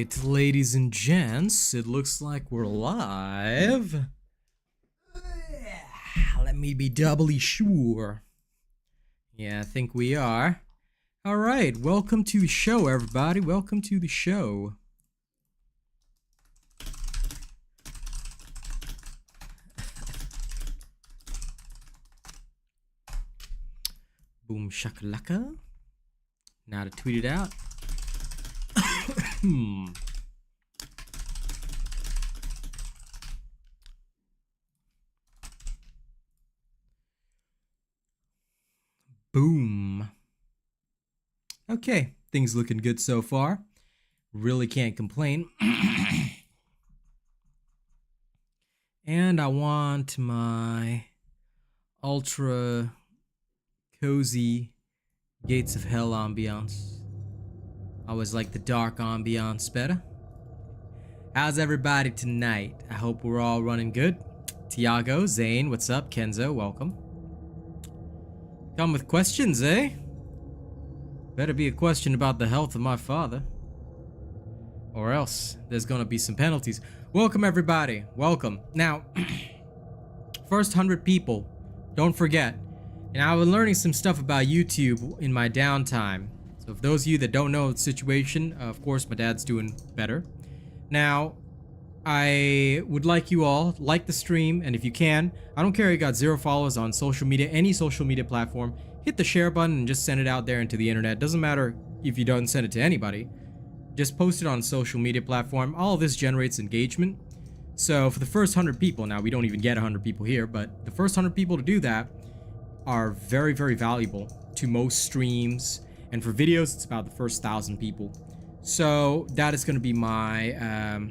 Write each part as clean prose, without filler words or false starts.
Alright, ladies and gents, it looks like we're live. Let me be doubly sure. Yeah, I think we are. Alright, welcome to the show, everybody. Welcome to the show. Boom shakalaka. Now to tweet it out. Boom. Okay, things looking good so far. Really can't complain. And I want my ultra cozy Gates of Hell ambiance. I always like the dark ambiance better. How's everybody tonight? I hope we're all running good. Tiago, Zane, what's up? Kenzo, welcome. Come with questions, eh? Better be a question about the health of my father. Or else there's gonna be some penalties. Welcome everybody, welcome. Now, first 100 people, don't forget. And I've been learning some stuff about YouTube in my downtime. So if those of you that don't know the situation, of course my dad's doing better. Now, I would like you all, like the stream, and if you can, I don't care if you got 0 followers on social media, any social media platform, hit the share button and just send it out there into the internet. Doesn't matter if you don't send it to anybody. Just post it on a social media platform. All of this generates engagement. So for the first 100 people, now we don't even get 100 people here, but the first 100 people to do that are very, very valuable to most streams. And for videos, it's about the first 1,000 people. So that is going to be my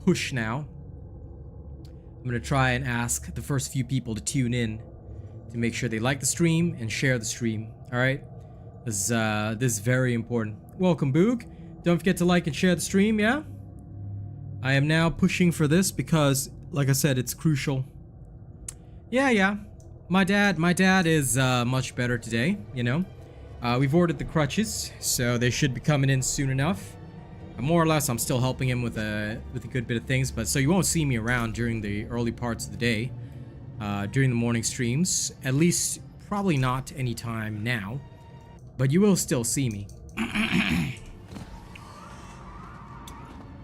push now. I'm going to try and ask the first few people to tune in to make sure they like the stream and share the stream. All right, this is very important. Welcome, Boog. Don't forget to like and share the stream. Yeah, I am now pushing for this because, like I said, it's crucial. Yeah. My dad is much better today. You know. We've ordered the crutches, so they should be coming in soon enough. More or less, I'm still helping him with a good bit of things, but so you won't see me around during the early parts of the day, during the morning streams. At least, probably not anytime now, but you will still see me.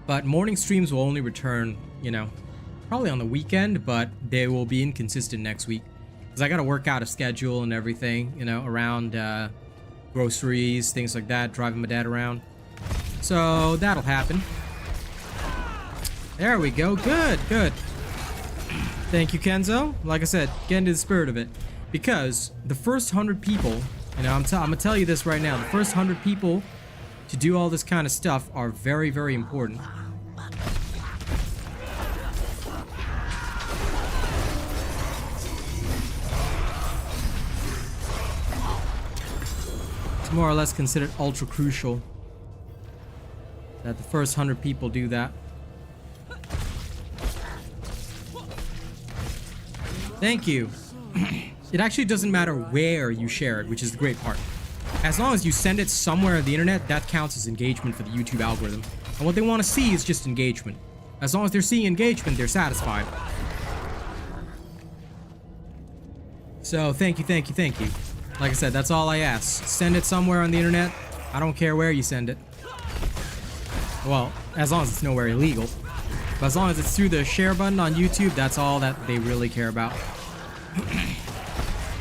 But morning streams will only return, you know, probably on the weekend, but they will be inconsistent next week. Because I gotta work out a schedule and everything, you know, around, groceries, things like that, driving my dad around. So that'll happen. There we go. Good. Thank you, Kenzo. Like I said, get into the spirit of it. Because the first 100 people, you know, I'm gonna tell you this right now, the first 100 people to do all this kind of stuff are very, very important. More or less considered ultra crucial that the first 100 people do that. Thank you. It actually doesn't matter where you share it, which is the great part. As long as you send it somewhere on the internet, that counts as engagement for the YouTube algorithm. And what they want to see is just engagement. As long as they're seeing engagement, they're satisfied. So thank you. Like I said, that's all I ask. Send it somewhere on the internet. I don't care where you send it. Well, as long as it's nowhere illegal. But as long as it's through the share button on YouTube, that's all that they really care about.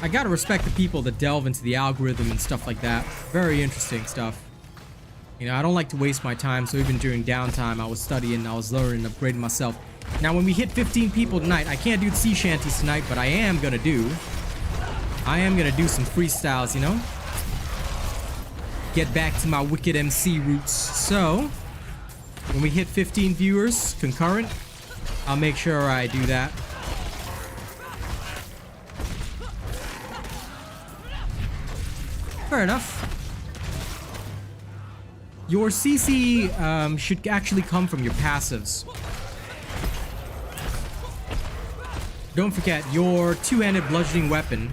I gotta respect the people that delve into the algorithm and stuff like that. Very interesting stuff. You know, I don't like to waste my time, so even during downtime, I was studying, I was learning, upgrading myself. Now, when we hit 15 people tonight, I can't do the sea shanties tonight, but I am gonna do some freestyles, you know? Get back to my wicked MC roots. So, when we hit 15 viewers concurrent, I'll make sure I do that. Fair enough. Your CC should actually come from your passives. Don't forget, your two-handed bludgeoning weapon,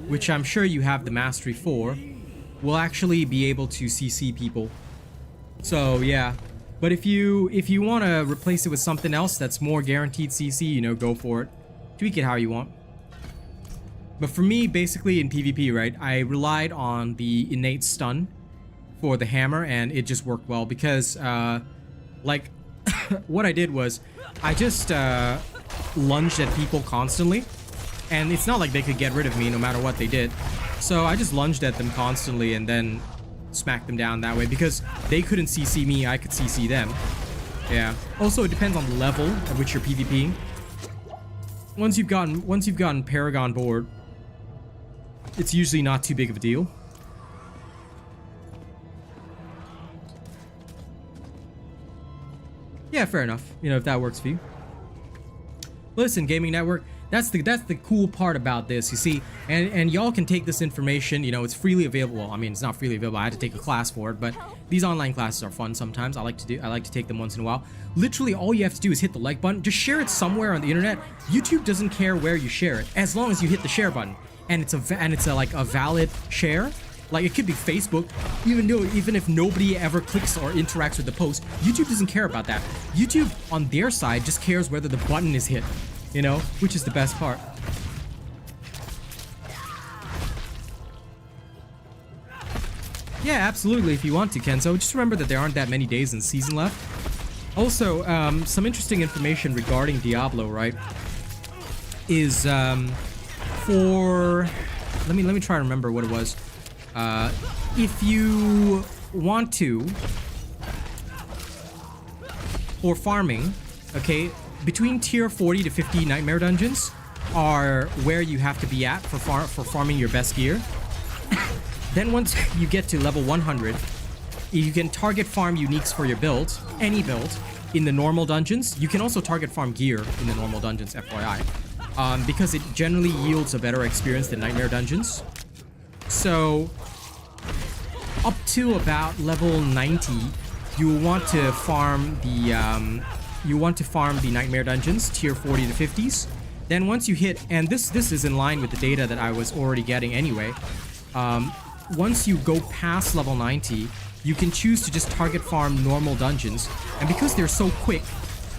which I'm sure you have the mastery for, will actually be able to CC people. So yeah, But if you want to replace it with something else that's more guaranteed CC, you know, go for it. Tweak it how you want. But for me, basically in PvP, right, I relied on the innate stun for the hammer, and it just worked well because, like, what I did was I just lunged at people constantly, and it's not like they could get rid of me no matter what they did. So I just lunged at them constantly and then smacked them down that way because they couldn't CC me, I could CC them. Yeah. Also, it depends on the level at which you're PvPing. Once you've gotten Paragon board, it's usually not too big of a deal. Yeah, fair enough. You know, if that works for you. Listen, Gaming Network, that's the cool part about this, you see, and y'all can take this information, you know, it's freely available. Well, I mean, it's not freely available, I had to take a class for it, but these online classes are fun sometimes. I like to take them once in a while. Literally, all you have to do is hit the like button, just share it somewhere on the internet. YouTube doesn't care where you share it, as long as you hit the share button, and it's like a valid share. Like, it could be Facebook, even if nobody ever clicks or interacts with the post, YouTube doesn't care about that. YouTube, on their side, just cares whether the button is hit, you know, which is the best part. Yeah, absolutely, if you want to, Kenzo. Just remember that there aren't that many days in season left. Also, some interesting information regarding Diablo, right, is, for... Let me try to remember what it was. If you want to, for farming, okay, between tier 40 to 50 nightmare dungeons are where you have to be at for farming your best gear. Then once you get to level 100, you can target farm uniques for your build, any build, in the normal dungeons. You can also target farm gear in the normal dungeons, FYI, because it generally yields a better experience than nightmare dungeons. So, up to about level 90, you want to farm the nightmare dungeons, tier 40 to 50s. Then once you hit, and this is in line with the data that I was already getting anyway. Once you go past level 90, you can choose to just target farm normal dungeons, and because they're so quick,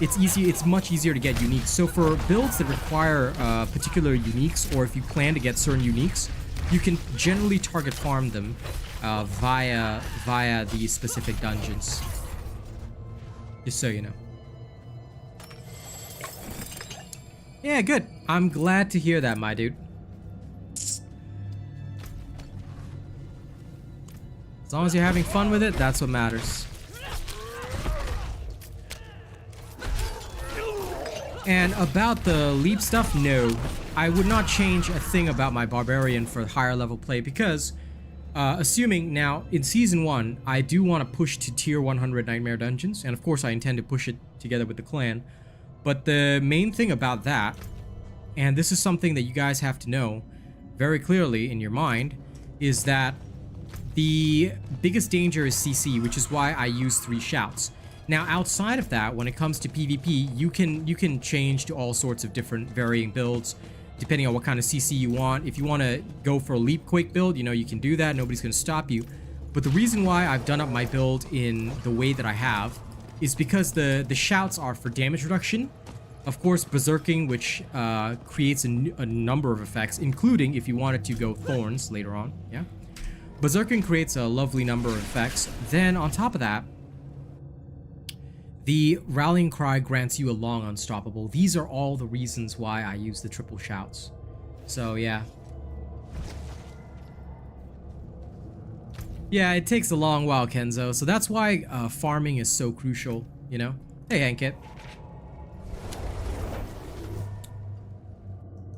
it's much easier to get uniques. So for builds that require particular uniques, or if you plan to get certain uniques, you can generally target farm them via the specific dungeons. Just so you know. Yeah, good. I'm glad to hear that, my dude. As long as you're having fun with it, that's what matters. And about the leap stuff, no. I would not change a thing about my Barbarian for higher level play because, assuming now, in Season 1, I do want to push to Tier 100 Nightmare Dungeons, and of course I intend to push it together with the clan. But the main thing about that, and this is something that you guys have to know very clearly in your mind, is that the biggest danger is CC, which is why I use 3 shouts. Now, outside of that, when it comes to PvP, you can change to all sorts of different varying builds, depending on what kind of CC you want. If you want to go for a Leap Quake build, you know, you can do that. Nobody's going to stop you. But the reason why I've done up my build in the way that I have is because the shouts are for damage reduction. Of course, Berserking, which creates a number of effects, including if you wanted to go Thorns later on, yeah? Berserking creates a lovely number of effects. Then, on top of that, the Rallying Cry grants you a long unstoppable. These are all the reasons why I use the triple shouts. So, yeah. Yeah, it takes a long while, Kenzo. So that's why farming is so crucial, you know? Hey, Ankit.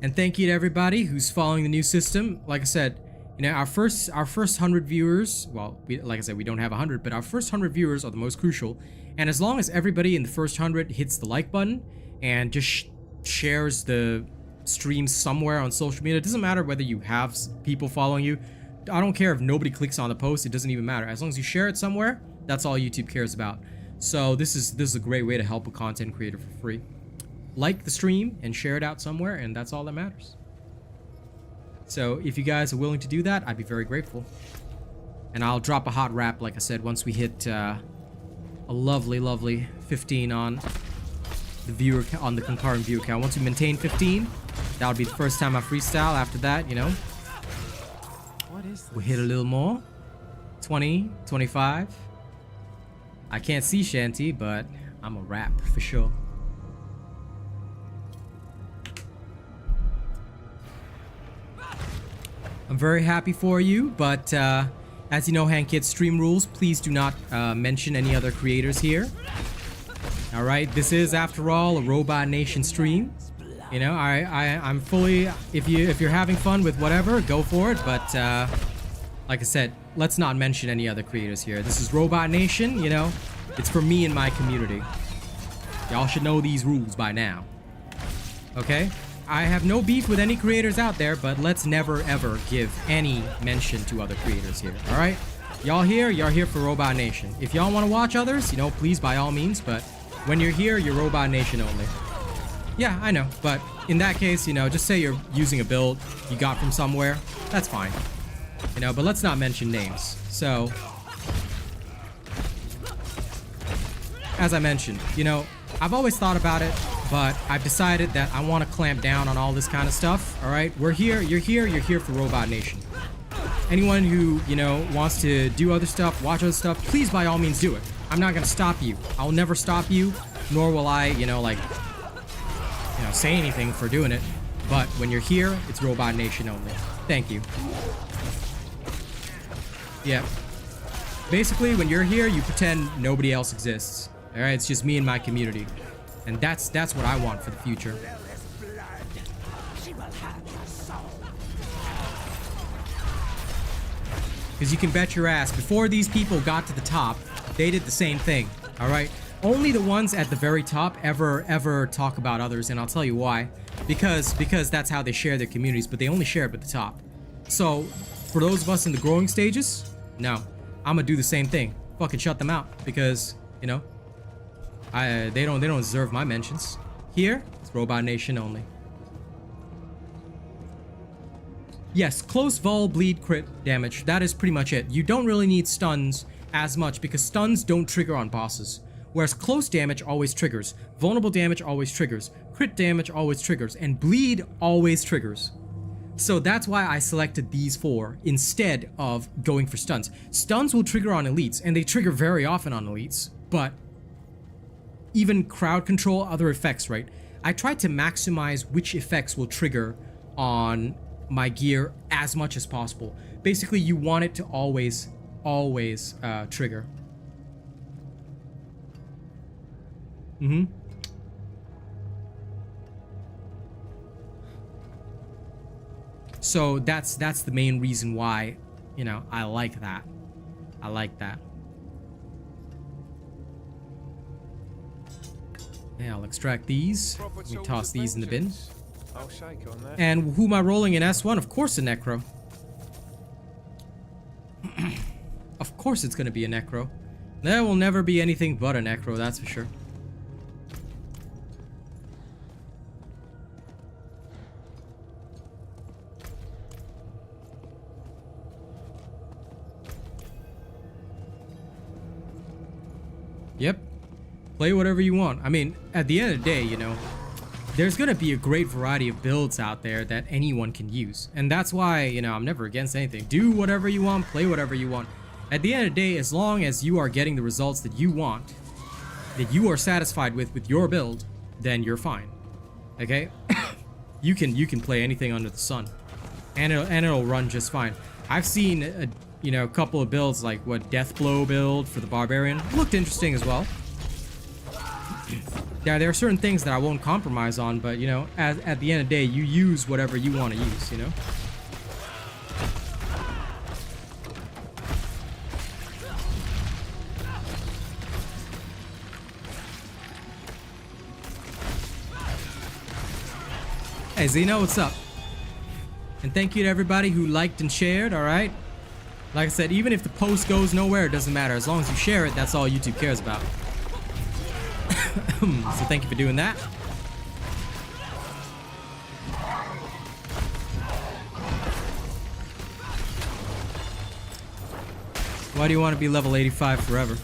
And thank you to everybody who's following the new system. Like I said, you know, our first 100 viewers, well, like I said, we don't have 100, but our first 100 viewers are the most crucial. And as long as everybody in the first 100 hits the like button and just shares the stream somewhere on social media, it doesn't matter whether you have people following you. I don't care if nobody clicks on the post, it doesn't even matter. As long as you share it somewhere, that's all YouTube cares about. So this is a great way to help a content creator for free. Like the stream and share it out somewhere, and that's all that matters. So if you guys are willing to do that, I'd be very grateful. And I'll drop a hot rap, like I said, once we hit a lovely, lovely 15 on the viewer on the concurrent view count. Once we maintain 15, that would be the first time I freestyle. After that, you know, What is this? we hit a little more. 20, 25. I can't see Shanty, but I'm a rap for sure. I'm very happy for you, but as you know, Hankid's stream rules, please do not mention any other creators here. All right, this is, after all, a Robot Nation stream. You know, I'm fully, if you're having fun with whatever, go for it. But like I said, let's not mention any other creators here. This is Robot Nation. You know, it's for me and my community. Y'all should know these rules by now. Okay? I have no beef with any creators out there, but let's never ever give any mention to other creators here. All right? Y'all here for Robot Nation. If y'all want to watch others, you know, please by all means, but when you're here, you're Robot Nation only. Yeah, I know, but in that case, you know, just say you're using a build you got from somewhere. That's fine. You know, but let's not mention names. So, as I mentioned, you know, I've always thought about it, but I've decided that I want to clamp down on all this kind of stuff. All right, we're here, you're here for Robot Nation. Anyone who, you know, wants to do other stuff, watch other stuff, please by all means do it. I'm not gonna stop you. I'll never stop you, nor will I, you know, like, you know, say anything for doing it. But when you're here, it's Robot Nation only. Thank you. Yeah. Basically, when you're here, you pretend nobody else exists. All right, it's just me and my community. And that's what I want for the future. Because you can bet your ass, before these people got to the top, they did the same thing. All right? Only the ones at the very top ever talk about others, and I'll tell you why. Because that's how they share their communities, but they only share it at the top. So, for those of us in the growing stages, no. I'm gonna do the same thing. Fucking shut them out. Because, you know, they don't deserve my mentions. Here, it's Robot Nation only. Yes, close vol bleed crit damage. That is pretty much it. You don't really need stuns as much because stuns don't trigger on bosses. Whereas close damage always triggers. Vulnerable damage always triggers. Crit damage always triggers. And bleed always triggers. So that's why I selected these four instead of going for stuns. Stuns will trigger on elites, and they trigger very often on elites. But even crowd control, other effects, right? I tried to maximize which effects will trigger on my gear as much as possible. Basically, you want it to always trigger. So that's the main reason why, you know, I like that. I like that. Yeah, I'll extract these. Let me toss these in the bin. I'll shake on that. And who am I rolling in S1? Of course a Necro. Of course it's gonna be a Necro. There will never be anything but a Necro, that's for sure. Yep. Play whatever you want. I mean, at the end of the day, you know, there's gonna be a great variety of builds out there that anyone can use. And that's why, you know, I'm never against anything. Do whatever you want, play whatever you want. At the end of the day, as long as you are getting the results that you want, that you are satisfied with your build, then you're fine. Okay? you can play anything under the sun. And it'll run just fine. I've seen a couple of builds like what Deathblow build for the Barbarian. Looked interesting as well. Yeah, there are certain things that I won't compromise on, but you know, at the end of the day, you use whatever you want to use, you know? Hey Zeno, what's up? And thank you to everybody who liked and shared, alright? Like I said, even if the post goes nowhere, it doesn't matter. As long as you share it, that's all YouTube cares about. So thank you for doing that. Why do you want to be level 85 forever?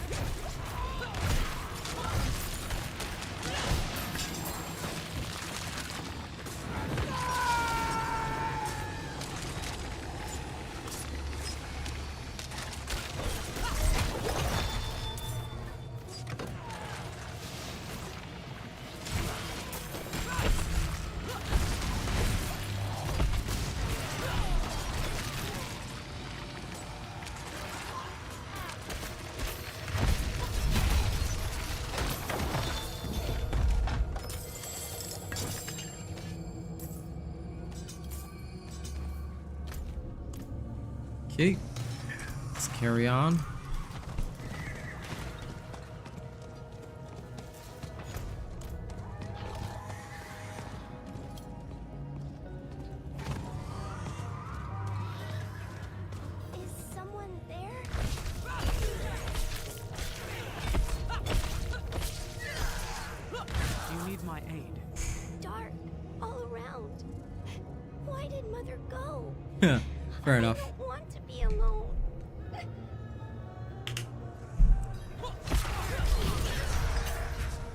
Okay. Let's carry on. Fair enough. I don't want to be alone.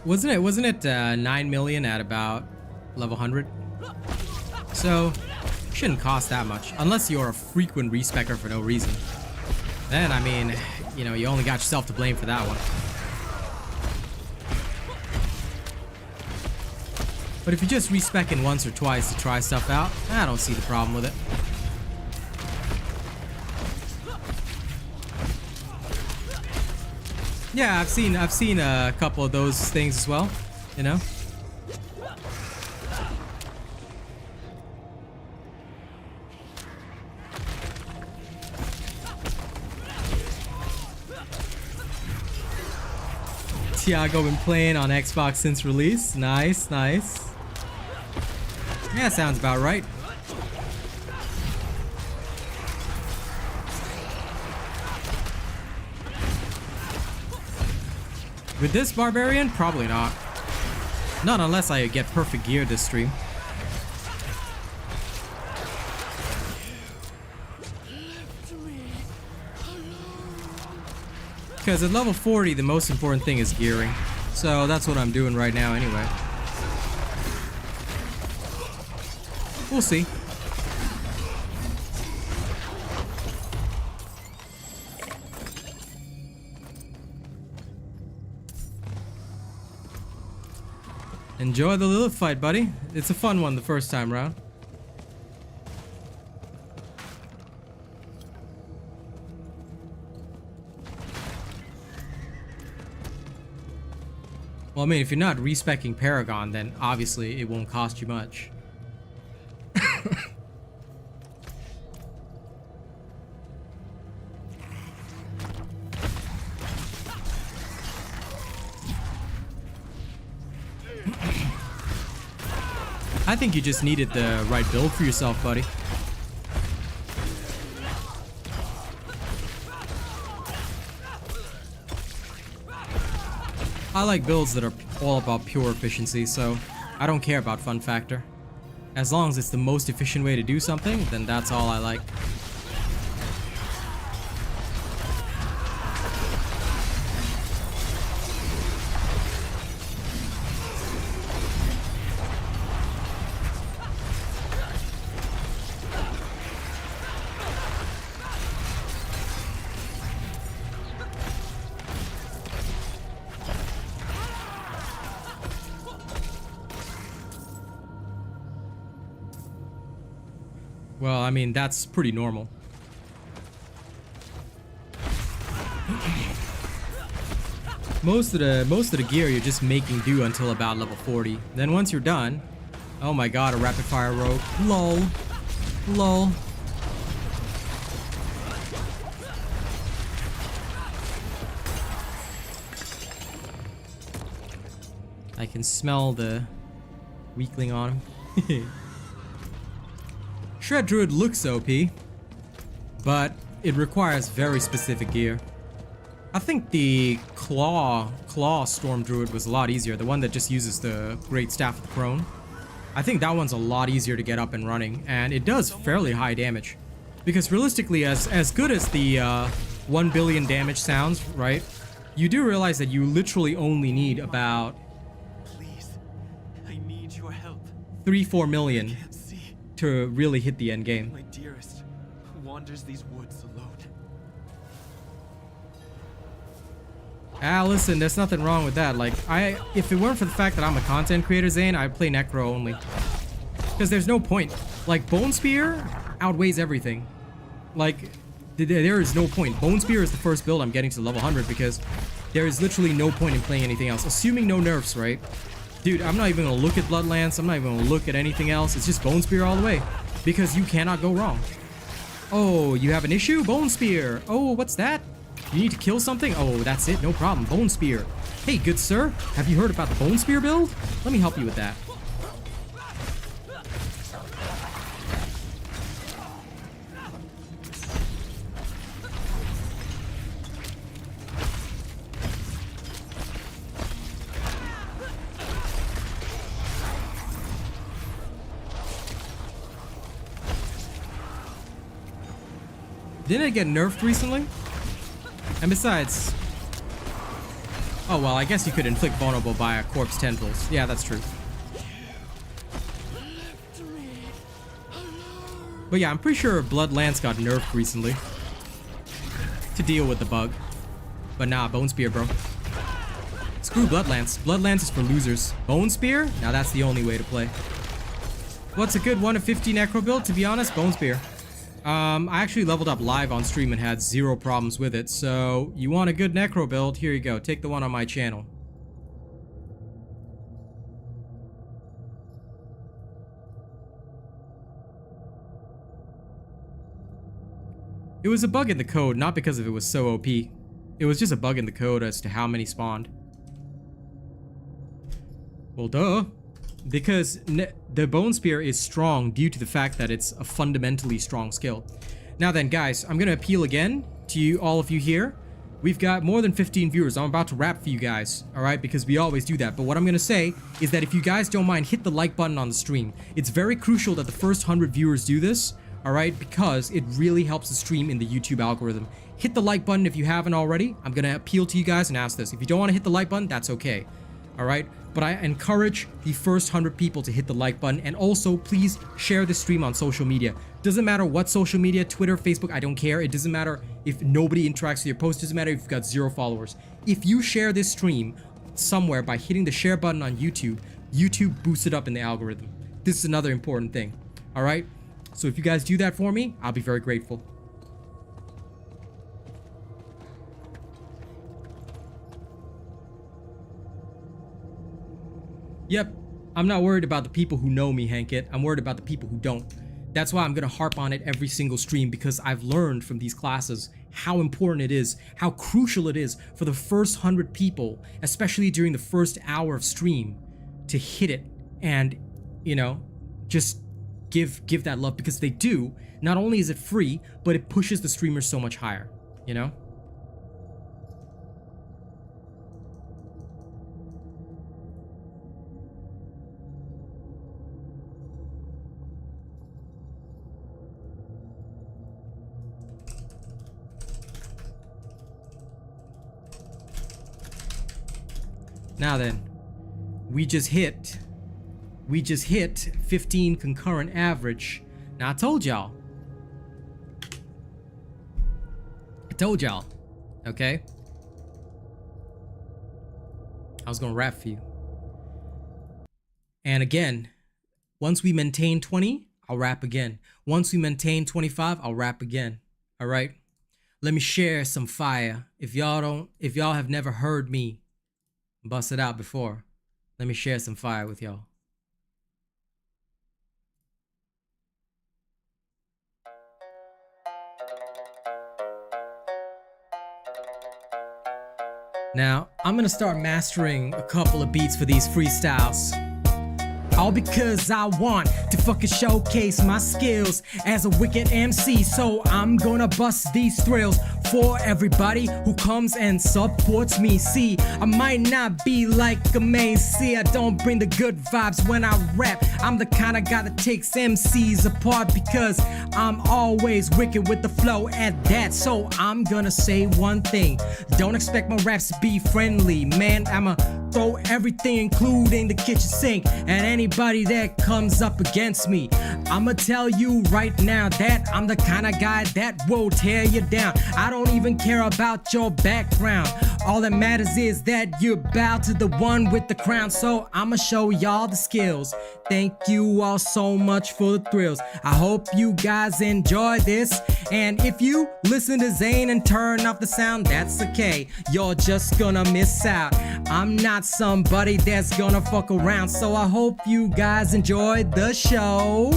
Wasn't it 9 million at about level 100? So shouldn't cost that much unless you're a frequent respecker for no reason. Then I mean, you know, you only got yourself to blame for that one. But if you're just respecking once or twice to try stuff out, I don't see the problem with it. Yeah, I've seen a couple of those things as well, you know. Tiago been playing on Xbox since release. Nice, nice. Yeah, sounds about right. With this barbarian, probably not. Not unless I get perfect gear this stream. Because at level 40, the most important thing is gearing. So that's what I'm doing right now anyway. We'll see. Enjoy the Lilith fight, buddy. It's a fun one the first time round. Well, I mean, if you're not respecking Paragon, then obviously it won't cost you much. I think you just needed the right build for yourself, buddy. I like builds that are all about pure efficiency, so I don't care about fun factor. As long as it's the most efficient way to do something, then that's all I like. Well, I mean, that's pretty normal. Most of the gear you're just making do until about level 40. Then once you're done, oh my god, a rapid fire rogue. Lol. Lol. I can smell the weakling on him. Shred Druid looks OP, but it requires very specific gear. I think the Claw Storm Druid was a lot easier, the one that just uses the Great Staff of the Crone. I think that one's a lot easier to get up and running, and it does fairly high damage. Because realistically, as good as the 1 billion damage sounds, right? You do realize that you literally only need about... Please, I need your help. 3-4 million to really hit the end game. My dearest wanders these woods alone. Ah, listen, there's nothing wrong with that. Like, if it weren't for the fact that I'm a content creator, Zane, I'd play Necro only. Because there's no point. Like, Bone Spear outweighs everything. Like, there is no point. Bone Spear is the first build I'm getting to level 100 because there is literally no point in playing anything else. Assuming no nerfs, right? Dude, I'm not even gonna look at Bloodlance. I'm not even gonna look at anything else. It's just Bone Spear all the way. Because you cannot go wrong. Oh, you have an issue? Bone Spear. Oh, what's that? You need to kill something? Oh, that's it. No problem. Bone Spear. Hey, good sir. Have you heard about the Bone Spear build? Let me help you with that. Didn't it get nerfed recently? And besides... Oh, well, I guess you could inflict vulnerable by a corpse tendrils. Yeah, that's true. But yeah, I'm pretty sure Blood Lance got nerfed recently to deal with the bug. But nah, Bone Spear, bro. Screw Blood Lance. Blood Lance is for losers. Bone Spear? Now that's the only way to play. What's a good 1 to 50 necro build? To be honest, Bone Spear. I actually leveled up live on stream and had 0 problems with it, so you want a good necro build? Here you go, take the one on my channel. It was a bug in the code, not because of it was so OP. It was just a bug in the code as to how many spawned. Well, duh. Because the Bone Spear is strong due to the fact that it's a fundamentally strong skill. Now then, guys, I'm going to appeal again to you, all of you here. We've got more than 15 viewers. I'm about to wrap for you guys, all right? Because we always do that. But what I'm going to say is that if you guys don't mind, hit the like button on the stream. It's very crucial that the first 100 viewers do this, all right? Because it really helps the stream in the YouTube algorithm. Hit the like button if you haven't already. I'm going to appeal to you guys and ask this. If you don't want to hit the like button, that's okay, all right? But I encourage the first 100 people to hit the like button, and also please share the stream on social media. Doesn't matter what social media, Twitter, Facebook, I don't care. It doesn't matter if nobody interacts with your post. Doesn't matter if you've got 0 followers. If you share this stream somewhere by hitting the share button on YouTube, YouTube boosts it up in the algorithm. This is another important thing. All right? So if you guys do that for me, I'll be very grateful. Yep, I'm not worried about the people who know me, Hankit. I'm worried about the people who don't. That's why I'm gonna harp on it every single stream, because I've learned from these classes how important it is, how crucial it is for the first 100 people, especially during the first hour of stream, to hit it and, you know, just give that love, because they do. Not only is it free, but it pushes the streamers so much higher, you know? Now then, we just hit 15 concurrent average. Now I told y'all, okay? I was gonna rap for you. And again, once we maintain 20, I'll rap again. Once we maintain 25, I'll rap again. All right? Let me share some fire. If y'all have never heard me bust it out before, let me share some fire with y'all. Now, I'm gonna start mastering a couple of beats for these freestyles. All because I want to fucking showcase my skills as a wicked MC. So I'm gonna bust these thrills for everybody who comes and supports me. See, I might not be like a main C, I don't bring the good vibes when I rap. I'm the kind of guy that takes MCs apart, because I'm always wicked with the flow at that. So I'm gonna say one thing: don't expect my raps to be friendly, man. I'ma throw everything, including the kitchen sink, and anybody that comes up against me. I'ma tell you right now that I'm the kind of guy that will tear you down. I don't even care about your background. All that matters is that you bow to the one with the crown. So I'ma show y'all the skills. Thank you all so much for the thrills. I hope you guys enjoy this. And if you listen to Zane and turn off the sound, that's okay. You're just gonna miss out. I'm not somebody that's gonna fuck around. So I hope you guys enjoyed the show.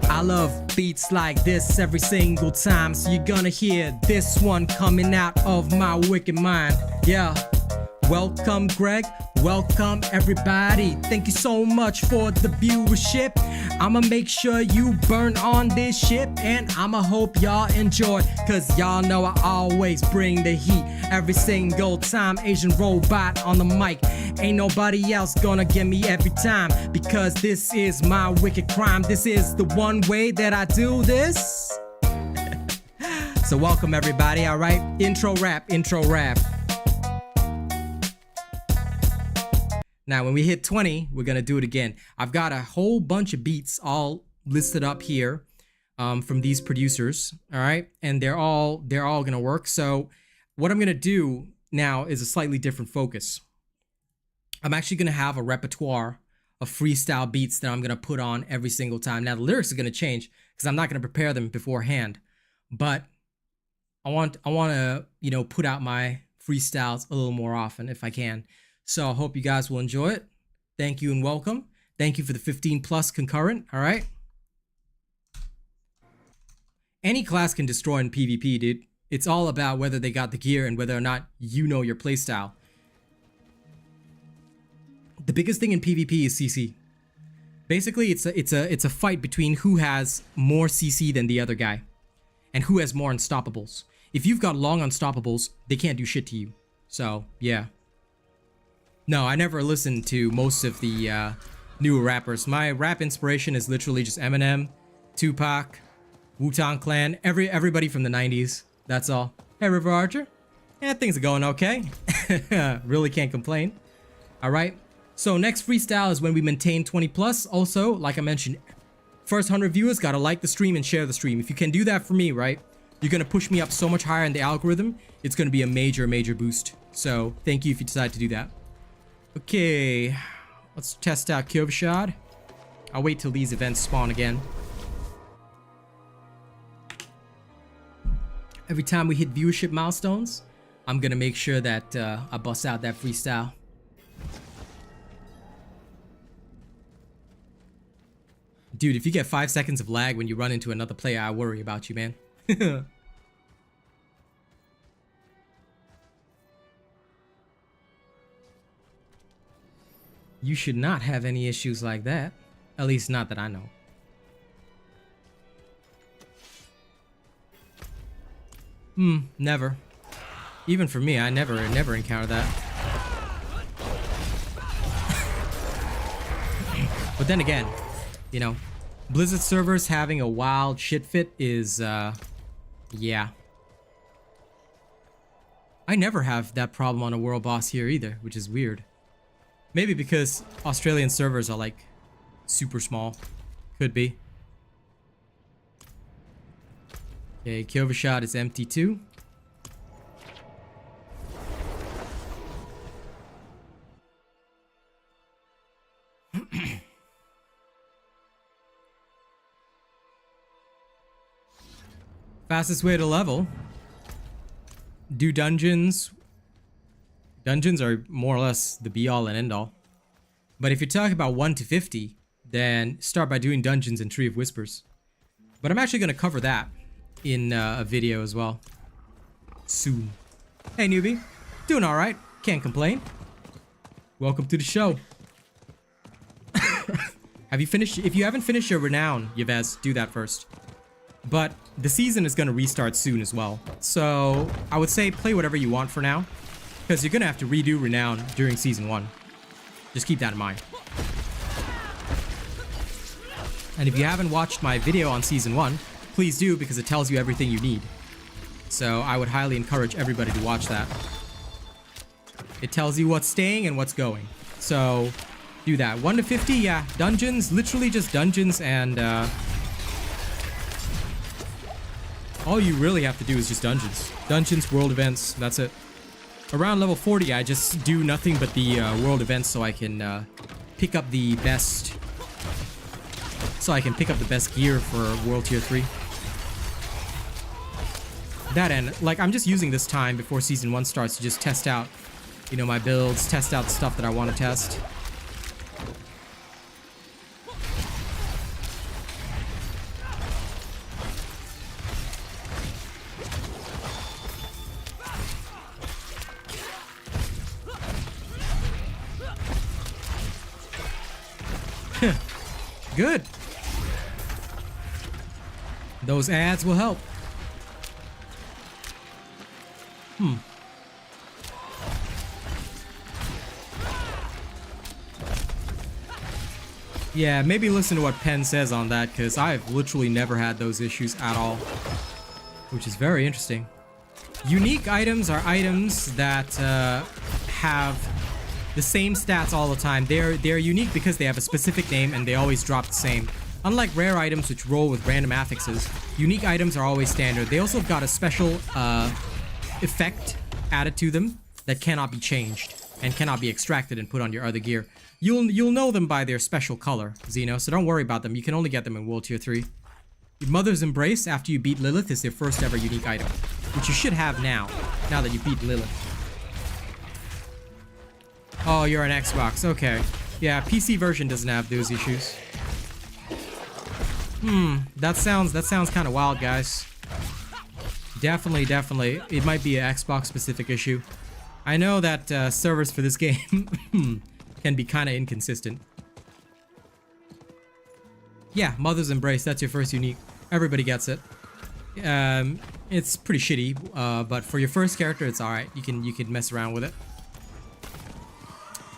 I love beats like this every single time, so you're gonna hear this one coming out of my wicked mind. Yeah. Welcome, Greg. Welcome, everybody. Thank you so much for the viewership. I'ma make sure you burn on this ship, and I'ma hope y'all enjoy, cause y'all know I always bring the heat every single time. Asian robot on the mic. Ain't nobody else gonna get me every time, because this is my wicked crime. This is the one way that I do this. So welcome, everybody. All right, intro rap, intro rap. Now, when we hit 20, we're gonna do it again. I've got a whole bunch of beats all listed up here from these producers, all right? And they're all gonna work. So what I'm gonna do now is a slightly different focus. I'm actually gonna have a repertoire of freestyle beats that I'm gonna put on every single time. Now, the lyrics are gonna change because I'm not gonna prepare them beforehand, but I want to, you know, put out my freestyles a little more often if I can. So I hope you guys will enjoy it. Thank you and welcome. Thank you for the 15 plus concurrent. All right. Any class can destroy in PvP, dude. It's all about whether they got the gear and whether or not you know your playstyle. The biggest thing in PvP is CC. Basically, it's a fight between who has more CC than the other guy, and who has more unstoppables. If you've got long unstoppables, they can't do shit to you. So yeah. No, I never listened to most of the newer rappers. My rap inspiration is literally just Eminem, Tupac, Wu-Tang Clan, everybody from the 90s. That's all. Hey, Riverarcher. Yeah, things are going okay. Really can't complain. All right. So next freestyle is when we maintain 20 plus. Also, like I mentioned, first 100 viewers gotta like the stream and share the stream. If you can do that for me, right, you're gonna push me up so much higher in the algorithm. It's gonna be a major boost. So thank you if you decide to do that. Okay, let's test out Kyish. I'll wait till these events spawn again. Every time we hit viewership milestones, I'm gonna make sure that I bust out that freestyle. Dude, if you get 5 seconds of lag when you run into another player, I worry about you, man. You should not have any issues like that. At least not that I know. Never. Even for me, I never encountered that. But then again, you know, Blizzard servers having a wild shit fit is, yeah. I never have that problem on a world boss here either, which is weird. Maybe because Australian servers are like super small. Could be. Okay, Kyish is empty too. Fastest way to level. Do dungeons. Dungeons are more or less the be-all and end-all. But if you're talking about 1 to 50, then start by doing dungeons in Tree of Whispers. But I'm actually going to cover that in a video as well. Soon. Hey, newbie. Doing alright. Can't complain. Welcome to the show. Have you finished? If you haven't finished your Renown, Yves, do that first. But the season is going to restart soon as well. So I would say play whatever you want for now, because you're going to have to redo Renown during Season 1. Just keep that in mind. And if you haven't watched my video on Season 1, please do, because it tells you everything you need. So I would highly encourage everybody to watch that. It tells you what's staying and what's going. So do that. 1 to 50, yeah. Dungeons, literally just dungeons, and all you really have to do is just dungeons. Dungeons, world events, that's it. Around level 40, I just do nothing but the world events so I can pick up the best... gear for World Tier 3. That end, like, I'm just using this time before Season 1 starts to just test out, you know, my builds, test out the stuff that I want to test. Good. Those ads will help. Yeah, maybe listen to what Penn says on that, because I've literally never had those issues at all. Which is very interesting. Unique items are items that have the same stats all the time. They're unique because they have a specific name and they always drop the same. Unlike rare items which roll with random affixes, unique items are always standard. They also got a special effect added to them that cannot be changed and cannot be extracted and put on your other gear. You'll know them by their special color, Xeno, so don't worry about them. You can only get them in World Tier 3. Mother's Embrace after you beat Lilith is their first ever unique item, which you should have now that you beat Lilith. Oh, you're an Xbox, okay. Yeah, PC version doesn't have those issues. That sounds kind of wild, guys. Definitely. It might be an Xbox specific issue. I know that servers for this game can be kind of inconsistent. Yeah, Mother's Embrace, that's your first unique. Everybody gets it. It's pretty shitty, but for your first character, it's alright. You can mess around with it.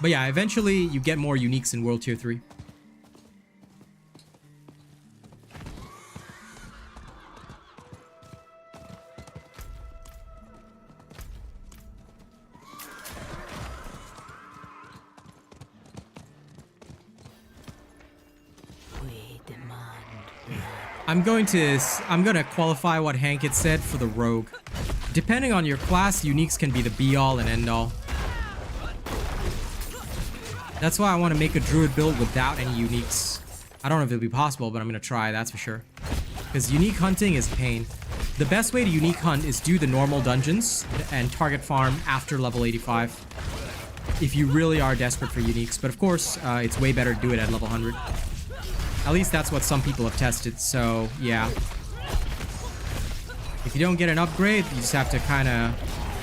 But yeah, eventually you get more uniques in World Tier 3. I'm gonna qualify what Hank had said for the rogue. Depending on your class, uniques can be the be-all and end-all. That's why I want to make a druid build without any uniques. I don't know if it'll be possible, but I'm gonna try, that's for sure. Because unique hunting is a pain. The best way to unique hunt is do the normal dungeons and target farm after level 85. If you really are desperate for uniques. But of course, it's way better to do it at level 100. At least that's what some people have tested, so yeah. If you don't get an upgrade, you just have to kind of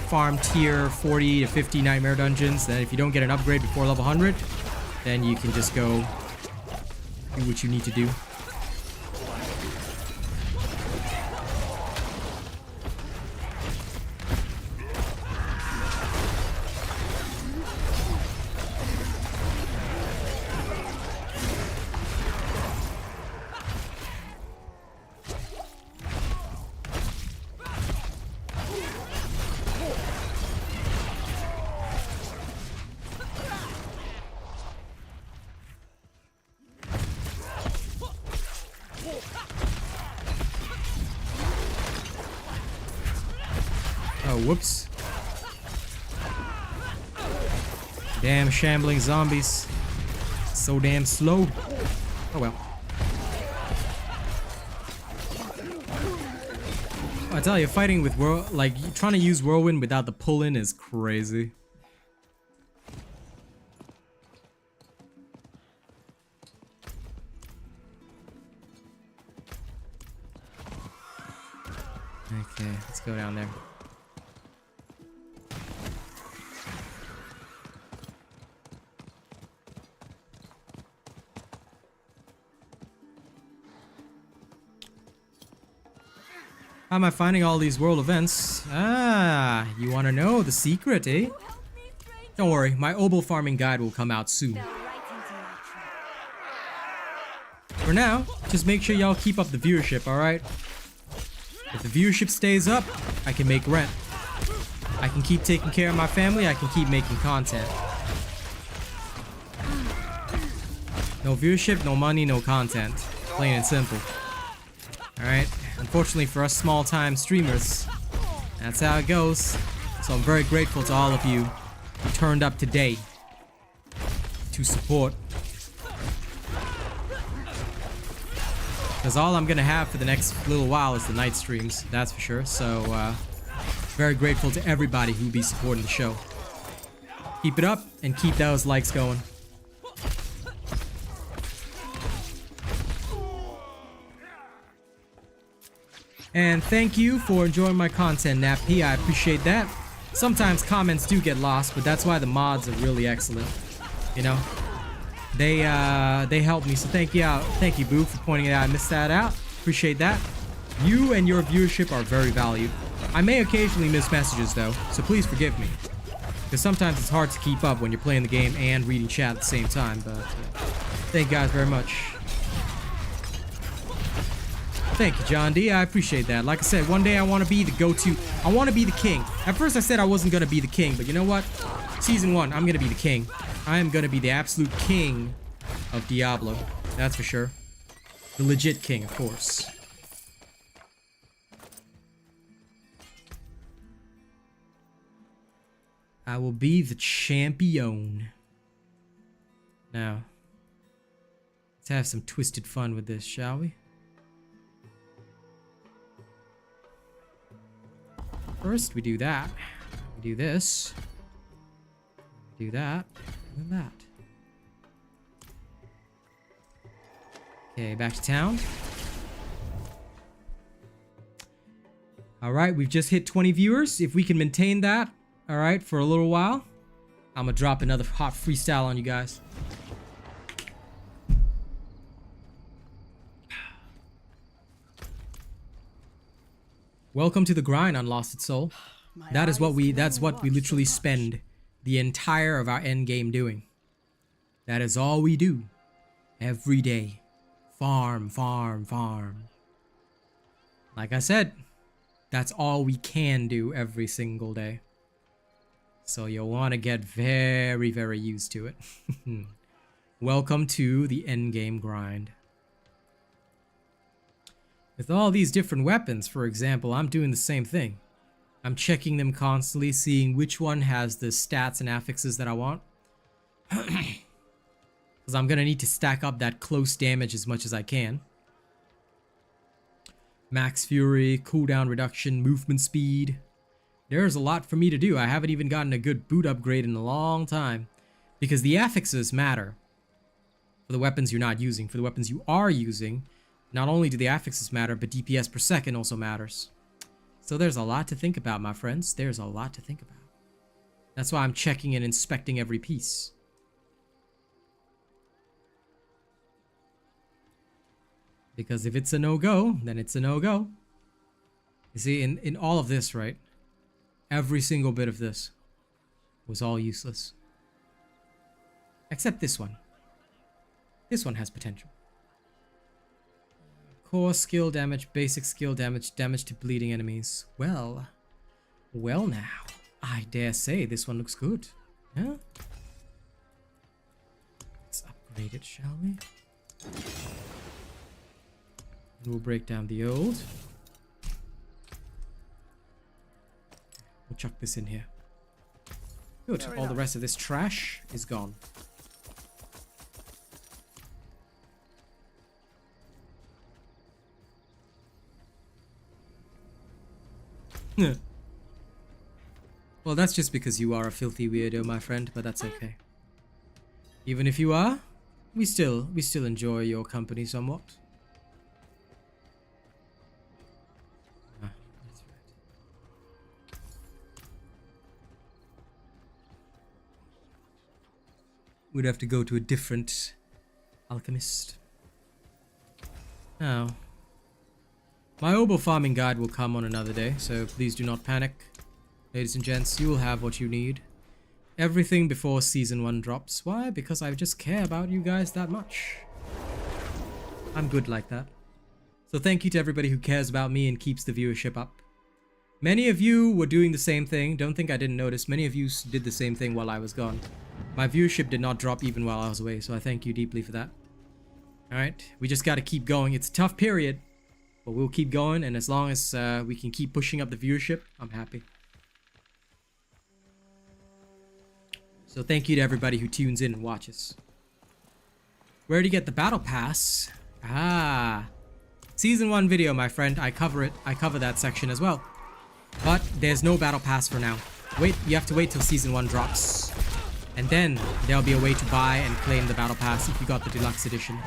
farm tier 40 to 50 nightmare dungeons. Then if you don't get an upgrade before level 100, then you can just go do what you need to do. Oh, whoops. Damn shambling zombies. So damn slow. Oh well. I tell you, fighting with trying to use Whirlwind without the pull-in is crazy. Okay, let's go down there. How am I finding all these world events? Ah, you want to know the secret, eh? Don't worry, my obol farming guide will come out soon. For now, just make sure y'all keep up the viewership, alright? If the viewership stays up, I can make rent. I can keep taking care of my family, I can keep making content. No viewership, no money, no content. Plain and simple. Alright? Unfortunately for us small-time streamers, that's how it goes. So I'm very grateful to all of you who turned up today to support. Because all I'm gonna have for the next little while is the night streams, that's for sure. So, very grateful to everybody who be supporting the show. Keep it up and keep those likes going. And thank you for enjoying my content, Nappy. I appreciate that. Sometimes comments do get lost, but that's why the mods are really excellent. You know? They helped me, so thank you, Boo, for pointing it out. I missed that out. Appreciate that. You and your viewership are very valued. I may occasionally miss messages though, so please forgive me. Because sometimes it's hard to keep up when you're playing the game and reading chat at the same time, but thank you guys very much. Thank you, John D. I appreciate that. Like I said, one day I want to be the go-to. I want to be the king. At first I said I wasn't going to be the king, but you know what? Season 1, I'm going to be the king. I am going to be the absolute king of Diablo. That's for sure. The legit king, of course. I will be the champion. Now, let's have some twisted fun with this, shall we? First, we do that. We do this. We do that. And then that. Okay, back to town. Alright, we've just hit 20 viewers. If we can maintain that, alright, for a little while, I'm gonna drop another hot freestyle on you guys. Welcome to the grind, Unlost Soul. That's what we literally spend the entire of our end game doing. That is all we do. Every day. Farm, farm, farm. Like I said, that's all we can do every single day. So you'll want to get very, very used to it. Welcome to the end game grind. With all these different weapons, for example, I'm doing the same thing. I'm checking them constantly, seeing which one has the stats and affixes that I want. Because I'm going to need to stack up that close damage as much as I can. Max Fury, cooldown reduction, movement speed. There's a lot for me to do. I haven't even gotten a good boot upgrade in a long time. Because the affixes matter. For the weapons you're not using. For the weapons you are using, not only do the affixes matter, but DPS per second also matters. So there's a lot to think about, my friends. There's a lot to think about. That's why I'm checking and inspecting every piece. Because if it's a no-go, then it's a no-go. You see, in all of this, right? Every single bit of this was all useless. Except this one. This one has potential. Core skill damage, basic skill damage, damage to bleeding enemies. Well now. I dare say this one looks good. Yeah? Let's upgrade it, shall we? And we'll break down the old. We'll chuck this in here. Good. All the rest of this trash is gone. Well, that's just because you are a filthy weirdo, my friend, but that's okay. Even if you are, we still enjoy your company somewhat. Ah, that's right. We'd have to go to a different alchemist. Now, my oboe farming guide will come on another day, so please do not panic. Ladies and gents, you will have what you need. Everything before Season 1 drops. Why? Because I just care about you guys that much. I'm good like that. So thank you to everybody who cares about me and keeps the viewership up. Many of you were doing the same thing. Don't think I didn't notice. Many of you did the same thing while I was gone. My viewership did not drop even while I was away, so I thank you deeply for that. Alright, we just gotta keep going. It's a tough period, but we'll keep going, and as long as we can keep pushing up the viewership, I'm happy. So thank you to everybody who tunes in and watches. Where do you get the battle pass? Ah, Season 1 video, my friend. I cover it. I cover that section as well. But there's no battle pass for now. Wait, you have to wait till Season 1 drops. And then there'll be a way to buy and claim the battle pass if you got the deluxe edition.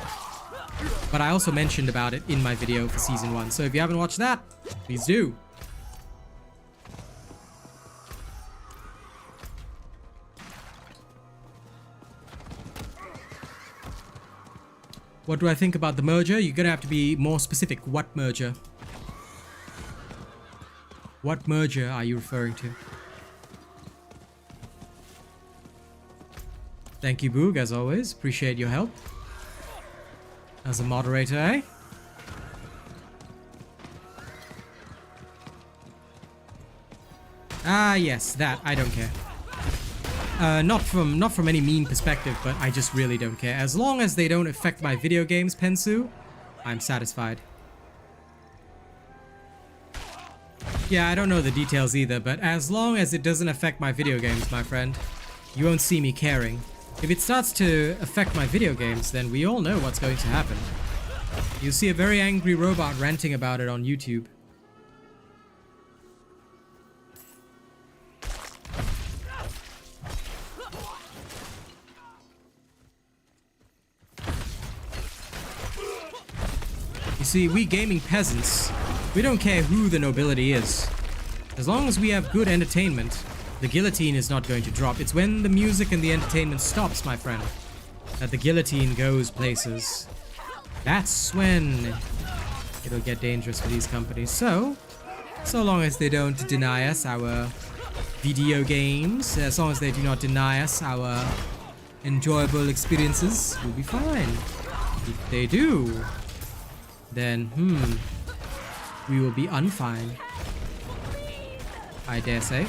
But I also mentioned about it in my video for Season 1. So if you haven't watched that, please do. What do I think about the merger? You're gonna have to be more specific. What merger? What merger are you referring to? Thank you, Boog, as always. Appreciate your help. As a moderator, eh? Ah, yes, that. I don't care. Not from any mean perspective, but I just really don't care. As long as they don't affect my video games, Pensu, I'm satisfied. Yeah, I don't know the details either, but as long as it doesn't affect my video games, my friend, you won't see me caring. If it starts to affect my video games, then we all know what's going to happen. You'll see a very angry robot ranting about it on YouTube. You see, we gaming peasants, we don't care who the nobility is. As long as we have good entertainment, the guillotine is not going to drop. It's when the music and the entertainment stops, my friend, that the guillotine goes places. That's when it'll get dangerous for these companies. So long as they don't deny us our video games, as long as they do not deny us our enjoyable experiences, we'll be fine. If they do, then, we will be unfine, I dare say.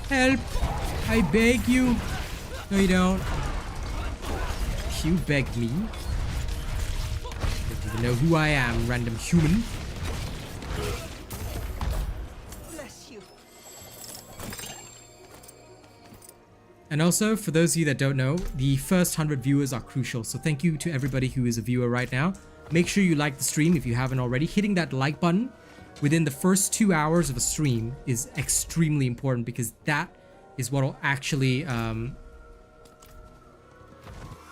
Help! I beg you! No, you don't. You begged me. Don't even know who I am, random human. Bless you. And also, for those of you that don't know, the first 100 viewers are crucial. So thank you to everybody who is a viewer right now. Make sure you like the stream if you haven't already. Hitting that like button within the first 2 hours of a stream is extremely important, because that is what will actually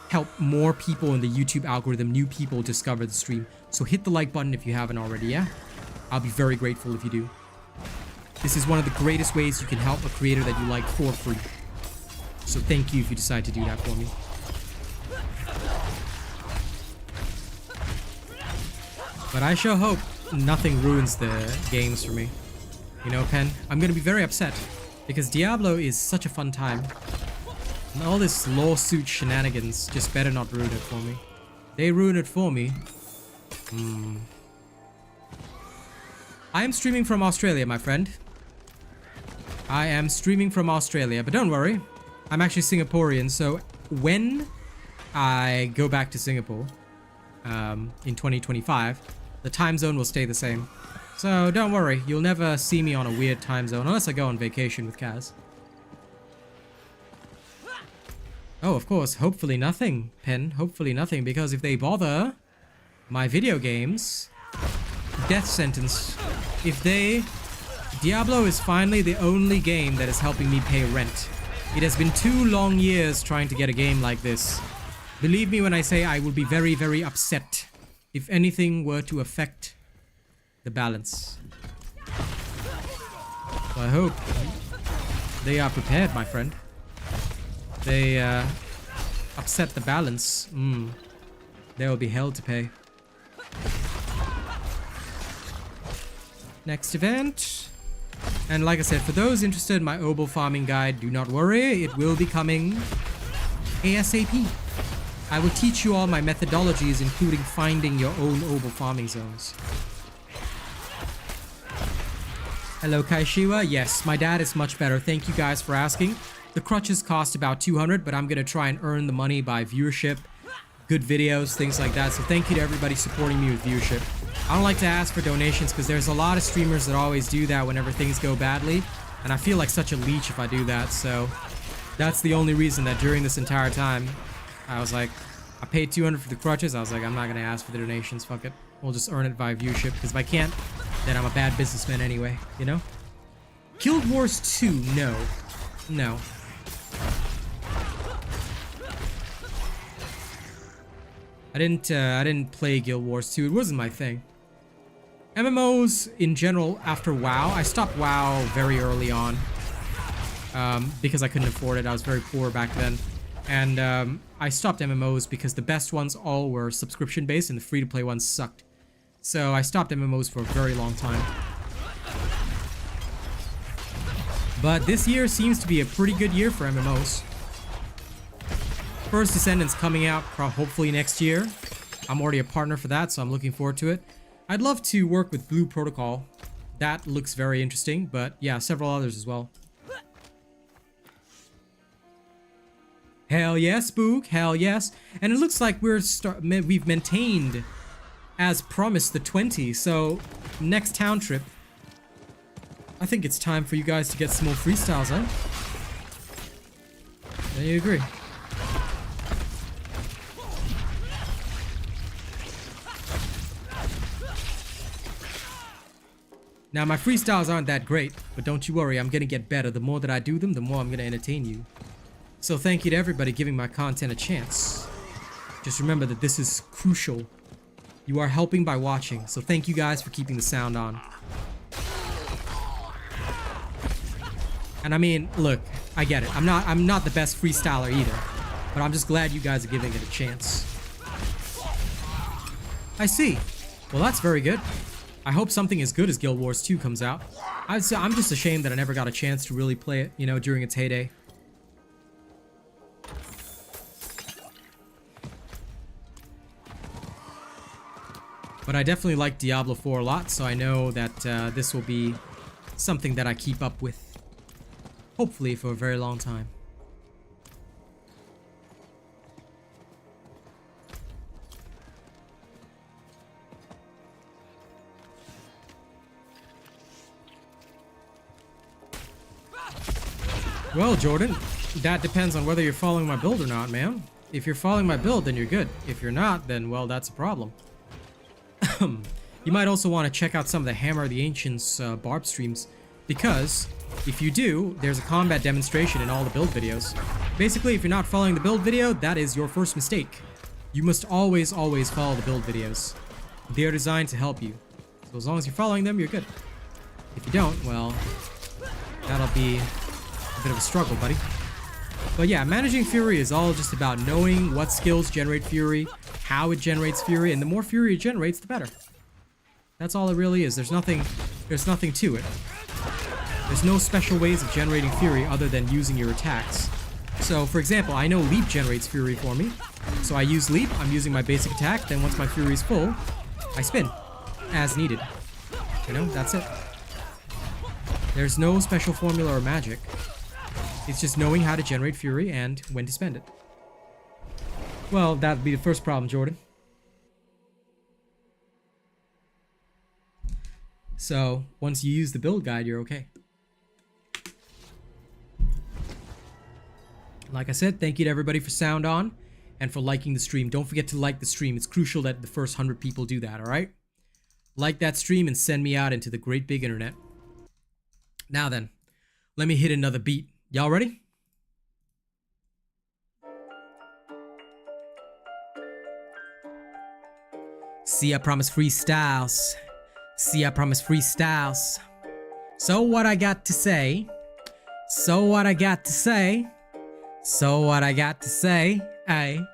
help more people in the YouTube algorithm, new people discover the stream. So hit the like button if you haven't already, yeah? I'll be very grateful if you do. This is one of the greatest ways you can help a creator that you like for free. So thank you if you decide to do that for me. But I sure hope nothing ruins the games for me. You know, Pen, I'm gonna be very upset, because Diablo is such a fun time. And all this lawsuit shenanigans just better not ruin it for me. They ruin it for me. I am streaming from Australia, my friend. I am streaming from Australia, but don't worry. I'm actually Singaporean, so when I go back to Singapore in 2025, the time zone will stay the same. So don't worry, you'll never see me on a weird time zone, unless I go on vacation with Kaz. Oh, of course, hopefully nothing, Pen. Hopefully nothing, because if they bother my video games, death sentence. If they... Diablo is finally the only game that is helping me pay rent. It has been 2 long years trying to get a game like this. Believe me when I say I will be very, very upset if anything were to affect the balance. So I hope they are prepared, my friend. They upset the balance. There will be hell to pay. Next event. And like I said, for those interested in my obol farming guide, do not worry, it will be coming ASAP. I will teach you all my methodologies, including finding your own obol farming zones. Hello, Kaishiwa. Yes, my dad is much better. Thank you guys for asking. The crutches cost about 200, but I'm going to try and earn the money by viewership, good videos, things like that. So thank you to everybody supporting me with viewership. I don't like to ask for donations because there's a lot of streamers that always do that whenever things go badly. And I feel like such a leech if I do that. So that's the only reason that during this entire time, I was like, I paid 200 for the crutches. I was like, I'm not going to ask for the donations. Fuck it. We'll just earn it via viewership. Because if I can't, then I'm a bad businessman anyway, you know? Guild Wars 2, no. No. I didn't play Guild Wars 2. It wasn't my thing. MMOs in general after WoW. I stopped WoW very early on. because I couldn't afford it. I was very poor back then. And I stopped MMOs because the best ones all were subscription based and the free-to-play ones sucked. So I stopped MMOs for a very long time. But this year seems to be a pretty good year for MMOs. First Descendant's coming out hopefully next year. I'm already a partner for that, so I'm looking forward to it. I'd love to work with Blue Protocol. That looks very interesting, but yeah, several others as well. Hell yes, Spook. Hell yes. And it looks like we've maintained, as promised, the 20. So, next town trip, I think it's time for you guys to get some more freestyles, huh? Do you agree? Now, my freestyles aren't that great, but don't you worry, I'm gonna get better. The more that I do them, the more I'm gonna entertain you. So thank you to everybody giving my content a chance. Just remember that this is crucial. You are helping by watching, so thank you guys for keeping the sound on. And I mean, look, I get it. I'm not the best freestyler either, but I'm just glad you guys are giving it a chance. I see. Well, that's very good. I hope something as good as Guild Wars 2 comes out. I'm just ashamed that I never got a chance to really play it, you know, during its heyday. But I definitely like Diablo 4 a lot, so I know that this will be something that I keep up with. Hopefully for a very long time. Well, Jordan, that depends on whether you're following my build or not, man. If you're following my build, then you're good. If you're not, then, well, that's a problem. You might also want to check out some of the Hammer of the Ancients Barb streams, because if you do, there's a combat demonstration in all the build videos. Basically, if you're not following the build video, that is your first mistake. You must always follow the build videos. They are designed to help you. So as long as you're following them, you're good. If you don't, well, that'll be a bit of a struggle, buddy. But yeah, managing Fury is all just about knowing what skills generate Fury, how it generates Fury, and the more Fury it generates, the better. That's all it really is. There's nothing to it. There's no special ways of generating Fury other than using your attacks. So, for example, I know Leap generates Fury for me. So I use Leap, I'm using my basic attack, then once my Fury is full, I spin. As needed. You know, that's it. There's no special formula or magic. It's just knowing how to generate Fury and when to spend it. Well, that'd be the first problem, Jordan. So, once you use the build guide, you're okay. Like I said, thank you to everybody for sound on and for liking the stream. Don't forget to like the stream. It's crucial that the first 100 people do that, alright? Like that stream and send me out into the great big internet. Now then, let me hit another beat. Y'all ready? See, I promise freestyles. See, I promise freestyles. So what I got to say? So what I got to say? So what I got to say? Ay.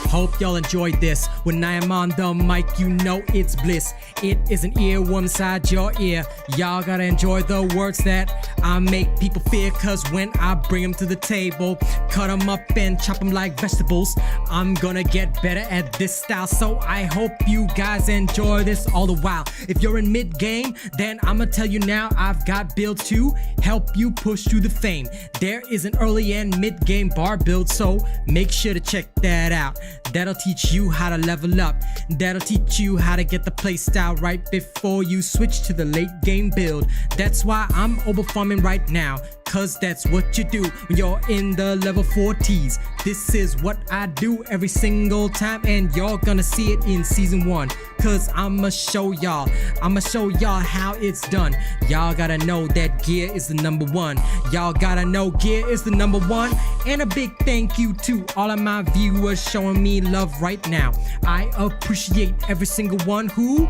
Hope y'all enjoyed this. When I am on the mic, you know it's bliss. It is an earworm inside your ear. Y'all gotta enjoy the words that I make people fear, cause when I bring them to the table, cut them up and chop them like vegetables, I'm gonna get better at this style. So I hope you guys enjoy this all the while. If you're in mid-game, then I'ma tell you now, I've got build to help you push through the fame. There is an early and mid-game bar build, so make sure to check that out. That'll teach you how to level up. That'll teach you how to get the playstyle right before you switch to the late game build. That's why I'm overfarming right now, cause that's what you do when you're in the level 40s. This is what I do every single time, and you're gonna see it in season 1. Cause I'ma show y'all how it's done. Y'all gotta know that gear is the #1. Y'all gotta know gear is the #1. And a big thank you to all of my viewers showing me love right now. I appreciate every single one who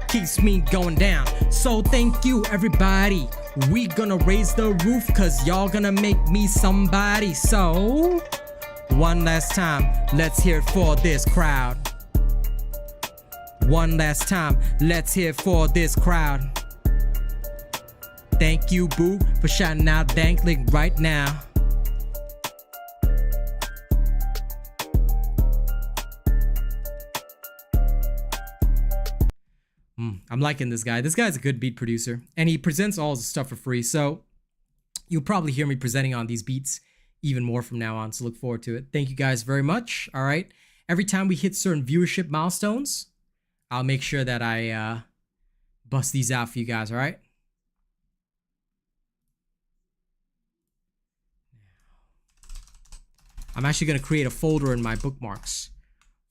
keeps me going down. So thank you everybody. We gonna raise the roof cause y'all gonna make me somebody. So one last time, let's hear it for this crowd. One last time, let's hear it for this crowd. Thank you, boo, for shouting out Dankling right now. I'm liking this guy. This guy's a good beat producer, and he presents all his stuff for free, so you'll probably hear me presenting on these beats even more from now on, so look forward to it. Thank you guys very much. All right. Every time we hit certain viewership milestones, I'll make sure that I bust these out for you guys, all right? I'm actually going to create a folder in my bookmarks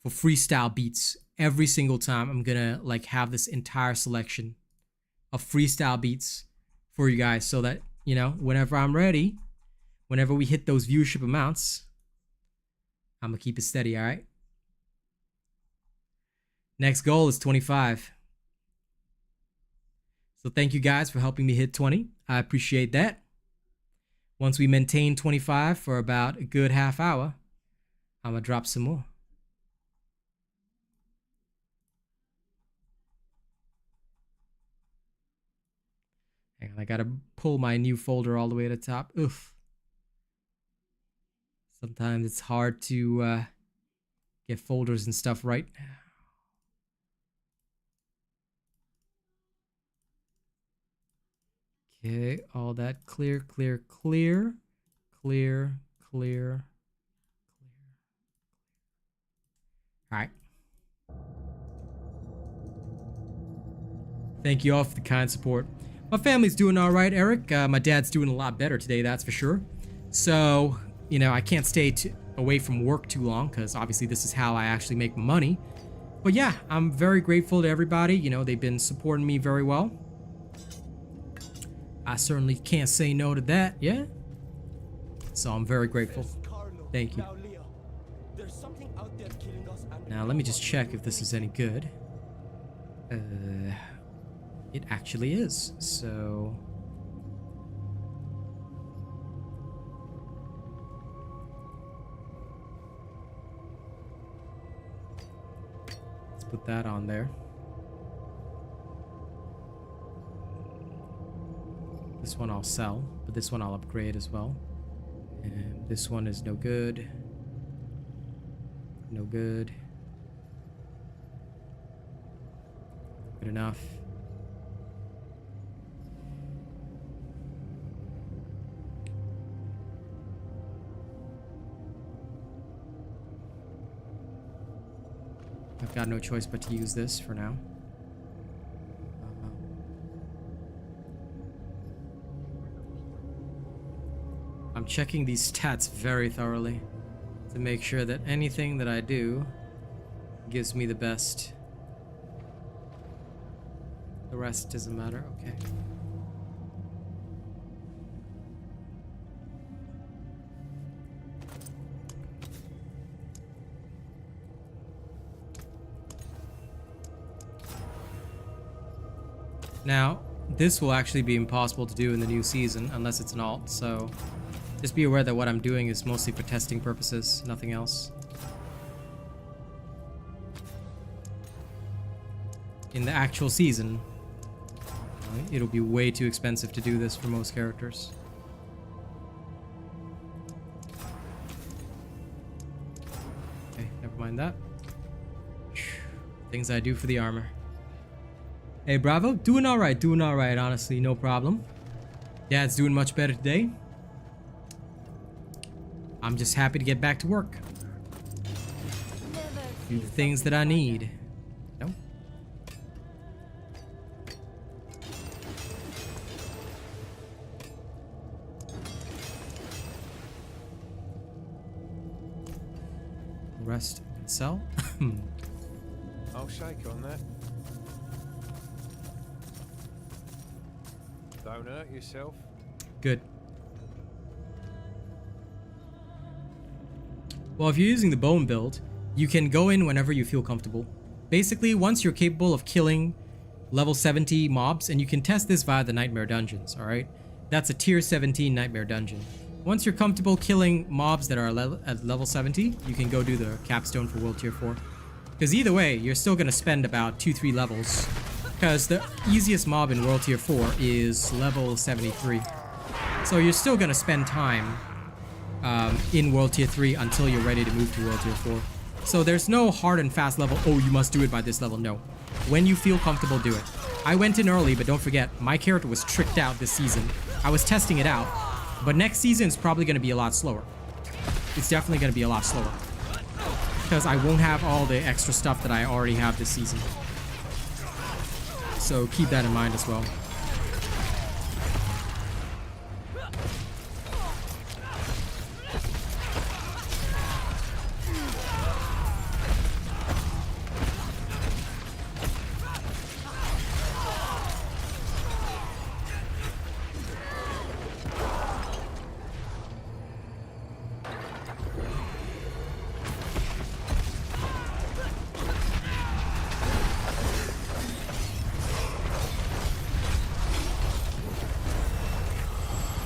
for freestyle beats. Every single time I'm going to like have this entire selection of freestyle beats for you guys so that, you know, whenever I'm ready, whenever we hit those viewership amounts, I'm going to keep it steady, all right? Next goal is 25. So thank you guys for helping me hit 20. I appreciate that. Once we maintain 25 for about a good half hour, I'm going to drop some more. Hang on, I got to pull my new folder all the way to the top. Oof. Sometimes it's hard to get folders and stuff right. Okay, all that clear, clear, clear, clear, clear, clear. All right. Thank you all for the kind support. My family's doing all right, Eric. My dad's doing a lot better today, that's for sure. So, you know, I can't stay away from work too long because obviously this is how I actually make money. But yeah, I'm very grateful to everybody. You know, they've been supporting me very well. I certainly can't say no to that, yeah? So I'm very grateful. Thank you. Now let me just check if this is any good. It actually is, so... let's put that on there. This one I'll sell, but this one I'll upgrade as well. And this one is no good. No good. Good enough. I've got no choice but to use this for now. I'm checking these stats very thoroughly to make sure that anything that I do gives me the best. The rest doesn't matter. Okay. Now, this will actually be impossible to do in the new season unless it's an alt, so just be aware that what I'm doing is mostly for testing purposes, nothing else. In the actual season, it'll be way too expensive to do this for most characters. Okay, never mind that. Things I do for the armor. Hey, Bravo, doing alright, honestly, no problem. Dad's doing much better today. I'm just happy to get back to work. Do the things that I need. No? Rest and sell. I'll shake on that. Don't hurt yourself. Good. Well, if you're using the bone build, you can go in whenever you feel comfortable. Basically, once you're capable of killing level 70 mobs, and you can test this via the Nightmare Dungeons, alright? That's a tier 17 Nightmare Dungeon. Once you're comfortable killing mobs that are at level 70, you can go do the capstone for World Tier 4. Because either way, you're still going to spend about 2-3 levels. Because the easiest mob in World Tier 4 is level 73. So you're still going to spend time in World Tier 3 until you're ready to move to World Tier 4. So there's no hard and fast level, oh, you must do it by this level. No. When you feel comfortable, do it. I went in early, but don't forget, my character was tricked out this season. I was testing it out. But next season is probably going to be a lot slower. It's definitely going to be a lot slower. Because I won't have all the extra stuff that I already have this season. So keep that in mind as well.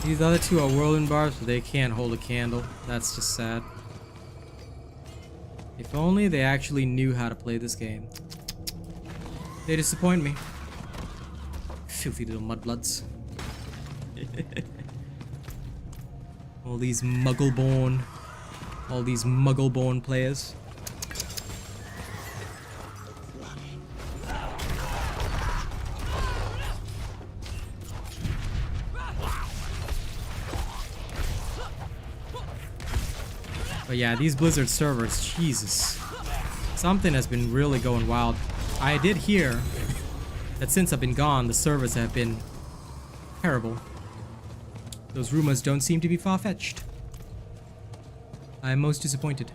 These other two are whirlwind barbs, but they can't hold a candle. That's just sad. If only they actually knew how to play this game. They disappoint me. Filthy little mudbloods. All these muggle-born players. But yeah, these Blizzard servers, Jesus. Something has been really going wild. I did hear that since I've been gone, the servers have been terrible. Those rumors don't seem to be far-fetched. I am most disappointed.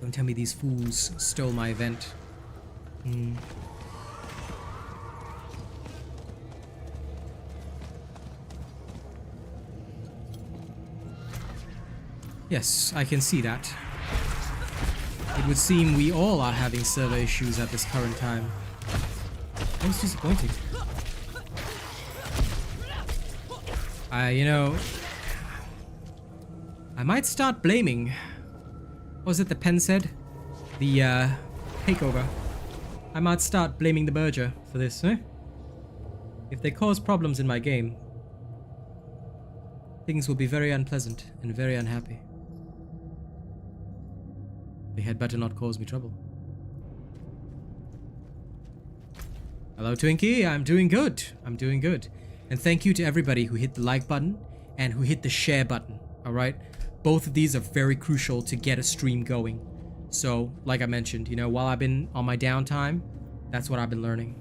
Don't tell me these fools stole my event. Yes, I can see that. It would seem we all are having server issues at this current time. Most disappointing. You know, I might start blaming. What was it the pen said? The takeover. I might start blaming the merger for this, eh? If they cause problems in my game, things will be very unpleasant and very unhappy. They had better not cause me trouble. Hello, Twinkie. I'm doing good. I'm doing good. And thank you to everybody who hit the like button and who hit the share button, alright? Both of these are very crucial to get a stream going. So, like I mentioned, you know, while I've been on my downtime, that's what I've been learning.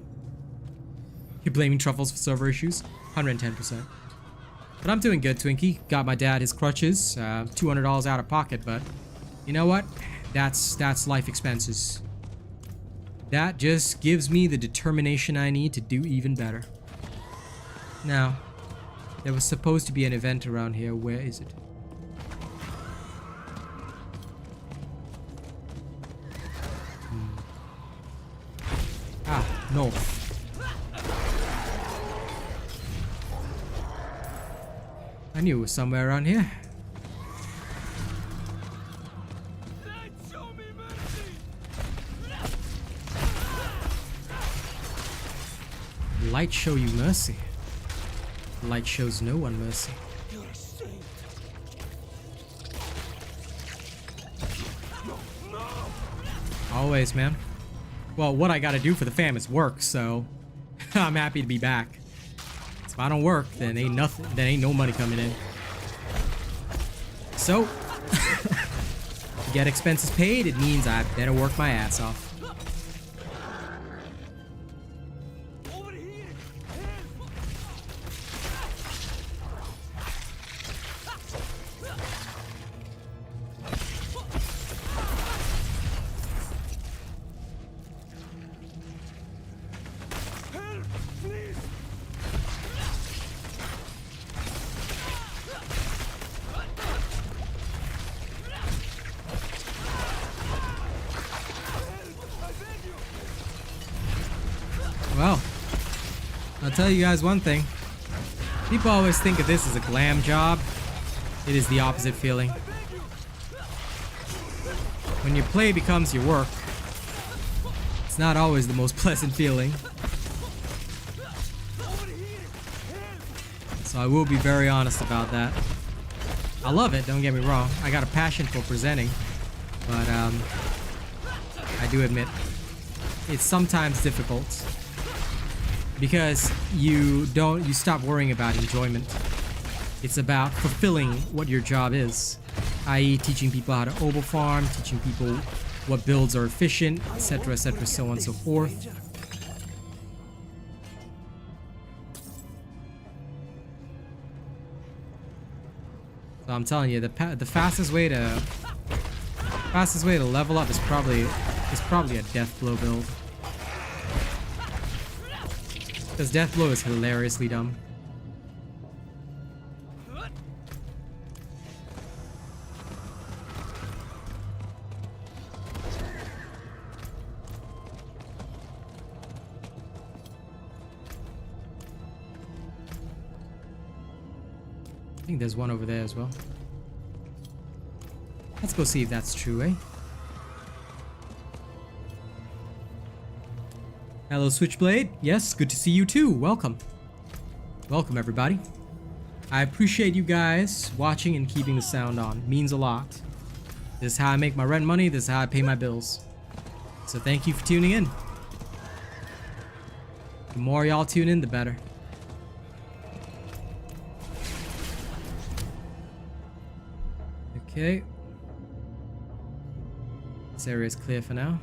You're blaming Truffles for server issues? 110%. But I'm doing good, Twinkie. Got my dad his crutches, $200 out of pocket, but you know what? That's life expenses. That just gives me the determination I need to do even better. Now, there was supposed to be an event around here. Where is it? North. I knew it was somewhere around here. Light show you mercy. Light shows no one mercy. Always, man. Well, what I gotta do for the fam is work, so I'm happy to be back. If I don't work, then ain't nothing. Then ain't no money coming in. So, to get expenses paid, it means I better work my ass off. tell you guys one thing. People always think of this as a glam job. It is the opposite feeling. When your play becomes your work, it's not always the most pleasant feeling. So I will be very honest about that. I love it, don't get me wrong. I got a passion for presenting. But I do admit, it's sometimes difficult. Because you stop worrying about enjoyment. It's about fulfilling what your job is. I.e. teaching people how to obel farm, teaching people what builds are efficient, etc, so on and so forth. So I'm telling you, the fastest way to level up is probably a death blow build. Because death blow is hilariously dumb. I think there's one over there as well. Let's go see if that's true, eh? Hello, Switchblade. Yes, good to see you too. Welcome. Welcome, everybody. I appreciate you guys watching and keeping the sound on. It means a lot. This is how I make my rent money. This is how I pay my bills. So thank you for tuning in. The more y'all tune in, the better. Okay. This area is clear for now.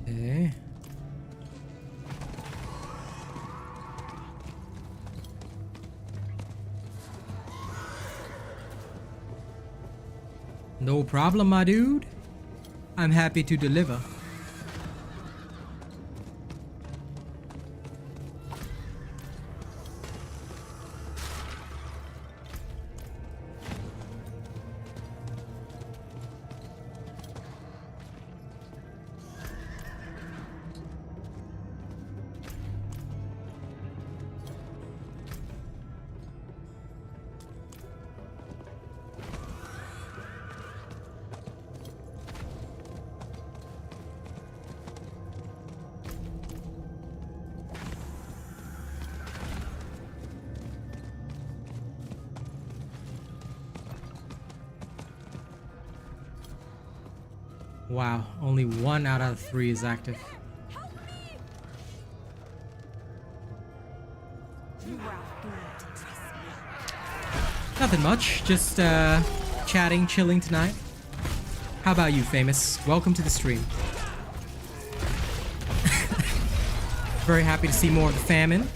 Okay. No problem, my dude. I'm happy to deliver. Wow, only 1 out of 3 is active. Nothing much, just chatting, chilling tonight. How about you, Famous? Welcome to the stream. Very happy to see more of the famine.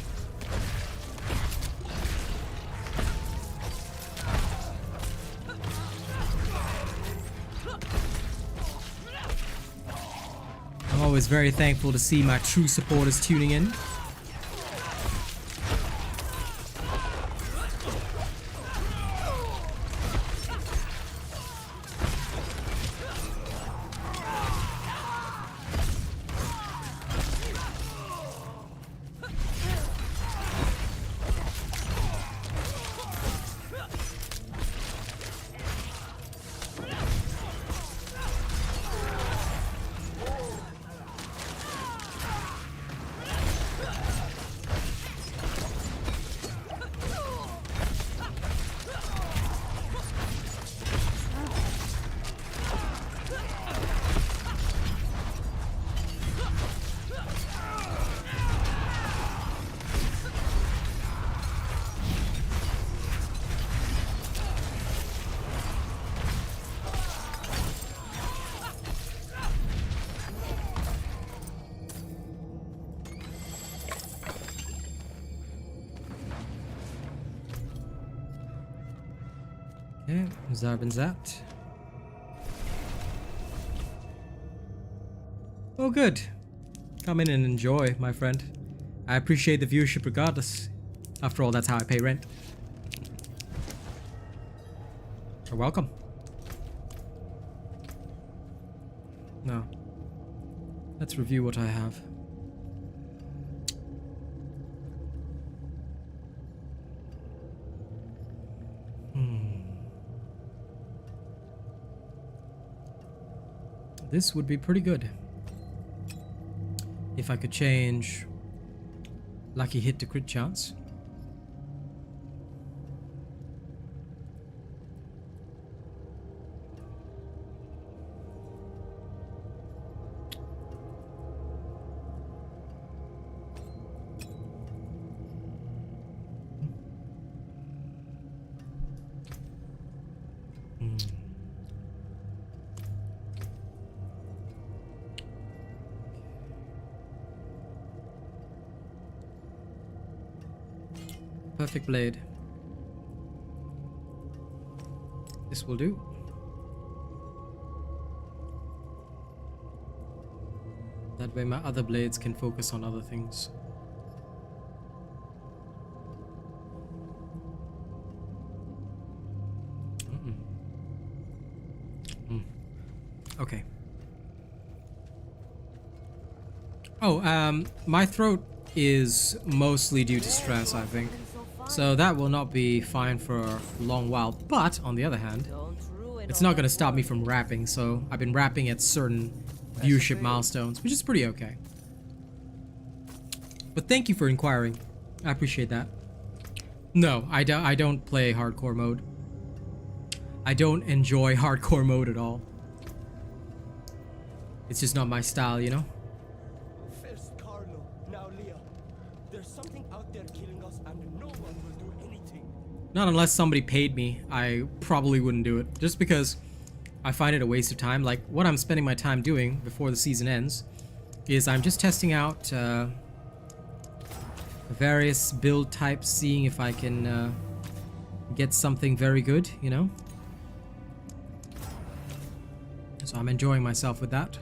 I'm always very thankful to see my true supporters tuning in. Okay, Zarbinzat. Oh, good. Come in and enjoy, my friend. I appreciate the viewership regardless. After all, that's how I pay rent. You're welcome. Now, let's review what I have. This would be pretty good. If I could change lucky hit to crit chance. Perfect blade. This will do. That way my other blades can focus on other things. Okay. Oh, my throat is mostly due to stress, I think. So that will not be fine for a long while. But, on the other hand, it's not going to stop me from rapping. So I've been rapping at certain viewership milestones, which is pretty okay. But thank you for inquiring. I appreciate that. No, I don't play hardcore mode. I don't enjoy hardcore mode at all. It's just not my style, you know? First Carlo, now Leah. There's something out there killing us and no one will do anything. Not unless somebody paid me, I probably wouldn't do it. Just because I find it a waste of time. Like, what I'm spending my time doing before the season ends is I'm just testing out various build types, seeing if I can get something very good, you know? So I'm enjoying myself with that.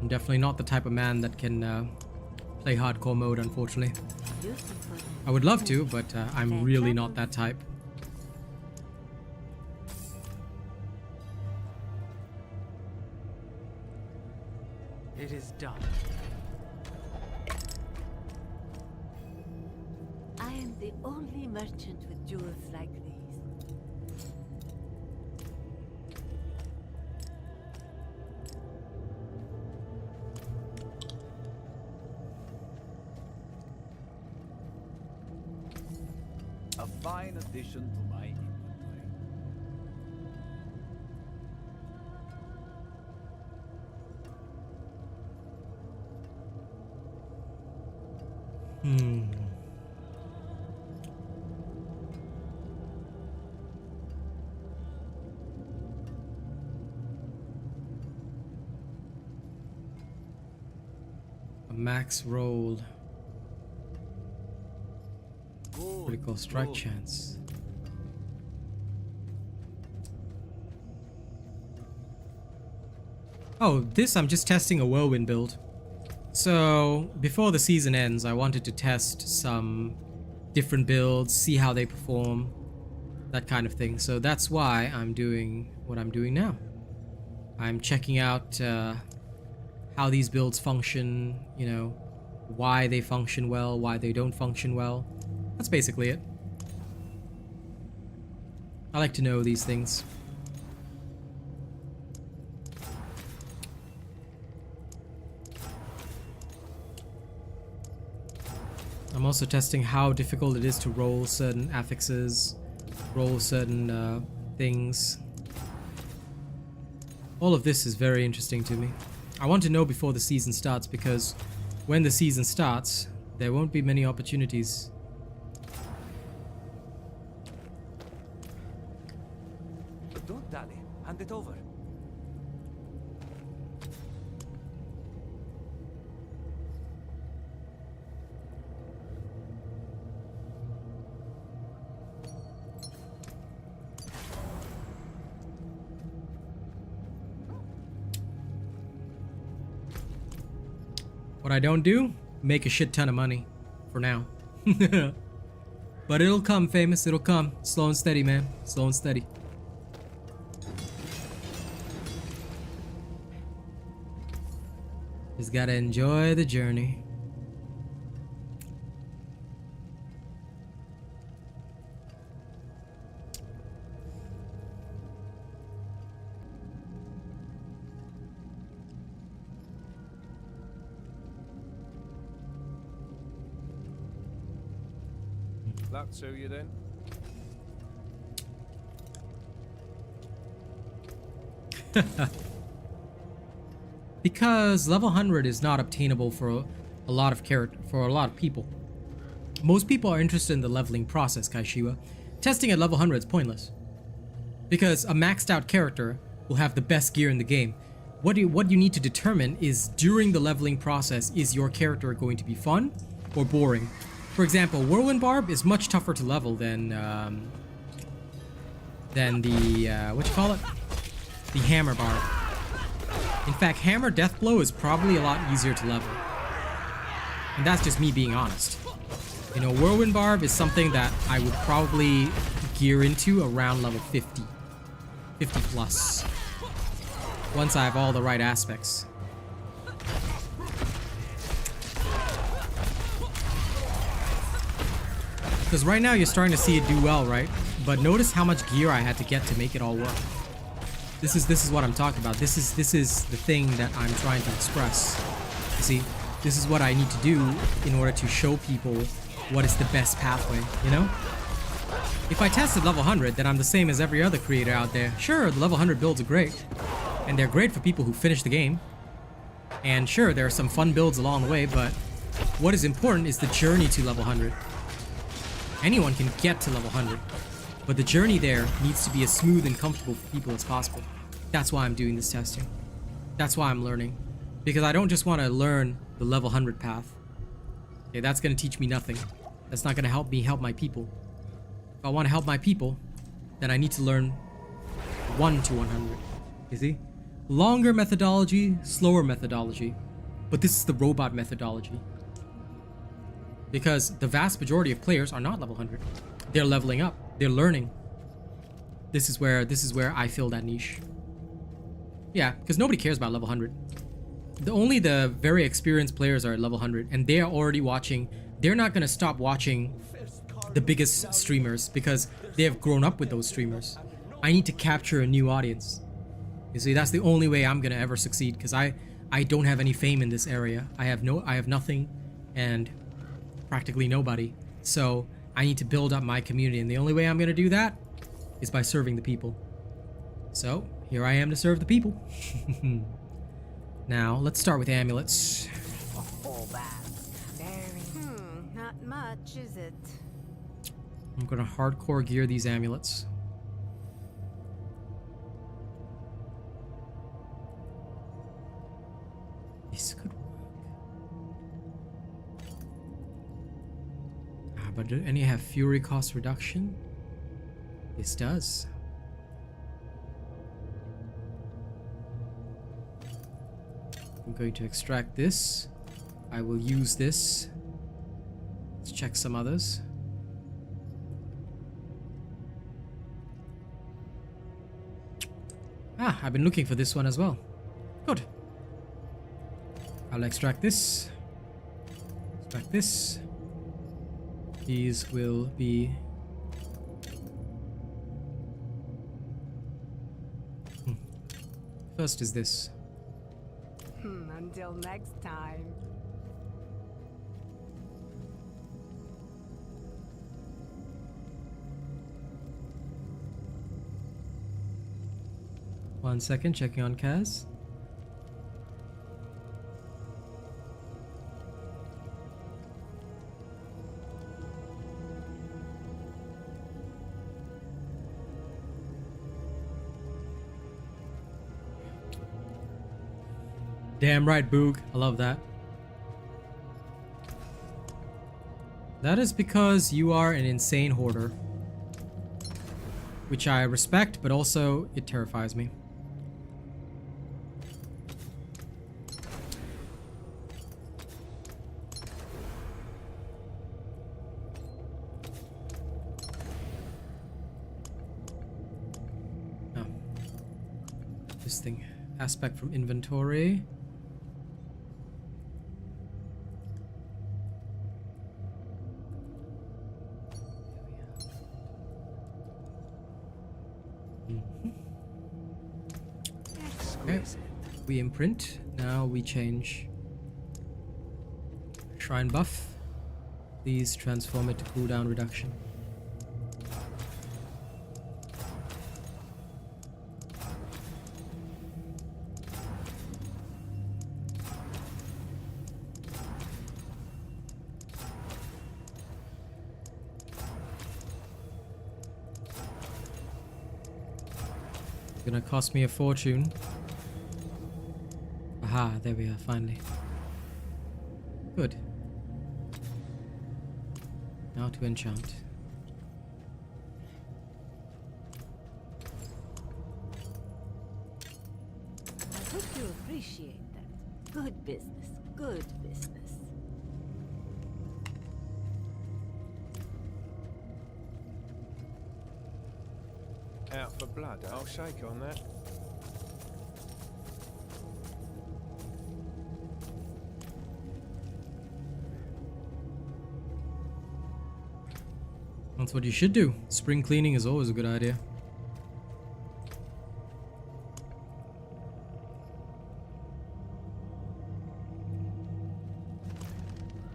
I'm definitely not the type of man that can play hardcore mode, unfortunately. I would love to, but I'm really not that type. It is done. I am the only merchant with jewels like these. A fine addition to my inventory. A max roll. Critical strike chance. Oh, this I'm just testing a whirlwind build. So before the season ends, I wanted to test some different builds, see how they perform, that kind of thing. So that's why I'm doing what I'm doing now. I'm checking out how these builds function, you know, why they function well, why they don't function well. That's basically it. I like to know these things. I'm also testing how difficult it is to roll certain affixes, roll certain things. All of this is very interesting to me. I want to know before the season starts, because when the season starts, there won't be many opportunities. But don't dally. Hand it over. What I don't do, make a shit ton of money. For now. But it'll come, famous. It'll come. Slow and steady, man. Slow and steady. Just gotta enjoy the journey. Luck to you then. Because level 100 is not obtainable for a lot of people. Most people are interested in the leveling process, Kaishiwa. Testing at level 100 is pointless. Because a maxed out character will have the best gear in the game. What you need to determine is during the leveling process, is your character going to be fun or boring? For example, Whirlwind Barb is much tougher to level than the what you call it? The Hammer Barb. In fact, Hammer Death Blow is probably a lot easier to level. And that's just me being honest. You know, Whirlwind Barb is something that I would probably gear into around level 50. 50 plus. Once I have all the right aspects. Because right now you're starting to see it do well, right? But notice how much gear I had to get to make it all work. This is what I'm talking about. This is the thing that I'm trying to express. You see, this is what I need to do in order to show people what is the best pathway, you know? If I tested level 100, then I'm the same as every other creator out there. Sure, the level 100 builds are great. And they're great for people who finish the game. And sure, there are some fun builds along the way, but what is important is the journey to level 100. Anyone can get to level 100, but the journey there needs to be as smooth and comfortable for people as possible. That's why I'm doing this testing. That's why I'm learning. Because I don't just want to learn the level 100 path. Okay, that's going to teach me nothing. That's not going to help me help my people. If I want to help my people, then I need to learn 1 to 100. You see? Longer methodology, slower methodology. But this is the robot methodology. Because the vast majority of players are not level 100. They're leveling up. They're learning. This is where I fill that niche. Yeah, because nobody cares about level 100. Only the very experienced players are at level 100, and they are already watching. They're not going to stop watching the biggest streamers because they have grown up with those streamers. I need to capture a new audience. You see, that's the only way I'm going to ever succeed, because I don't have any fame in this area. I have nothing and practically nobody. So I need to build up my community, and the only way I'm going to do that is by serving the people. So here I am to serve the people. Now let's start with amulets. Not much, is it? I'm going to hardcore gear these amulets. This could work. But do any have fury cost reduction? This does. I'm going to extract this. I will use this. Let's check some others. Ah, I've been looking for this one as well. Good. I'll extract this. Extract this. These will be... First is this. Until next time. One second, checking on Kaz. Damn right, Boog. I love that. That is because you are an insane hoarder. Which I respect, but also it terrifies me. this thing? Aspect from inventory. Okay. We imprint. Now we change shrine buff. Please transform it to cooldown reduction. It's gonna cost me a fortune. Aha, there we are, finally. Good. Now to enchant. I hope you appreciate that. Good business, good business. Out for blood, I'll shake on that. That's what you should do. Spring cleaning is always a good idea.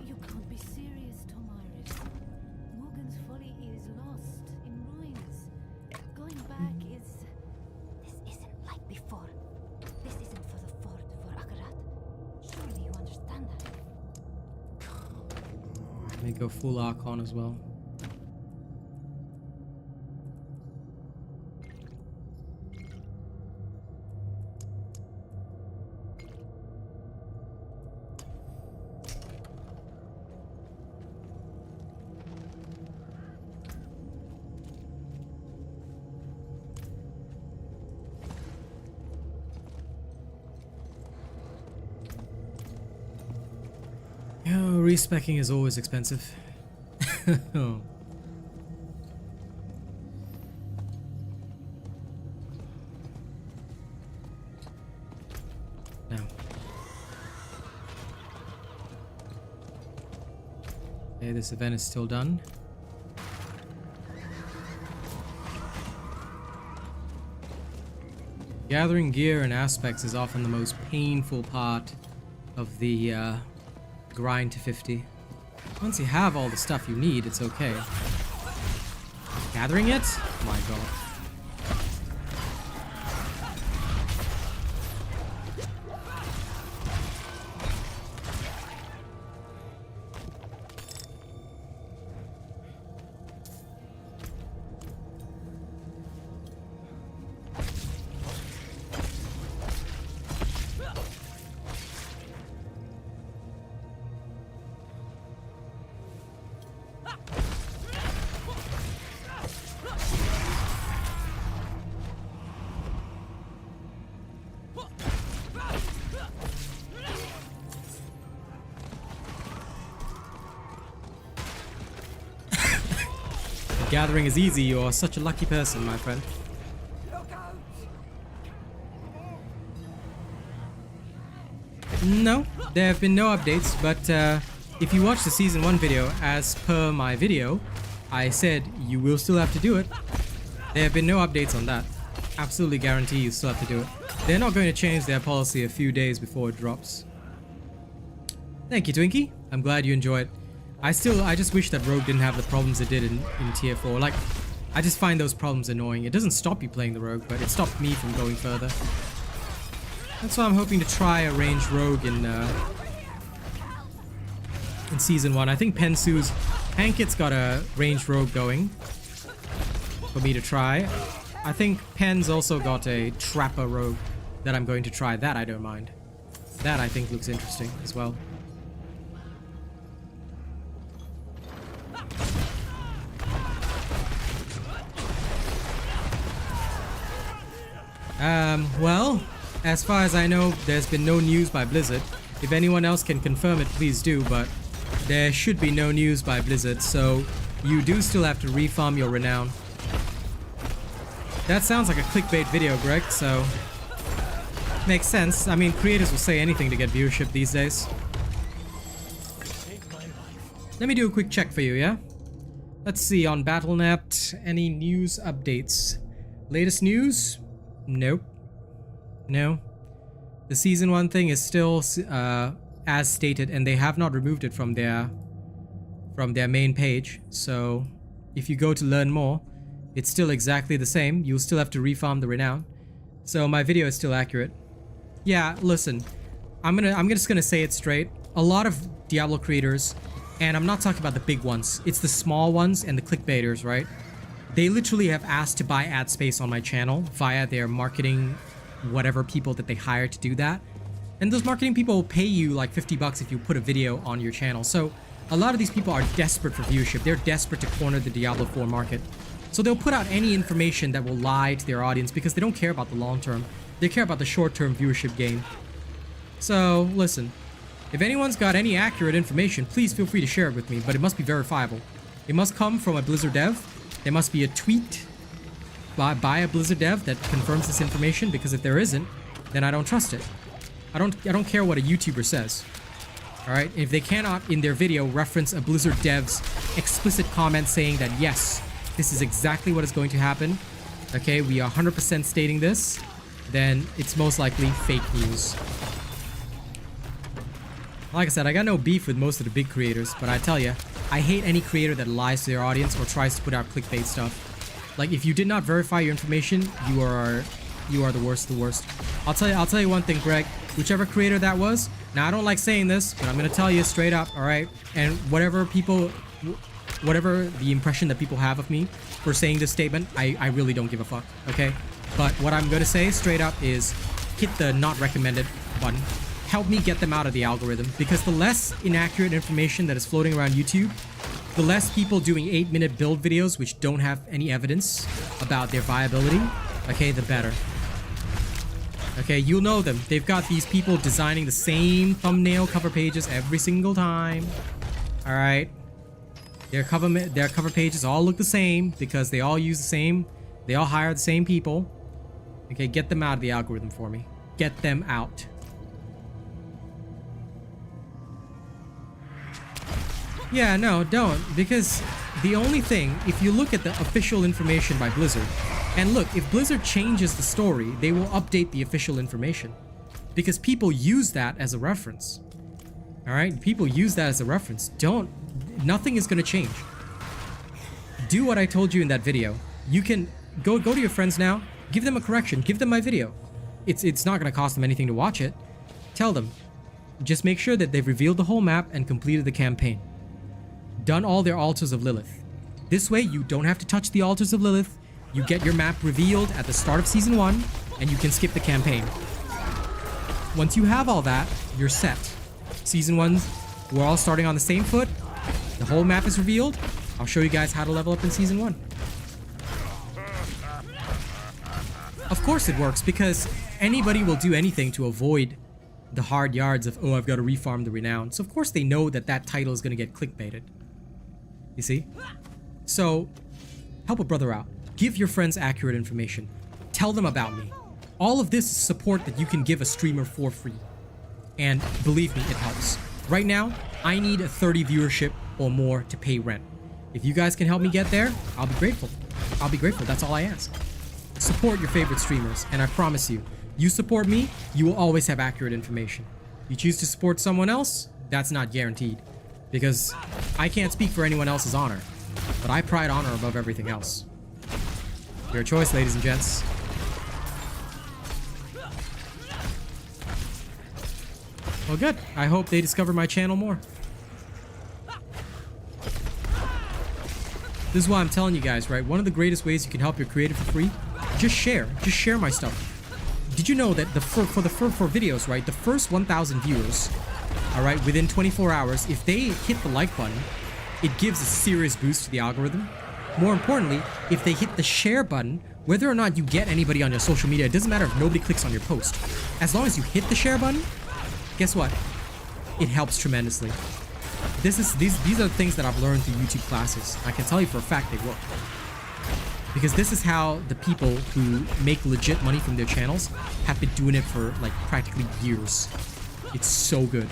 You can't be serious, Tomaris. Morgan's folly is lost in ruins. Going back is... This isn't like before. This isn't for the fort, for Akarat. Surely you understand that. May go full Archon as well. Respecking is always expensive. Oh. Now. Okay, this event is still done. Gathering gear and aspects is often the most painful part of the grind to 50. Once you have all the stuff you need, it's okay. Gathering it? Oh my god. Gathering is easy, you're such a lucky person, my friend. No, there have been no updates, but if you watch the Season 1 video, as per my video, I said you will still have to do it. There have been no updates on that. Absolutely guarantee you still have to do it. They're not going to change their policy a few days before it drops. Thank you, Twinkie. I'm glad you enjoy it. I just wish that Rogue didn't have the problems it did in Tier 4. Like, I just find those problems annoying. It doesn't stop you playing the Rogue, but it stopped me from going further. That's why I'm hoping to try a ranged Rogue in Season 1. I think Pensu's Hankit's got a ranged Rogue going for me to try. I think Pen's also got a Trapper Rogue that I'm going to try. That I don't mind. That I think looks interesting as well. Well, as far as I know, there's been no news by Blizzard. If anyone else can confirm it, please do, but there should be no news by Blizzard, so you do still have to refarm your renown. That sounds like a clickbait video, Greg, so Makes sense. I mean, creators will say anything to get viewership these days. Let me do a quick check for you, yeah? Let's see, on Battle.net, any news updates? Latest news? Nope. No. The Season 1 thing is still as stated, and they have not removed it from their main page. So, if you go to learn more, it's still exactly the same. You'll still have to refarm the renown. So my video is still accurate. Yeah, listen. I'm just gonna say it straight. A lot of Diablo creators, and I'm not talking about the big ones, it's the small ones and the clickbaiters, right? They literally have asked to buy ad space on my channel via their marketing, whatever people that they hire to do that. And those marketing people will pay you like 50 bucks if you put a video on your channel. So a lot of these people are desperate for viewership. They're desperate to corner the Diablo 4 market. So they'll put out any information that will lie to their audience because they don't care about the long term. They care about the short term viewership gain. So listen, if anyone's got any accurate information, please feel free to share it with me, but it must be verifiable. It must come from a Blizzard dev. There must be a tweet by a Blizzard dev that confirms this information, because if there isn't, then I don't trust it. I don't care what a YouTuber says. Alright? If they cannot in their video reference a Blizzard dev's explicit comment saying that yes, this is exactly what is going to happen, okay, we are 100% stating this, then it's most likely fake news. Like I said, I got no beef with most of the big creators, but I tell you, I hate any creator that lies to their audience or tries to put out clickbait stuff. Like, if you did not verify your information, you are the worst of the worst. I'll tell you one thing, Greg. Whichever creator that was, now I don't like saying this, but I'm gonna tell you straight up, alright? And whatever the impression that people have of me for saying this statement, I really don't give a fuck, okay? But what I'm gonna say straight up is hit the not recommended button. Help me get them out of the algorithm, because the less inaccurate information that is floating around YouTube, the less people doing 8-minute build videos which don't have any evidence about their viability, okay, the better. Okay, you'll know them. They've got these people designing the same thumbnail cover pages every single time. Alright. Their cover pages all look the same because they all use the same, they all hire the same people. Okay, get them out of the algorithm for me. Get them out. Yeah, no, don't. Because the only thing, if you look at the official information by Blizzard, and look, if Blizzard changes the story, they will update the official information. Because people use that as a reference. Alright? People use that as a reference. Nothing is going to change. Do what I told you in that video. You can go to your friends now, give them a correction, give them my video. It's not going to cost them anything to watch it. Tell them. Just make sure that they've revealed the whole map and completed the campaign. Done all their altars of Lilith. This way, you don't have to touch the altars of Lilith. You get your map revealed at the start of Season 1, and you can skip the campaign. Once you have all that, you're set. Season 1, we're all starting on the same foot. The whole map is revealed. I'll show you guys how to level up in Season 1. Of course it works, because anybody will do anything to avoid the hard yards of, oh, I've got to refarm the renown. So of course they know that that title is going to get clickbaited. You see? So, help a brother out. Give your friends accurate information. Tell them about me. All of this is support that you can give a streamer for free. And believe me, it helps. Right now, I need a 30 viewership or more to pay rent. If you guys can help me get there, I'll be grateful. I'll be grateful. That's all I ask. Support your favorite streamers, and I promise you, you support me, you will always have accurate information. You choose to support someone else, that's not guaranteed. Because I can't speak for anyone else's honor, but I pride honor above everything else. Your choice, ladies and gents. Well, good. I hope they discover my channel more. This is why I'm telling you guys, right? One of the greatest ways you can help your creator for free, just share. Just share my stuff. Did you know that for videos, right, the first 1,000 viewers, all right, within 24 hours, if they hit the like button, it gives a serious boost to the algorithm. More importantly, if they hit the share button, whether or not you get anybody on your social media, it doesn't matter if nobody clicks on your post. As long as you hit the share button, guess what? It helps tremendously. These are the things that I've learned through YouTube classes. I can tell you for a fact they work. Because this is how the people who make legit money from their channels have been doing it for like practically years. It's so good.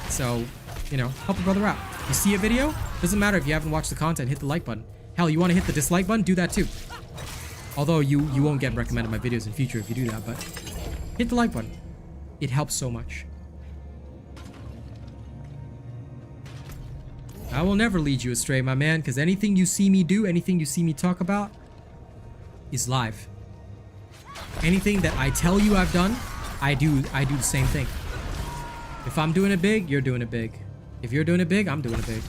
So, you know, help a brother out. You see a video? Doesn't matter if you haven't watched the content, hit the like button. Hell, you want to hit the dislike button? Do that too. Although you won't get recommended my videos in future if you do that, but hit the like button. It helps so much. I will never lead you astray, my man, because anything you see me do, anything you see me talk about is live. Anything that I tell you I've done, I do the same thing. If I'm doing it big, you're doing it big. If you're doing it big, I'm doing it big.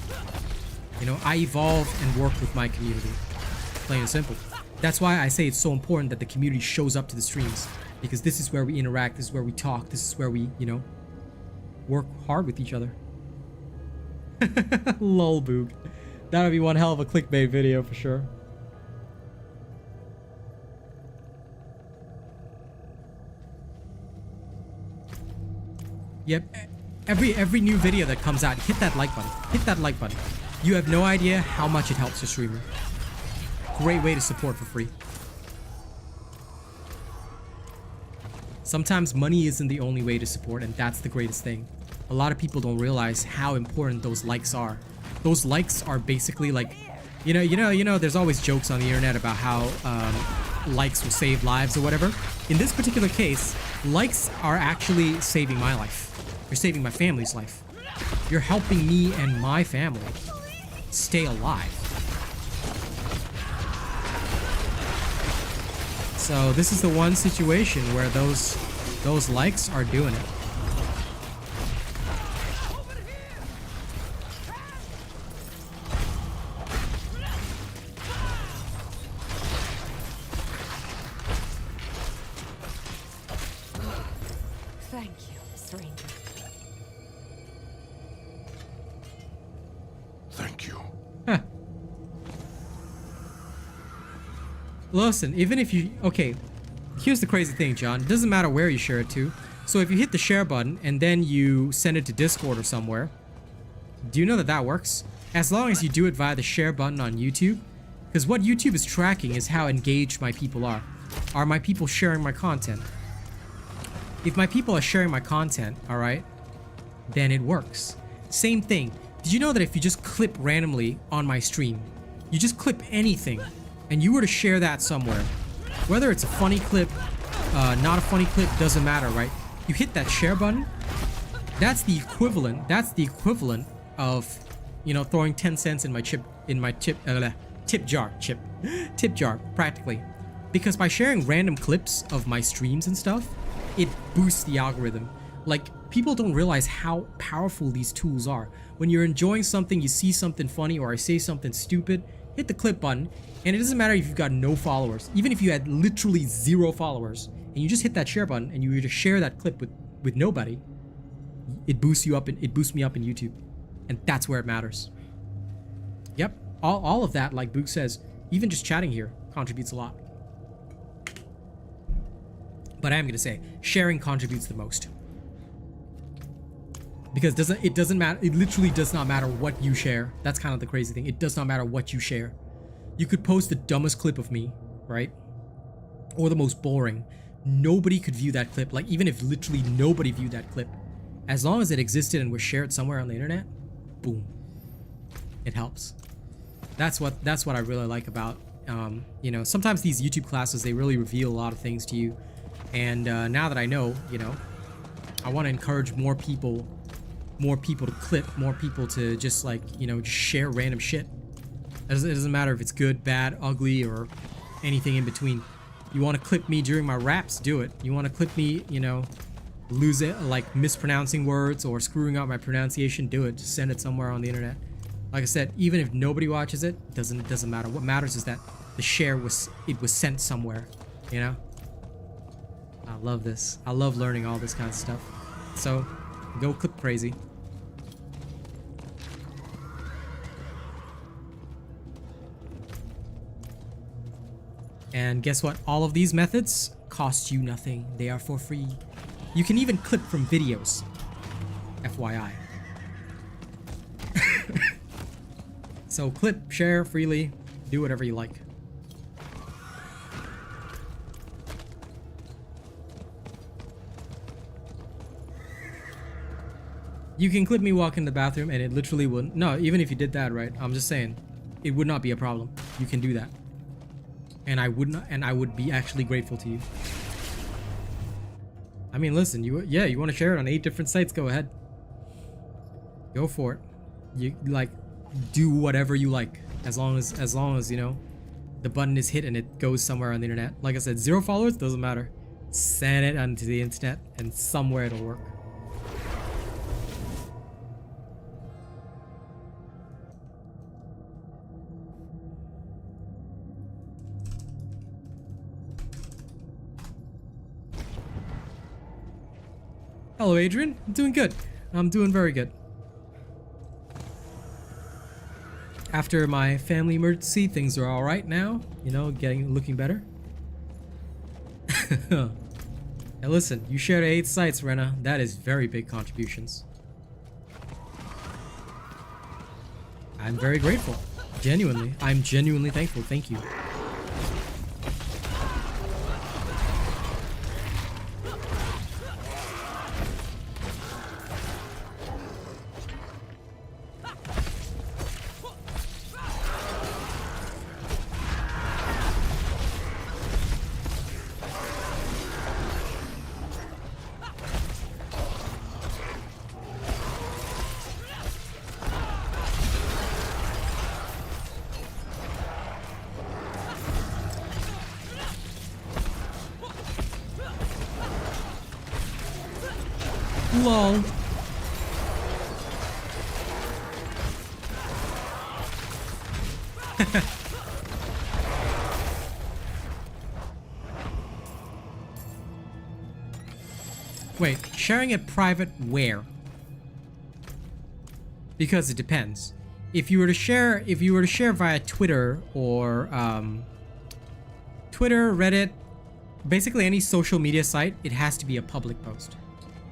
You know, I evolve and work with my community. Plain and simple. That's why I say it's so important that the community shows up to the streams. Because this is where we interact, this is where we talk, this is where we, you know, work hard with each other. Lol, Boog. That would be one hell of a clickbait video for sure. Yep. Every new video that comes out, hit that like button. Hit that like button. You have no idea how much it helps your streamer. Great way to support for free. Sometimes money isn't the only way to support, and that's the greatest thing. A lot of people don't realize how important those likes are. Those likes are basically like, you know, there's always jokes on the internet about how likes will save lives or whatever. In this particular case, likes are actually saving my life. You're saving my family's life. You're helping me and my family stay alive. So this is the one situation where those likes are doing it. Thank you, stranger. Thank you. Huh. Listen, even if you... Okay, here's the crazy thing, John. It doesn't matter where you share it to. So if you hit the share button and then you send it to Discord or somewhere, do you know that that works? As long as you do it via the share button on YouTube. Because what YouTube is tracking is how engaged my people are. Are my people sharing my content? If my people are sharing my content, alright, then it works. Same thing. Did you know that if you just clip randomly on my stream, you just clip anything, and you were to share that somewhere, whether it's a funny clip, not a funny clip, doesn't matter, right? You hit that share button, that's the equivalent of, you know, throwing 10 cents in my tip jar, practically. Because by sharing random clips of my streams and stuff, it boosts the algorithm. Like, people don't realize how powerful these tools are. When you're enjoying something, you see something funny, or I say something stupid, hit the clip button, and it doesn't matter if you've got no followers. Even if you had literally 0 followers, and you just hit that share button, and you were to share that clip with nobody, it boosts you up, and it boosts me up in YouTube. And that's where it matters. Yep, all of that, like Boog says, even just chatting here contributes a lot. But I am gonna say, sharing contributes the most. Because it doesn't matter, it literally does not matter what you share. That's kind of the crazy thing. It does not matter what you share. You could post the dumbest clip of me, right? Or the most boring. Nobody could view that clip. Like, even if literally nobody viewed that clip, as long as it existed and was shared somewhere on the internet, boom, it helps. That's what I really like about, you know, sometimes these YouTube classes, they really reveal a lot of things to you. And now that I know, you know, I want to encourage more people to clip, more people to just, like, you know, just share random shit. It doesn't matter if it's good, bad, ugly, or anything in between. You want to clip me during my raps, do it. You want to clip me, you know, lose it, like mispronouncing words or screwing up my pronunciation, do it. Just send it somewhere on the internet. Like I said, even if nobody watches it, it doesn't matter. What matters is that the share was sent somewhere, you know? I love this. I love learning all this kind of stuff. So, go clip crazy. And guess what? All of these methods cost you nothing. They are for free. You can even clip from videos. FYI. So clip, share freely, do whatever you like. You can clip me walking in the bathroom and it literally wouldn't. No, even if you did that, right? I'm just saying, it would not be a problem. You can do that. And I would not, and I would be actually grateful to you. I mean, listen, you want to share it on 8 different sites, go ahead. Go for it. You like do whatever you like as long as, you know, the button is hit and it goes somewhere on the internet. Like I said, 0 followers doesn't matter. Send it onto the internet and somewhere it'll work. Hello, Adrian. I'm doing good. I'm doing very good. After my family emergency, things are all right now. You know, looking better. Now listen, you shared 8 sites, Rena. That is very big contributions. I'm very grateful. Genuinely. I'm genuinely thankful. Thank you. Lol. Wait, sharing it private where? Because it depends. If you were to share via Twitter or Twitter, Reddit, basically any social media site, it has to be a public post.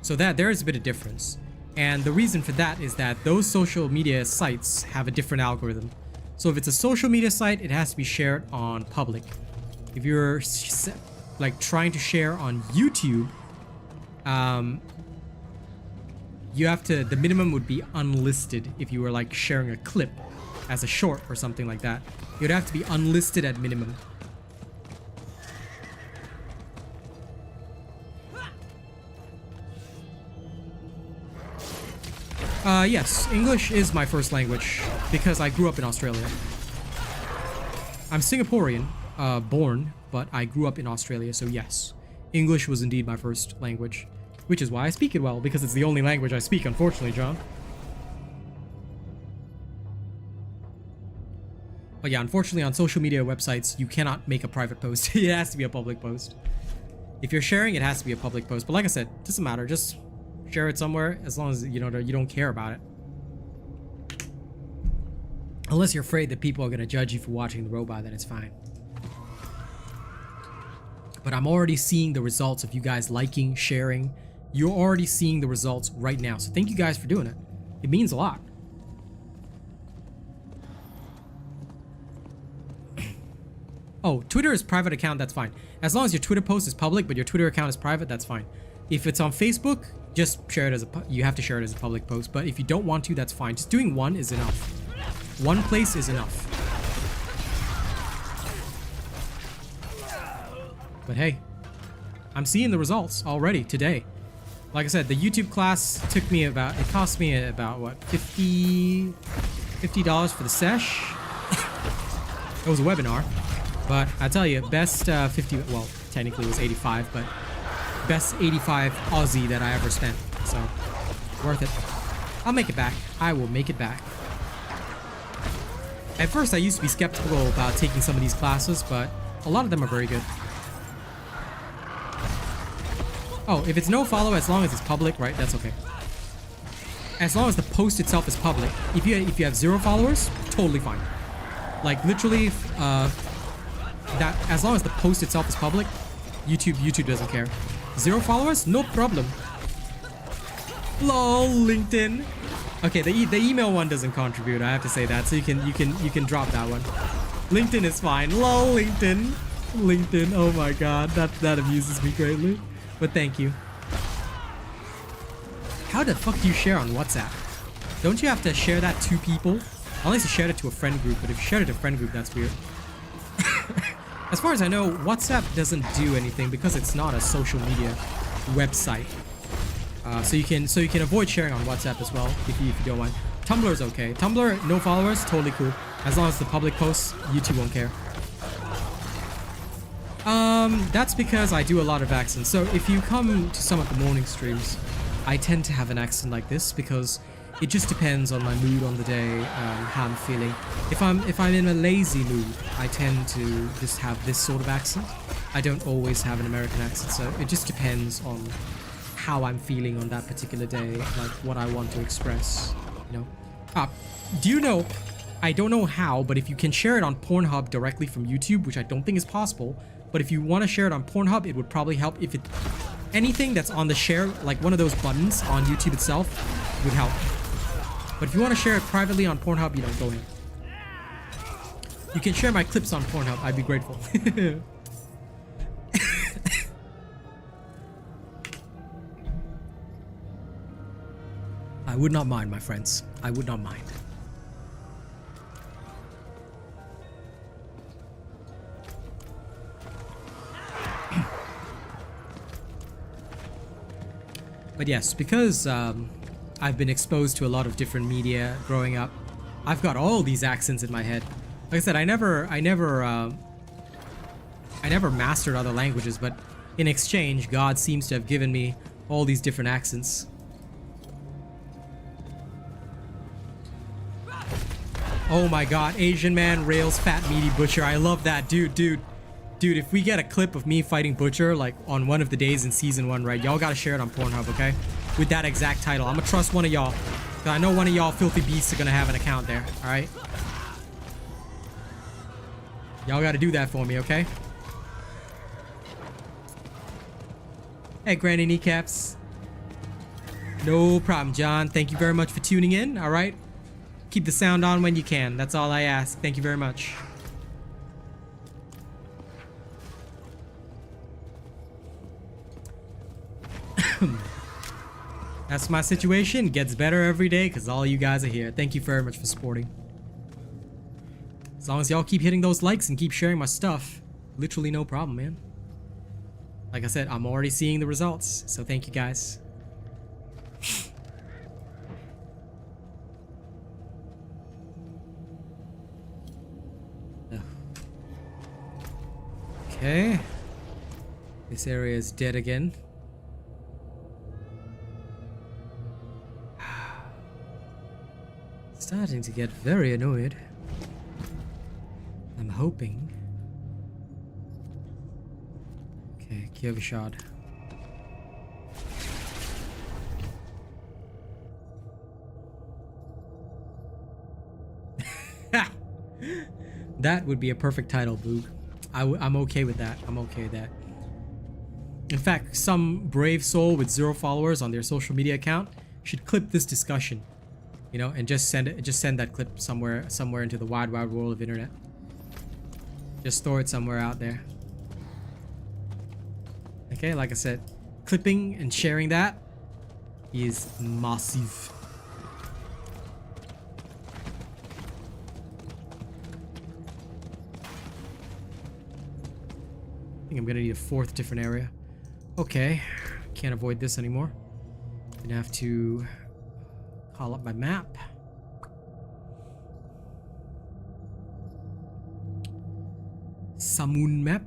So that there is a bit of difference. And the reason for that is that those social media sites have a different algorithm. So if it's a social media site, it has to be shared on public. If you're like trying to share on YouTube, you have to, the minimum would be unlisted if you were like sharing a clip as a short or something like that. You'd have to be unlisted at minimum. Yes, English is my first language because I grew up in Australia. I'm Singaporean, born, but I grew up in Australia, so yes. English was indeed my first language, which is why I speak it well, because it's the only language I speak, unfortunately, John. But yeah, unfortunately on social media websites, you cannot make a private post. It has to be a public post. If you're sharing, it has to be a public post. But like I said, it doesn't matter, just share it somewhere as long as you don't care about it. Unless you're afraid that people are going to judge you for watching the robot, then it's fine. But I'm already seeing the results of you guys liking, sharing. You're already seeing the results right now. So thank you guys for doing it. It means a lot. Oh, Twitter is private account, that's fine. As long as your Twitter post is public, but your Twitter account is private, that's fine. If it's on Facebook, just share it as you have to share it as a public post. But if you don't want to, that's fine. Just doing one is enough. One place is enough. But hey, I'm seeing the results already today. Like I said, the YouTube class took me about, it cost me about what, $50 for the sesh. It was a webinar, but I tell you, best 50, well, technically it was 85, but best 85 Aussie that I ever spent. So worth it. I'll make it back. I will make it back. At first I used to be skeptical about taking some of these classes, but a lot of them are very good. Oh, if it's no follow, as long as it's public, right? That's okay. As long as the post itself is public. If you have 0 followers, totally fine. Like literally, that as long as the post itself is public, YouTube doesn't care. 0 followers, no problem. Lol, LinkedIn. Okay, the email one doesn't contribute. I have to say that, so you can drop that one. LinkedIn is fine. Lol, LinkedIn. LinkedIn. Oh my god, that amuses me greatly. But thank you. How the fuck do you share on WhatsApp? Don't you have to share that to people? Unless you shared it to a friend group, but if you shared it to a friend group, that's weird. As far as I know, WhatsApp doesn't do anything because it's not a social media website. So you can avoid sharing on WhatsApp as well if you don't want. Tumblr is okay. Tumblr, no followers, totally cool. As long as the public posts, YouTube won't care. That's because I do a lot of accents. So if you come to some of the morning streams, I tend to have an accent like this because it just depends on my mood on the day, how I'm feeling. If I'm in a lazy mood, I tend to just have this sort of accent. I don't always have an American accent, so it just depends on how I'm feeling on that particular day, like what I want to express, you know. Do you know, I don't know how, but if you can share it on Pornhub directly from YouTube, which I don't think is possible, but if you want to share it on Pornhub, it would probably help if anything that's on the share, like one of those buttons on YouTube itself, would help. But if you want to share it privately on Pornhub, you know, go ahead. You can share my clips on Pornhub, I'd be grateful. I would not mind, my friends. I would not mind. But yes, because I've been exposed to a lot of different media growing up, I've got all these accents in my head. Like I said, I never mastered other languages, but in exchange, God seems to have given me all these different accents. Oh my god, Asian man rails fat meaty butcher. I love that. Dude, if we get a clip of me fighting Butcher, like on one of the days in season 1, right? Y'all gotta share it on Pornhub, okay? With that exact title. I'm gonna trust one of y'all. Cause I know one of y'all filthy beasts are gonna have an account there, alright? Y'all gotta do that for me, okay? Hey, Granny Kneecaps. No problem, John. Thank you very much for tuning in, alright? Keep the sound on when you can. That's all I ask. Thank you very much. That's my situation. Gets better every day because all you guys are here. Thank you very much for supporting. As long as y'all keep hitting those likes and keep sharing my stuff, literally no problem, man. Like I said, I'm already seeing the results, so thank you guys. Okay. This area is dead again. Starting to get very annoyed. I'm hoping. Okay, Kyish. That would be a perfect title, Boog. I'm okay with that. I'm okay with that. In fact, some brave soul with 0 followers on their social media account should clip this discussion, you know, and just send that clip somewhere into the wide world of internet. Just store it somewhere out there. Okay, like I said, clipping and sharing that is massive. I think I'm gonna need a 4th different area. Okay, can't avoid this anymore. Gonna have to call up my map. Samun map.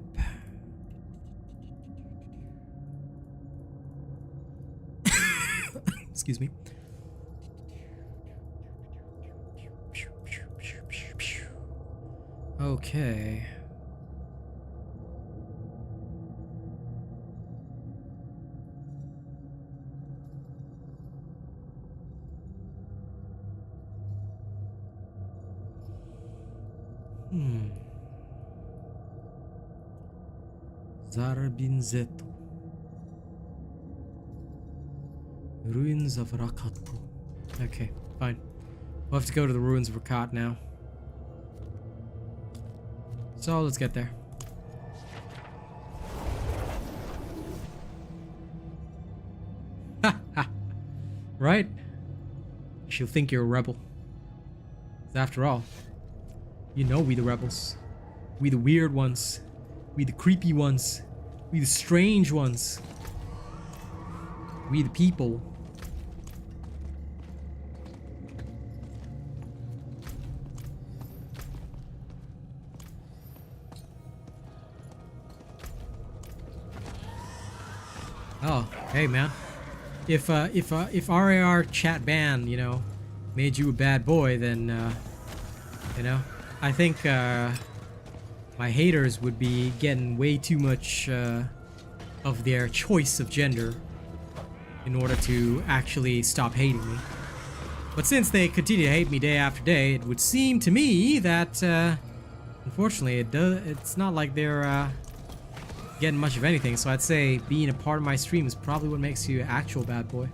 Excuse me. Okay. Zarabinzeto. Ruins of Rakato. Okay, fine. We'll have to go to the ruins of Rakat now. So let's get there. Right? She'll think you're a rebel. 'Cause after all, you know we the rebels. We the weird ones. We the creepy ones. We the strange ones. We the people. Oh, hey man. If RAR chat ban, you know, made you a bad boy, then you know, I think my haters would be getting way too much of their choice of gender in order to actually stop hating me. But since they continue to hate me day after day, it would seem to me that unfortunately it's not like they're getting much of anything, so I'd say being a part of my stream is probably what makes you an actual bad boy.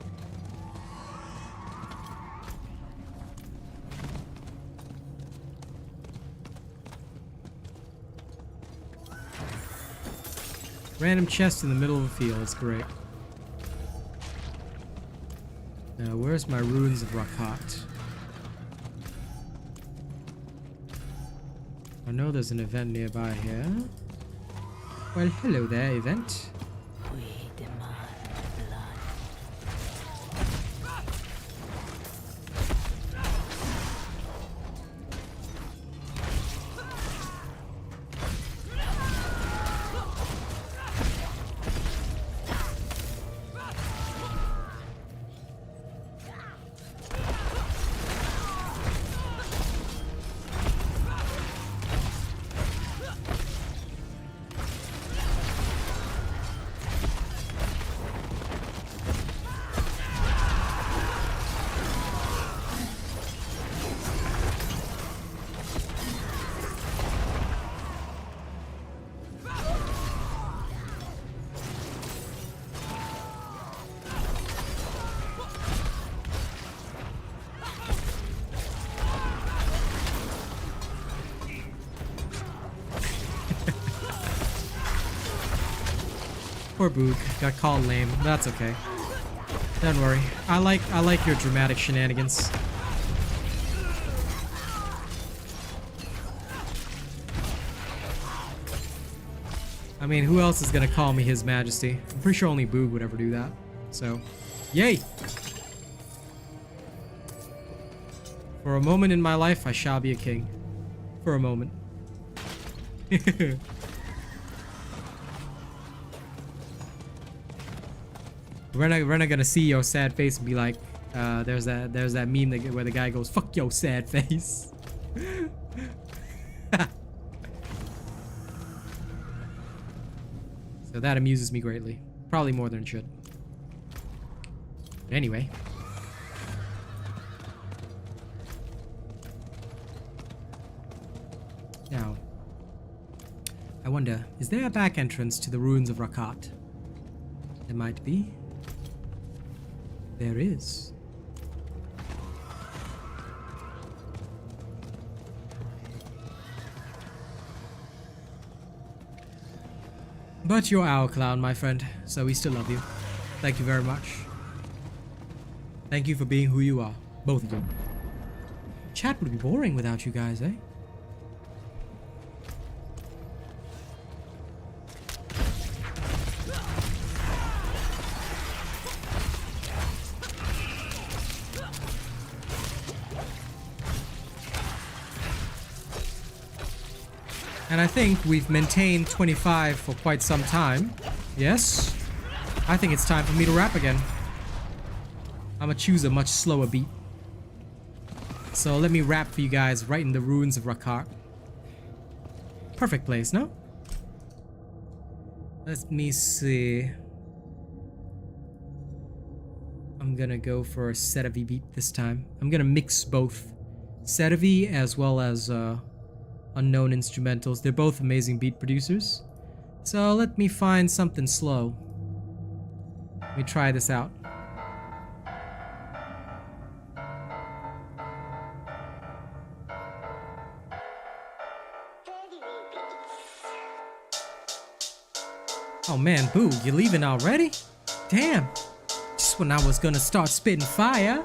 Random chest in the middle of a field, it's great. Now, where's my ruins of Rakat? I know there's an event nearby here. Well, hello there, event. We demand blood. Poor Boog got called lame. That's okay. Don't worry. I like your dramatic shenanigans. I mean, who else is gonna call me His Majesty? I'm pretty sure only Boog would ever do that. So, yay! For a moment in my life, I shall be a king. For a moment. We're not gonna see your sad face and be like, there's that meme where the guy goes, "Fuck your sad face." So that amuses me greatly, probably more than it should. But anyway. Now, I wonder, is there a back entrance to the ruins of Rakat? There might be. There is. But you're our clown, my friend, so we still love you. Thank you very much. Thank you for being who you are, both of you. Chat would be boring without you guys, eh? And I think we've maintained 25 for quite some time. Yes? I think it's time for me to rap again. I'm gonna choose a much slower beat. So let me rap for you guys right in the ruins of Rakat. Perfect place, no? Let me see. I'm gonna go for a Sedavi beat this time. I'm gonna mix both Sedavi as well as unknown instrumentals. They're both amazing beat producers. So let me find something slow. Let me try this out. Oh man, Boo, you leaving already? Damn. Just when I was gonna start spitting fire.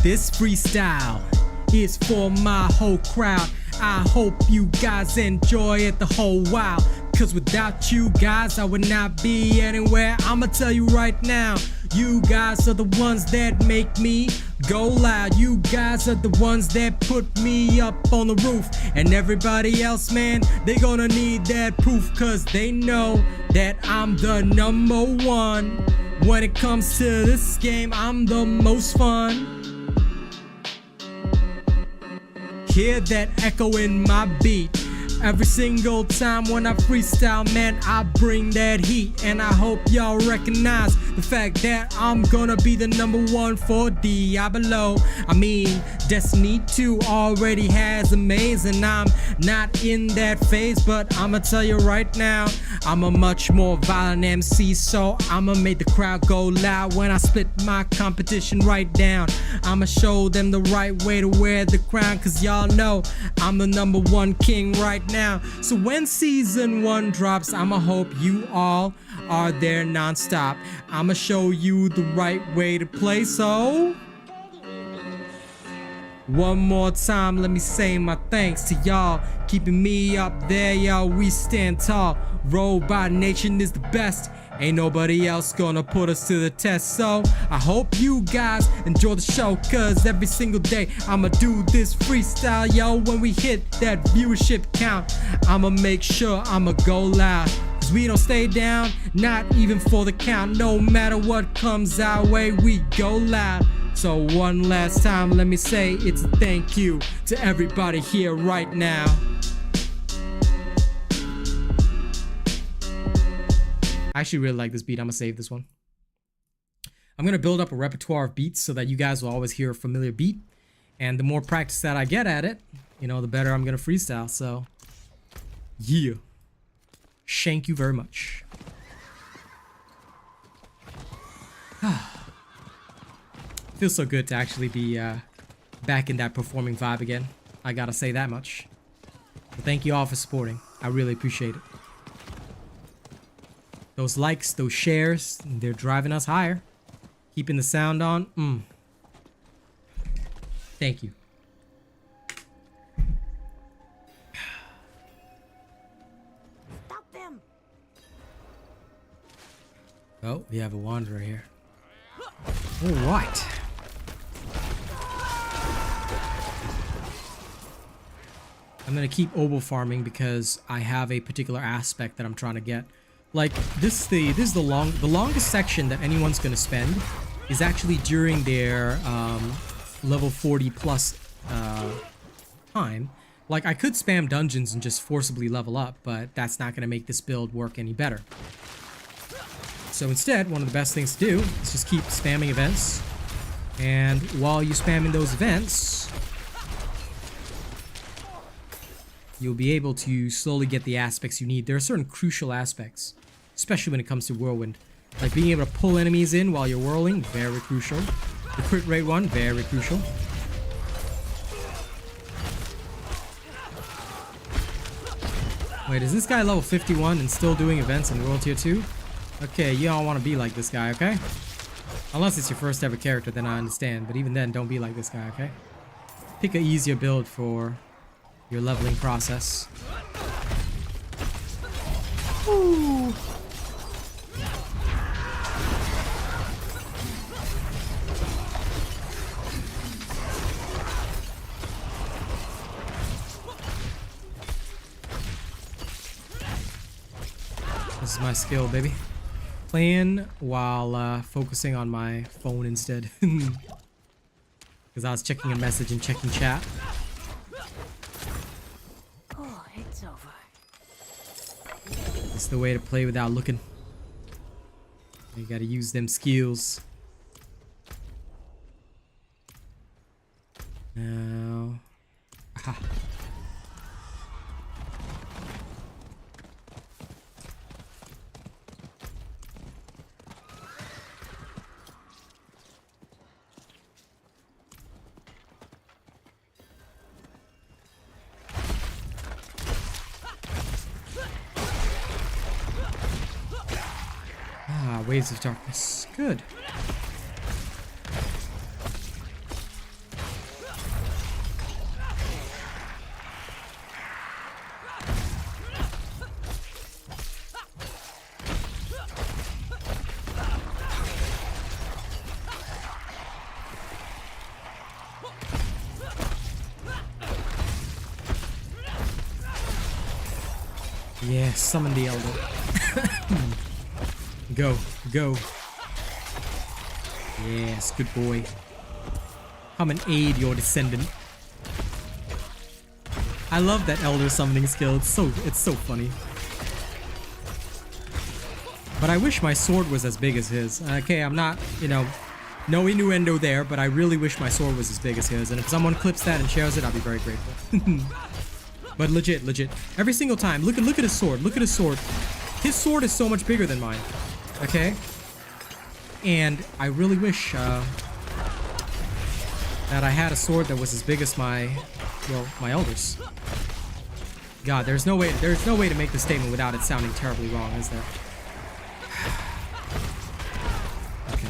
This freestyle is for my whole crowd. I hope you guys enjoy it the whole while. Cause without you guys, I would not be anywhere. I'ma tell you right now, you guys are the ones that make me go loud. You guys are the ones that put me up on the roof. And everybody else, man, they gonna need that proof. Cause they know that I'm the number one. When it comes to this game, I'm the most fun. Hear that echo in my beat. Every single time when I freestyle, man, I bring that heat. And I hope y'all recognize the fact that I'm gonna be the number one for Diablo. I mean, Destiny 2 already has a maze, and I'm not in that phase. But I'ma tell you right now, I'm a much more violent MC, so I'ma make the crowd go loud when I split my competition right down. I'ma show them the right way to wear the crown, cause y'all know I'm the number one king right now. So when season 1 drops, I'ma hope you all are there non-stop. I'ma show you the right way to play, so one more time, let me say my thanks to y'all, keeping me up there, y'all. We stand tall. Robot Nation is the best. Ain't nobody else gonna put us to the test. So I hope you guys enjoy the show, cause every single day I'ma do this freestyle, yo. When we hit that viewership count, I'ma make sure I'ma go loud. Cause we don't stay down, not even for the count. No matter what comes our way, we go loud. So one last time, let me say it's a thank you to everybody here right now. I actually really like this beat. I'm gonna save this one. I'm gonna build up a repertoire of beats so that you guys will always hear a familiar beat. And the more practice that I get at it, you know, the better I'm gonna freestyle. So, yeah. Thank you very much. Feels so good to actually be back in that performing vibe again. I gotta say that much. But thank you all for supporting. I really appreciate it. Those likes, those shares, they're driving us higher. Keeping the sound on. Thank you. Stop them. Oh, we have a wanderer here. Alright. I'm gonna keep oboe farming because I have a particular aspect that I'm trying to get. Like this is the longest section that anyone's gonna spend is actually during their level 40 plus time. Like I could spam dungeons and just forcibly level up, but that's not gonna make this build work any better. So instead, one of the best things to do is just keep spamming events. And while you're spamming those events, you'll be able to slowly get the aspects you need. There are certain crucial aspects, especially when it comes to Whirlwind. Like being able to pull enemies in while you're whirling, very crucial. The crit rate one, very crucial. Wait, is this guy level 51 and still doing events in World Tier 2? Okay, you don't want to be like this guy, okay? Unless it's your first ever character, then I understand. But even then, don't be like this guy, okay? Pick an easier build for your leveling process. Ooh. This is my skill, baby. Playing while focusing on my phone instead. Because I was checking a message and checking chat. Oh, it's over. It's the way to play without looking. You gotta use them skills. Now. Aha. waves of darkness. Good. Yeah, summon the elder. Go, go. Yes, good boy. Come and aid your descendant. I love that elder summoning skill. It's so funny. But I wish my sword was as big as his. Okay, I'm not, no innuendo there, but I really wish my sword was as big as his. And if someone clips that and shares it, I'll be very grateful. But legit. Every single time, look at his sword. Look at his sword. His sword is so much bigger than mine. Okay? And I really wish that I had a sword that was as big as my elders. God, there's no way to make this statement without it sounding terribly wrong, is there? Okay.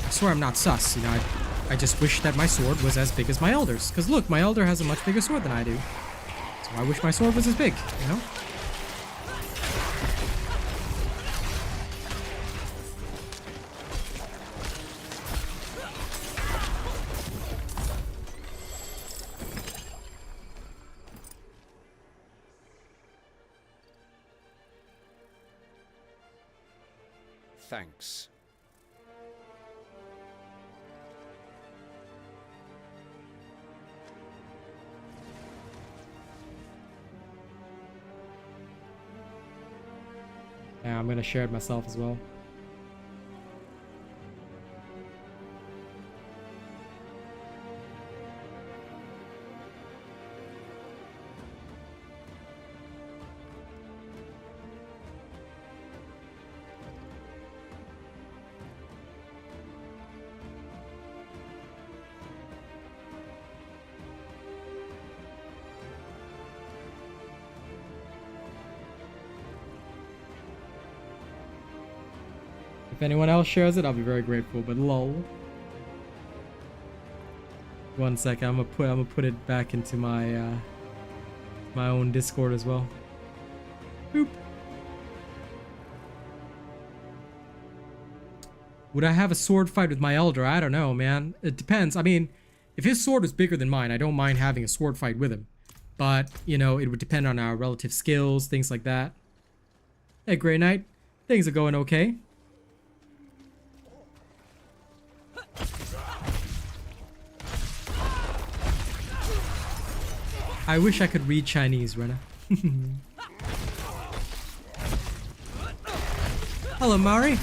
I swear I'm not sus, I just wish that my sword was as big as my elder's. Because look, my elder has a much bigger sword than I do. So I wish my sword was as big, Thanks. Yeah, I'm gonna share it myself as well. If anyone else shares it, I'll be very grateful, but lol. 1 second, I'm gonna put it back into my my own Discord as well. Boop. Would I have a sword fight with my elder? I don't know, man. It depends. I mean, if his sword was bigger than mine, I don't mind having a sword fight with him. But, it would depend on our relative skills, things like that. Hey, Grey Knight. Things are going okay. I wish I could read Chinese, Rena. Hello, Mari.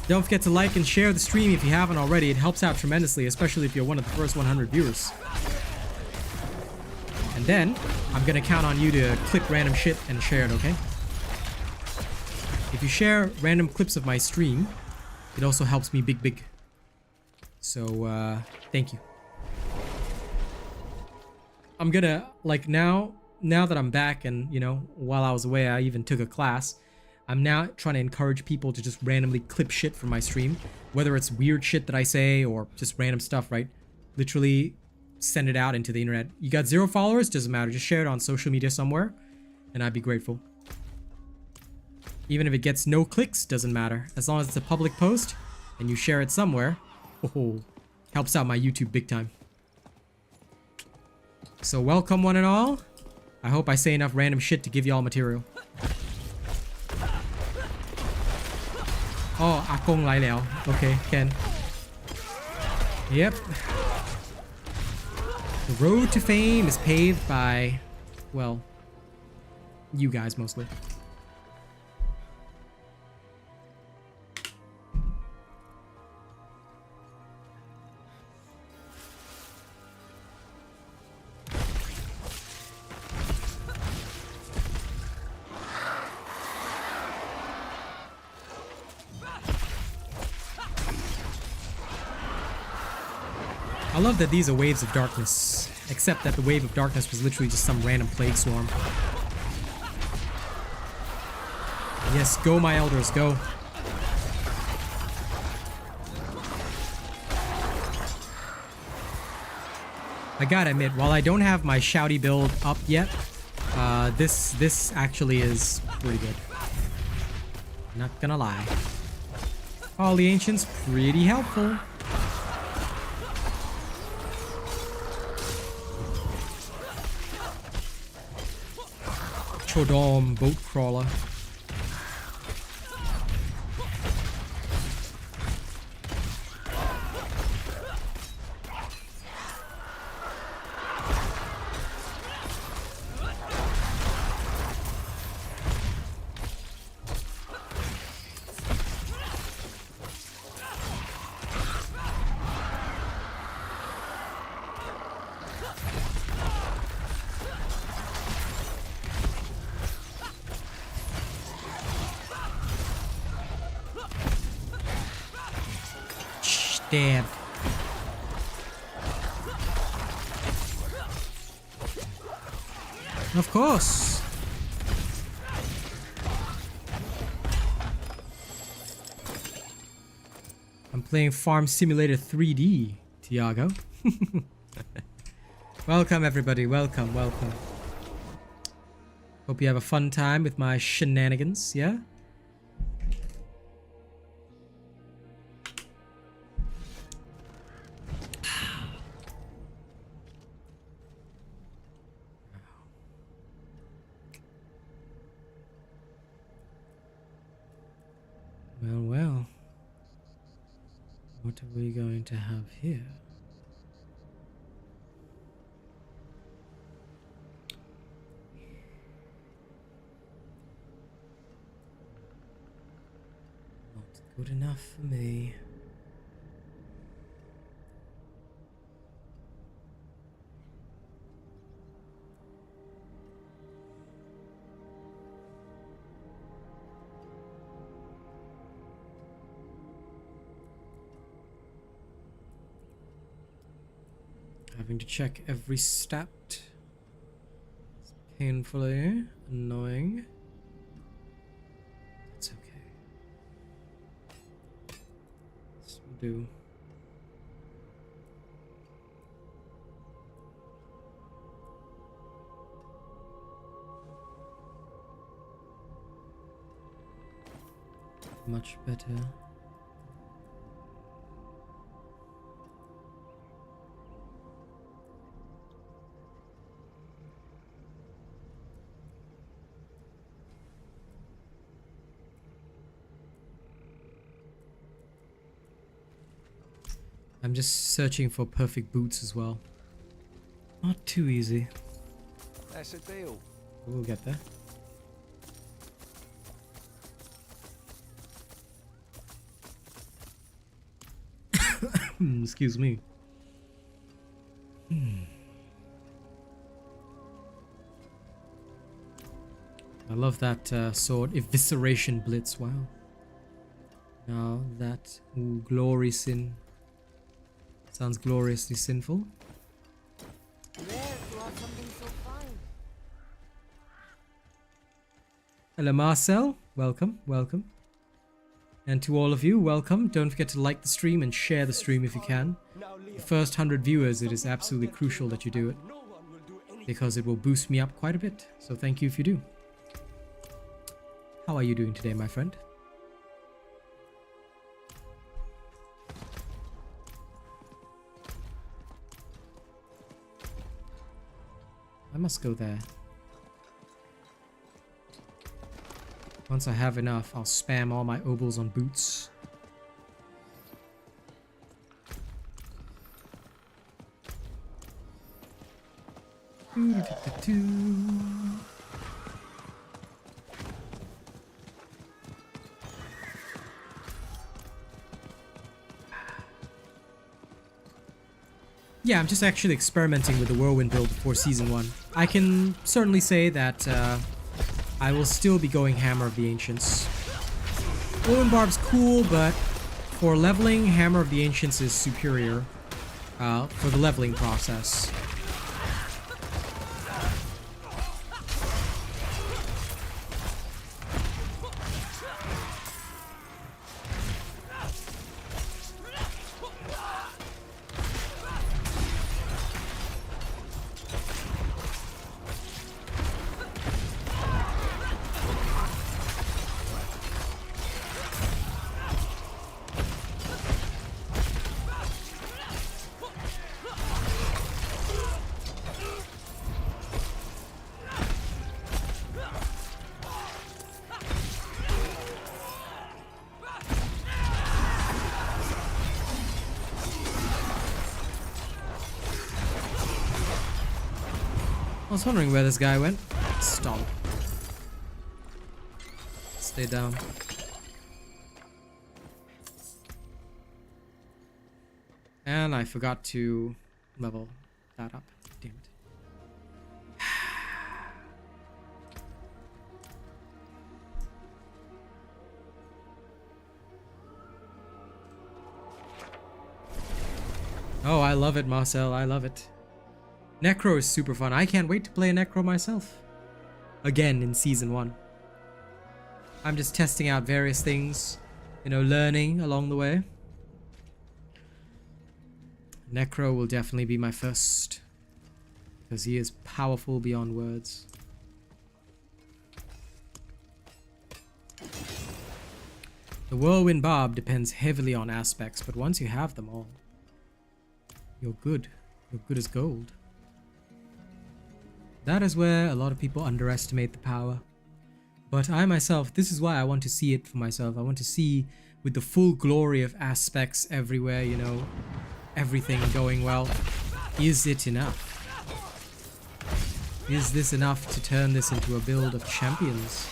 Don't forget to like and share the stream if you haven't already. It helps out tremendously, especially if you're one of the first 100 viewers. And then, I'm gonna count on you to clip random shit and share it, okay? If you share random clips of my stream, it also helps me big. So, thank you. I'm gonna, now that I'm back and, while I was away, I even took a class. I'm now trying to encourage people to just randomly clip shit from my stream. Whether it's weird shit that I say or just random stuff, right? Literally send it out into the internet. You got 0 followers? Doesn't matter. Just share it on social media somewhere and I'd be grateful. Even if it gets no clicks, doesn't matter. As long as it's a public post and you share it somewhere, helps out my YouTube big time. So welcome one and all. I hope I say enough random shit to give y'all material. Oh, Akong lai liao. Okay, Ken. Yep. The road to fame is paved by, well, you guys mostly. I love that these are waves of darkness, except that the wave of darkness was literally just some random plague swarm. Yes, go my elders, go. I gotta admit, while I don't have my shouty build up yet, this actually is pretty good. Not gonna lie. All the ancients pretty helpful. Chodom boat crawler. Damn. Of course. I'm playing Farm Simulator 3D, Tiago. Welcome everybody, welcome, welcome. Hope you have a fun time with my shenanigans, yeah? Well, well. What are we going to have here? Not good enough for me. Having to check every stat. It's painfully annoying. That's okay. This will do. Much better. I'm just searching for perfect boots as well. Not too easy. That's a deal. We'll get there. Excuse me. I love that sword. Evisceration Blitz. Wow. Now that glory sin. Sounds gloriously sinful. There, you have something so fine. Hello Marcel, welcome, welcome. And to all of you, welcome. Don't forget to like the stream and share the stream if you can. The first 100 viewers, it is absolutely crucial that you do it, because it will boost me up quite a bit. So thank you if you do. How are you doing today, my friend? I must go there. Once I have enough, I'll spam all my obols on boots. Yeah, I'm just actually experimenting with the Whirlwind build for Season 1. I can certainly say that I will still be going Hammer of the Ancients. Whirlwind Barb's cool, but for leveling, Hammer of the Ancients is superior for the leveling process. was wondering where this guy went. Stomp. Stay down. And I forgot to level that up. Damn it. Oh, I love it, Marcel. I love it. Necro is super fun. I can't wait to play a Necro myself. Again in Season 1. I'm just testing out various things, you know, learning along the way. Necro will definitely be my first, because he is powerful beyond words. The Whirlwind Barb depends heavily on aspects, but once you have them all, you're good. You're good as gold. That is where a lot of people underestimate the power. But I myself, this is why I want to see it for myself. I want to see with the full glory of aspects everywhere, you know, everything going well. Is it enough? Is this enough to turn this into a build of champions?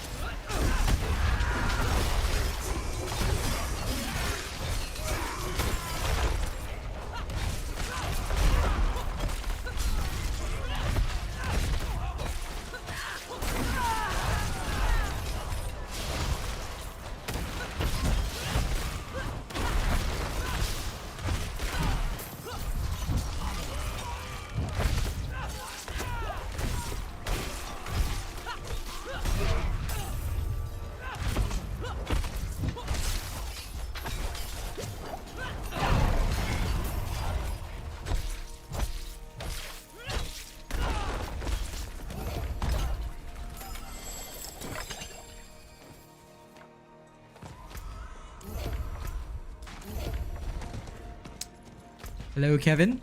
Hello, Kevin.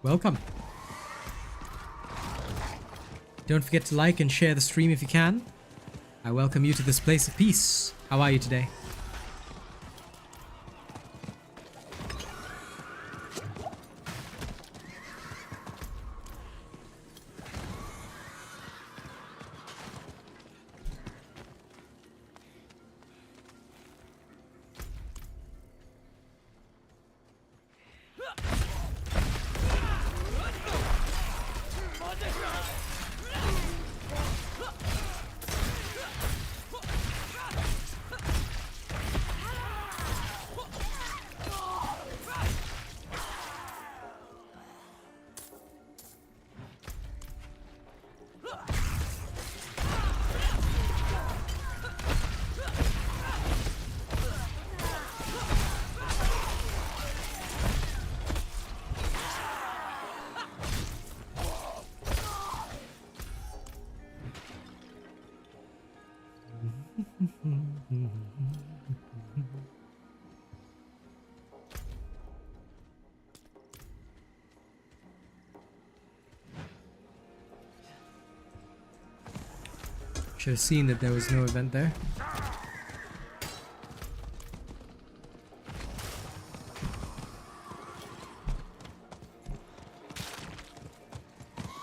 Welcome. Don't forget to like and share the stream if you can. I welcome you to this place of peace. How are you today? Should have seen that there was no event there.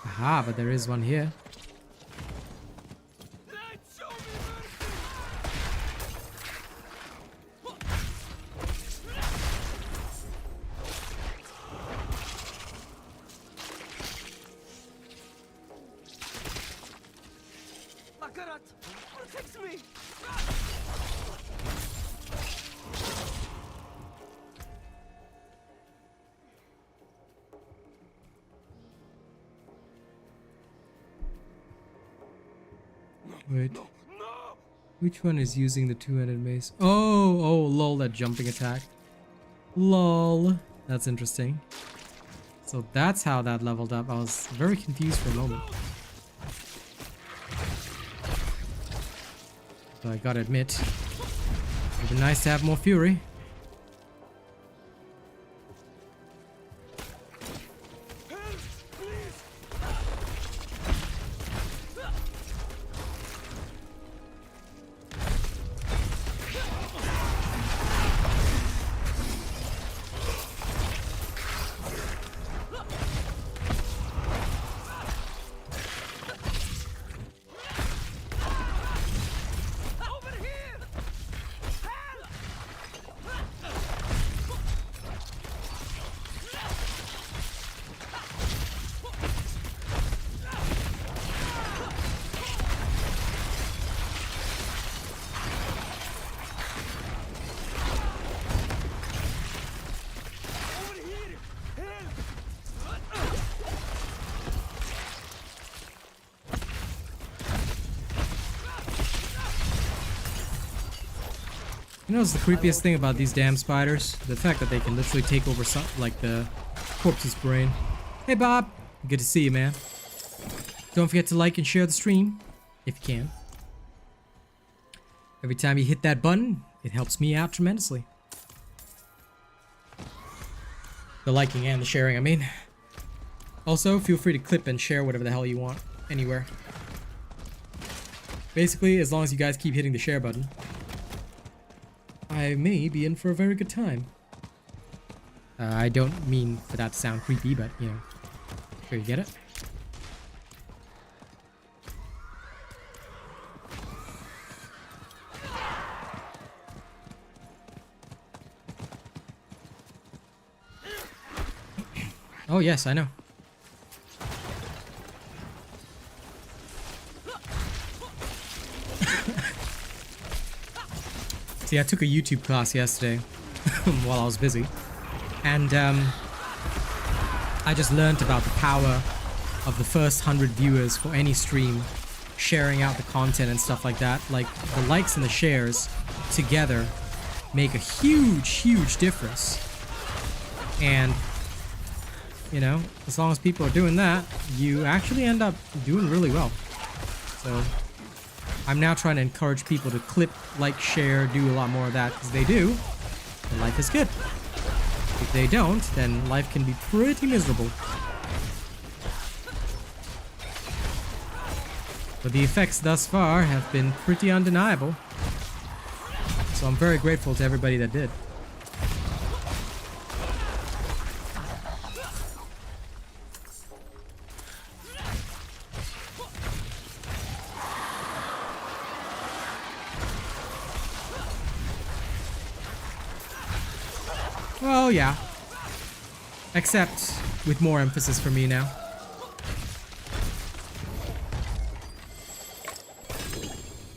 Aha, but there is one here. Wait. Which one is using the two-handed mace? Oh, lol, that jumping attack. Lol. That's interesting. So that's how that leveled up. I was very confused for a moment. But I gotta admit, it would be nice to have more fury. You know what's the creepiest thing about these damn spiders? The fact that they can literally take over some, like the corpse's brain. Hey Bob! Good to see you, man. Don't forget to like and share the stream, if you can. Every time you hit that button, it helps me out tremendously. The liking and the sharing, I mean. Also, feel free to clip and share whatever the hell you want, anywhere. Basically, as long as you guys keep hitting the share button, I may be in for a very good time. I don't mean for that to sound creepy, but, you know, sure you get it. Oh yes, I know. See, I took a YouTube class yesterday while I was busy, and I just learned about the power of the first 100 viewers for any stream, sharing out the content and stuff like that. Like, the likes and the shares together make a huge difference. And, you know, as long as people are doing that, you actually end up doing really well. So I'm now trying to encourage people to clip, like, share, do a lot more of that, because they do, and life is good. If they don't, then life can be pretty miserable. But the effects thus far have been pretty undeniable. So I'm very grateful to everybody that did. Well, yeah. Except with more emphasis for me now.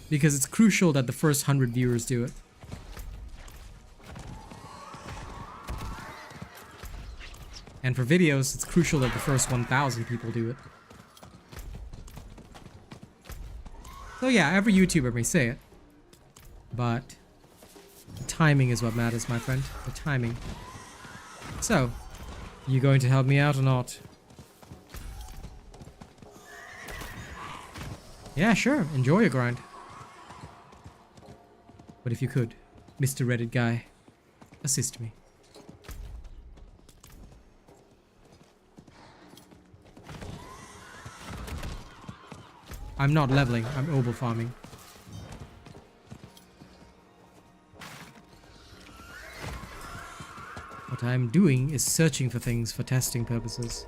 Because it's crucial that the first 100 viewers do it. And for videos, it's crucial that the first 1,000 people do it. So yeah, every YouTuber may say it. But the timing is what matters, my friend. The timing. So, you going to help me out or not? Yeah, sure. Enjoy your grind. But if you could, Mr. Reddit guy, assist me. I'm not leveling, I'm obel farming. What I'm doing is searching for things for testing purposes.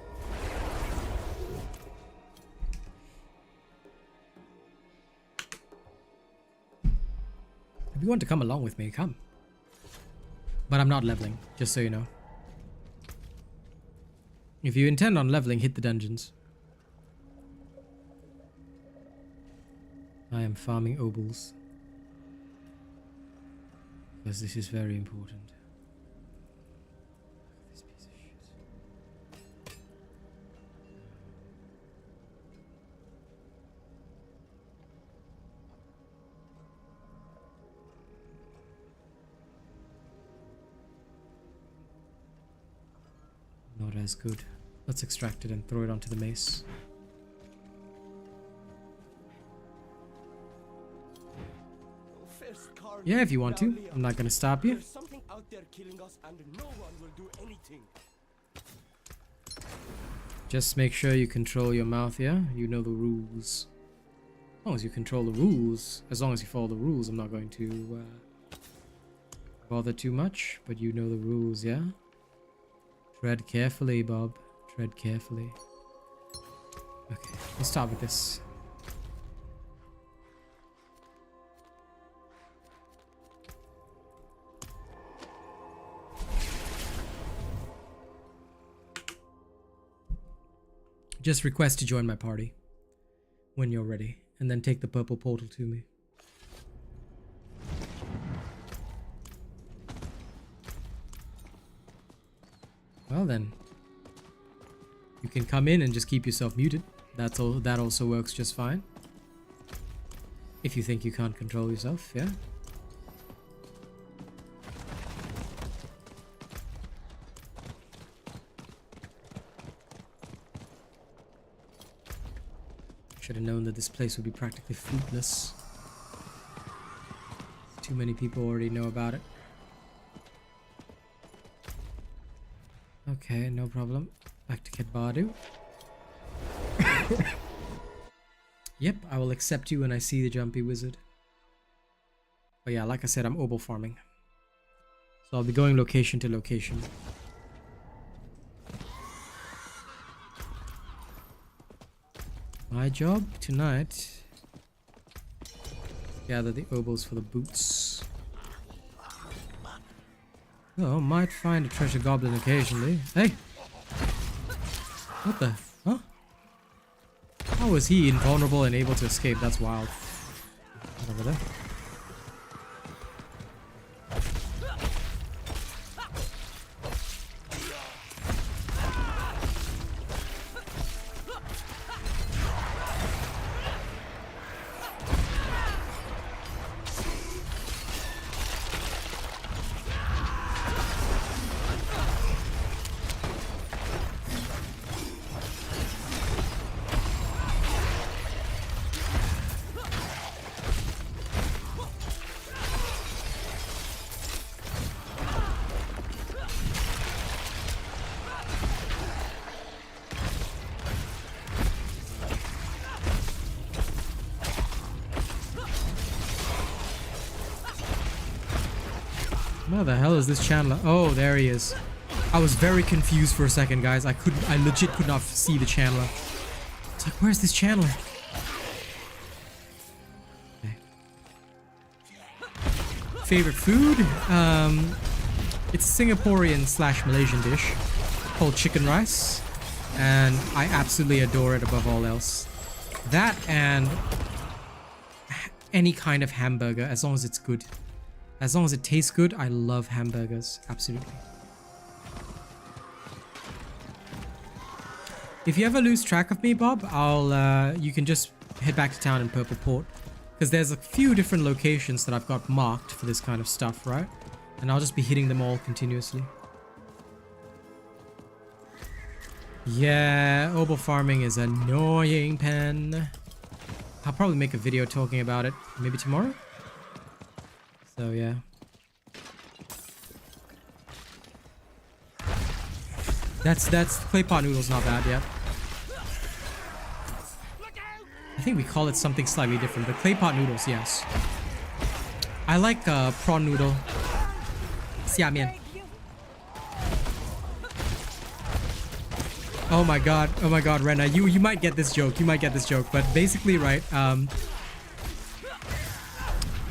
If you want to come along with me, come. But I'm not leveling, just so you know. If you intend on leveling, hit the dungeons. I am farming obels. Because this is very important. This piece of shit. Not as good. Let's extract it and throw it onto the mace. Yeah, if you want to. I'm not gonna stop you. There's something out there killing us and no one will do anything. Just make sure you control your mouth, yeah? You know the rules. As long as you control the rules, as long as you follow the rules, I'm not going to bother too much, but you know the rules, yeah? Tread carefully, Bob. Tread carefully. Okay, let's start with this. Just request to join my party when you're ready, and then take the purple portal to me. Well then, you can come in and just keep yourself muted. That's all. That also works just fine. If you think you can't control yourself, yeah. Should have known that this place would be practically fruitless. Too many people already know about it. Okay, no problem. Back to Kedbadu. Yep, I will accept you when I see the jumpy wizard. But yeah, like I said, I'm obol farming. So I'll be going location to location. My job tonight, gather the obols for the boots. Oh, might find a treasure goblin occasionally. Hey! What the? Huh? How is he invulnerable and able to escape? That's wild. Right over there. Where the hell is this Chandler? Oh, there he is. I was very confused for a second, guys. I legit could not see the Chandler. It's like, where's this Chandler? Okay. Favorite food? It's a Singaporean / Malaysian dish called chicken rice, and I absolutely adore it above all else. That and any kind of hamburger, as long as it's good. As long as it tastes good, I love hamburgers. Absolutely. If you ever lose track of me, Bob, you can just head back to town in Purple Port. Because there's a few different locations that I've got marked for this kind of stuff, right? And I'll just be hitting them all continuously. Yeah, obol farming is annoying, Pen. I'll probably make a video talking about it maybe tomorrow. So yeah. That's clay pot noodles, not bad, yeah. I think we call it something slightly different, but clay pot noodles, yes. I like prawn noodle. Xia mian. Oh my god, Rena, you might get this joke, but basically, right,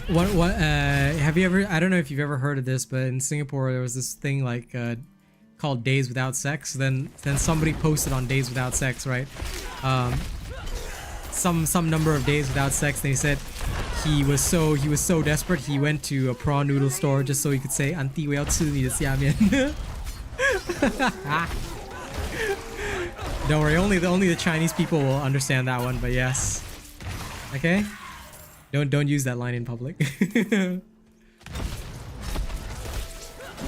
have you ever, I don't know if you've ever heard of this, but in Singapore there was this thing like called Days Without Sex. Then somebody posted on Days Without Sex, right? Some number of days without sex, and he said he was so desperate he went to a prawn noodle store just so he could say "Auntie, 我要吃你的下面." Don't worry, only the Chinese people will understand that one, but yes. Okay? Don't use that line in public.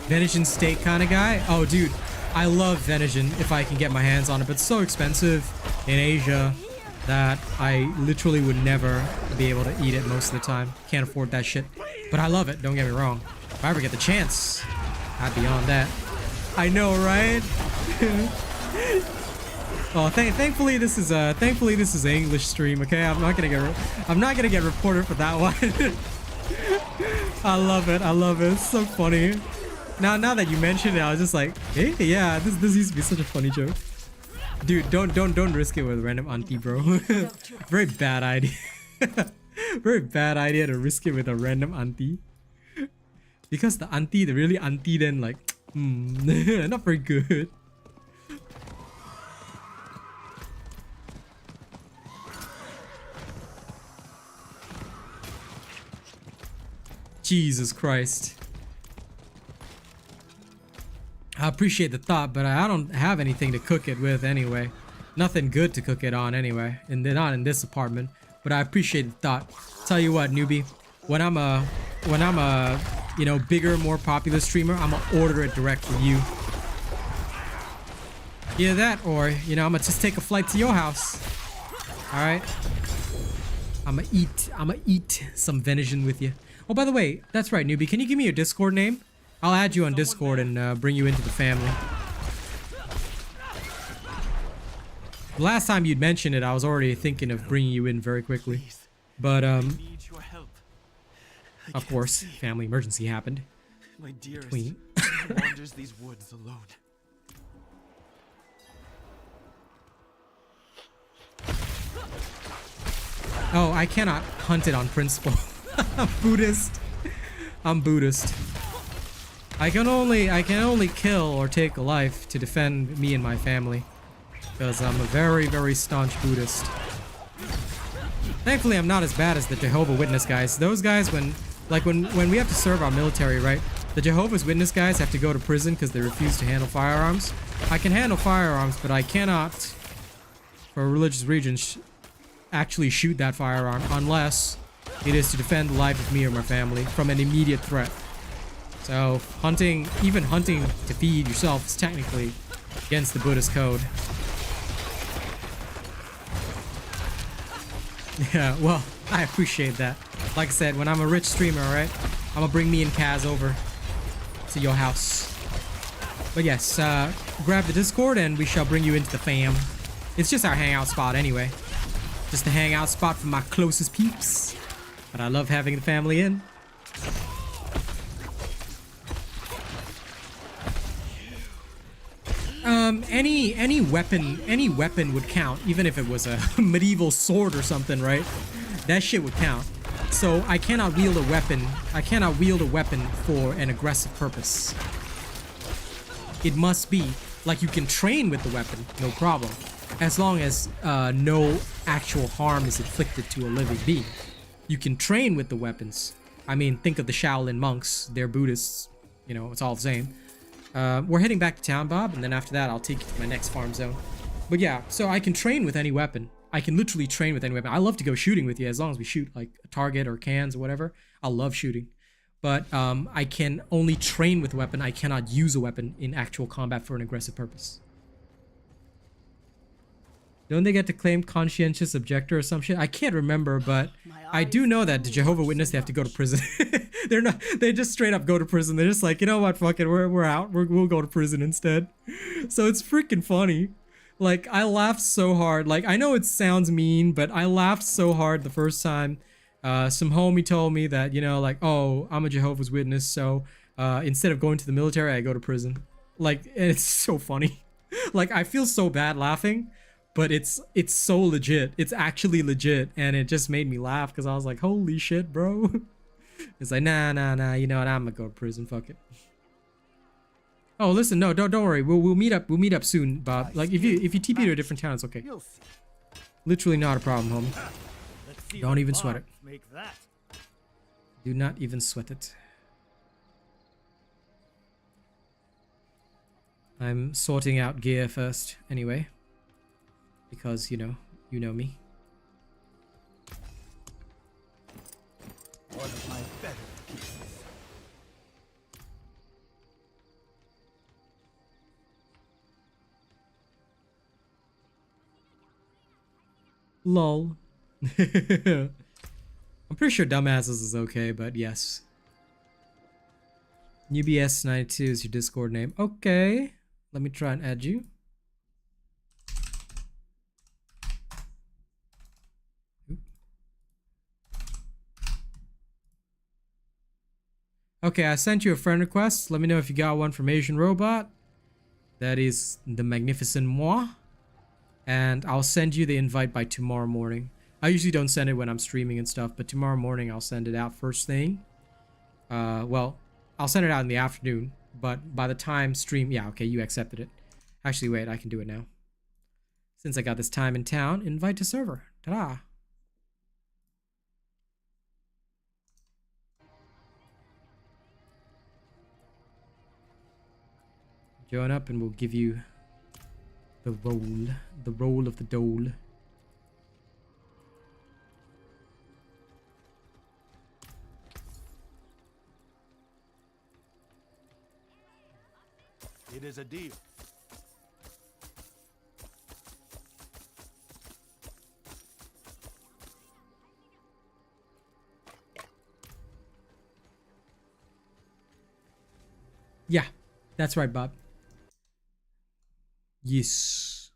Venison steak kind of guy? Oh, dude, I love venison if I can get my hands on it, but it's so expensive in Asia that I literally would never be able to eat it most of the time. Can't afford that shit. But I love it, don't get me wrong. If I ever get the chance, I'd be on that. I know, right? Oh, thankfully this is an English stream, okay? I'm not gonna get reported for that one. I love it. It's so funny. Now that you mention it, I was just like, hey, yeah, this used to be such a funny joke. Dude, don't risk it with random auntie, bro. Very bad idea. Very bad idea to risk it with a random auntie. Because the really auntie, then like, not very good. Jesus Christ. I appreciate the thought, but I don't have anything to cook it with anyway. Nothing good to cook it on anyway. And they're not in this apartment. But I appreciate the thought. Tell you what, newbie. When I'm a you know, bigger, more popular streamer, I'm gonna order it direct from you. Either that, or, you know, I'm gonna just take a flight to your house. Alright? I'ma eat some venison with you. Oh, by the way, that's right, newbie. Can you give me your Discord name? I'll add you on Discord and bring you into the family. The last time you'd mentioned it, I was already thinking of bringing you in very quickly. But, Need your help. of course, family emergency happened. My dearest Between. wanders these woods alone. Oh, I cannot hunt it on principle. I'm Buddhist. I'm Buddhist. I can only kill or take a life to defend me and my family. Because I'm a very, very staunch Buddhist. Thankfully, I'm not as bad as the Jehovah's Witness guys. Those guys, when we have to serve our military, right? The Jehovah's Witness guys have to go to prison because they refuse to handle firearms. I can handle firearms, but I cannot, for religious reasons, actually shoot that firearm unless it is to defend the life of me or my family from an immediate threat. So even hunting to feed yourself is technically against the Buddhist code. Yeah, well, I appreciate that. Like I said, when I'm a rich streamer, right, I'm gonna bring me and Kaz over to your house. But yes, grab the Discord and we shall bring you into the fam. It's just our hangout spot anyway. Just a hangout spot for my closest peeps. But I love having the family in. Any weapon would count, even if it was a medieval sword or something, right? That shit would count. So I cannot wield a weapon. I cannot wield a weapon for an aggressive purpose. It must be like you can train with the weapon, no problem, as long as no actual harm is inflicted to a living being. You can train with the weapons. I mean, think of the Shaolin monks. They're Buddhists. You know, it's all the same. We're heading back to town, Bob, and then after that, I'll take you to my next farm zone. But yeah, so I can train with any weapon. I can literally train with any weapon. I love to go shooting with you as long as we shoot like a target or cans or whatever. I love shooting. But I can only train with a weapon. I cannot use a weapon in actual combat for an aggressive purpose. Don't they get to claim conscientious objector or some shit? I can't remember, but I do know that the Jehovah's Witness, they have to go to prison. They just straight up go to prison. They're just like, you know what, fuck it, we're out. We'll go to prison instead. So it's freaking funny. Like, I laughed so hard. Like, I know it sounds mean, but I laughed so hard the first time. Some homie told me that, you know, like, oh, I'm a Jehovah's Witness, so instead of going to the military, I go to prison. Like, and it's so funny. Like, I feel so bad laughing. But it's so legit. It's actually legit, and it just made me laugh because I was like, "Holy shit, bro!" It's like, nah. You know what? I'm gonna go to prison. Fuck it. Oh, listen, no, don't worry. We'll meet up. We'll meet up soon, Bob. Like if you TP to a different town, it's okay. Literally not a problem, homie. Don't even sweat it. Do not even sweat it. I'm sorting out gear first, anyway. Because, you know me. One of my better pieces. Lol. I'm pretty sure dumbasses is okay, but yes. UBS92 is your Discord name. Okay. Let me try and add you. Okay, I sent you a friend request. Let me know if you got one from Asian Robot. That is the magnificent moi. And I'll send you the invite by tomorrow morning. I usually don't send it when I'm streaming and stuff, but tomorrow morning I'll send it out first thing. Well, I'll send it out in the afternoon, but by the time stream... Yeah, okay, you accepted it. Actually, wait, I can do it now. Since I got this time in town, invite to server. Ta-da! Join up and we'll give you the role of the dole. It is a deal. That's right, Bob. Yes.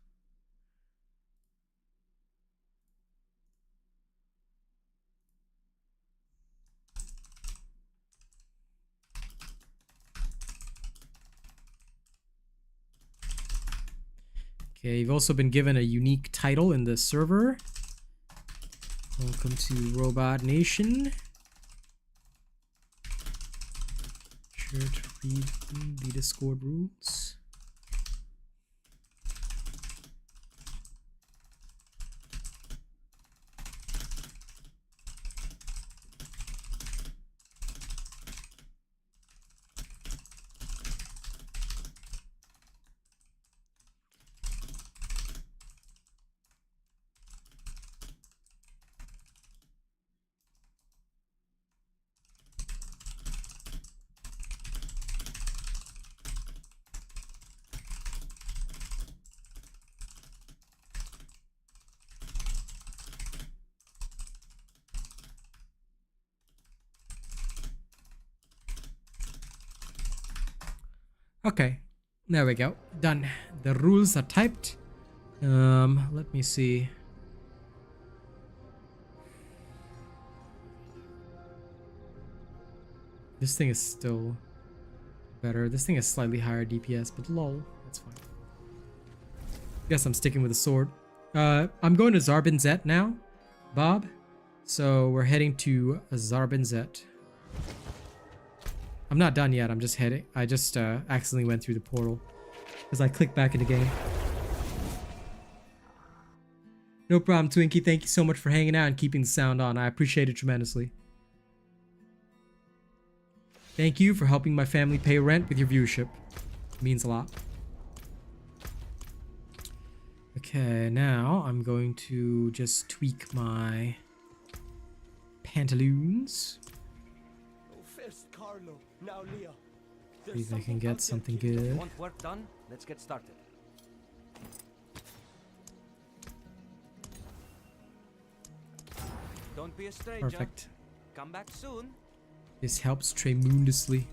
Okay, you've also been given a unique title in the server. Welcome to Robot Nation. Sure to read the Discord rules. Okay, there we go. Done. The rules are typed. Let me see. This thing is still better. This thing is slightly higher DPS, but lol, that's fine. Guess I'm sticking with the sword. I'm going to Zarbinzet now, Bob. So we're heading to Zarbinzet. I'm not done yet. I'm just heading. I just accidentally went through the portal because I clicked back in the game. No problem, Twinkie. Thank you so much for hanging out and keeping the sound on. I appreciate it tremendously. Thank you for helping my family pay rent with your viewership. It means a lot. Okay, now I'm going to just tweak my pantaloons. First Carlo, now Leah. See if I can get something good. Want work done? Let's get started. Don't be a stranger. Perfect. Come back soon. This helps tremendously.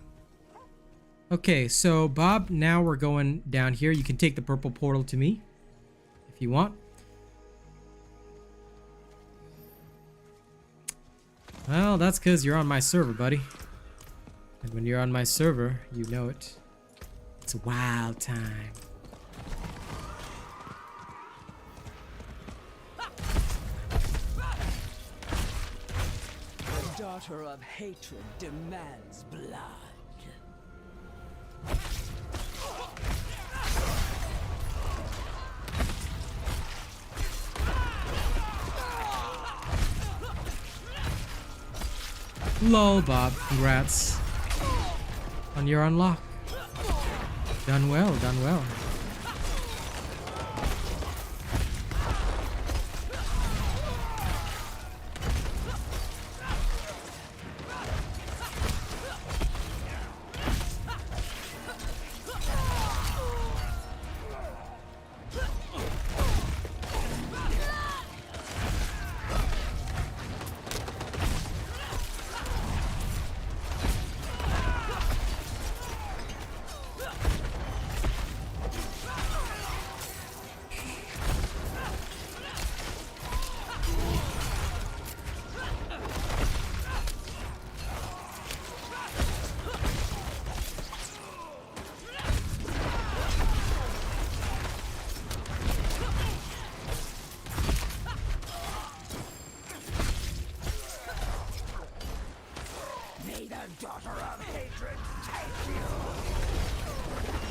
Okay, so Bob, now we're going down here. You can take the purple portal to me if you want. Well, that's because you're on my server, buddy. And when you're on my server, you know it. It's a wild time. The daughter of hatred demands blood. Lol, Bob. Congrats on your unlock. Done well, done well.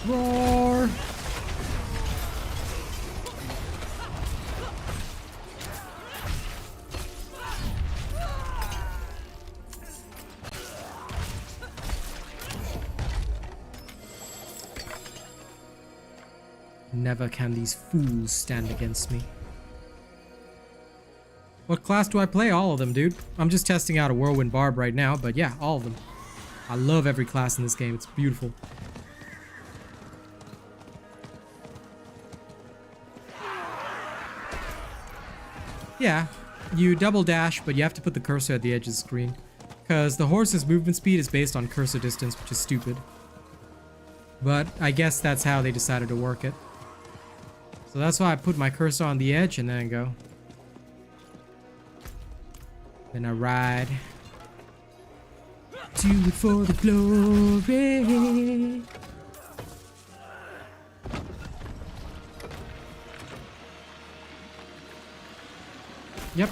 Roar! Never can these fools stand against me. What class do I play? All of them, dude. I'm just testing out a Whirlwind Barb right now, but yeah, all of them. I love every class in this game. It's beautiful. Yeah, you double dash, but you have to put the cursor at the edge of the screen. Because the horse's movement speed is based on cursor distance, which is stupid. But I guess that's how they decided to work it. So that's why I put my cursor on the edge and then I go. Then I ride. Do it for the glory. Yep.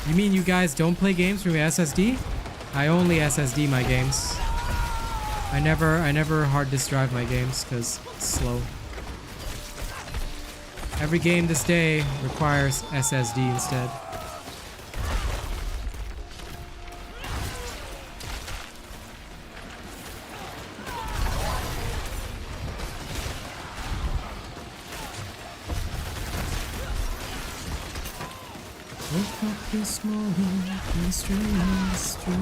You mean you guys don't play games from your SSD? I only SSD my games. I never hard disk drive my games because it's slow. Every game this day requires SSD instead. Woke up this morning, and strange story. I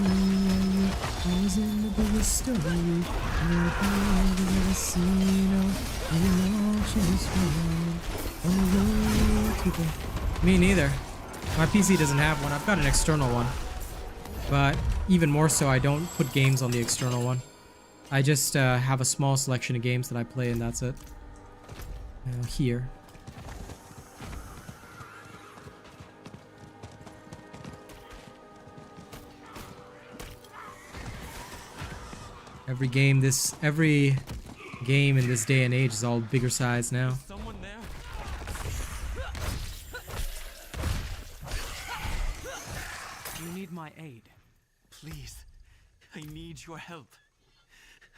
was in the biggest story. I've never seen on the road to the... Me neither. My PC doesn't have one. I've got an external one. But even more so, I don't put games on the external one. I just have a small selection of games that I play and that's it. Here. Every game in this day and age is all bigger size now. Someone there? You need my aid. Please. I need your help.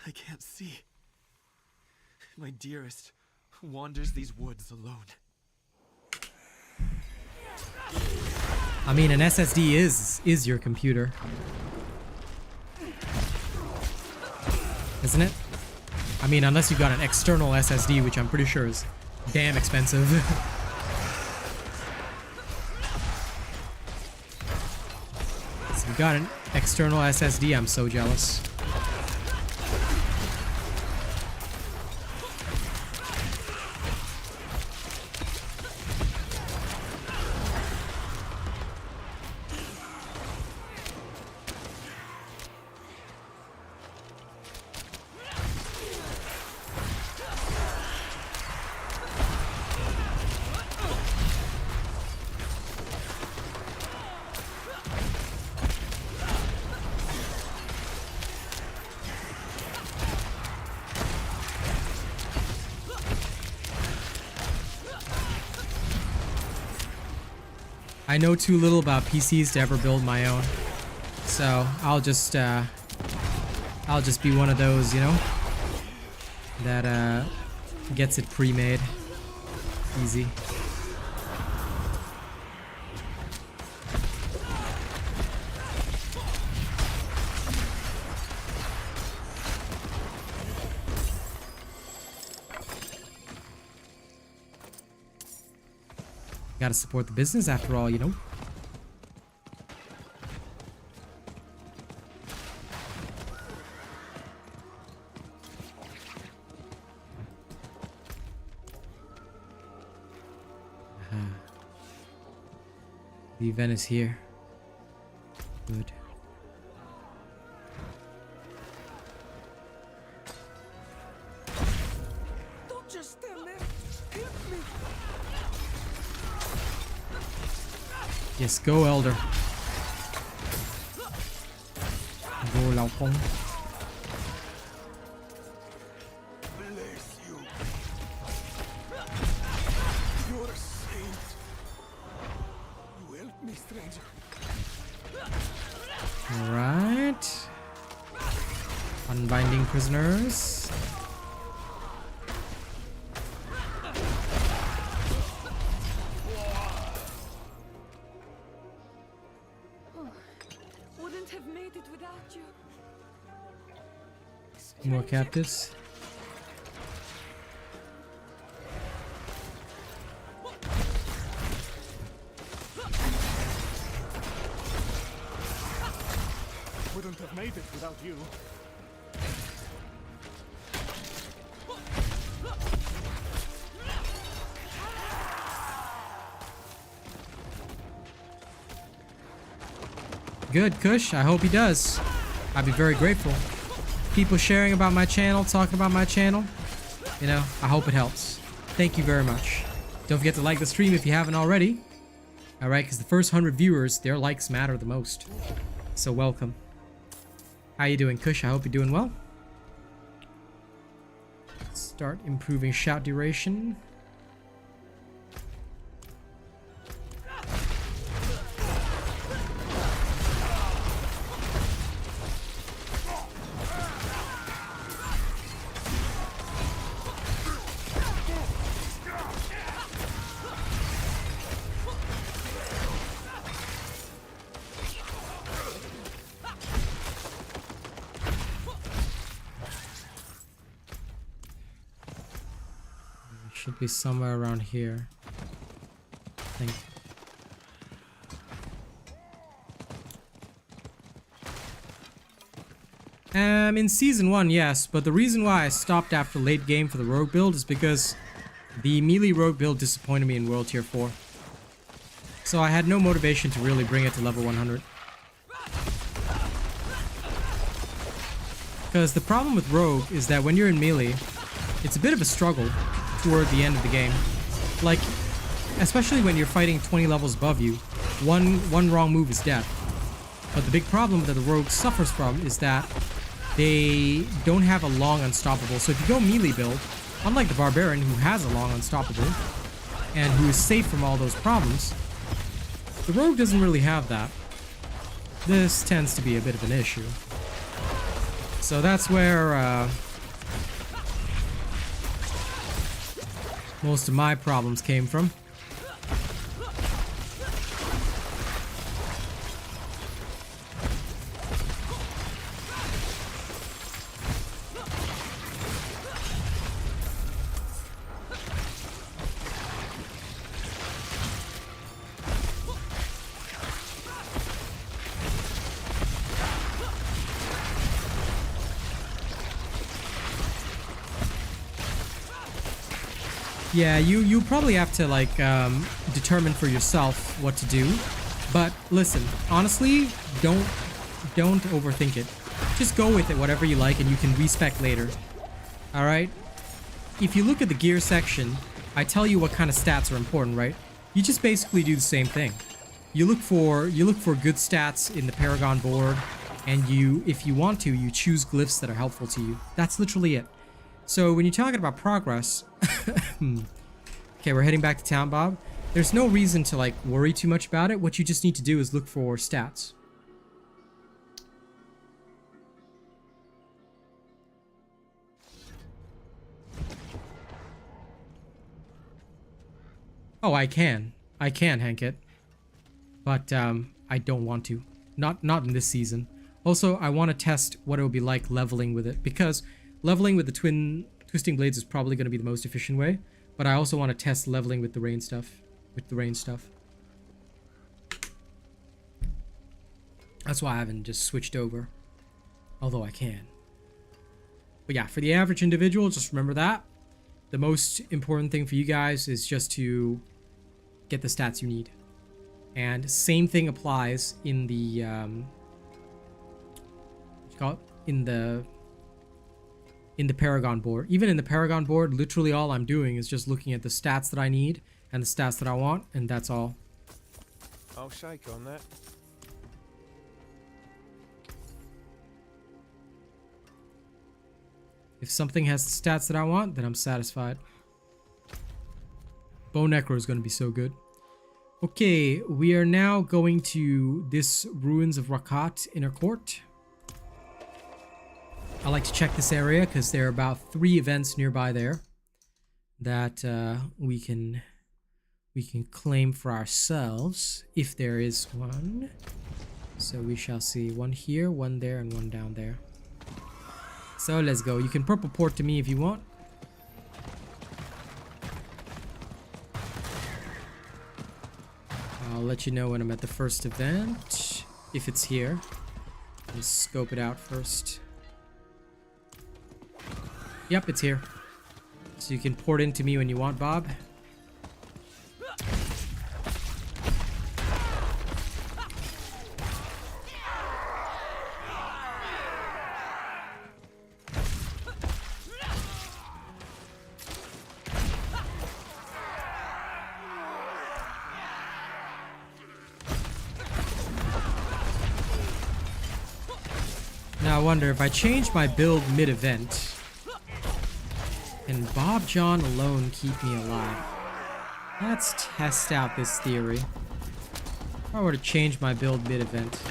I can't see. My dearest wanders these woods alone. I mean, an SSD is your computer. Isn't it? I mean, unless you've got an external SSD, which I'm pretty sure is damn expensive. So you got an external SSD, I'm so jealous. I know too little about PCs to ever build my own, so I'll just be one of those, you know, that gets it pre-made, easy. Gotta support the business after all, you know. The event is here. Good. Don't just stand there. Help me. Yes, go, Elder. Go, Lao Kong. Bless you. You're a saint. You helped me, stranger. Alright. Unbinding prisoners. Wouldn't have made it without you. More captives. Wouldn't have made it without you. Good, Kush. I hope he does. I'd be very grateful. people sharing about my channel, talking about my channel. You know, I hope it helps. Thank you very much. Don't forget to like the stream if you haven't already. Alright, because the first 100 viewers, their likes matter the most. So welcome. How you doing, Kush? I hope you're doing well. Start improving shout duration. Should be somewhere around here, I think. In season 1, yes, but the reason why I stopped after late game for the rogue build is because the melee rogue build disappointed me in world tier 4. So I had no motivation to really bring it to level 100. Because the problem with rogue is that when you're in melee, it's a bit of a struggle toward the end of the game. Like, especially when you're fighting 20 levels above you, one wrong move is death. But the big problem that the rogue suffers from is that they don't have a long unstoppable. So if you go melee build, unlike the barbarian who has a long unstoppable and who is safe from all those problems, the rogue doesn't really have that. This tends to be a bit of an issue. So that's where most of my problems came from. Yeah, you probably have to like determine for yourself what to do. But listen, honestly, don't overthink it. Just go with it, whatever you like, and you can respec later. All right? If you look at the gear section, I tell you what kind of stats are important, right? You just basically do the same thing. You look for good stats in the Paragon board, and if you want to, you choose glyphs that are helpful to you. That's literally it. So when you're talking about progress, okay, we're heading back to town, Bob. There's no reason to like worry too much about it. What you just need to do is look for stats. Oh, I can hank it, but I don't want to. Not in this season. Also, I want to test what it would be like leveling with it, because leveling with the twisting blades is probably going to be the most efficient way, but I also want to test leveling with the rain stuff. That's why I haven't just switched over, although I can. But yeah, for the average individual, just remember that the most important thing for you guys is just to get the stats you need. And same thing applies in the what you call it? In the Paragon board. Even in the Paragon board, literally all I'm doing is just looking at the stats that I need and the stats that I want, and that's all. I'll shake on that. If something has the stats that I want, then I'm satisfied. Bone Necro is going to be so good. Okay, we are now going to this Ruins of Rakat Inner Court. I like to check this area because there are about 3 events nearby there that we can claim for ourselves if there is one. So we shall see one here, one there, and one down there. So let's go. You can purple port to me if you want. I'll let you know when I'm at the first event, if it's here. Let's scope it out first. Yep, it's here. So you can port into me when you want, Bob. Now I wonder if I change my build mid-event, can Bob John alone keep me alive? Let's test out this theory. If I were to change my build mid-event.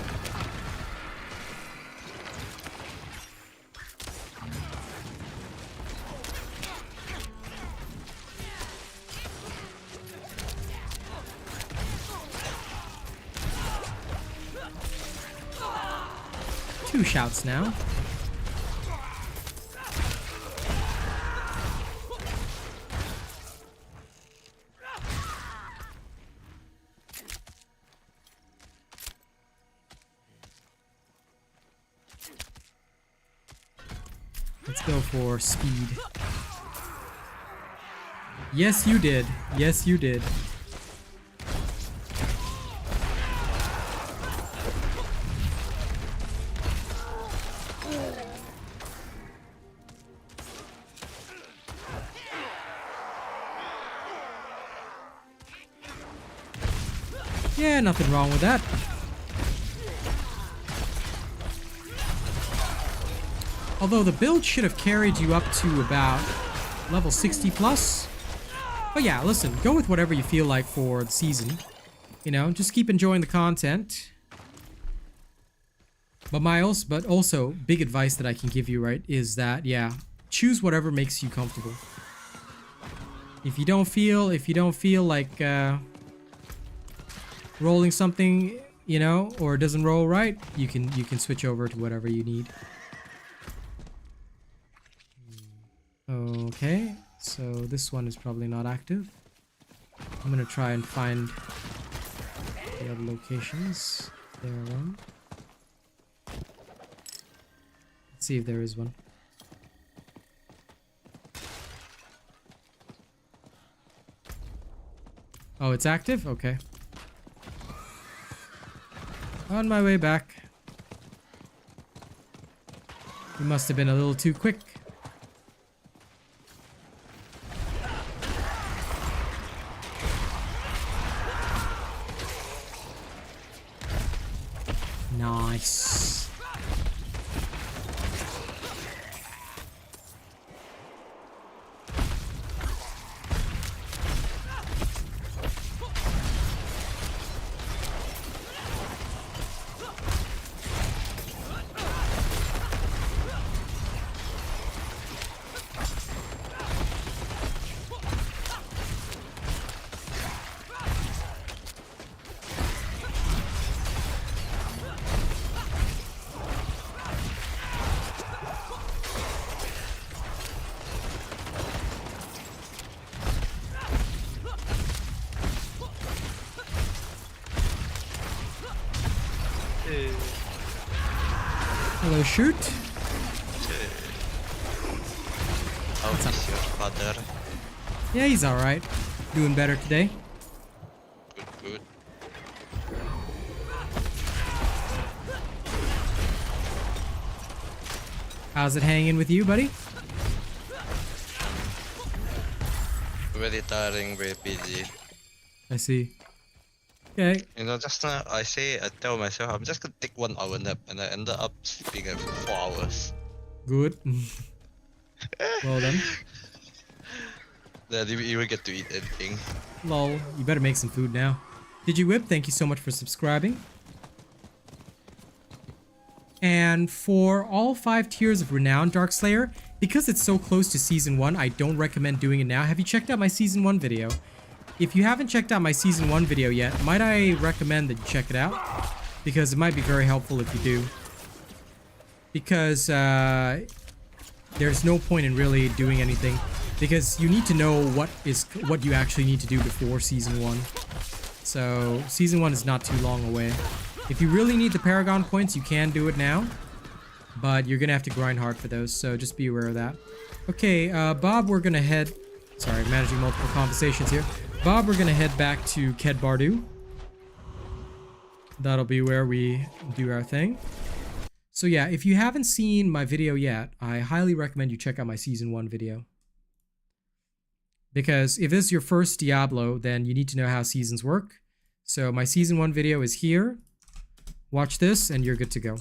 Two shouts now. Let's go for speed. Yes, you did. Yes, you did. Yeah, nothing wrong with that. Although the build should have carried you up to about level 60 plus. But yeah, listen, go with whatever you feel like for the season. You know, just keep enjoying the content. But also, big advice that I can give you, right, is that, yeah, choose whatever makes you comfortable. If you don't feel like rolling something, you know, or it doesn't roll right, you can switch over to whatever you need. Okay, so this one is probably not active. I'm gonna try and find the other locations. There are one. Let's see if there is one. Oh, it's active? Okay. On my way back. You must have been a little too quick. Nice. Hello, shoot. How is your father? Yeah, he's alright. Doing better today. Good, good. How's it hanging with you, buddy? Very tiring, very busy. I see. Okay. You know, just now I tell myself I'm just gonna take 1 hour nap, and I ended up sleeping for 4 hours. Good. Well done. Then you even get to eat anything. Lol. You better make some food now. Did you whip? Thank you so much for subscribing. And for all 5 tiers of Renown Darkslayer, because it's so close to Season 1, I don't recommend doing it now. Have you checked out my Season 1 video? If you haven't checked out my Season 1 video yet, might I recommend that you check it out? Because it might be very helpful if you do. Because there's no point in really doing anything. Because you need to know what you actually need to do before Season 1. So, Season 1 is not too long away. If you really need the Paragon points, you can do it now. But you're going to have to grind hard for those, so just be aware of that. Okay, Bob, we're going to head... Sorry, managing multiple conversations here. Bob, we're going to head back to Ked Bardu. That'll be where we do our thing. So yeah, if you haven't seen my video yet, I highly recommend you check out my Season 1 video. Because if this is your first Diablo, then you need to know how seasons work. So my Season 1 video is here. Watch this and you're good to go.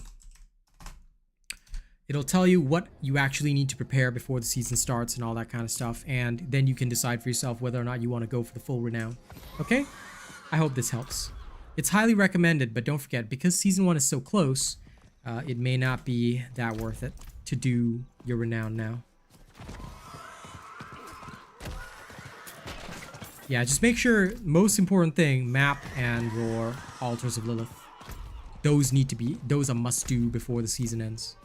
It'll tell you what you actually need to prepare before the season starts and all that kind of stuff, and then you can decide for yourself whether or not you want to go for the full renown. Okay? I hope this helps. It's highly recommended, but don't forget, because season 1 is so close, it may not be that worth it to do your renown now. Yeah, just make sure, most important thing, map and your Altars of Lilith. Those are must do before the season ends.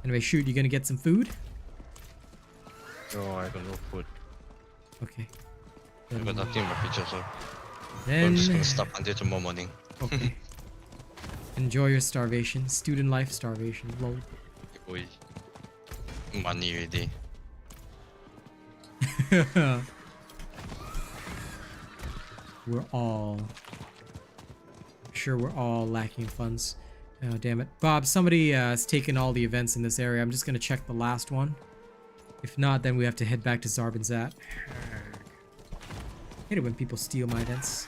Anyway, shoot, you gonna get some food? No, I got no food. Okay. I got nothing but pictures, so Then... I'm just gonna stop until tomorrow morning. Okay. Enjoy your starvation. Student life starvation. Lol. Boy. Money already. We're all... I'm sure we're all lacking funds. Oh, damn it. Bob, somebody has taken all the events in this area. I'm just gonna check the last one. If not, then we have to head back to Zarbinzat. I hate it when people steal my events.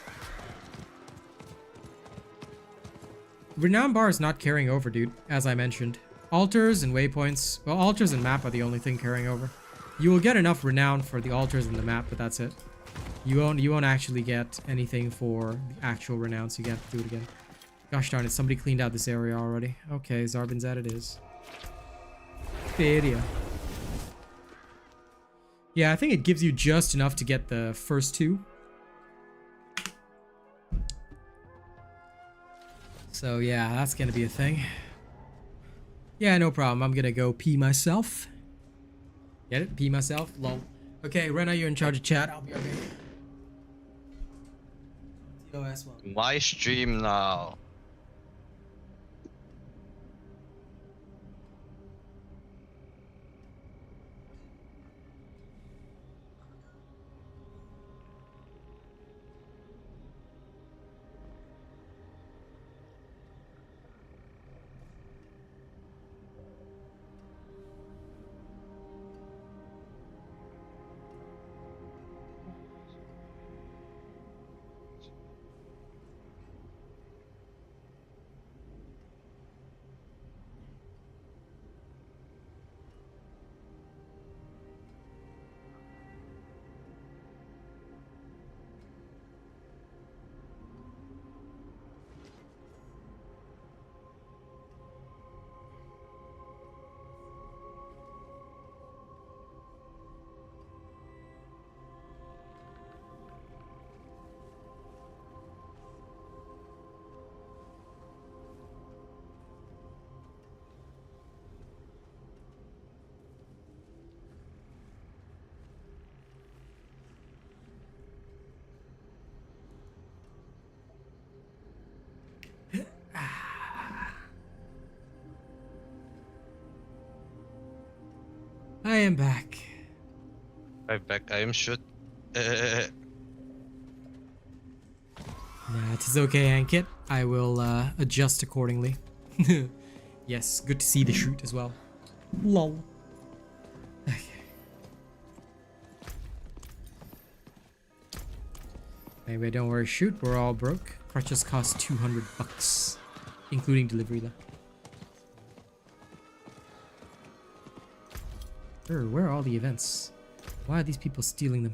Renown bar is not carrying over, dude, as I mentioned. Altars and waypoints. Well, altars and map are the only thing carrying over. You will get enough renown for the altars and the map, but that's it. You won't actually get anything for the actual renown, so you have to do it again. Gosh darn it, somebody cleaned out this area already. Okay, Zarbinzat it is. Area. Yeah, I think it gives you just enough to get the first 2. So yeah, that's gonna be a thing. Yeah, no problem. I'm gonna go pee myself. Get it? Pee myself? Lol. Okay, Rena, you're in charge of chat. I'll be okay. My stream now. I am back. Right back, I am shoot. Nah, it is okay, Ankit. I will adjust accordingly. Yes, good to see the shoot as well. Lol. Okay. Anyway, don't worry, shoot. We're all broke. Crutches cost $200, including delivery though. Where are all the events? Why are these people stealing them?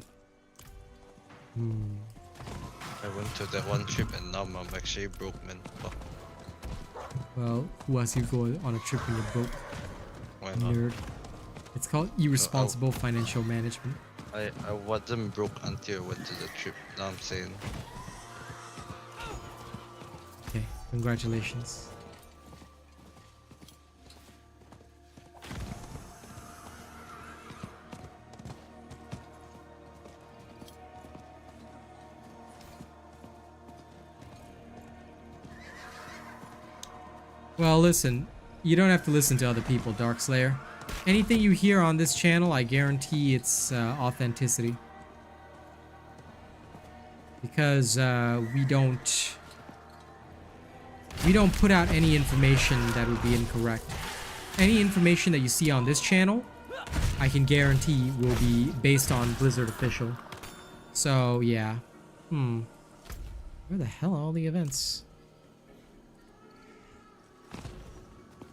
I went to that one trip and now I'm actually broke, man. Oh, Well, who asked you to go on a trip when you're broke? why not? Nerd. It's called irresponsible financial management. I wasn't broke until I went to the trip. Now I'm saying. Okay, congratulations. Well, listen, you don't have to listen to other people, Darkslayer. Anything you hear on this channel, I guarantee it's authenticity. Because we don't put out any information that would be incorrect. Any information that you see on this channel, I can guarantee will be based on Blizzard official. So, yeah. Where the hell are all the events?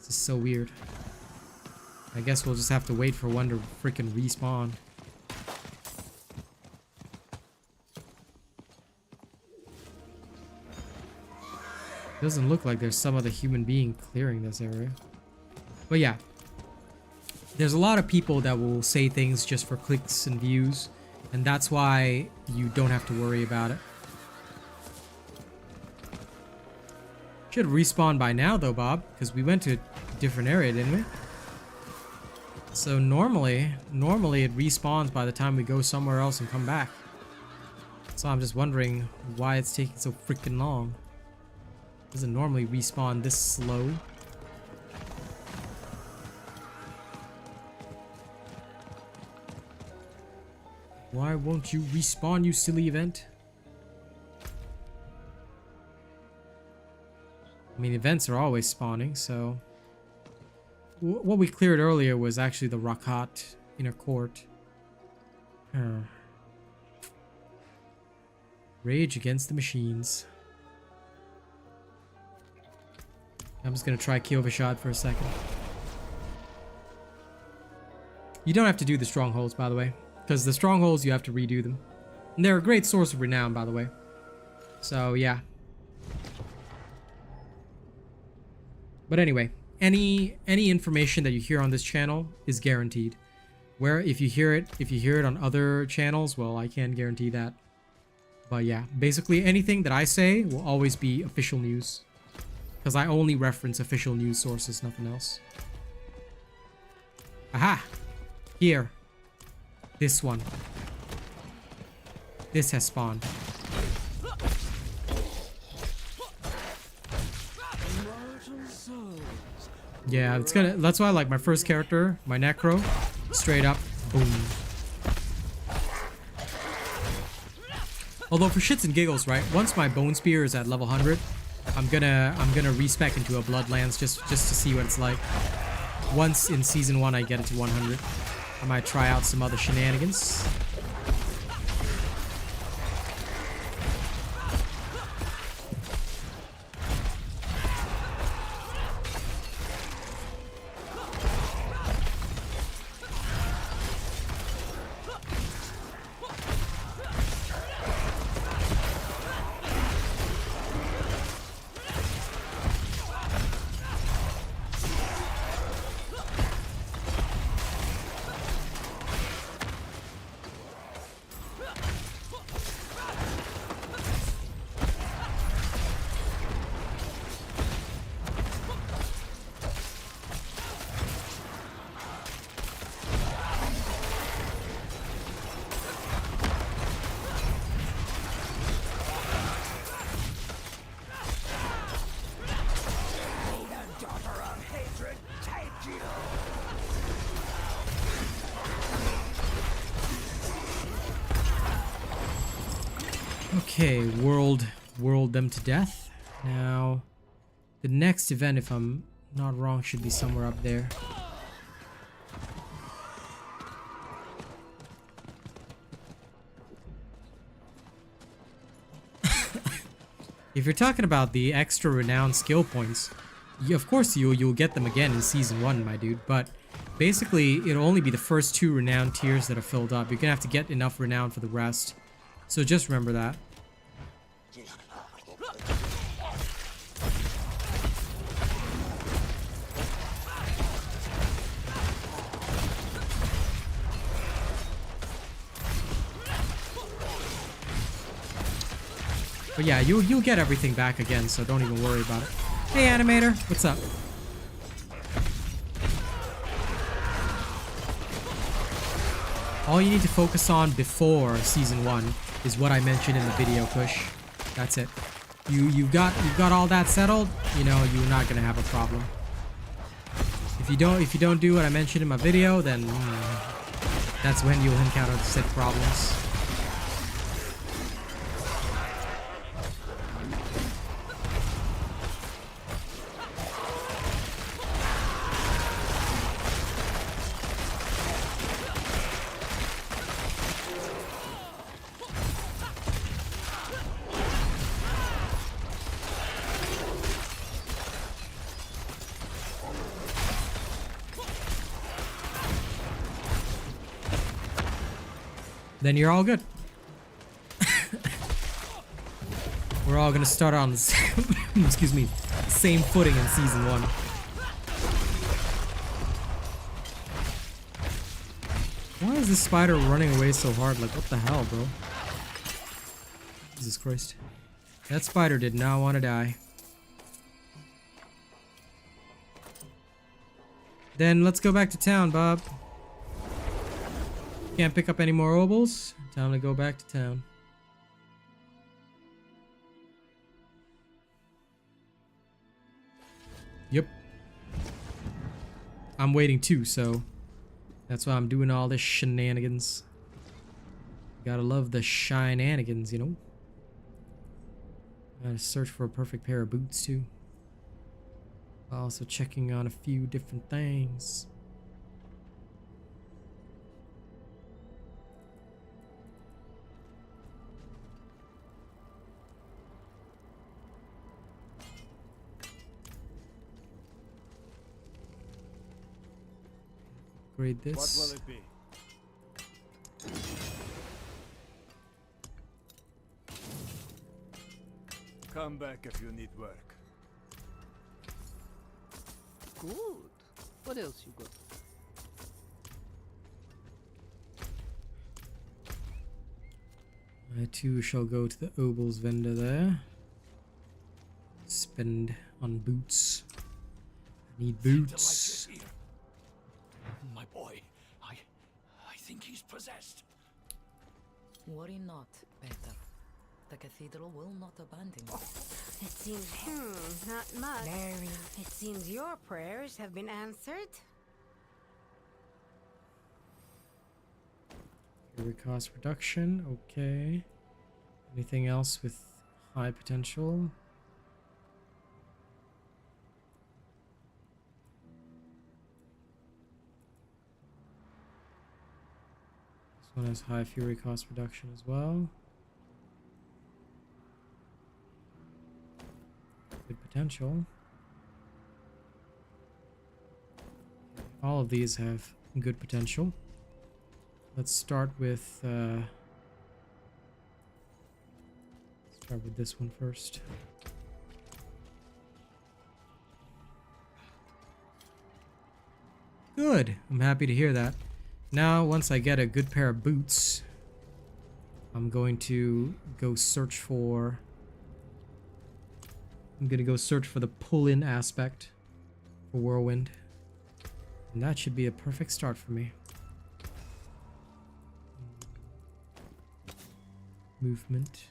This is so weird. I guess we'll just have to wait for one to freaking respawn. Doesn't look like there's some other human being clearing this area. But yeah. There's a lot of people that will say things just for clicks and views. And that's why you don't have to worry about it. Should respawn by now though, Bob. Because we went to a different area, didn't we? So normally it respawns by the time we go somewhere else and come back. So I'm just wondering why it's taking so freaking long. Doesn't normally respawn this slow. Why won't you respawn, you silly event? I mean, events are always spawning, so... What we cleared earlier was actually the Rakat inner court. Rage against the machines. I'm just gonna try Kyish for a second. You don't have to do the strongholds, by the way. Because the strongholds, you have to redo them. And they're a great source of renown, by the way. So, yeah. But anyway, any information that you hear on this channel is guaranteed. Where if you hear it on other channels, well, I can't guarantee that. But yeah, basically anything that I say will always be official news. Because I only reference official news sources, nothing else. Aha! Here. This one. This has spawned. Yeah, it's gonna. That's why I like my first character, my Necro. Straight up, boom. Although for shits and giggles, right? Once my Bone Spear is at level 100, I'm gonna respec into a Bloodlands just to see what it's like. Once in season 1 I get it to 100, I might try out some other shenanigans. Okay, world them to death. Now, the next event, if I'm not wrong, should be somewhere up there. If you're talking about the extra renown skill points, of course you'll get them again in season 1, my dude. But basically, it'll only be the first 2 renown tiers that are filled up. You're gonna have to get enough renown for the rest. So just remember that. But yeah, you'll get everything back again, so don't even worry about it. Hey, Animator, what's up? All you need to focus on before season 1 is what I mentioned in the video, Kush. That's it. You've got all that settled. You know you're not gonna have a problem. If you don't do what I mentioned in my video, then that's when you'll encounter said problems. then you're all good. We're all gonna start on the same, excuse me, same footing in season 1. Why is this spider running away so hard? Like, what the hell, bro? Jesus Christ. That spider did not want to die. Then let's go back to town, Bob. Can't pick up any more obols. Time to go back to town. Yep. I'm waiting too, so that's why I'm doing all this shenanigans. Gotta love the shenanigans, you know? Gotta search for a perfect pair of boots too. Also checking on a few different things. Upgrade this. What will it be? Come back if you need work. Good. What else you got? I too shall go to the obols vendor there. Spend on boots. I need boots. My boy, I think he's possessed. Worry not, Peter. The cathedral will not abandon you. It seems, not much. Mary. It seems your prayers have been answered. Fury cost reduction, okay. Anything else with high potential? This one has high fury cost reduction as well. Good potential. All of these have good potential. Let's start with this one first. Good. I'm happy to hear that. Now, once I get a good pair of boots, I'm going to go search for... I'm going to go search for the pull-in aspect for Whirlwind. And that should be a perfect start for me. Movement.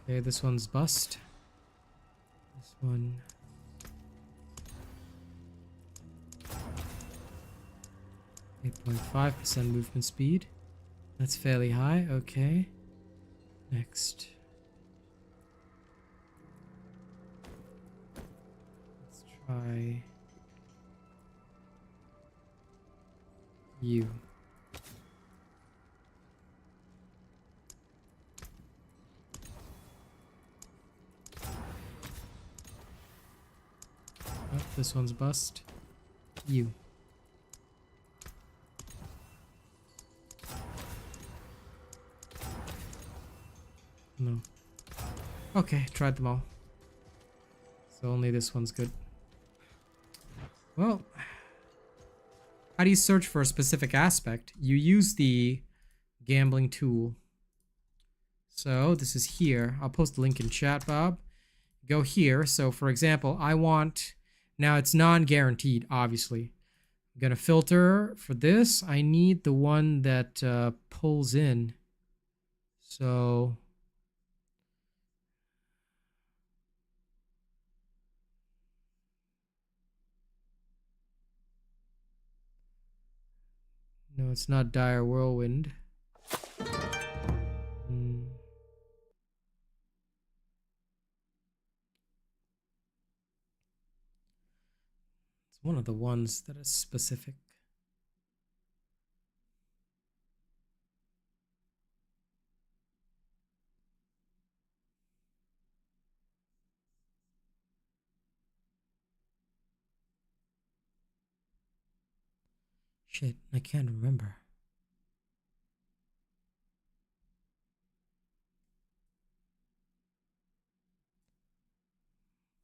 Okay, this one's bust. This one. .5% movement speed. That's fairly high. Okay. Next. Let's try you. Oh, this one's bust. You. No. Okay, tried them all. So only this one's good. Well, how do you search for a specific aspect? You use the gambling tool. So this is here. I'll post the link in chat, Bob. Go here. So for example, I want... Now it's non-guaranteed, obviously. I'm gonna filter for this. I need the one that pulls in. So... No, it's not Dire Whirlwind. It's one of the ones that is specific. Shit, I can't remember.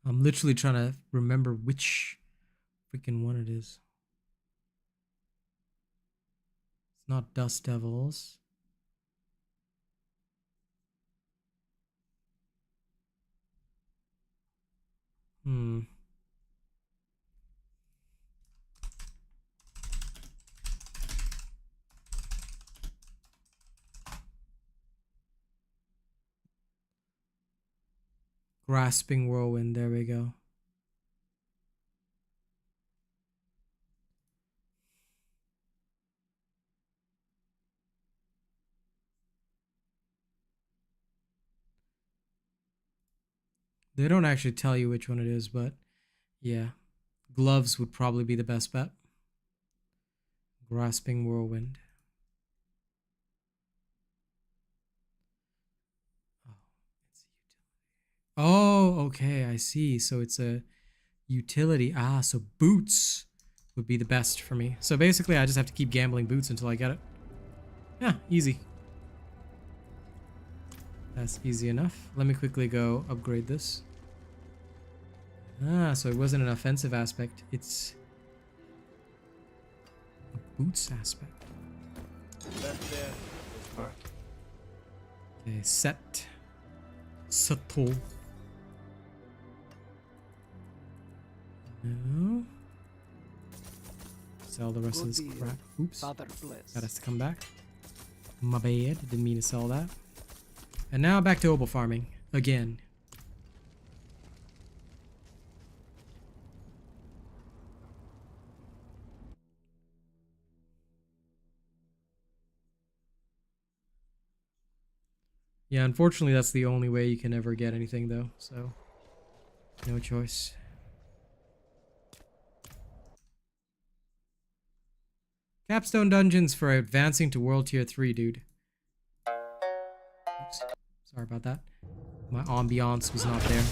I'm literally trying to remember which freaking one it is. It's not Dust Devils. Grasping Whirlwind, there we go. They don't actually tell you which one it is, but yeah. Gloves would probably be the best bet. Grasping Whirlwind. Oh, okay, I see. So it's a utility. Ah, so boots would be the best for me. So basically, I just have to keep gambling boots until I get it. Yeah, easy. That's easy enough. Let me quickly go upgrade this. Ah, so it wasn't an offensive aspect. It's a boots aspect. Left there is mark. Okay, set. Subtle. No. Sell the rest of this crap. Oops. Got us to come back. My bad. Didn't mean to sell that. And now back to opal farming. Again. Yeah, unfortunately that's the only way you can ever get anything though, so no choice. Capstone dungeons for advancing to World Tier 3, dude. Oops. Sorry about that. My ambiance was not there.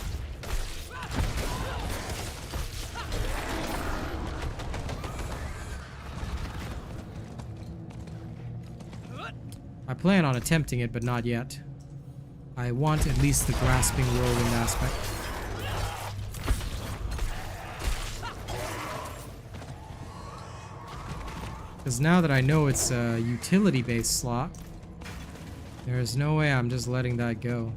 I plan on attempting it, but not yet. I want at least the grasping whirlwind aspect. Because now that I know it's a utility-based slot, there is no way I'm just letting that go.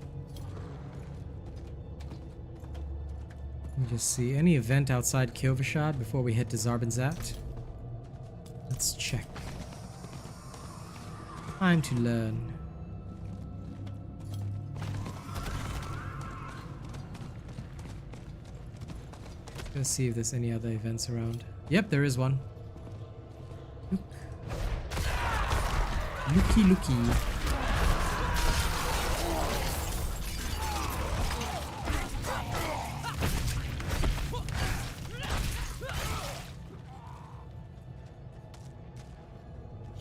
Let me just see. Any event outside Kyish before we head to Zarbinzat? Let's check. Time to learn. Let's see if there's any other events around. Yep, there is one. Look. Looky, looky.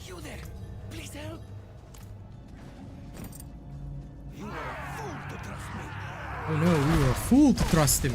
You there? Please help. You were a fool to trust me. Oh no, we were a fool to trust him.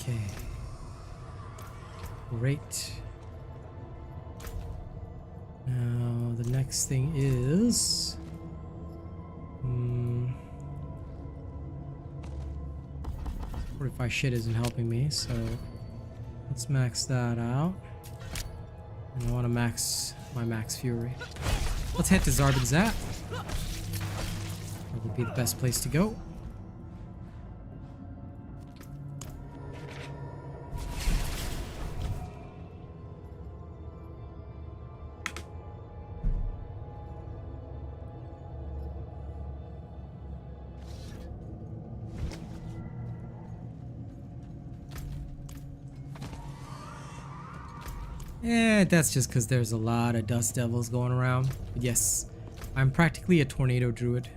Okay. Great. Now the next thing is 45 shit isn't helping me, so let's max that out. And I want to max my max fury. Let's head to Zarbinzat. That would be the best place to go. That's just because there's a lot of dust devils going around. But yes, I'm practically a tornado druid.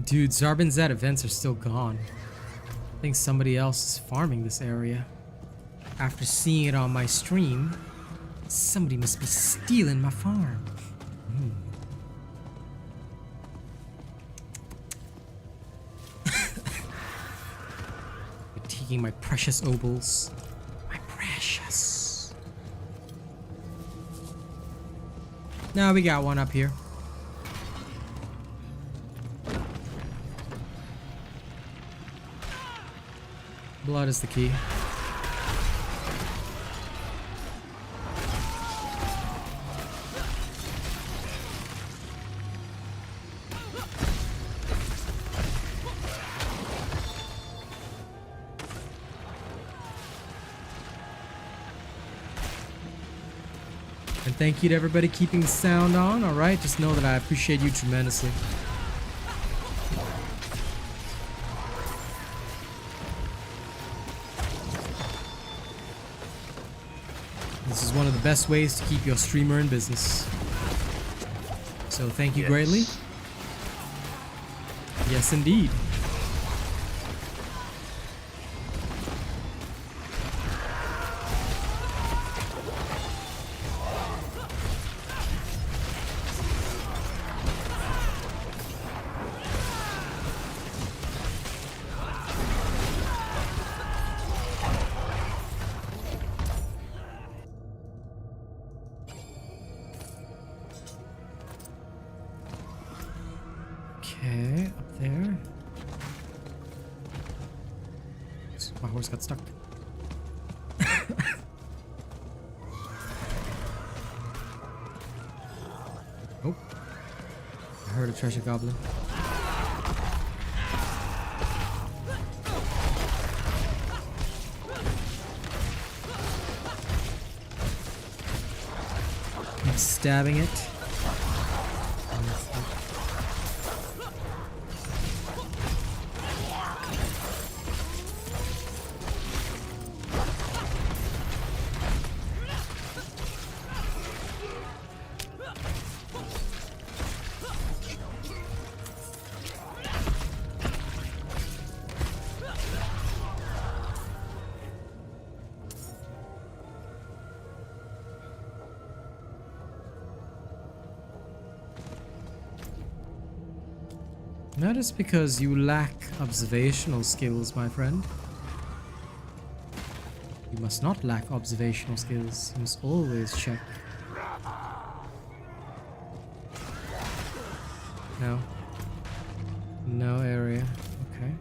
Dude, Zarbinzat events are still gone. I think somebody else is farming this area. After seeing it on my stream, somebody must be stealing my farm. Taking my precious obols. My precious. Now we got one up here. Blood is the key. And thank you to everybody keeping the sound on. Alright, just know that I appreciate you tremendously. This is one of the best ways to keep your streamer in business. So thank you greatly. Yes, indeed. Okay, up there. My horse got stuck. Oh. I heard a treasure goblin. Keep stabbing it. That is because you lack observational skills, my friend. You must not lack observational skills. You must always check. No. No area. Okay.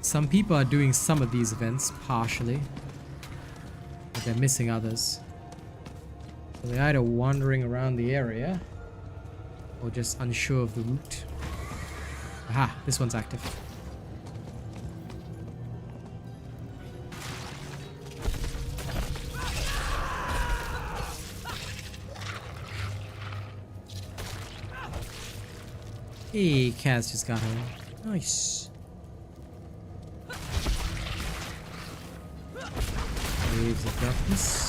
Some people are doing some of these events partially, but they're missing others. So they're either wandering around the area or just unsure of the route. Aha, this one's active. Hey, Kaz just got home. Nice. Waves of darkness.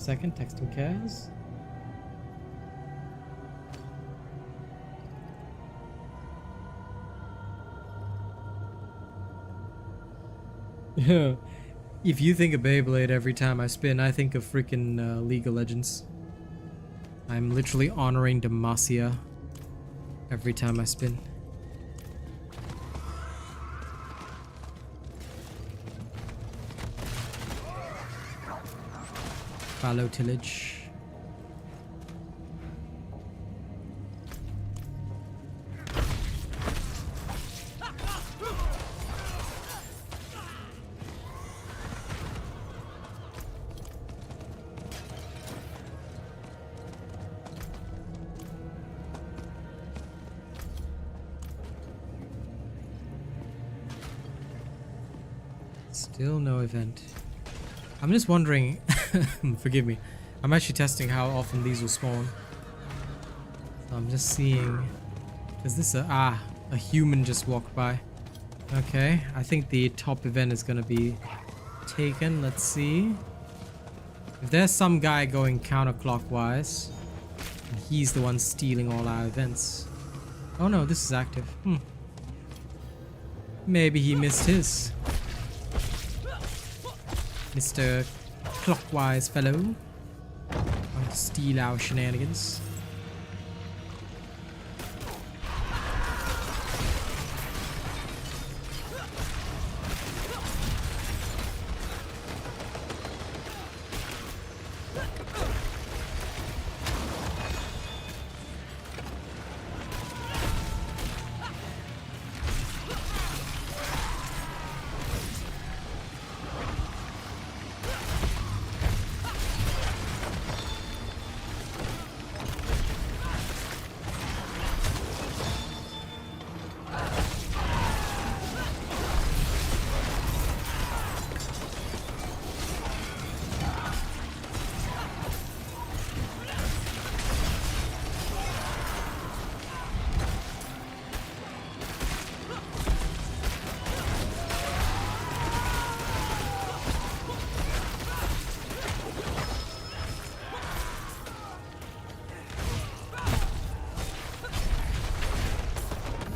second. Texting Kaz. If you think of Beyblade every time I spin, I think of freaking League of Legends. I'm literally honoring Demacia every time I spin. Fallow tillage. Still no event. I'm just wondering, forgive me, I'm actually testing how often these will spawn. So I'm just seeing, is this a human just walked by. Okay, I think the top event is gonna be taken. Let's see. If there's some guy going counterclockwise, and he's the one stealing all our events. Oh no, this is active. Maybe he missed his. Mr. Clockwise fellow. Want to steal our shenanigans.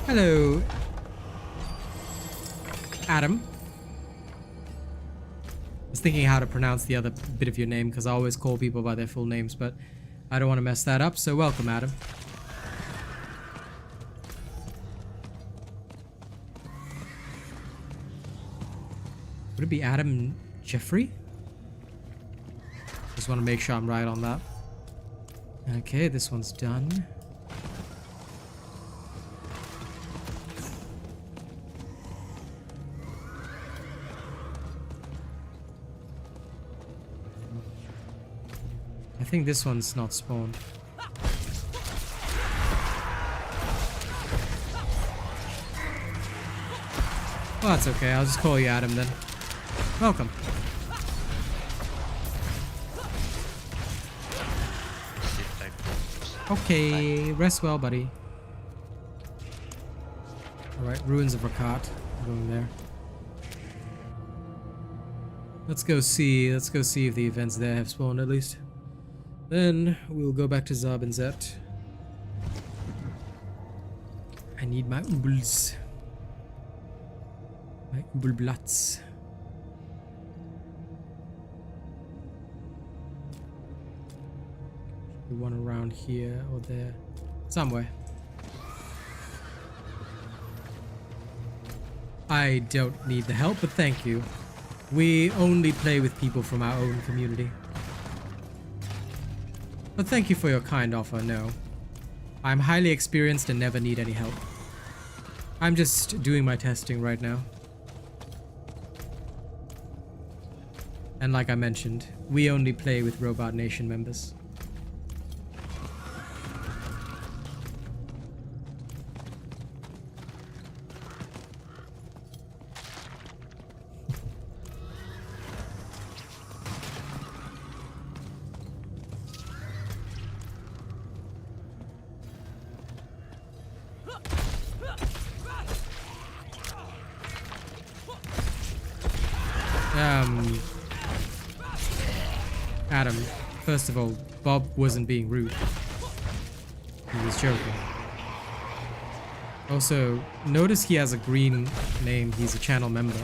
Hello, Adam. I was thinking how to pronounce the other bit of your name because I always call people by their full names, but I don't want to mess that up, so welcome, Adam. Would it be Adam Jeffrey? Just want to make sure I'm right on that. Okay, this one's done. I think this one's not spawned. Well, that's okay. I'll just call you Adam then. Welcome. Okay, rest well, buddy. Alright, Ruins of Rakat. Going there. Let's go see if the events there have spawned at least. Then we'll go back to Zab and Zet. I need my Ubels. My Ubelblats. Should be one around here or there. Somewhere. I don't need the help, but thank you. We only play with people from our own community. But thank you for your kind offer, no. I'm highly experienced and never need any help. I'm just doing my testing right now. And like I mentioned, we only play with Robot Nation members. Adam, First of all, Bob wasn't being rude. He was joking. Also, notice he has a green name. He's a channel member.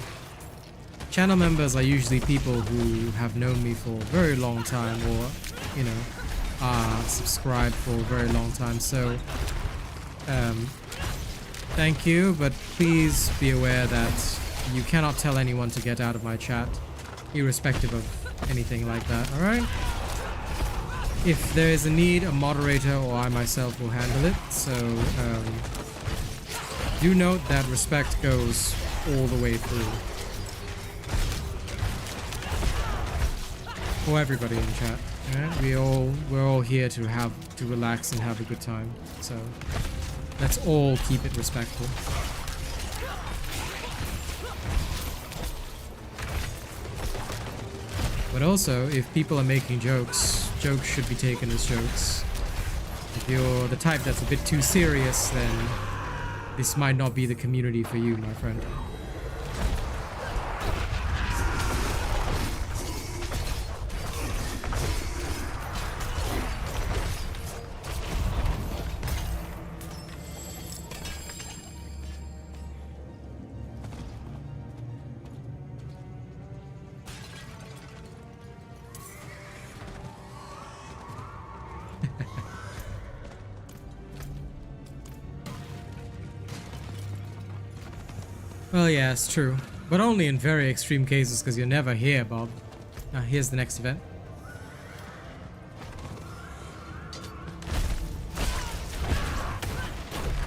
Channel members are usually people who have known me for a very long time, or, you know, are subscribed for a very long time. So, thank you, but please be aware that you cannot tell anyone to get out of my chat, irrespective of anything like that, alright? If there is a need, a moderator or I myself will handle it, so do note that respect goes all the way through. For everybody in chat, alright? We're all here to relax and have a good time, so let's all keep it respectful. But also, if people are making jokes, jokes should be taken as jokes. If you're the type that's a bit too serious, then this might not be the community for you, my friend. Well, yeah, it's true. But only in very extreme cases, because you're never here, Bob. Now, here's the next event.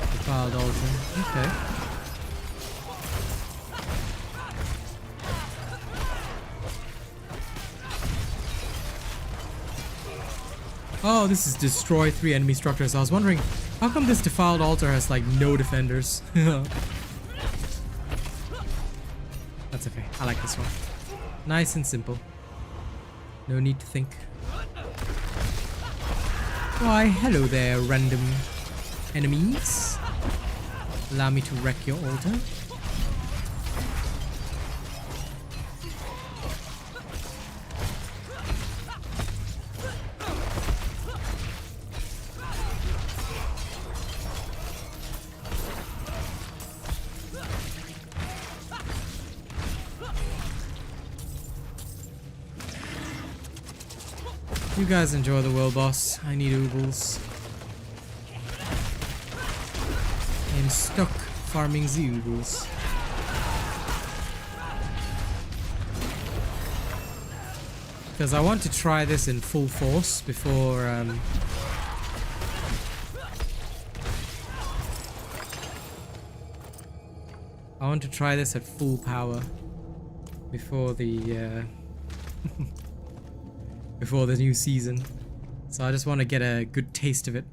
Defiled altar. Okay. Oh, this is destroy 3 enemy structures. I was wondering, how come this defiled altar has, like, no defenders? That's okay. I like this one. Nice and simple. No need to think. Why, hello there, random enemies. Allow me to wreck your altar. You guys enjoy the world, boss. I need oogles. I'm stuck farming the oogles. Because I want to try this in full force before I want to try this at full power before the before the new season. So I just want to get a good taste of it.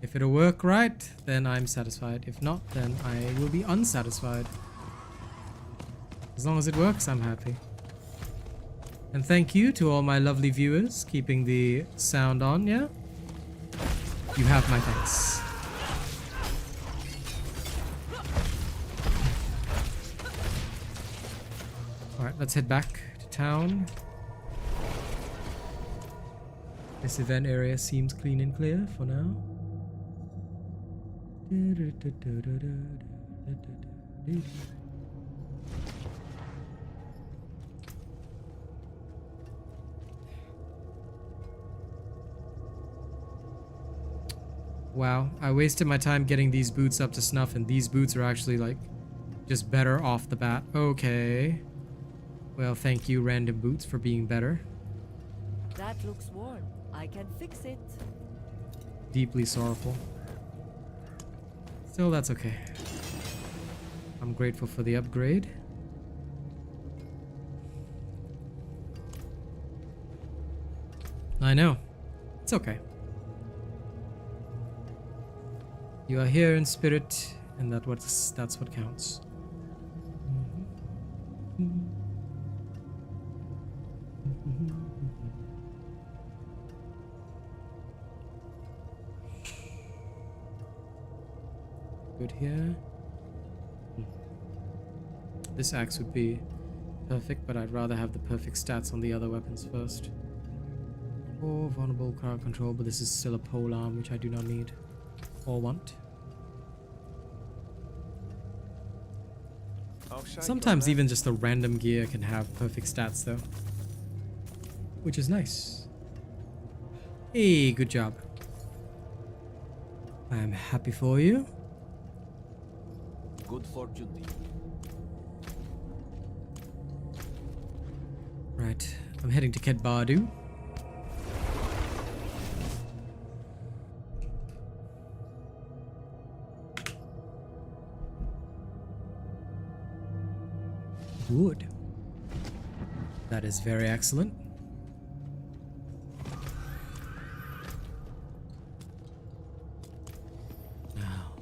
If it'll work right, then I'm satisfied. If not, then I will be unsatisfied. As long as it works, I'm happy. And thank you to all my lovely viewers keeping the sound on, yeah? You have my thanks. Alright, let's head back to town. This event area seems clean and clear for now. Wow, I wasted my time getting these boots up to snuff, and these boots are actually like just better off the bat. Okay. Well, thank you, random boots, for being better. That looks worn. I can fix it. Deeply sorrowful. Still, that's okay. I'm grateful for the upgrade. I know. It's okay. You are here in spirit, and that's what counts. Good here. This axe would be perfect, but I'd rather have the perfect stats on the other weapons first. 4 vulnerable crowd control, but this is still a pole arm, which I do not need or want. I'll shake Sometimes on that. even just the random gear can have perfect stats though, which is nice. Hey, good job. I am happy for you. Good fortune to you. Right, I'm heading to Ket Bardu. Good. That is very excellent. Now,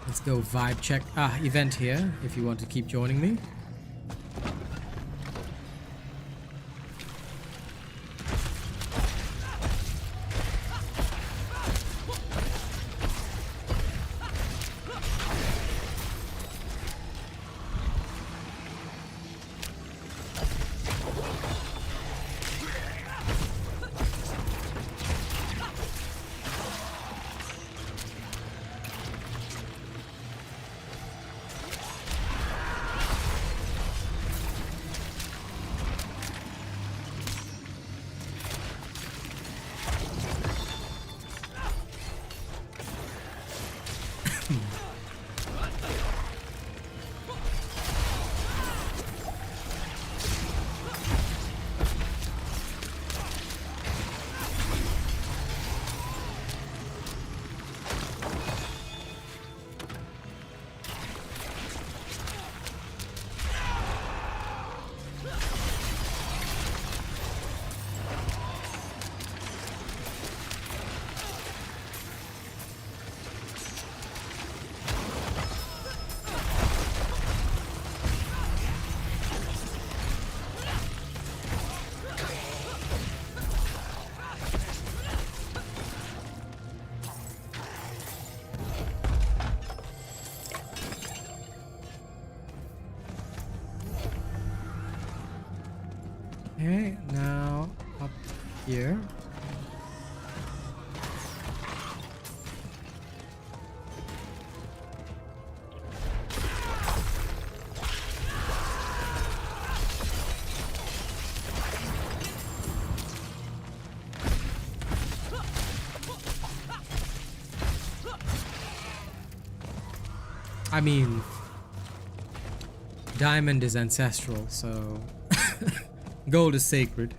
let's go vibe check. Event here if you want to keep joining me. Okay, now up here. I mean, diamond is ancestral, so gold is sacred.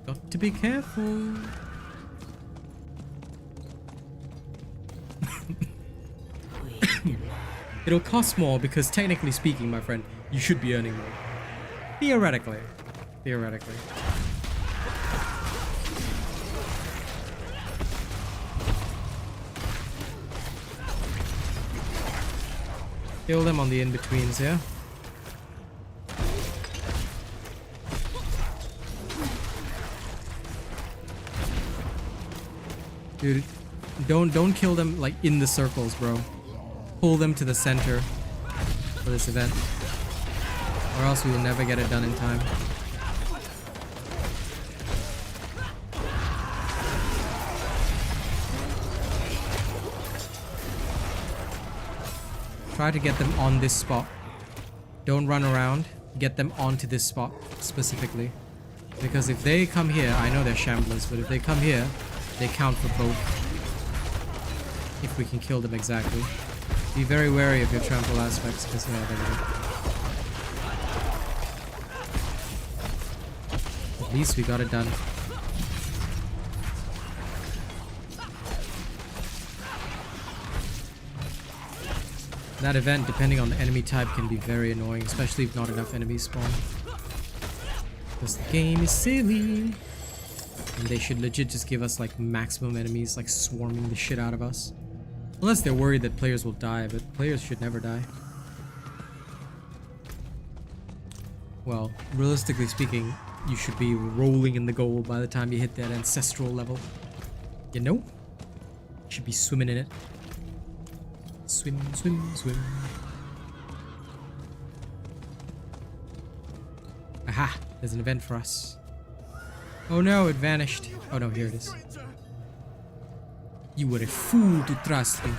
Got to be careful. It'll cost more because technically speaking, my friend, you should be earning more. Theoretically. Theoretically. Kill them on the in-betweens here. Dude, don't kill them like in the circles, bro. Pull them to the center for this event, or else we will never get it done in time. Try to get them on this spot. Don't run around. Get them onto this spot specifically. Because if they come here, I know they're shamblers, but if they come here, they count for both. If we can kill them exactly. Be very wary of your trample aspects, because yeah, there we go. At least we got it done. That event, depending on the enemy type, can be very annoying, especially if not enough enemies spawn. Because the game is silly. And they should legit just give us like maximum enemies, like swarming the shit out of us. Unless they're worried that players will die, but players should never die. Well, realistically speaking, you should be rolling in the gold by the time you hit that ancestral level. You know? You should be swimming in it. Swim, swim, swim. Aha! There's an event for us. Oh no, it vanished. Oh no, here it is. You were a fool to trust me.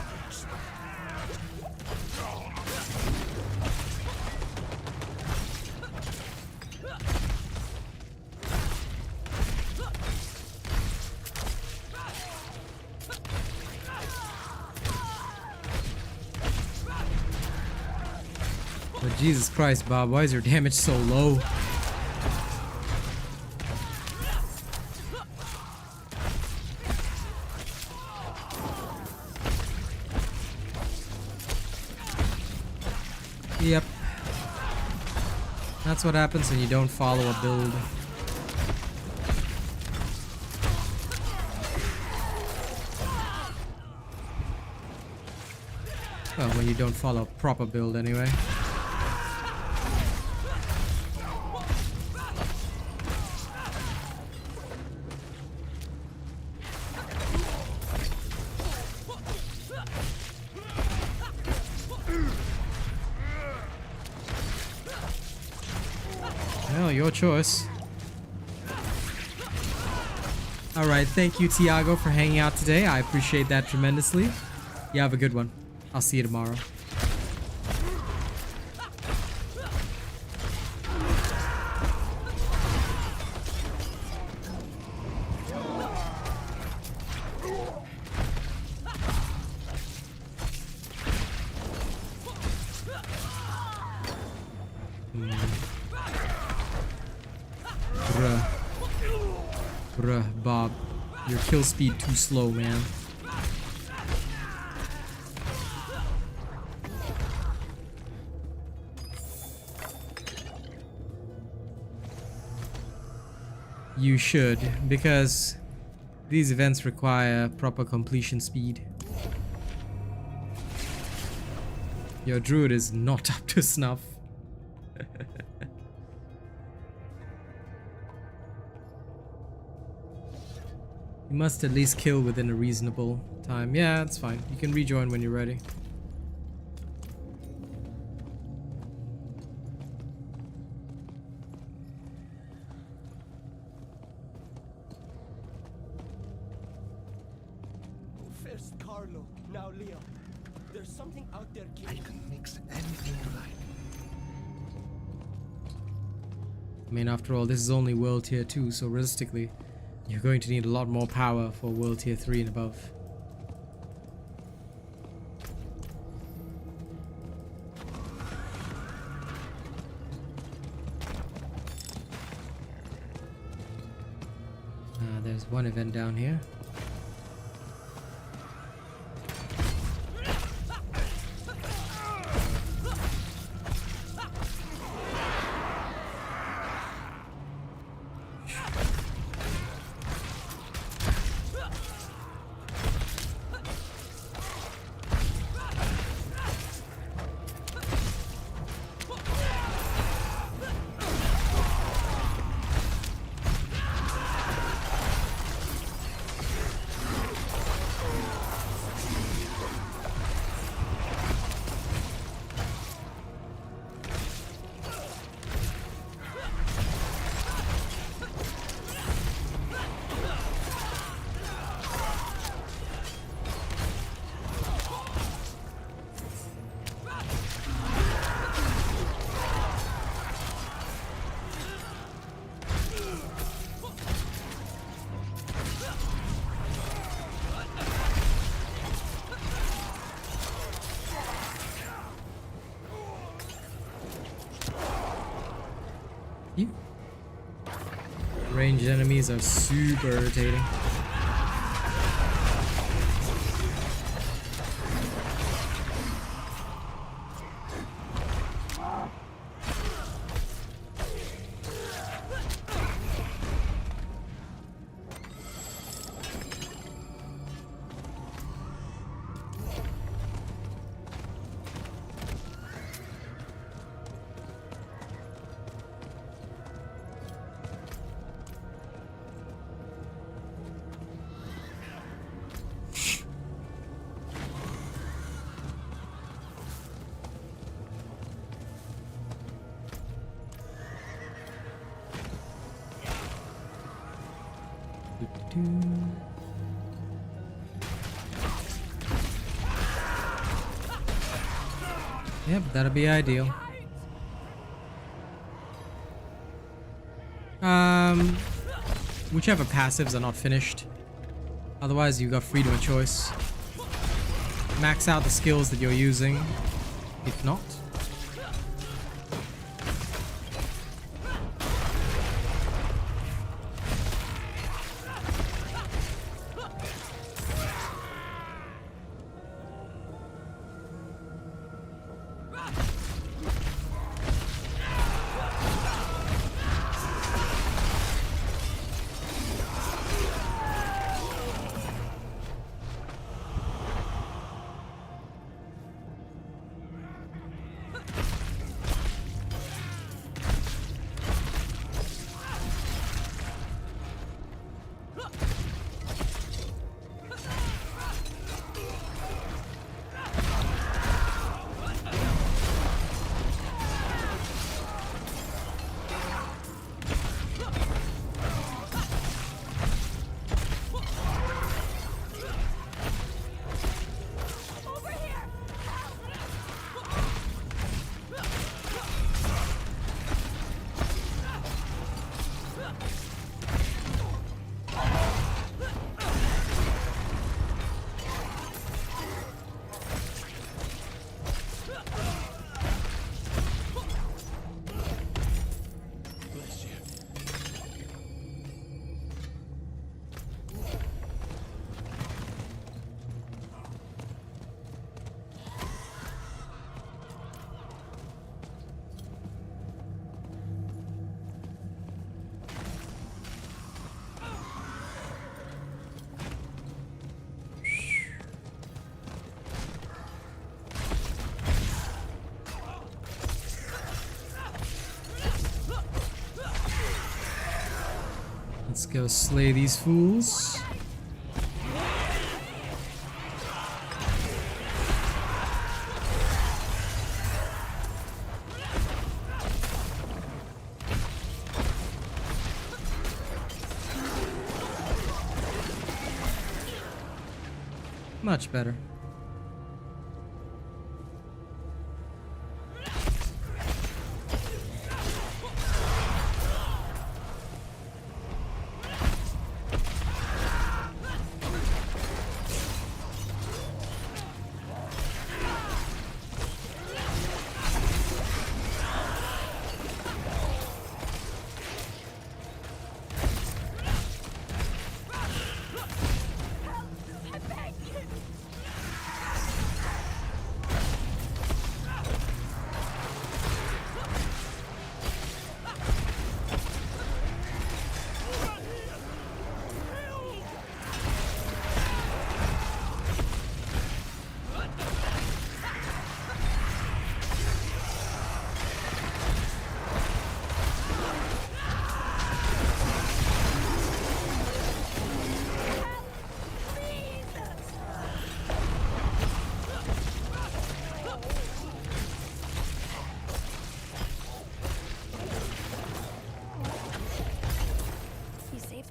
But Jesus Christ, Bob, why is your damage so low? Yep. That's what happens when you don't follow a build. Well, when you don't follow a proper build anyway. Well, your choice. Alright, thank you Tiago for hanging out today. I appreciate that tremendously. You have a good one. I'll see you tomorrow. Bruh, Bob. Your kill speed too slow, man. You should, because these events require proper completion speed. Your druid is not up to snuff. You must at least kill within a reasonable time. Yeah, that's fine. You can rejoin when you're ready. First Carlo, now Leah. There's something out there killing. I can mix anything you like. I mean, after all, this is only World Tier 2, so realistically, you're going to need a lot more power for World Tier 3 and above. There's one event down here. Ranged enemies are super irritating. Yep, that'll be ideal. Whichever passives are not finished. Otherwise, you've got freedom of choice. Max out the skills that you're using. If not, let's go slay these fools. Much better.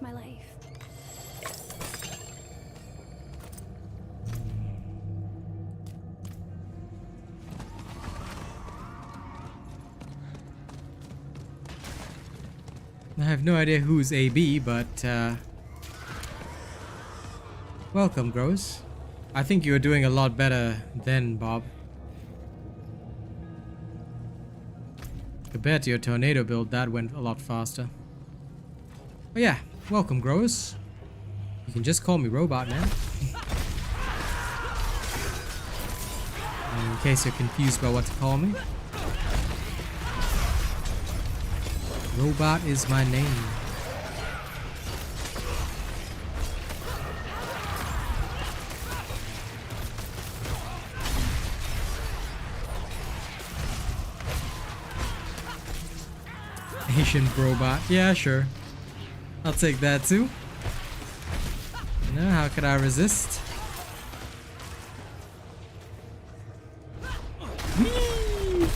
My life. I have no idea who's AB, but welcome, Gross. I think you're doing a lot better than Bob. Compared to your tornado build, that went a lot faster. But yeah, welcome, Growers. You can just call me Robot now. In case you're confused about what to call me. Robot is my name. Asian robot. Yeah, sure. I'll take that too. No, how could I resist? Whee!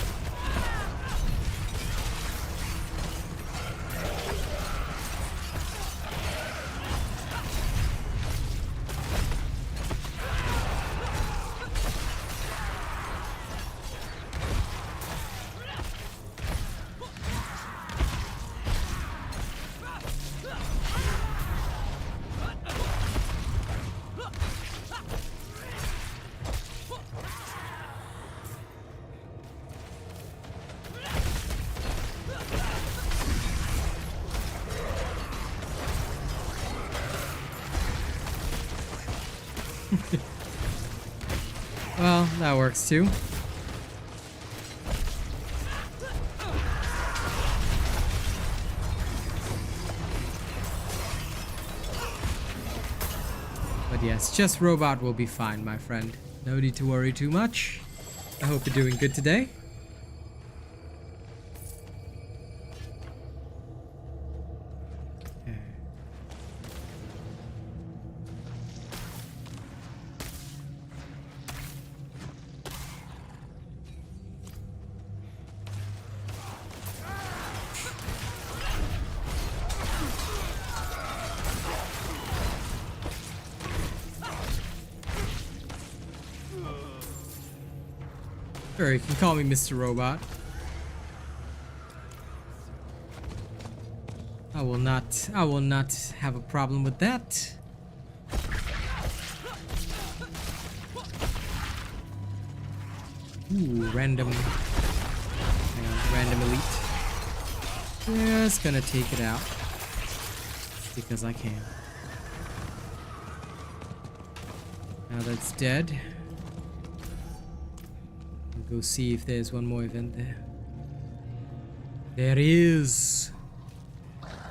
Well, that works too. But yes, just robot will be fine, my friend. No need to worry too much. I hope you're doing good today. Sure, you can call me Mr. Robot. I will not have a problem with that. Ooh, random. Hang on, random elite. Just gonna take it out. Because I can. Now that's dead. Go see if there's one more event there. There is.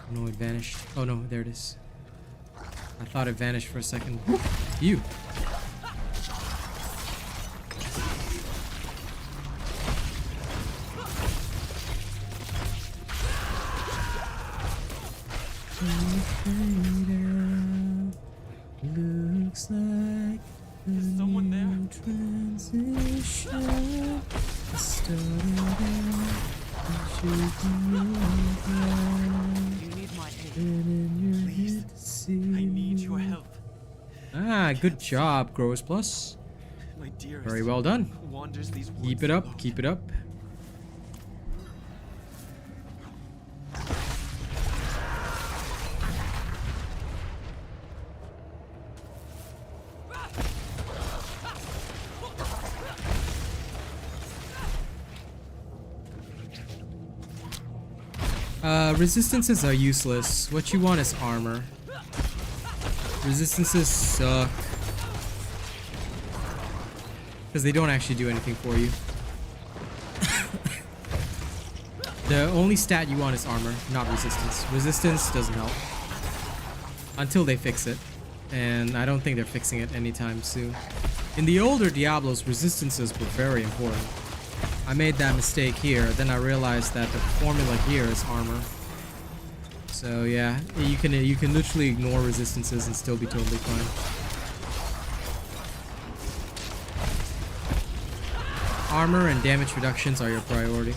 No, it vanished. Oh no, there it is. I thought it vanished for a second. You. Looks like Is someone there? transition. You need my aid. Please, I need your help. Ah, good job, Growers Plus. My dearest Very well done. wanders these woods Keep it up, alone. keep it up. Resistances are useless. What you want is armor. Resistances suck. Because they don't actually do anything for you. The only stat you want is armor, not resistance. Resistance doesn't help. Until they fix it. And I don't think they're fixing it anytime soon. In the older Diablos, resistances were very important. I made that mistake here, then I realized that the formula here is armor. So yeah, you can literally ignore resistances and still be totally fine. Armor and damage reductions are your priority.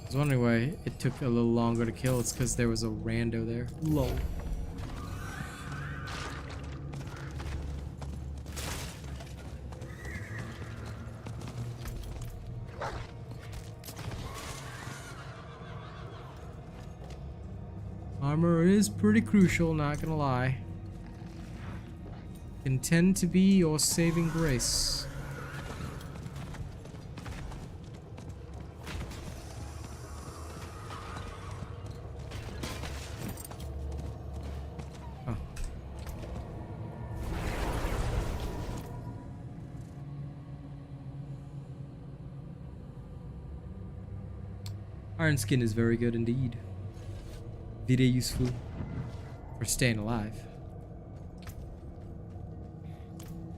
I was wondering why it took a little longer to kill. It's because there was a rando there. Lol. Armor is pretty crucial, not gonna lie. Can tend to be your saving grace. Iron skin is very good indeed. Very useful for staying alive.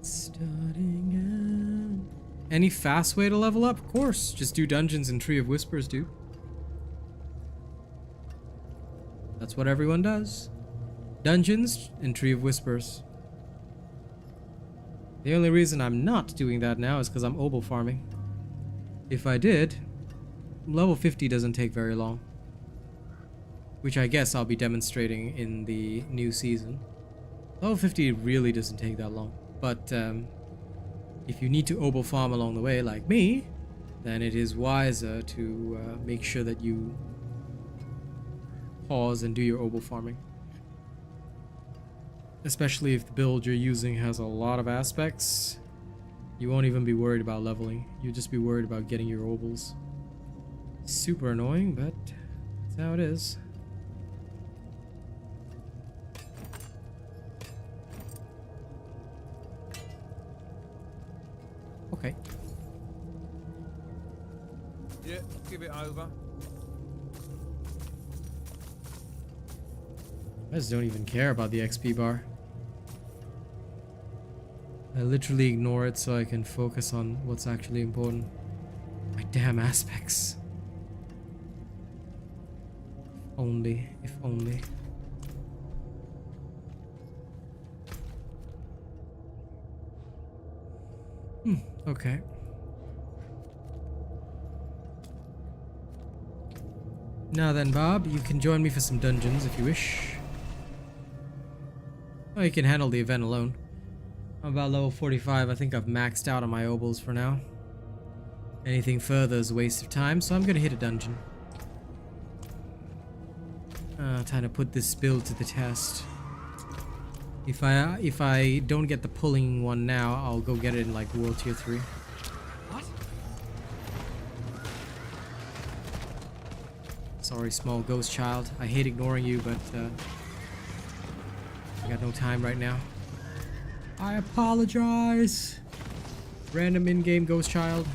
Starting out. Any fast way to level up? Of course. Just do dungeons and Tree of Whispers, dude. That's what everyone does. Dungeons and Tree of Whispers. The only reason I'm not doing that now is because I'm obol farming. If I did, level 50 doesn't take very long. Which I guess I'll be demonstrating in the new season. Level 50 really doesn't take that long. But if you need to obel farm along the way, like me, then it is wiser to make sure that you pause and do your obel farming. Especially if the build you're using has a lot of aspects. You won't even be worried about leveling. You'll just be worried about getting your obels. Super annoying, but that's how it is. Okay. Yeah, give it over. I just don't even care about the XP bar. I literally ignore it so I can focus on what's actually important. My damn aspects. If only. Okay. Now then, Bob, you can join me for some dungeons if you wish. Oh, you can handle the event alone. I'm about level 45. I think I've maxed out on my obels for now. Anything further is a waste of time, so I'm gonna hit a dungeon. Time to put this build to the test. If I don't get the pulling one now, I'll go get it in like World Tier 3. What? Sorry, small ghost child. I hate ignoring you, but I got no time right now. I apologize. Random in-game ghost child.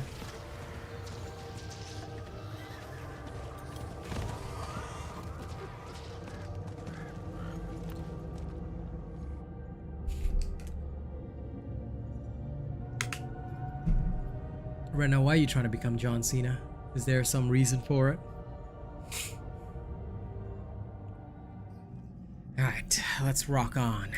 Right now, why are you trying to become John Cena? Is there some reason for it? Alright, let's rock on.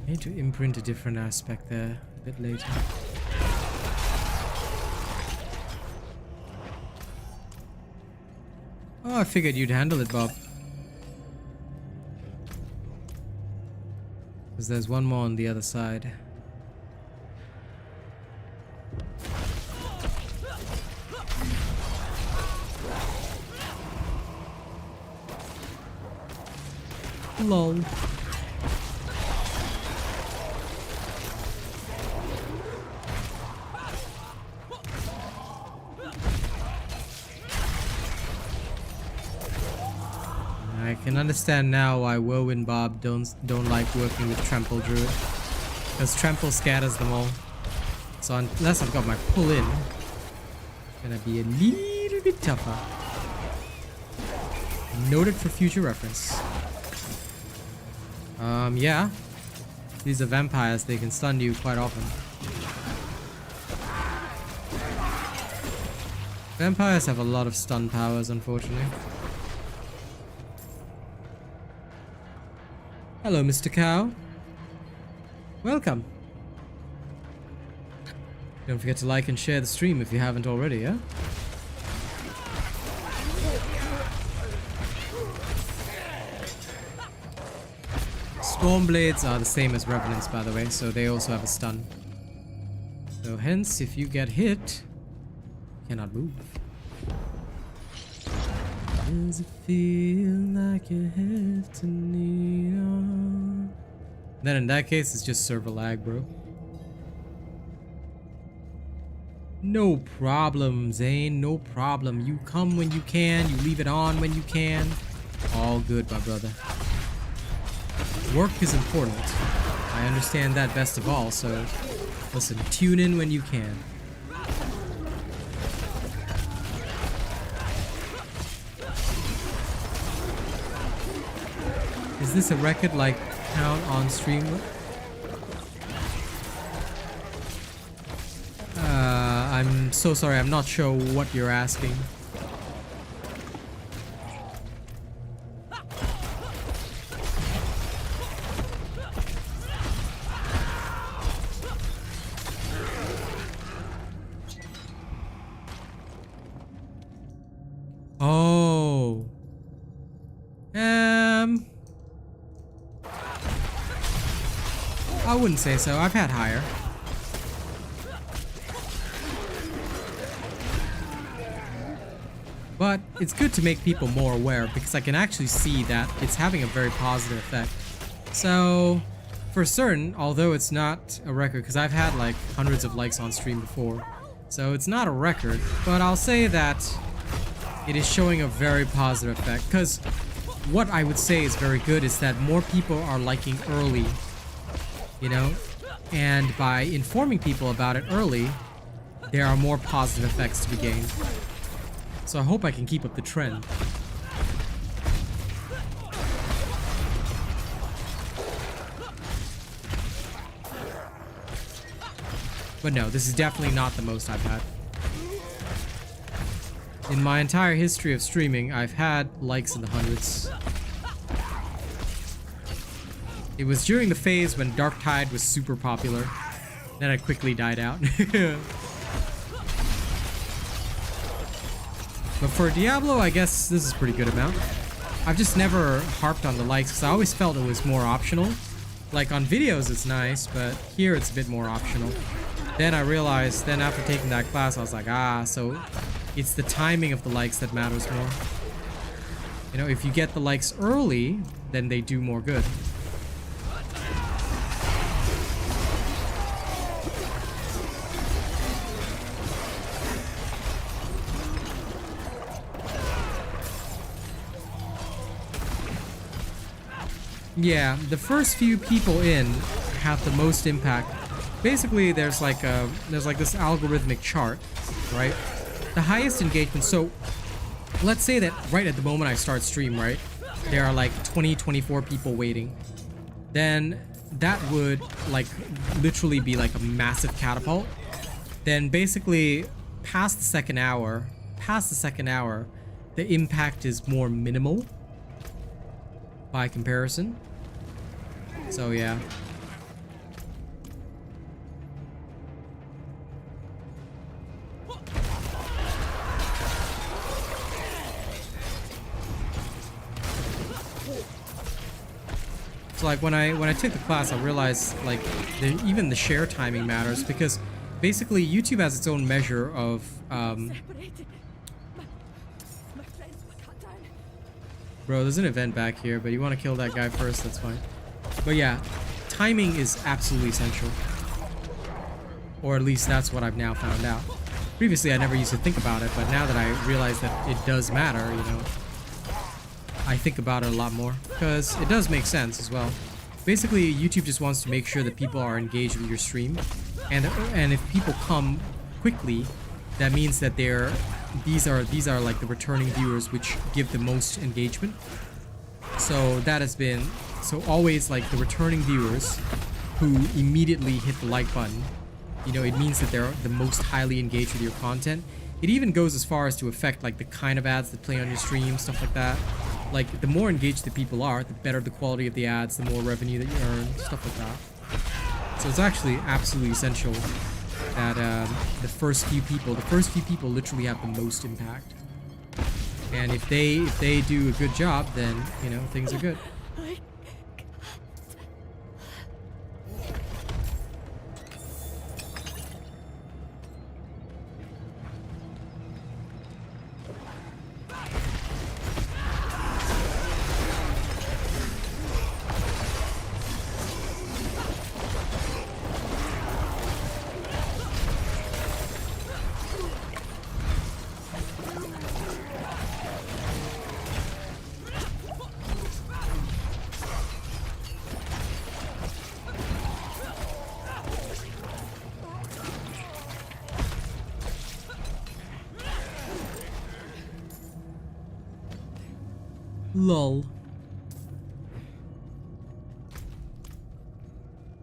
I need to imprint a different aspect there a bit later. Oh, I figured you'd handle it, Bob. Because there's one more on the other side. Lol. I can understand now why Woe and Bob don't like working with Trample Druid. Because Trample scatters them all. So unless I've got my pull in, it's gonna be a little bit tougher. Noted for future reference. Yeah. These are vampires, they can stun you quite often. Vampires have a lot of stun powers, unfortunately. Hello, Mr. Cow. Welcome. Don't forget to like and share the stream if you haven't already, yeah? Stormblades are the same as Revenants, by the way, so they also have a stun. So hence, if you get hit, you cannot move. Does it feel like you have to kneel on? Then in that case, it's just server lag, bro. No problem, Zane, no problem. You come when you can, you leave it on when you can. All good, my brother. Work is important. I understand that best of all, so listen, tune in when you can. Is this a record like count on stream? I'm so sorry, I'm not sure what you're asking. Oh. I wouldn't say so. I've had higher. But it's good to make people more aware because I can actually see that it's having a very positive effect. So, for certain, although it's not a record, because I've had like hundreds of likes on stream before, so it's not a record, but I'll say that it is showing a very positive effect. Because what I would say is very good is that more people are liking early, you know, and by informing people about it early, there are more positive effects to be gained. So I hope I can keep up the trend. But no, this is definitely not the most I've had. In my entire history of streaming, I've had likes in the hundreds. It was during the phase when Dark Tide was super popular. Then it quickly died out. But for Diablo, I guess this is a pretty good amount. I've just never harped on the likes because I always felt it was more optional. Like on videos it's nice, but here it's a bit more optional. Then I realized, then after taking that class, I was like, so it's the timing of the likes that matters more. You know, if you get the likes early, then they do more good. Yeah, the first few people in have the most impact. Basically, there's like this algorithmic chart, right? The highest engagement. So, let's say that right at the moment I start stream, right? There are like 20, 24 people waiting. Then that would like literally be like a massive catapult. Then basically past the second hour, the impact is more minimal by comparison. So yeah. So like when I took the class, I realized like even the share timing matters because basically YouTube has its own measure of Bro, there's an event back here, but you want to kill that guy first, that's fine. But yeah, timing is absolutely essential. Or at least that's what I've now found out. Previously, I never used to think about it, but now that I realize that it does matter, you know, I think about it a lot more. Because it does make sense as well. Basically, YouTube just wants to make sure that people are engaged with your stream. And if people come quickly, that means that these are like the returning viewers which give the most engagement. So that has been always like the returning viewers who immediately hit the like button, you know, it means that they're the most highly engaged with your content. It even goes as far as to affect like the kind of ads that play on your stream, stuff like that. Like the more engaged the people are, the better the quality of the ads, the more revenue that you earn, stuff like that. So it's actually absolutely essential that the first few people literally have the most impact. And if they do a good job, then you know things are good. Lol.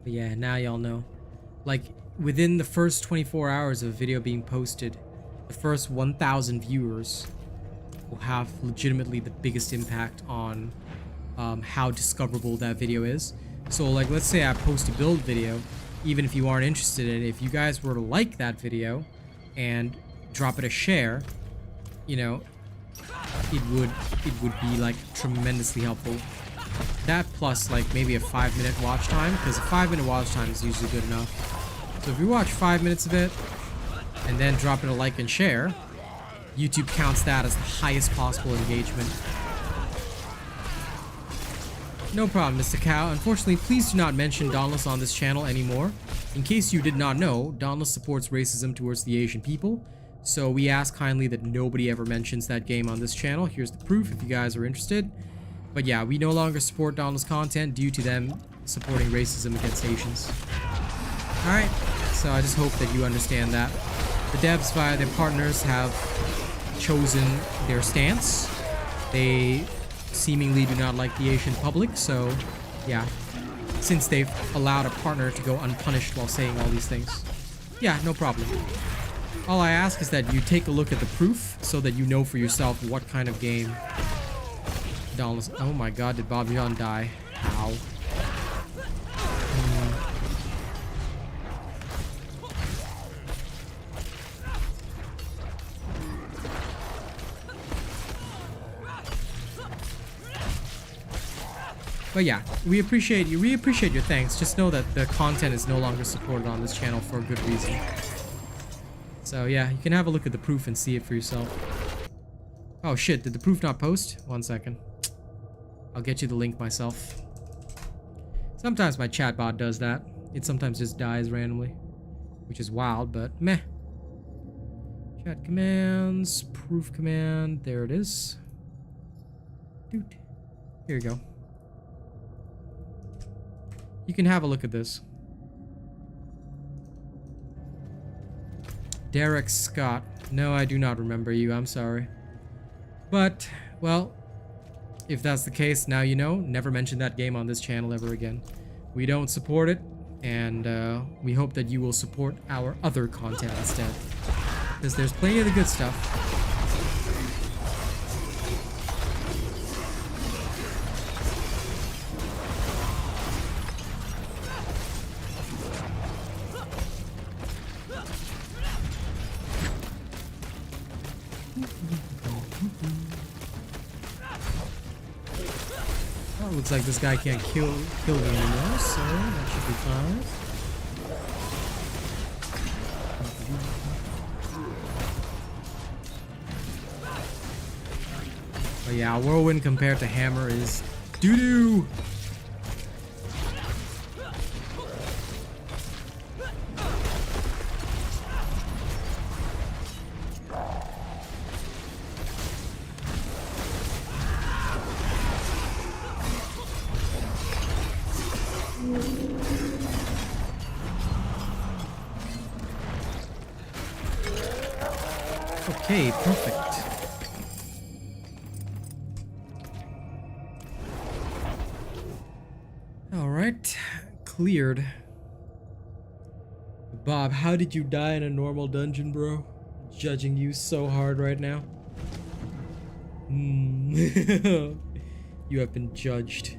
But yeah, now y'all know. Like, within the first 24 hours of a video being posted, the first 1,000 viewers will have legitimately the biggest impact on how discoverable that video is. So, like, let's say I post a build video, even if you aren't interested in it, if you guys were to like that video and drop it a share, you know, it would be like tremendously helpful. That plus like maybe a 5-minute watch time, because a 5-minute watch time is usually good enough. So if you watch 5 minutes of it and then drop it a like and share, YouTube counts that as the highest possible engagement. No problem, Mr. Cow. Unfortunately, please do not mention Dauntless on this channel anymore. In case you did not know, Dauntless supports racism towards the Asian people. So we ask kindly that nobody ever mentions that game on this channel. Here's the proof if you guys are interested. But yeah, we no longer support Dauntless content due to them supporting racism against Asians. Alright, so I just hope that you understand that. The devs via their partners have chosen their stance. They seemingly do not like the Asian public, so yeah. Since they've allowed a partner to go unpunished while saying all these things. Yeah, no problem. All I ask is that you take a look at the proof so that you know for yourself what kind of game Dauntless. Oh my god, did Bob John die? Ow. But yeah, we appreciate you. We appreciate your thanks. Just know that the content is no longer supported on this channel for a good reason. So yeah, you can have a look at the proof and see it for yourself. Oh shit, did the proof not post? 1 second. I'll get you the link myself. Sometimes my chatbot does that. It sometimes just dies randomly, which is wild, but meh. Chat commands, proof command, there it is. Doot. Here you go. You can have a look at this. Derek Scott. No, I do not remember you. I'm sorry. But, well, if that's the case, now you know. Never mention that game on this channel ever again. We don't support it, and we hope that you will support our other content instead. Because there's plenty of the good stuff. Looks like this guy can't kill me anymore, so that should be fine. But yeah, Whirlwind compared to Hammer is doo-doo! Okay, perfect. Alright, cleared. Bob, how did you die in a normal dungeon, bro? Judging you so hard right now. You have been judged.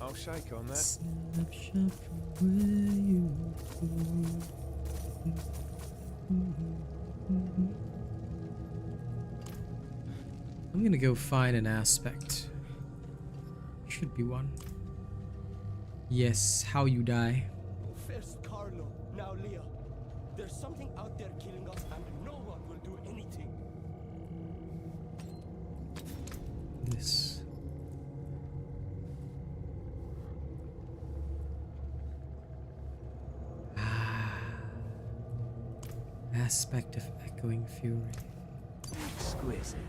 I'll shake on that. I'm gonna go find an aspect. Should be one. Yes, how you die. First Carlo, now Leah. There's something out there killing us and no one will do anything. This. Aspect of echoing fury. Exquisite.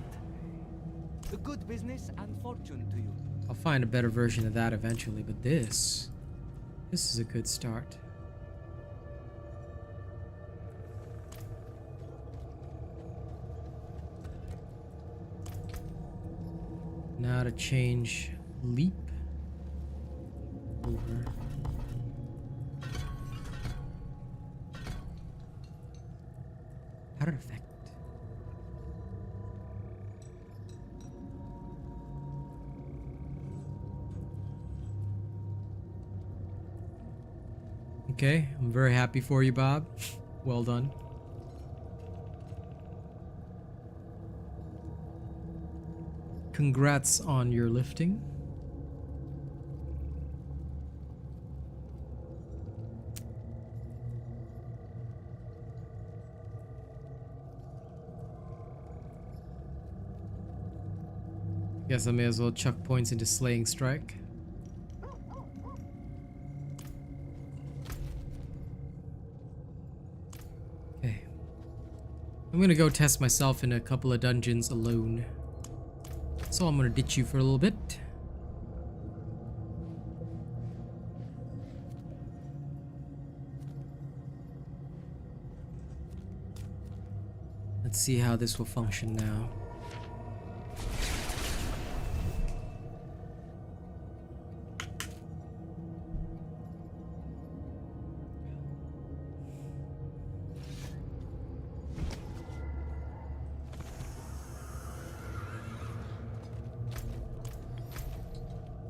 A good business and fortune to you. I'll find a better version of that eventually, but this is a good start. Now to change leap over. How did it affect? Okay, I'm very happy for you, Bob. Well done. Congrats on your lifting. Guess I may as well chuck points into Slaying Strike. Okay. I'm gonna go test myself in a couple of dungeons alone. So I'm gonna ditch you for a little bit. Let's see how this will function now.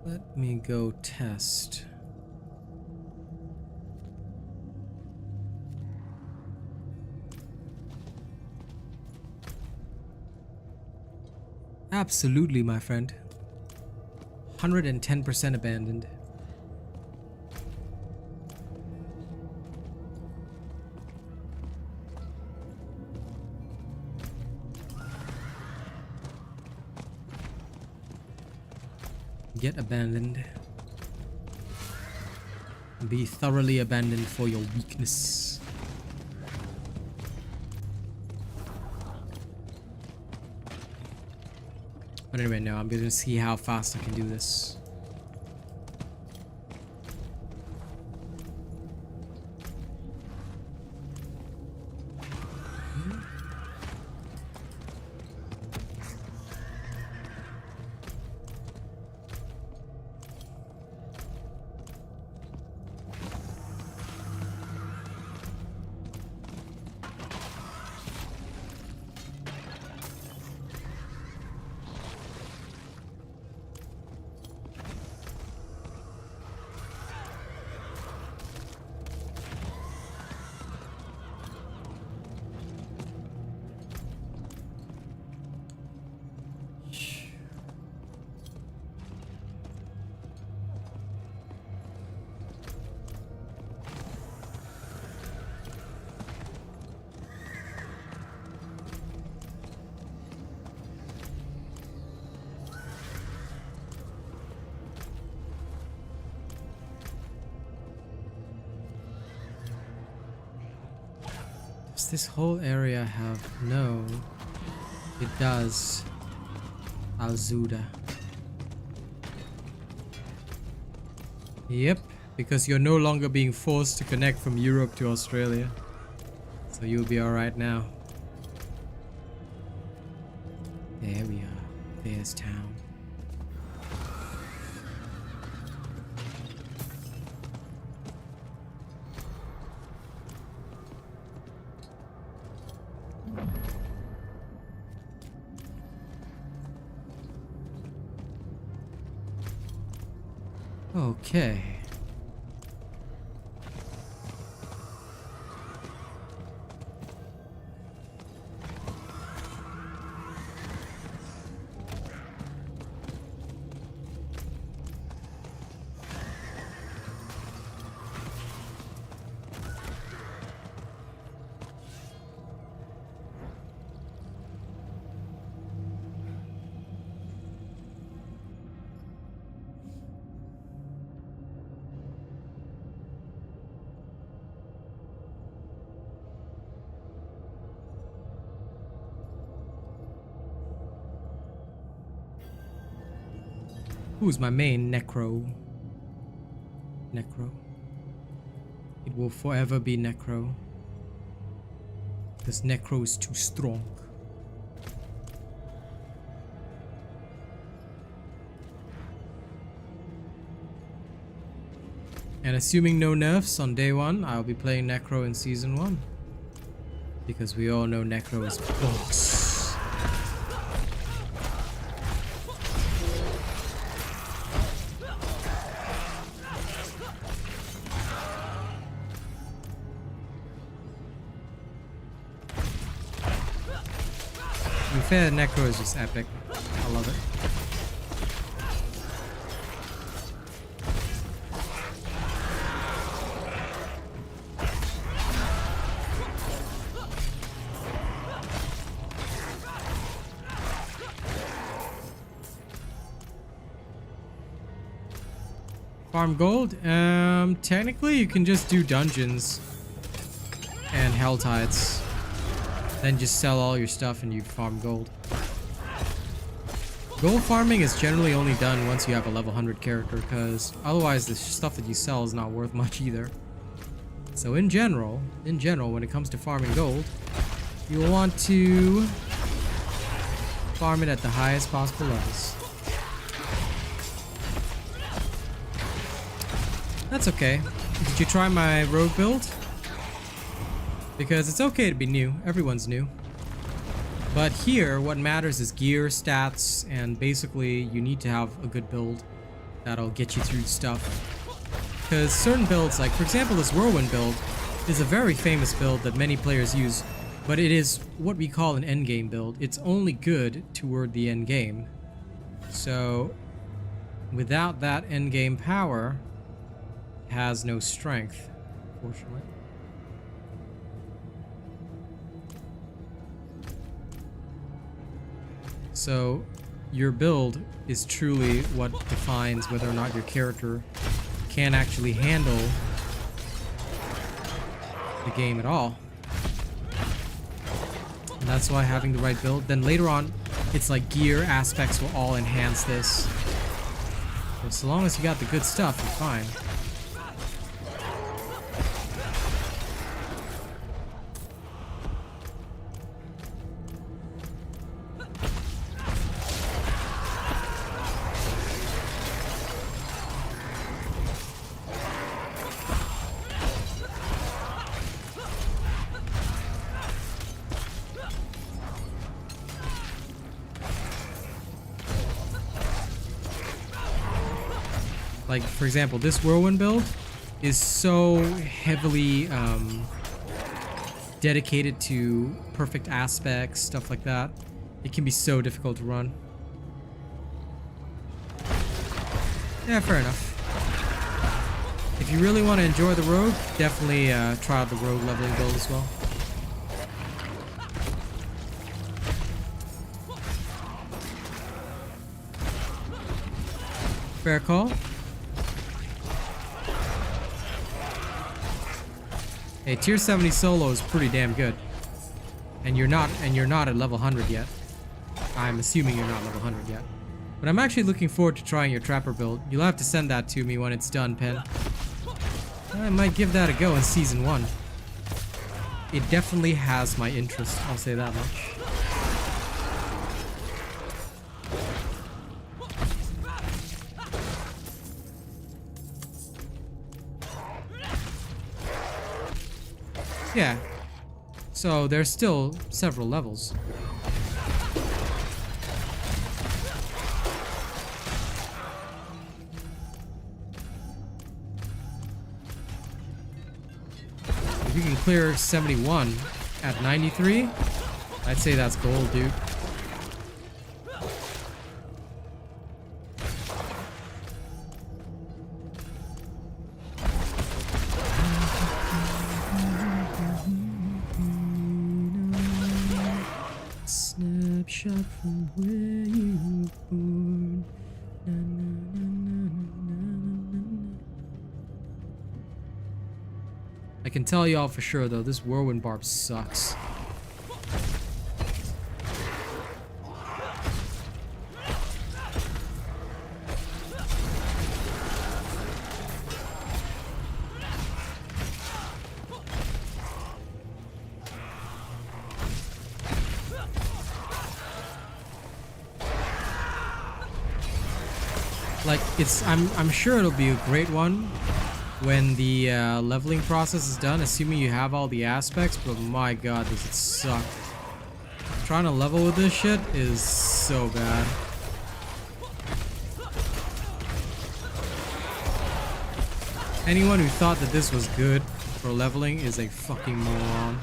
Let me go test. Absolutely, my friend. 110% abandoned. Get abandoned. Be thoroughly abandoned for your weakness. But anyway, no, I'm gonna see how fast I can do this. Does this whole area have... No. It does. Alzuda. Yep, because you're no longer being forced to connect from Europe to Australia. So you'll be alright now. There we are. There's town. Okay. Who's my main? Necro. Necro. It will forever be Necro. Because Necro is too strong. And assuming no nerfs on day 1, I'll be playing Necro in Season 1. Because we all know Necro is boss. To be fair, Necro is just epic. I love it. Farm gold? Technically you can just do dungeons and hell tides. Then just sell all your stuff and you farm gold. Gold farming is generally only done once you have a level 100 character, because otherwise the stuff that you sell is not worth much either. So in general, when it comes to farming gold, you will want to farm it at the highest possible levels. That's okay. Did you try my rogue build? Because it's okay to be new. Everyone's new. But here, what matters is gear, stats, and basically you need to have a good build that'll get you through stuff. Because certain builds, like for example this whirlwind build, is a very famous build that many players use, but it is what we call an endgame build. It's only good toward the end game. So without that endgame power, it has no strength, unfortunately. So your build is truly what defines whether or not your character can actually handle the game at all. And that's why having the right build, then later on it's like gear aspects will all enhance this. So, so long as you got the good stuff, you're fine. Like, for example, this whirlwind build is so heavily dedicated to perfect aspects, stuff like that. It can be so difficult to run. Yeah, fair enough. If you really want to enjoy the rogue, definitely try out the rogue leveling build as well. Fair call. Hey, tier 70 solo is pretty damn good. And you're not at level 100 yet. I'm assuming you're not level 100 yet. But I'm actually looking forward to trying your Trapper build. You'll have to send that to me when it's done, Pen. I might give that a go in Season 1. It definitely has my interest, I'll say that much. Yeah. So there's still several levels. If you can clear 71 at 93, I'd say that's gold, dude. Snapshot from where you were born. Na, na, na, na, na, na, na. I can tell y'all for sure though, this whirlwind barb sucks. Like, I'm sure it'll be a great one when the leveling process is done, assuming you have all the aspects, but my god, does it suck. Trying to level with this shit is so bad. Anyone who thought that this was good for leveling is a fucking moron.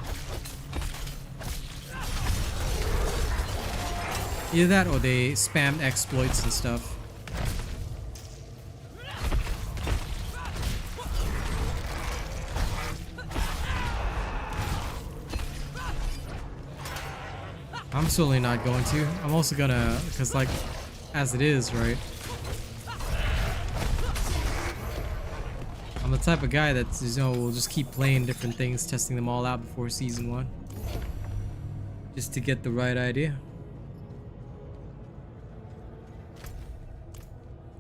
Either that or they spammed exploits and stuff. I'm certainly not going to. I'm also gonna, because like, as it is, right? I'm the type of guy that, you know, will just keep playing different things, testing them all out before Season 1. Just to get the right idea.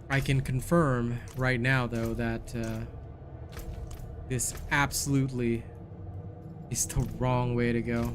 I can confirm right now, though, that this absolutely is the wrong way to go.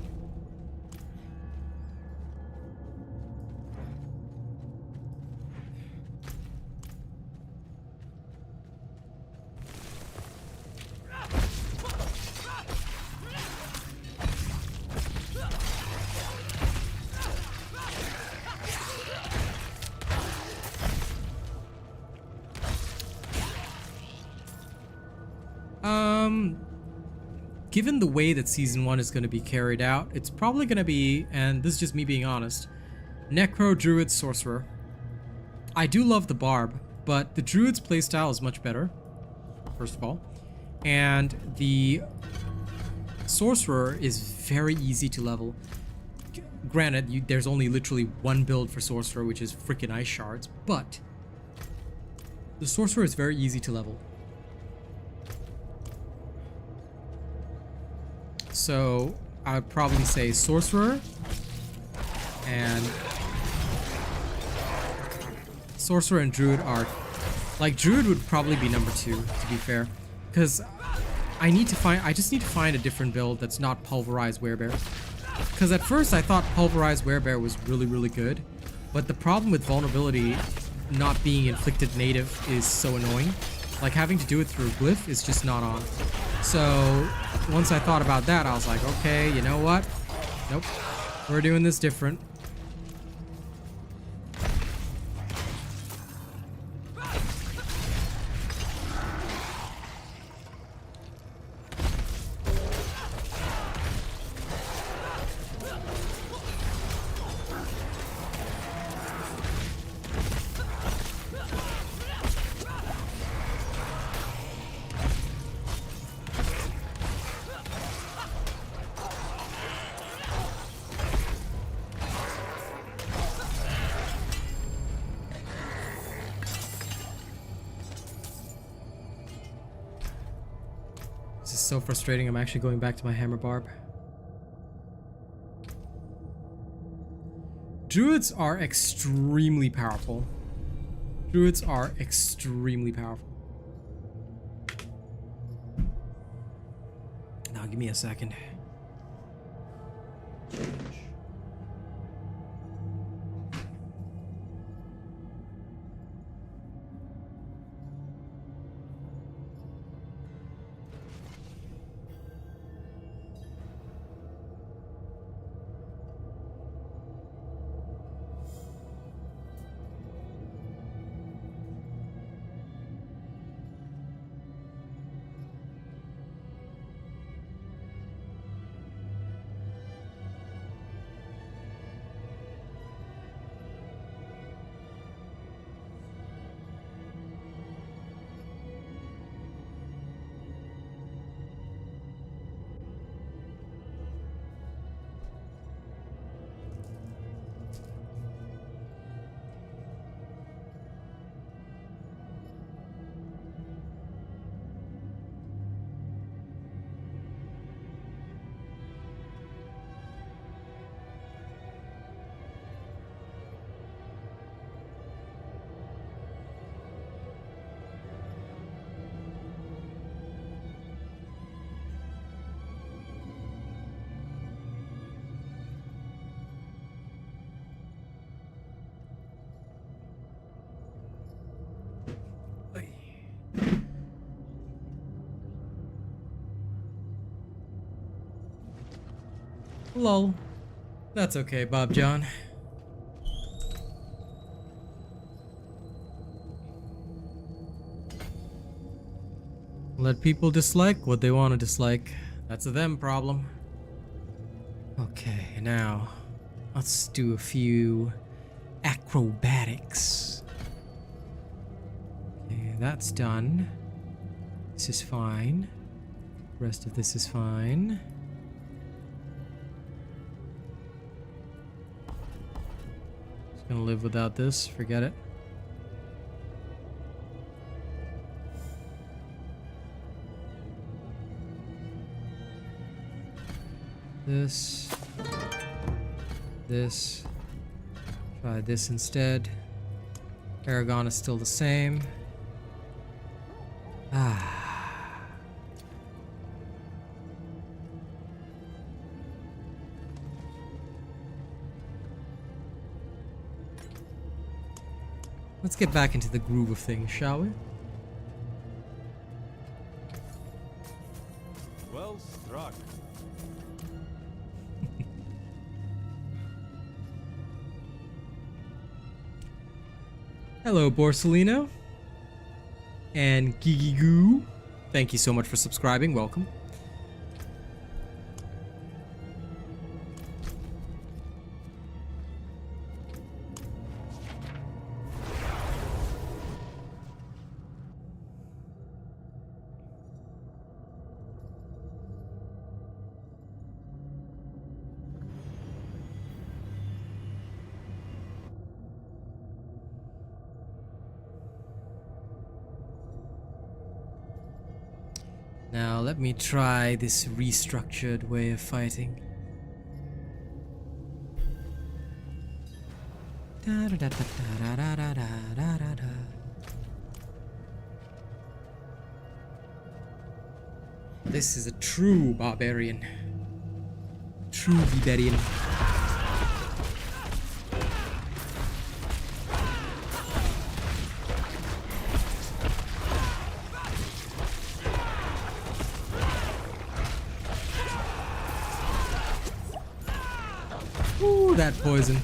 Given the way that Season 1 is going to be carried out, it's probably going to be, and this is just me being honest, Necro, Druid, Sorcerer. I do love the Barb, but the Druid's playstyle is much better, first of all. And the Sorcerer is very easy to level. Granted, there's only literally one build for Sorcerer, which is freaking Ice Shards, but the Sorcerer is very easy to level. So I would probably say Sorcerer, and Druid are, like, Druid would probably be number 2, to be fair, because I just need to find a different build that's not Pulverized Werebear. Because at first I thought Pulverized Werebear was really good, but the problem with vulnerability not being inflicted native is so annoying. Like, having to do it through Glyph is just not on. So once I thought about that, I was like, okay, you know what? Nope. We're doing this different. This is so frustrating. I'm actually going back to my hammer barb. Druids are extremely powerful. Druids are extremely powerful. Now give me a second. Lol. That's okay, Bob John. Let people dislike what they want to dislike. That's a them problem. Okay, now let's do a few acrobatics. Okay, that's done. This is fine. The rest of this is fine. Just gonna live without this, forget it. This. Try this instead. Paragon is still the same. Let's get back into the groove of things, shall we? Well struck. Hello, Borsalino. And Gigigoo. Thank you so much for subscribing. Welcome. Now let me try this restructured way of fighting. This is a true barbarian. True barbarian. Ooh, that poison.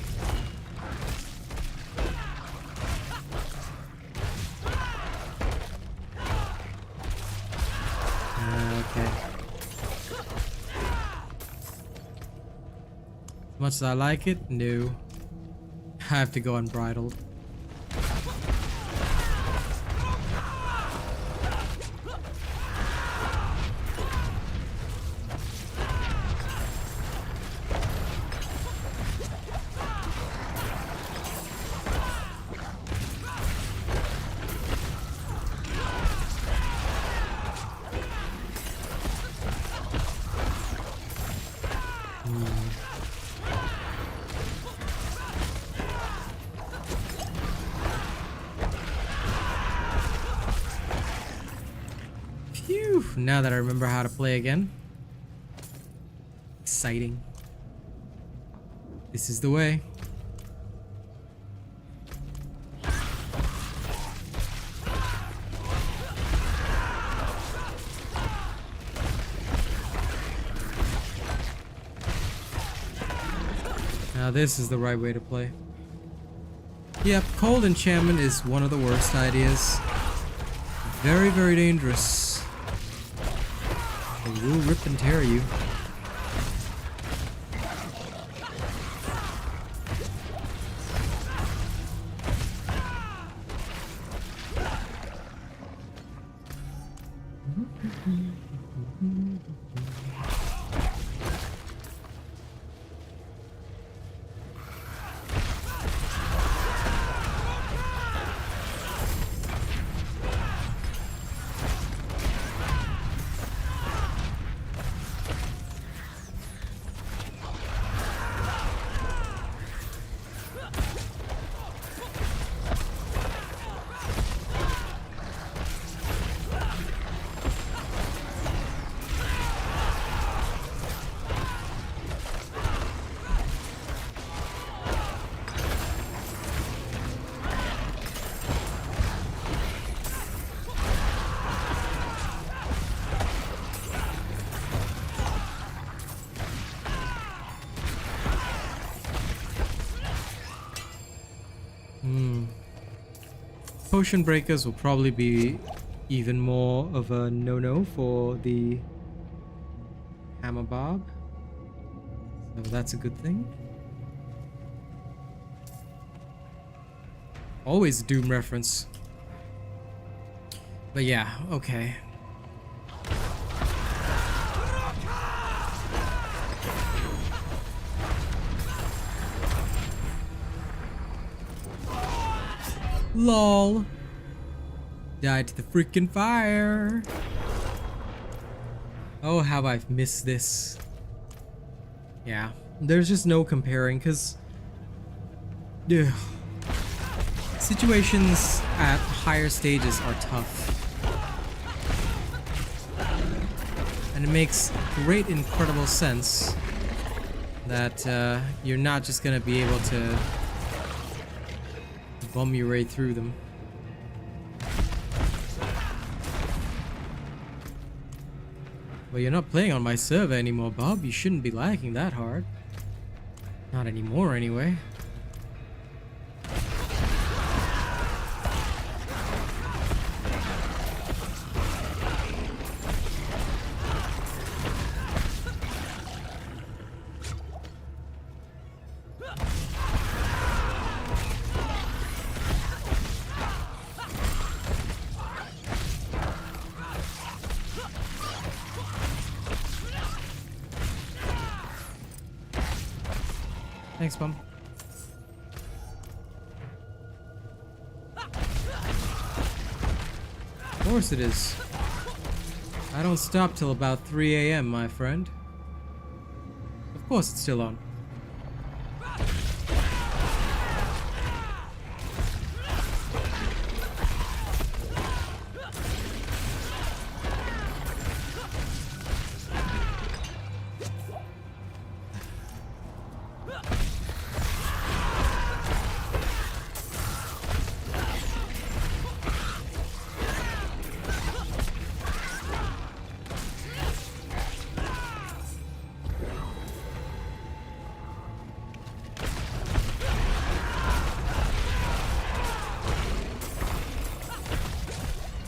Okay. As much as I like it, no. I have to go unbridled. Whew, now that I remember how to play again. Exciting. This is the way. Now this is the right way to play. Yep, cold enchantment is one of the worst ideas. Very, very dangerous. It will rip and tear you. Potion breakers will probably be even more of a no-no for the hammer bob, so that's a good thing. Always a Doom reference. But yeah, okay. LOL. Died to the freaking fire. Oh, how I've missed this. Yeah, there's just no comparing, because situations at higher stages are tough. And it makes great, incredible sense that you're not just gonna be able to bum your way through them. Well, you're not playing on my server anymore, Bob. You shouldn't be lagging that hard. Not anymore, anyway. Thanks, Bum. Of course it is. I don't stop till about 3 AM, my friend. Of course it's still on.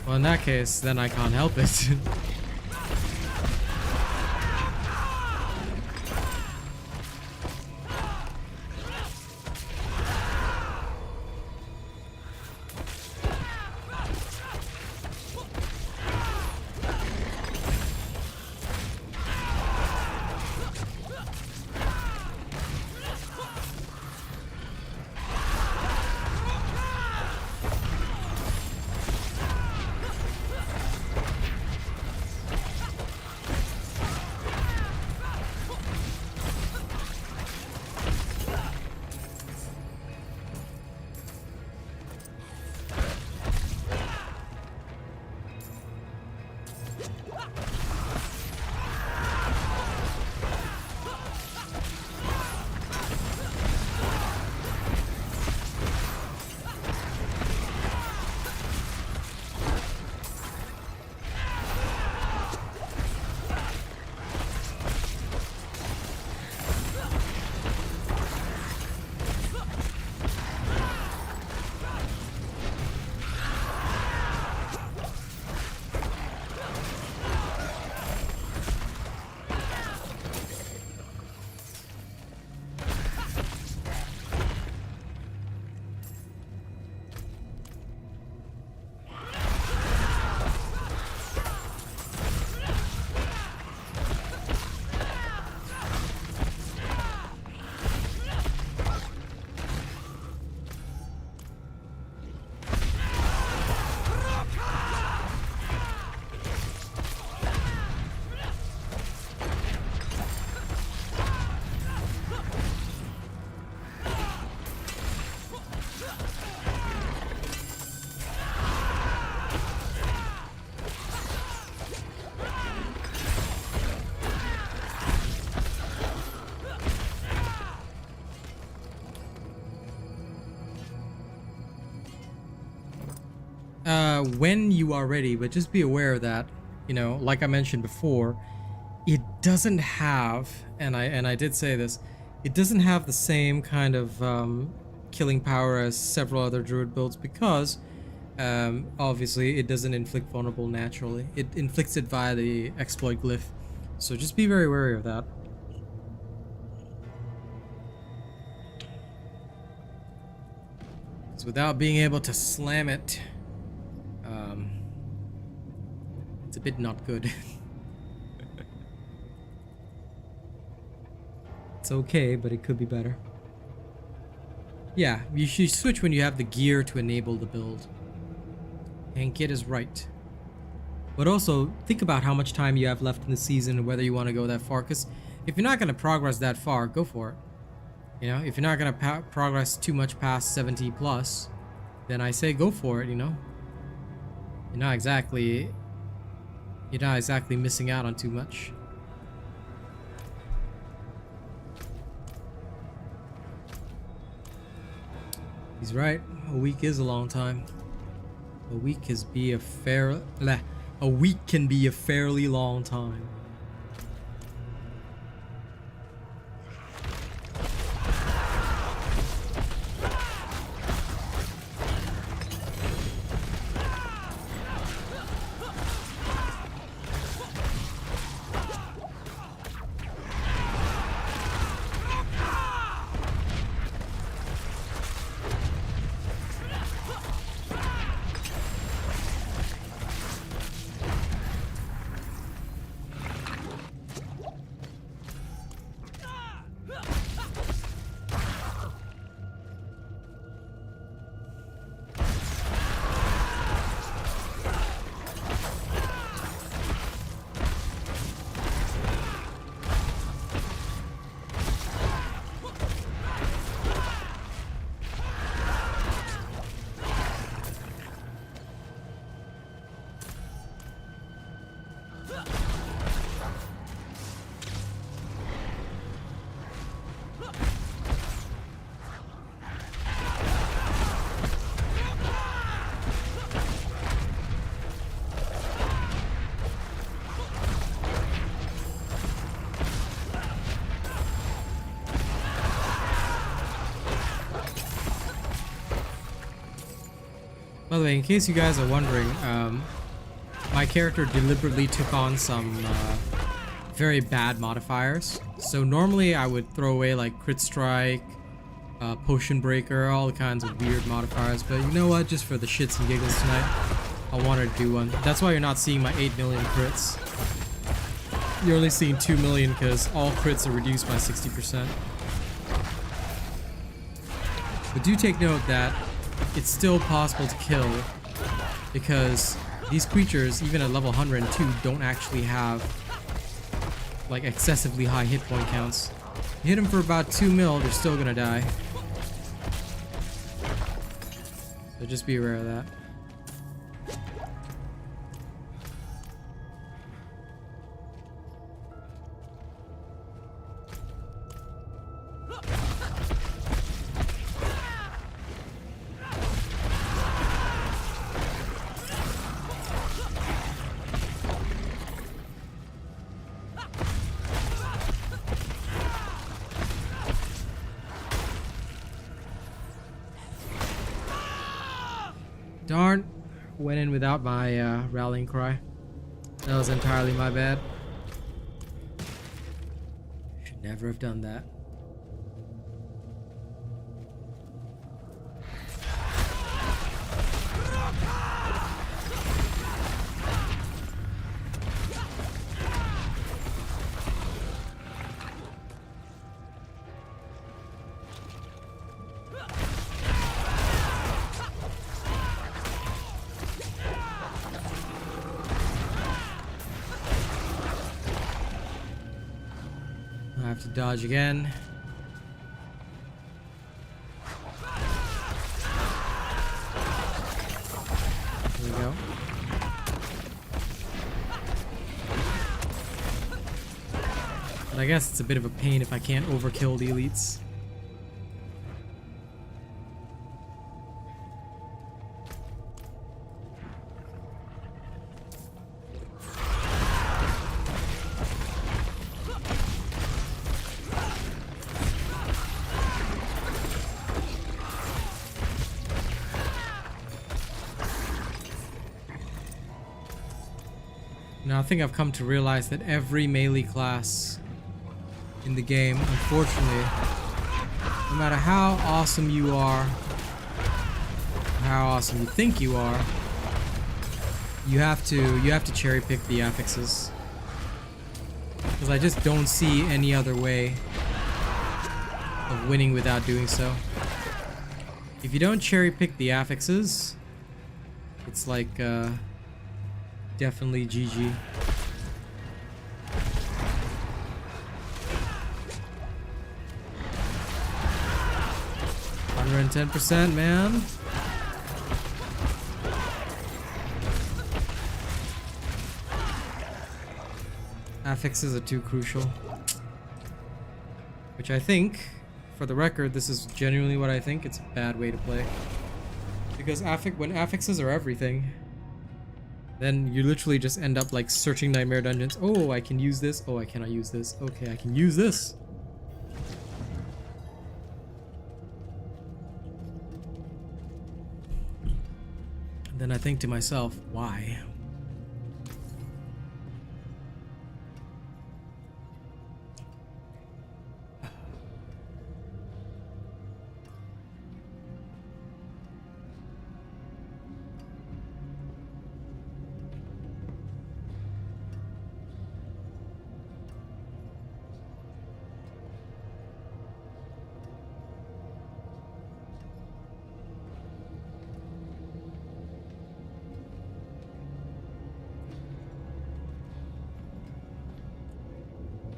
Well, in that case, then I can't help it. when you are ready, but just be aware that, you know, like I mentioned before, it doesn't have, and I did say this, it doesn't have the same kind of killing power as several other druid builds because obviously it doesn't inflict vulnerable naturally. It inflicts it via the exploit glyph. So just be very wary of that. Because without being able to slam it, it's a bit not good. It's okay, but it could be better. Yeah, you should switch when you have the gear to enable the build. And Kid is right. But also, think about how much time you have left in the season and whether you want to go that far. Because if you're not going to progress that far, go for it. You know, if you're not going to progress too much past 70 plus, then I say go for it, you know. You're not exactly missing out on too much. He's right. A week is a long time. A week can be a fairly long time. By the way, in case you guys are wondering, my character deliberately took on some very bad modifiers. So normally I would throw away like crit strike, potion breaker, all kinds of weird modifiers. But you know what? Just for the shits and giggles tonight, I wanted to do one. That's why you're not seeing my 8 million crits. You're only seeing 2 million because all crits are reduced by 60%. But do take note that it's still possible to kill because these creatures, even at level 102, don't actually have like excessively high hit point counts. You hit them for about 2 mil, they're still gonna die. So just be aware of that. Darn, went in without my rallying cry. That was entirely my bad. Should never have done that. I have to dodge again. There we go. But I guess it's a bit of a pain if I can't overkill the elites. Now I think I've come to realize that every melee class in the game, unfortunately, no matter how awesome you are, how awesome you think you are, you have to cherry pick the affixes. Because I just don't see any other way of winning without doing so. If you don't cherry pick the affixes, it's like definitely GG. 110%, man. Affixes are too crucial. Which I think, for the record, this is genuinely what I think. It's a bad way to play. Because when affixes are everything, then you literally just end up like searching nightmare dungeons. Oh, I can use this. Oh, I cannot use this. Okay, I can use this. And then I think to myself, why?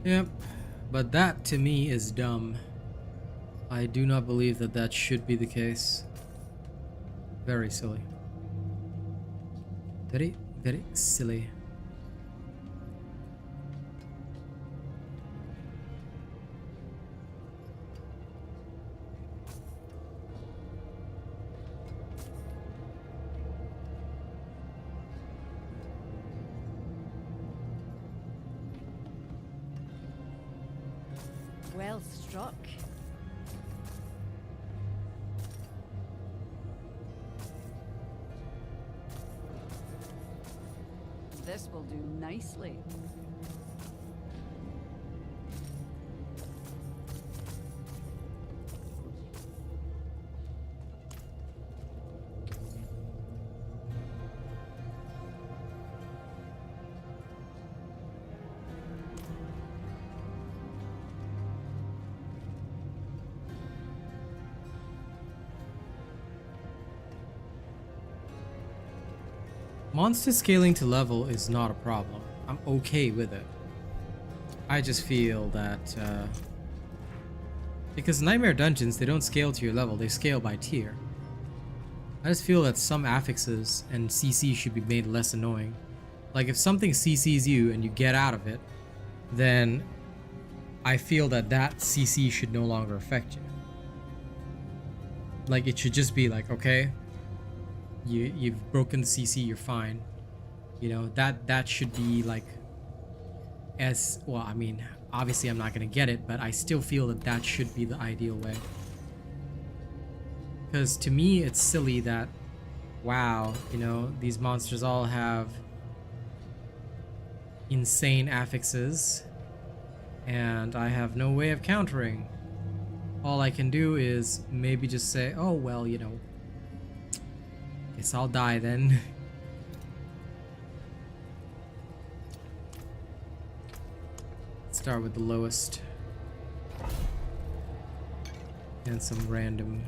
Yep, but that to me is dumb. I do not believe that that should be the case. Very silly. Very, very silly. Well struck. This will do nicely. Monster scaling to level is not a problem. I'm okay with it. I just feel that because Nightmare Dungeons, they don't scale to your level, they scale by tier. I just feel that some affixes and CC should be made less annoying. Like if something CCs you and you get out of it, then I feel that that CC should no longer affect you. Like it should just be like, okay, you've broken the CC, you're fine. You know, that should be like as well. I mean, obviously I'm not gonna get it, but I still feel that that should be the ideal way. Because to me it's silly that, wow, you know, these monsters all have insane affixes and I have no way of countering. All I can do is maybe just say, oh well, you know, guess I'll die then. Start with the lowest. And some random.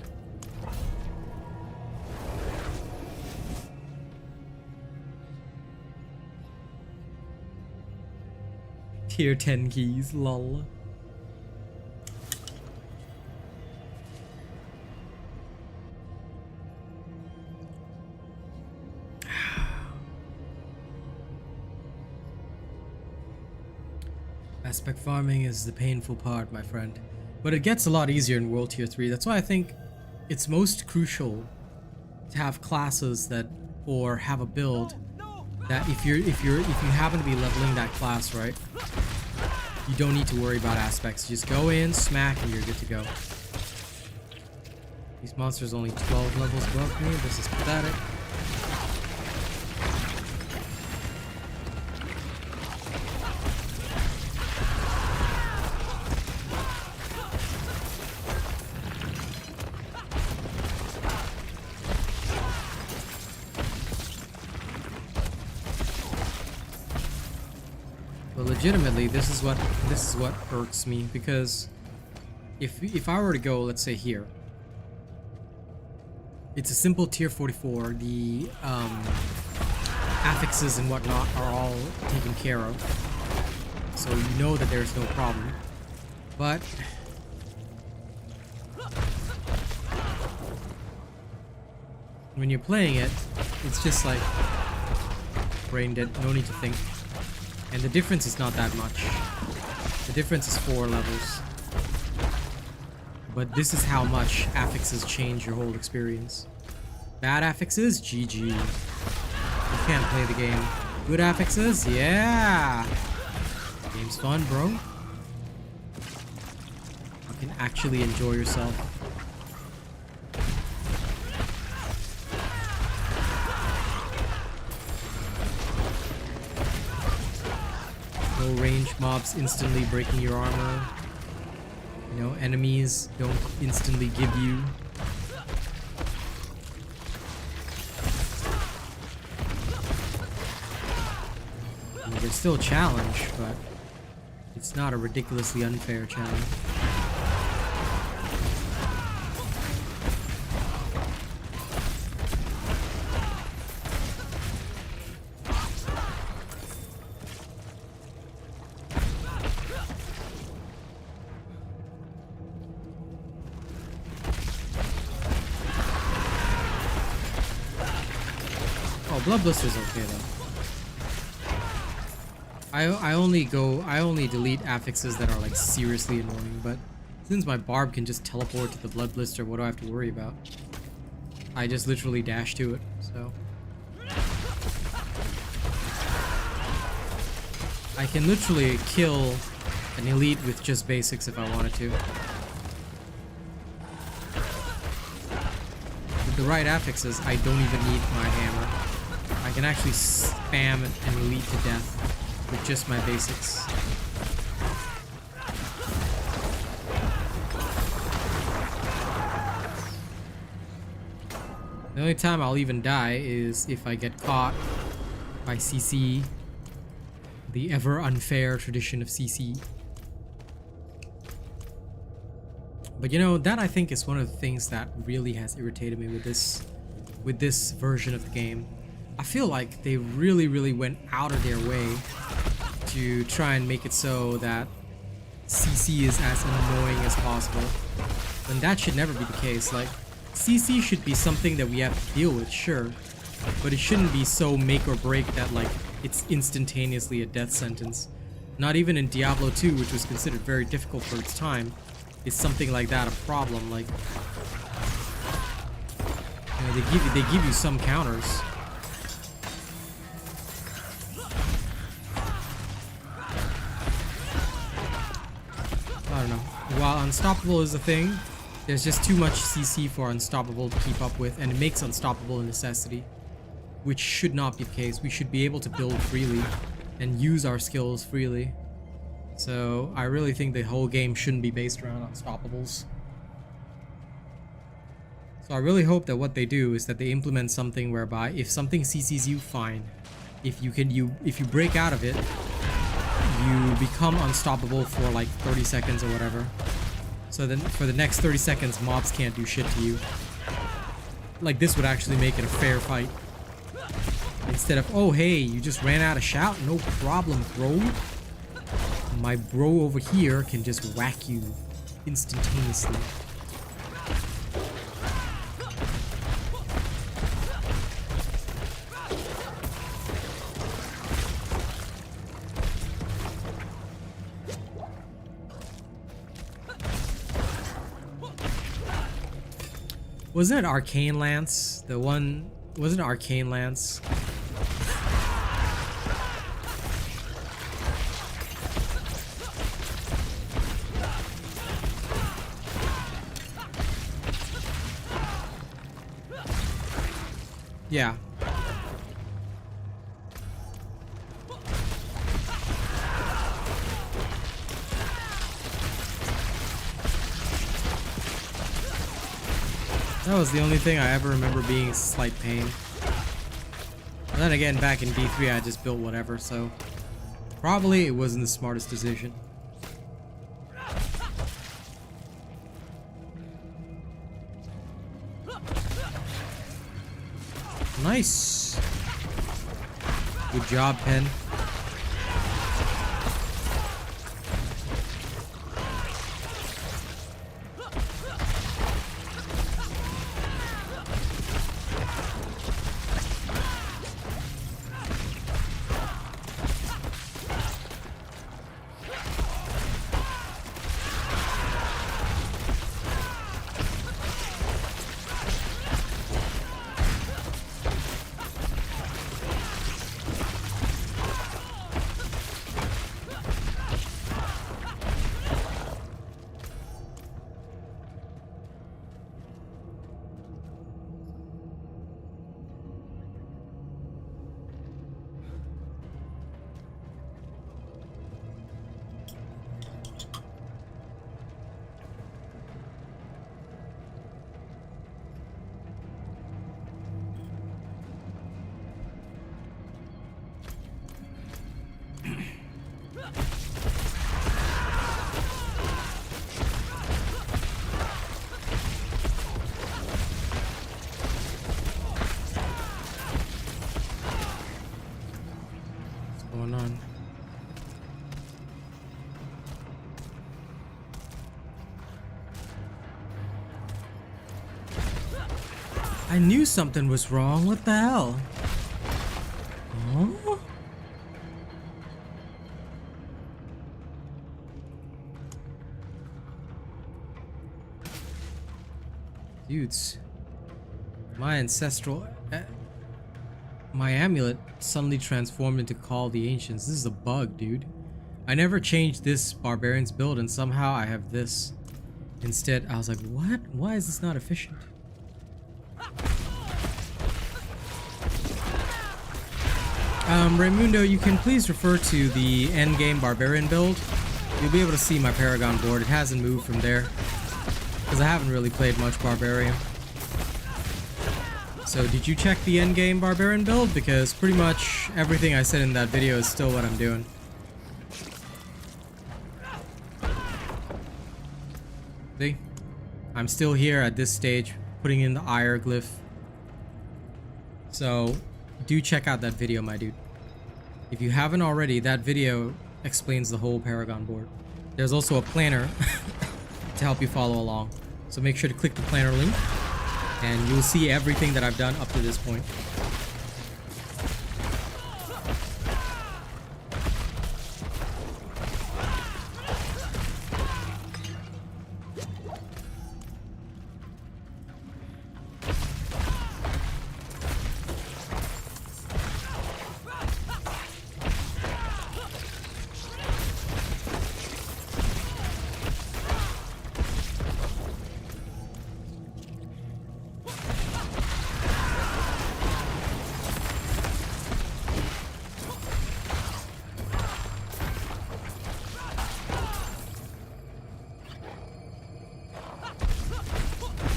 Tier 10 keys, lol. Aspect farming is the painful part, my friend. But it gets a lot easier in World Tier 3. That's why I think it's most crucial to have classes that, or have a build that if you happen to be leveling that class, right? You don't need to worry about aspects. You just go in, smack, and you're good to go. These monsters are only 12 levels above me. This is pathetic. legitimately, this is what irks me, because if I were to go, let's say here, it's a simple tier 44. The affixes and whatnot are all taken care of, so you know that there's no problem. But when you're playing it, it's just like brain dead, no need to think. And the difference is not that much. The difference is 4 levels. But this is how much affixes change your whole experience. Bad affixes, GG. You can't play the game. Good affixes, yeah! Game's fun, bro. You can actually enjoy yourself. No range mobs instantly breaking your armor. You know, enemies don't instantly give you. I mean, there's still a challenge, but it's not a ridiculously unfair challenge. Blood Blister's okay though. I only delete affixes that are like seriously annoying, but since my barb can just teleport to the Blood Blister, what do I have to worry about? I just literally dash to it, so. I can literally kill an elite with just basics if I wanted to. With the right affixes, I don't even need my hammer. I can actually spam an elite to death with just my basics. The only time I'll even die is if I get caught by CC, the ever unfair tradition of CC. But you know, that I think is one of the things that really has irritated me with this version of the game. I feel like they really went out of their way to try and make it so that CC is as annoying as possible. And that should never be the case. Like, CC should be something that we have to deal with, sure. But it shouldn't be so make or break that, like, it's instantaneously a death sentence. Not even in Diablo 2, which was considered very difficult for its time, is something like that a problem. Like, you know, they give you some counters. I don't know. While Unstoppable is a thing, there's just too much CC for Unstoppable to keep up with, and it makes Unstoppable a necessity, which should not be the case. We should be able to build freely and use our skills freely. So I really think the whole game shouldn't be based around Unstoppables. So I really hope that what they do is that they implement something whereby if something CCs you, fine. If you break out of it, you become unstoppable for like 30 seconds or whatever. So then for the next 30 seconds, mobs can't do shit to you. Like, this would actually make it a fair fight. Instead of, oh hey, you just ran out of shout, no problem, bro. My bro over here can just whack you instantaneously. Wasn't it Arcane Lance? The one... Wasn't it Arcane Lance? Yeah. That was the only thing I ever remember being a slight pain. And then again, back in D3, I just built whatever, so Probably it wasn't the smartest decision. Nice. Good job, Pen. I knew something was wrong. What the hell? Huh? Dudes. My ancestral... my amulet suddenly transformed into Call the Ancients. This is a bug, dude. I never changed this Barbarian's build and somehow I have this. Instead, I was like, what? Why is this not efficient? Raymundo, you can please refer to the endgame Barbarian build. You'll be able to see my Paragon board. It hasn't moved from there. Because I haven't really played much Barbarian. So did you check the endgame Barbarian build? Because pretty much everything I said in that video is still what I'm doing. See? I'm still here at this stage, putting in the ire glyph. So do check out that video, my dude. If you haven't already, that video explains the whole Paragon board. There's also a planner to help you follow along. So make sure to click the planner link and you'll see everything that I've done up to this point.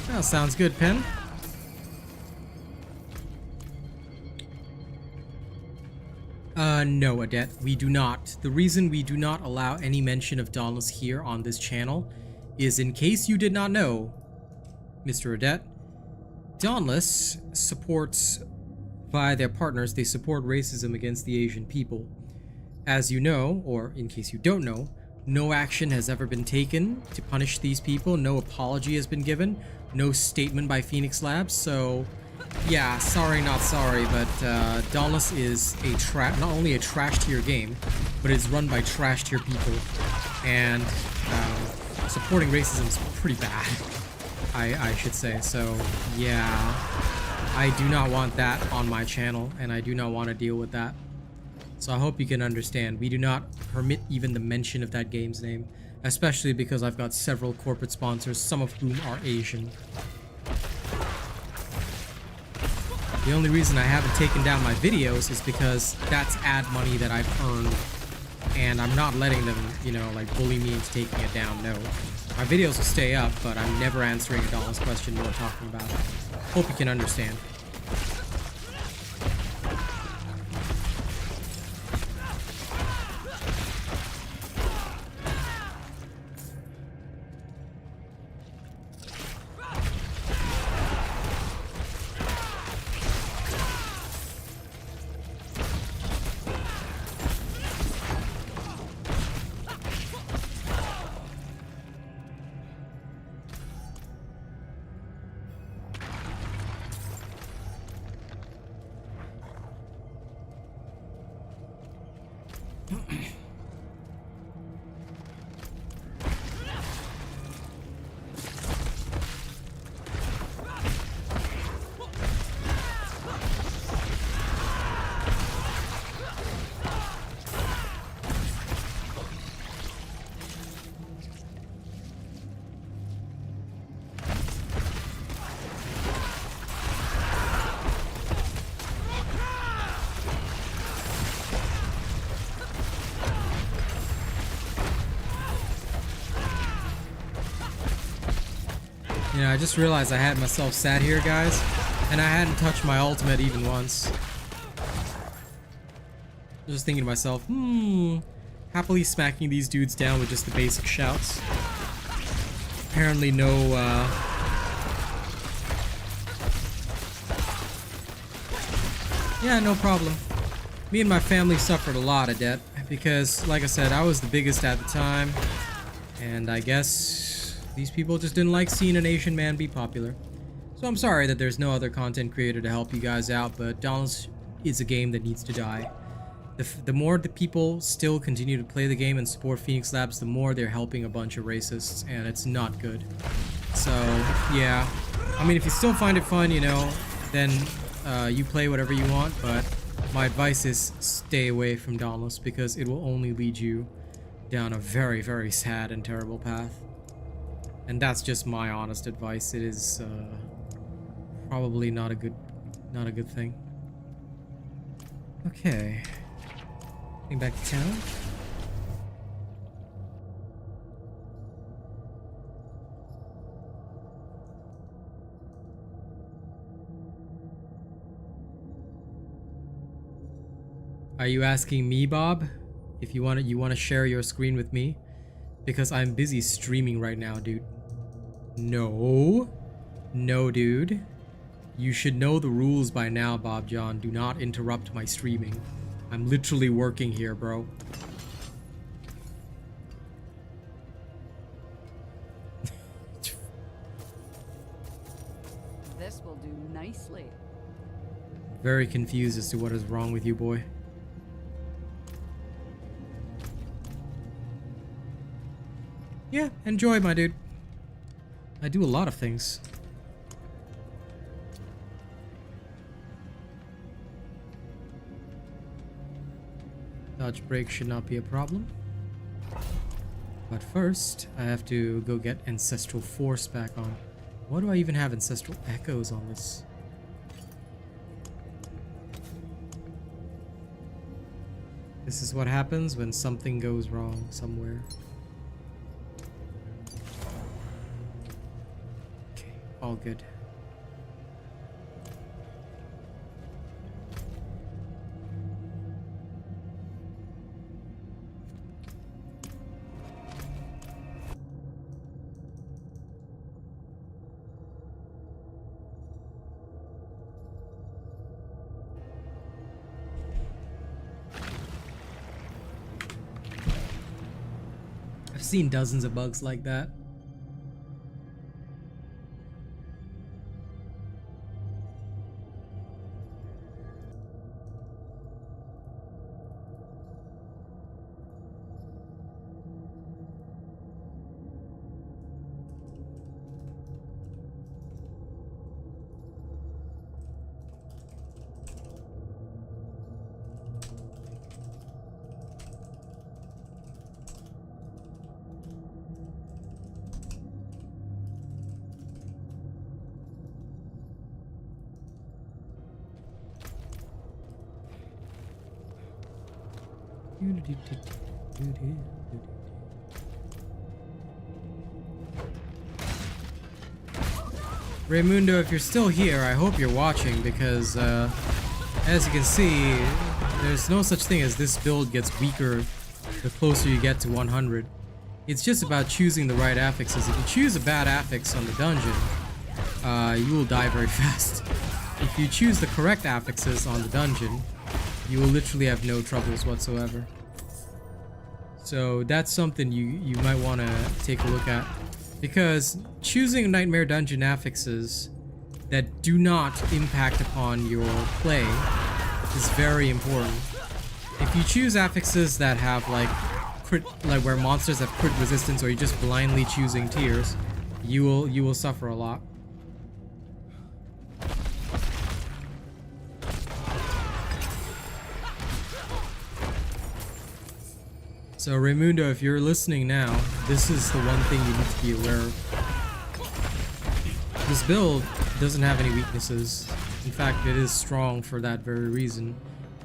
That sounds good, Pen. No, Adet, we do not. The reason we do not allow any mention of Dauntless here on this channel is, in case you did not know, Mr. Adet, Dauntless supports, by their partners, they support racism against the Asian people. As you know, or in case you don't know, no action has ever been taken to punish these people, no apology has been given, no statement by Phoenix Labs, so yeah, sorry not sorry, but Dauntless is not only a trash tier game, but it's run by trash tier people, and supporting racism is pretty bad, I should say. So yeah, I do not want that on my channel, and I do not want to deal with that. So I hope you can understand, we do not permit even the mention of that game's name, especially because I've got several corporate sponsors, some of whom are Asian. The only reason I haven't taken down my videos is because that's ad money that I've earned, and I'm not letting them, you know, like bully me into taking it down. No. My videos will stay up, but I'm never answering a Dauntless question you're talking about. Hope you can understand. Yeah, I just realized I had myself sat here, guys, and I hadn't touched my ultimate even once. Just thinking to myself, happily smacking these dudes down with just the basic shouts. Apparently no, yeah, no problem. Me and my family suffered a lot of debt because, like I said, I was the biggest at the time, and I guess these people just didn't like seeing an Asian man be popular. So I'm sorry that there's no other content creator to help you guys out, but Donald's is a game that needs to die. The more the people still continue to play the game and support Phoenix Labs, the more they're helping a bunch of racists, and it's not good. So, yeah. I mean, if you still find it fun, you know, then you play whatever you want, but my advice is stay away from Dauntless because it will only lead you down a very, very sad and terrible path. And that's just my honest advice. It is probably not a good thing. Okay. Getting back to town. Are you asking me, Bob? If you want to share your screen with me? Because I'm busy streaming right now, dude. No. No, dude. You should know the rules by now, Bob John. Do not interrupt my streaming. I'm literally working here, bro. This will do nicely. Very confused as to what is wrong with you, boy. Yeah, enjoy, my dude. I do a lot of things. Dodge break should not be a problem. But first, I have to go get Ancestral Force back on. Why do I even have Ancestral Echoes on this? This is what happens when something goes wrong somewhere. Okay, all good. Seen dozens of bugs like that. Raymundo, if you're still here, I hope you're watching because, as you can see, there's no such thing as this build gets weaker the closer you get to 100. It's just about choosing the right affixes. If you choose a bad affix on the dungeon, you will die very fast. If you choose the correct affixes on the dungeon, you will literally have no troubles whatsoever. So that's something you might want to take a look at, because choosing Nightmare Dungeon affixes that do not impact upon your play is very important. If you choose affixes that have like crit, like where monsters have crit resistance, or you're just blindly choosing tiers, you will suffer a lot. So Raymundo, if you're listening now, this is the one thing you need to be aware of. This build doesn't have any weaknesses. In fact, it is strong for that very reason.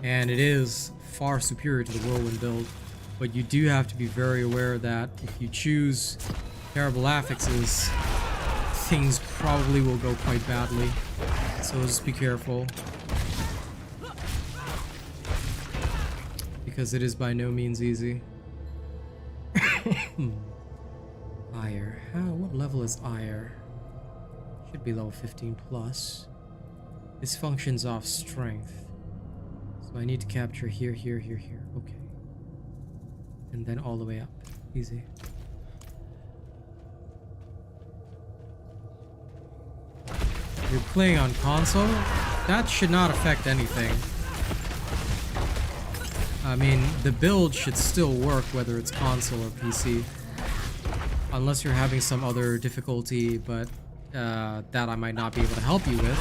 And it is far superior to the Whirlwind build. But you do have to be very aware that if you choose terrible affixes, things probably will go quite badly. So just be careful. Because it is by no means easy. Ire. What level is Ire? Should be level 15 plus. This functions off strength. So I need to capture here, here, here, here. Okay. And then all the way up. Easy. If you're playing on console, that should not affect anything. I mean, the build should still work whether it's console or PC. Unless you're having some other difficulty, but that I might not be able to help you with.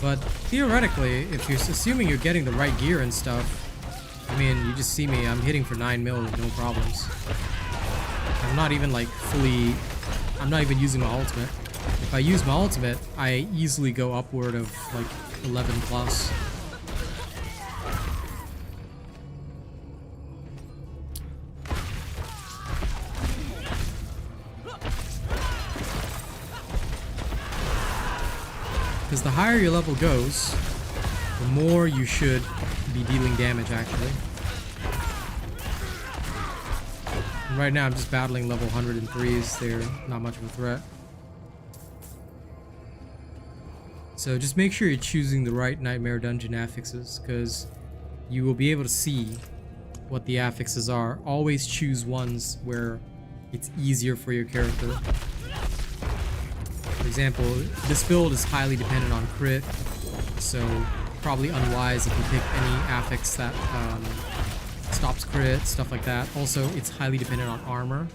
But theoretically, if you're assuming you're getting the right gear and stuff, I mean, you just see me, I'm hitting for 9 mil with no problems. I'm not even like fully, I'm not even using my ultimate. If I use my ultimate, I easily go upward of like 11 plus. Because the higher your level goes, the more you should be dealing damage, actually. And right now I'm just battling level 103s, they're not much of a threat. So just make sure you're choosing the right Nightmare Dungeon affixes, because you will be able to see what the affixes are. Always choose ones where it's easier for your character. For example, this build is highly dependent on crit, so probably unwise if you pick any affix that stops crit, stuff like that. Also, it's highly dependent on armor.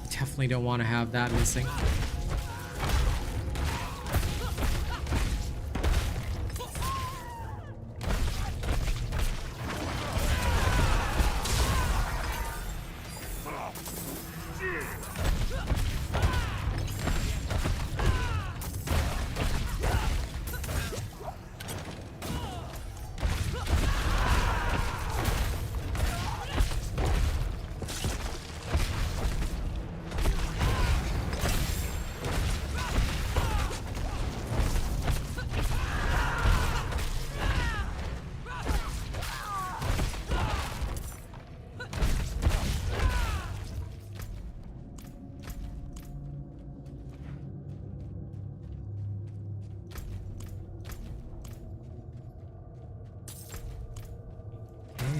Definitely don't want to have that missing.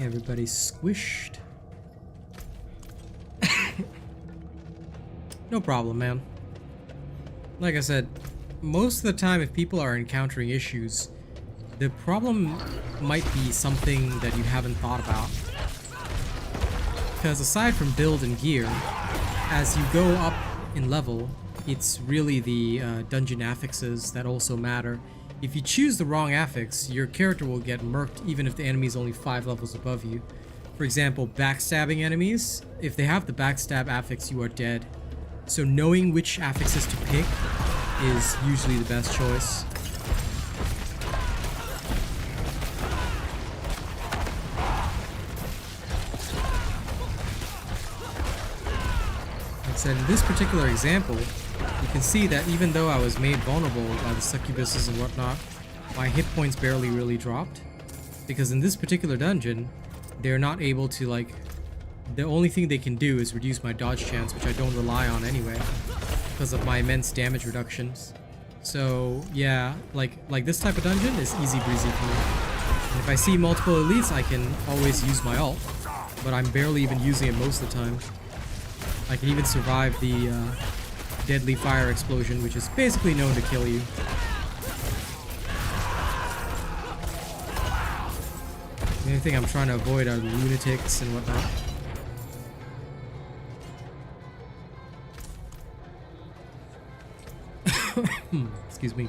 Everybody's squished. No problem, man. Like I said, most of the time if people are encountering issues, the problem might be something that you haven't thought about. Because aside from build and gear, as you go up in level, it's really the dungeon affixes that also matter. If you choose the wrong affix, your character will get murked even if the enemy is only 5 levels above you. For example, backstabbing enemies, if they have the backstab affix, you are dead. So knowing which affixes to pick is usually the best choice. Like I said, in this particular example, you can see that even though I was made vulnerable by the succubuses and whatnot, my hit points barely really dropped. Because in this particular dungeon, they're not able to, like, the only thing they can do is reduce my dodge chance, which I don't rely on anyway, because of my immense damage reductions. So yeah, like this type of dungeon is easy breezy for me. And if I see multiple elites, I can always use my ult, but I'm barely even using it most of the time. I can even survive the deadly fire explosion, which is basically known to kill you. The only thing I'm trying to avoid are lunatics and whatnot. Excuse me.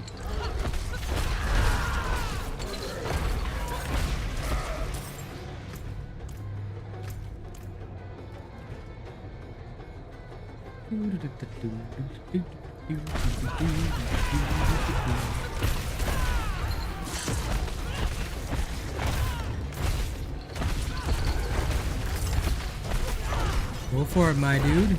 Go for it, my dude.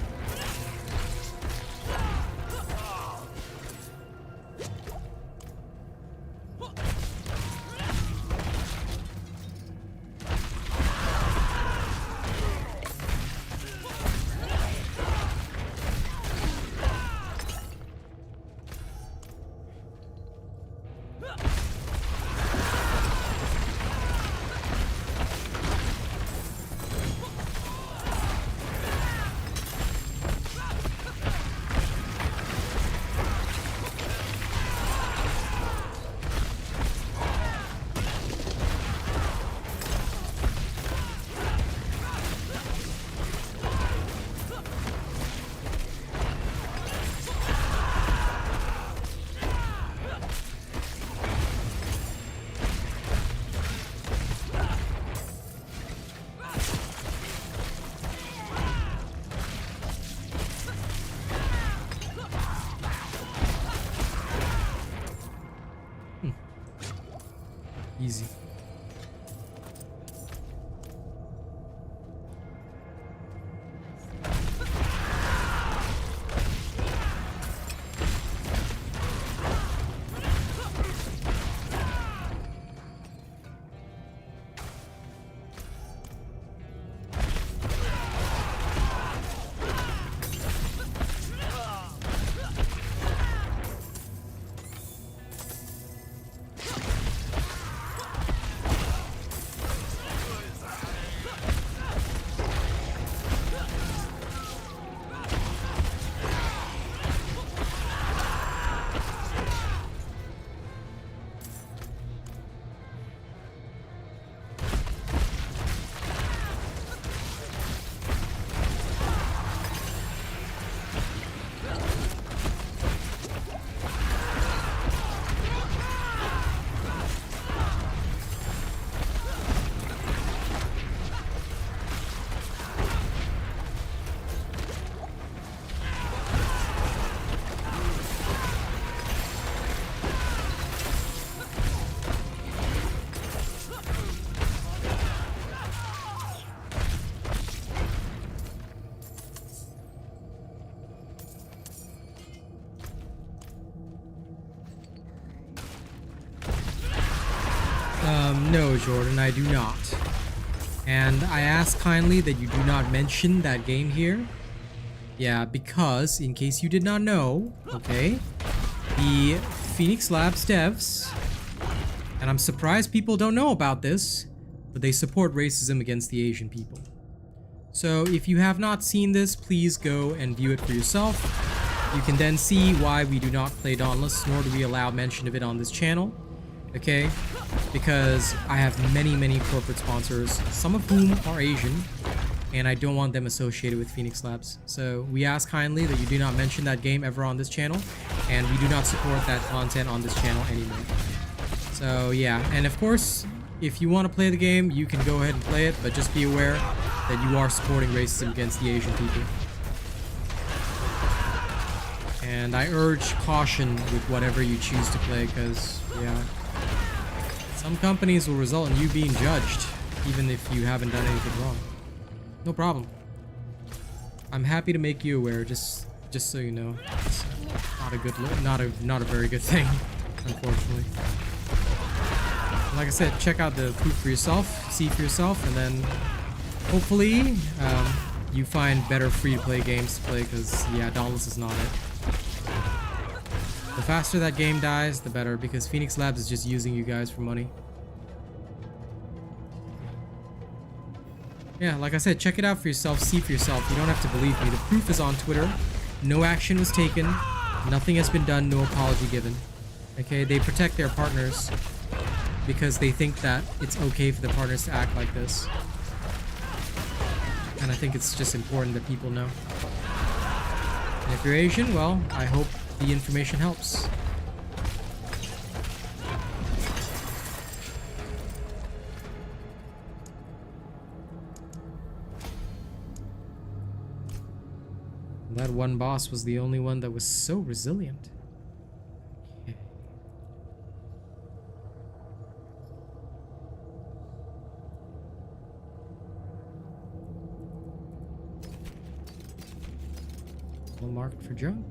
Easy. No, Jordan, I do not. And I ask kindly that you do not mention that game here. Yeah, because, in case you did not know, okay, the Phoenix Labs devs, and I'm surprised people don't know about this, but they support racism against the Asian people. So if you have not seen this, please go and view it for yourself. You can then see why we do not play Dauntless, nor do we allow mention of it on this channel. Okay, because I have many corporate sponsors, some of whom are Asian, and I don't want them associated with Phoenix Labs. So we ask kindly that you do not mention that game ever on this channel, and we do not support that content on this channel anymore. So yeah, and of course, if you want to play the game, you can go ahead and play it, but just be aware that you are supporting racism against the Asian people. And I urge caution with whatever you choose to play, because, yeah, some companies will result in you being judged, even if you haven't done anything wrong. No problem. I'm happy to make you aware, just so you know. It's not a good look, not a very good thing, unfortunately. Like I said, check out the proof for yourself, see for yourself, and then hopefully you find better free-to-play games to play, because yeah, Dauntless is not it. The faster that game dies, the better, because Phoenix Labs is just using you guys for money. Yeah, like I said, check it out for yourself, see for yourself. You don't have to believe me. The proof is on Twitter. No action was taken. Nothing has been done. No apology given. Okay, they protect their partners because they think that it's okay for the partners to act like this. And I think it's just important that people know. And if you're Asian, well, I hope the information helps. That one boss was the only one that was so resilient. Okay. Well marked for junk.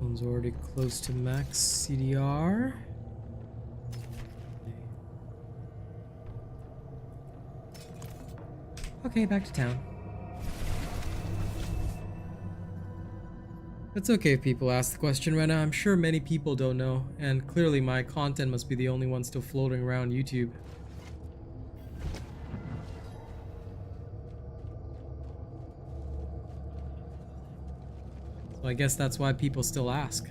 One's already close to max CDR. Okay, back to town. It's okay if people ask the question right now. I'm sure many people don't know, and clearly my content must be the only one still floating around YouTube. So I guess that's why people still ask.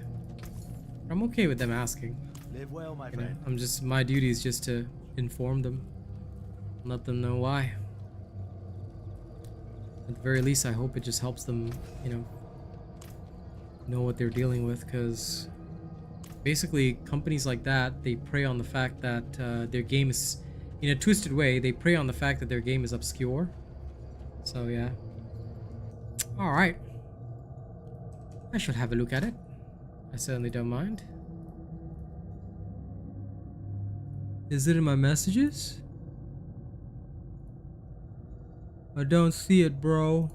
I'm okay with them asking. Live well, my You know, friend. my duty is just to inform them. Let them know why. At the very least, I hope it just helps them, you know what they're dealing with, because basically companies like that, they prey on the fact that their game is, in a twisted way, they prey on the fact that their game is obscure. So yeah. Alright. I should have a look at it. I certainly don't mind. Is it in my messages? I don't see it, bro.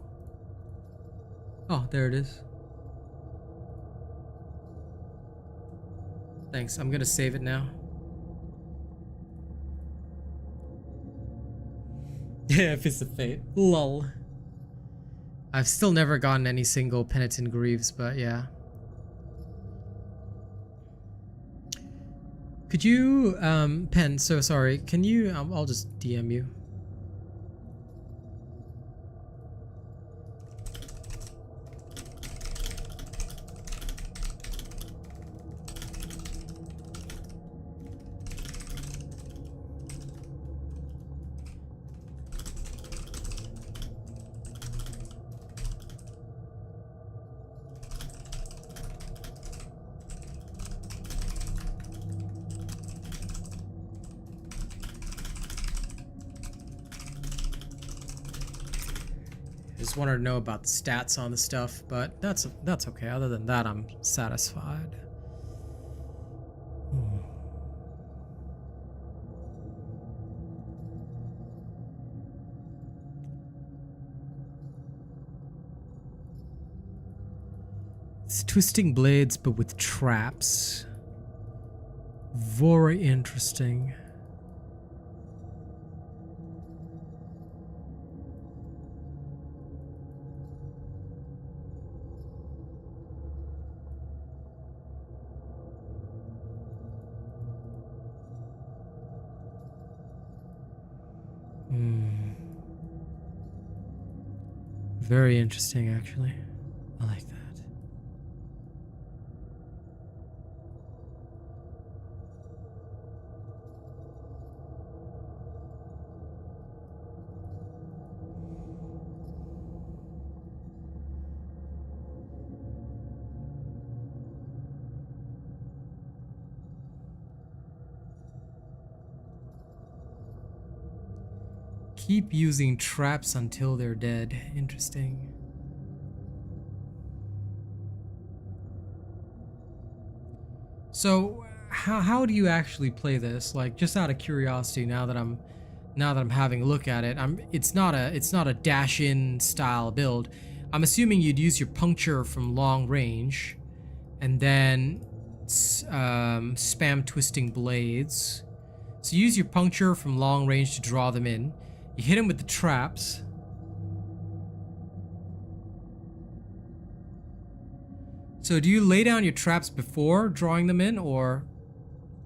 Oh, there it is. Thanks, I'm gonna save it now. Yeah, Fist of Fate. Lol. I've still never gotten any single Penitent Greaves, but yeah. Could you, Pen, so sorry, can you, I'll just DM you. Just wanted to know about the stats on the stuff, but that's okay. Other than that, I'm satisfied. It's twisting blades, but with traps. Very interesting. Very interesting, actually. I like that. Keep using traps until they're dead. Interesting. So, how do you actually play this? Like, just out of curiosity, now that I'm having a look at it, it's not a dash-in style build. I'm assuming you'd use your puncture from long range, and then spam twisting blades. So use your puncture from long range to draw them in. You hit him with the traps. So do you lay down your traps before drawing them in, or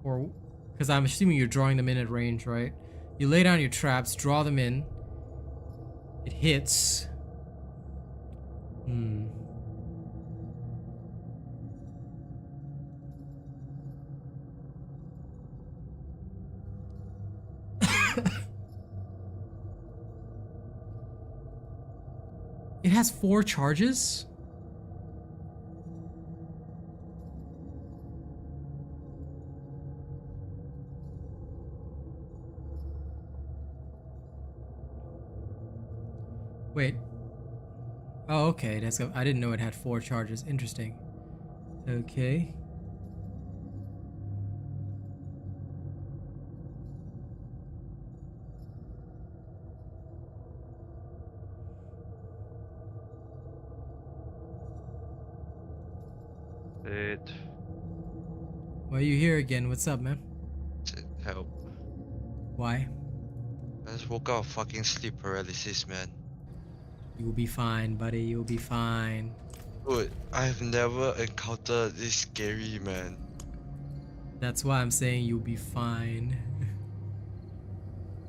because I'm assuming you're drawing them in at range, right? You lay down your traps, draw them in. It hits. It has 4 charges? Wait. Oh, okay. I didn't know it had 4 charges. Interesting. Okay. Why are you here again? What's up, man? Help. Why? I just woke out of fucking sleep paralysis, man. You'll be fine, buddy. You'll be fine. Dude, I've never encountered this scary, man. That's why I'm saying you'll be fine.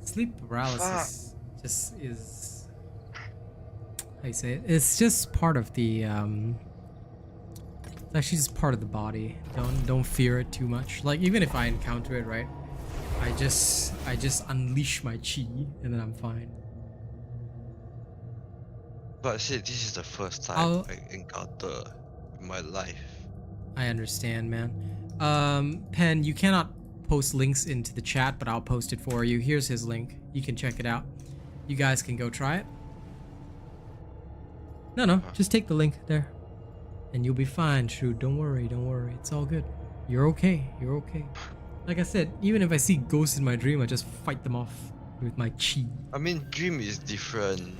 Sleep paralysis just is... How you say it? It's just part of the... It's actually just part of the body. Don't fear it too much. Like, even if I encounter it, right? I just unleash my chi and then I'm fine. But see, this is the first time I encounter in my life. I understand, man. Pen, you cannot post links into the chat, but I'll post it for you. Here's his link. You can check it out. You guys can go try it. No, just take the link there. And you'll be fine, Shrewd. Don't worry, don't worry. It's all good. You're okay, you're okay. Like I said, even if I see ghosts in my dream, I just fight them off with my chi. I mean, dream is different.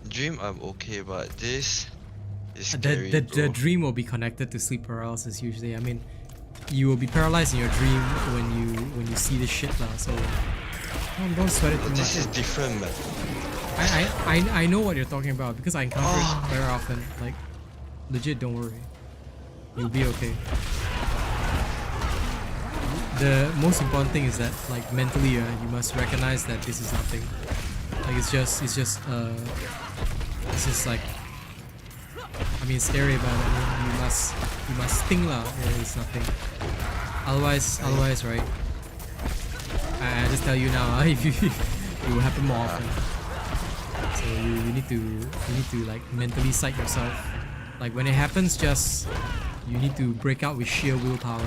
Dream, I'm okay, but this is scary, the dream will be connected to sleep paralysis usually. I mean, you will be paralyzed in your dream when you see this shit now. So don't sweat it too much. This is different, man. I know what you're talking about because I encounter it very often. Like, legit, don't worry. You'll be okay. The most important thing is that, like, mentally, you must recognize that this is nothing. Like, it's just like, I mean, it's scary, but I mean, you must think lah. It's nothing. Otherwise, right? I just tell you now, if it will happen more often. So you need to like mentally psych yourself. Like when it happens, you need to break out with sheer willpower.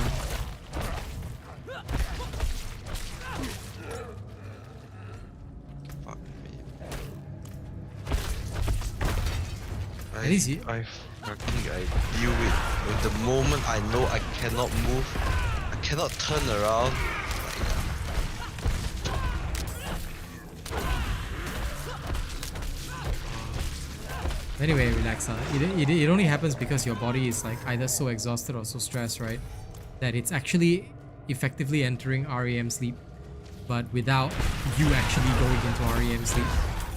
Fuck me. At least you... I deal with the moment I know I cannot move, I cannot turn around. Anyway, relax. It only happens because your body is like either so exhausted or so stressed, right? That it's actually effectively entering REM sleep, but without you actually going into REM sleep.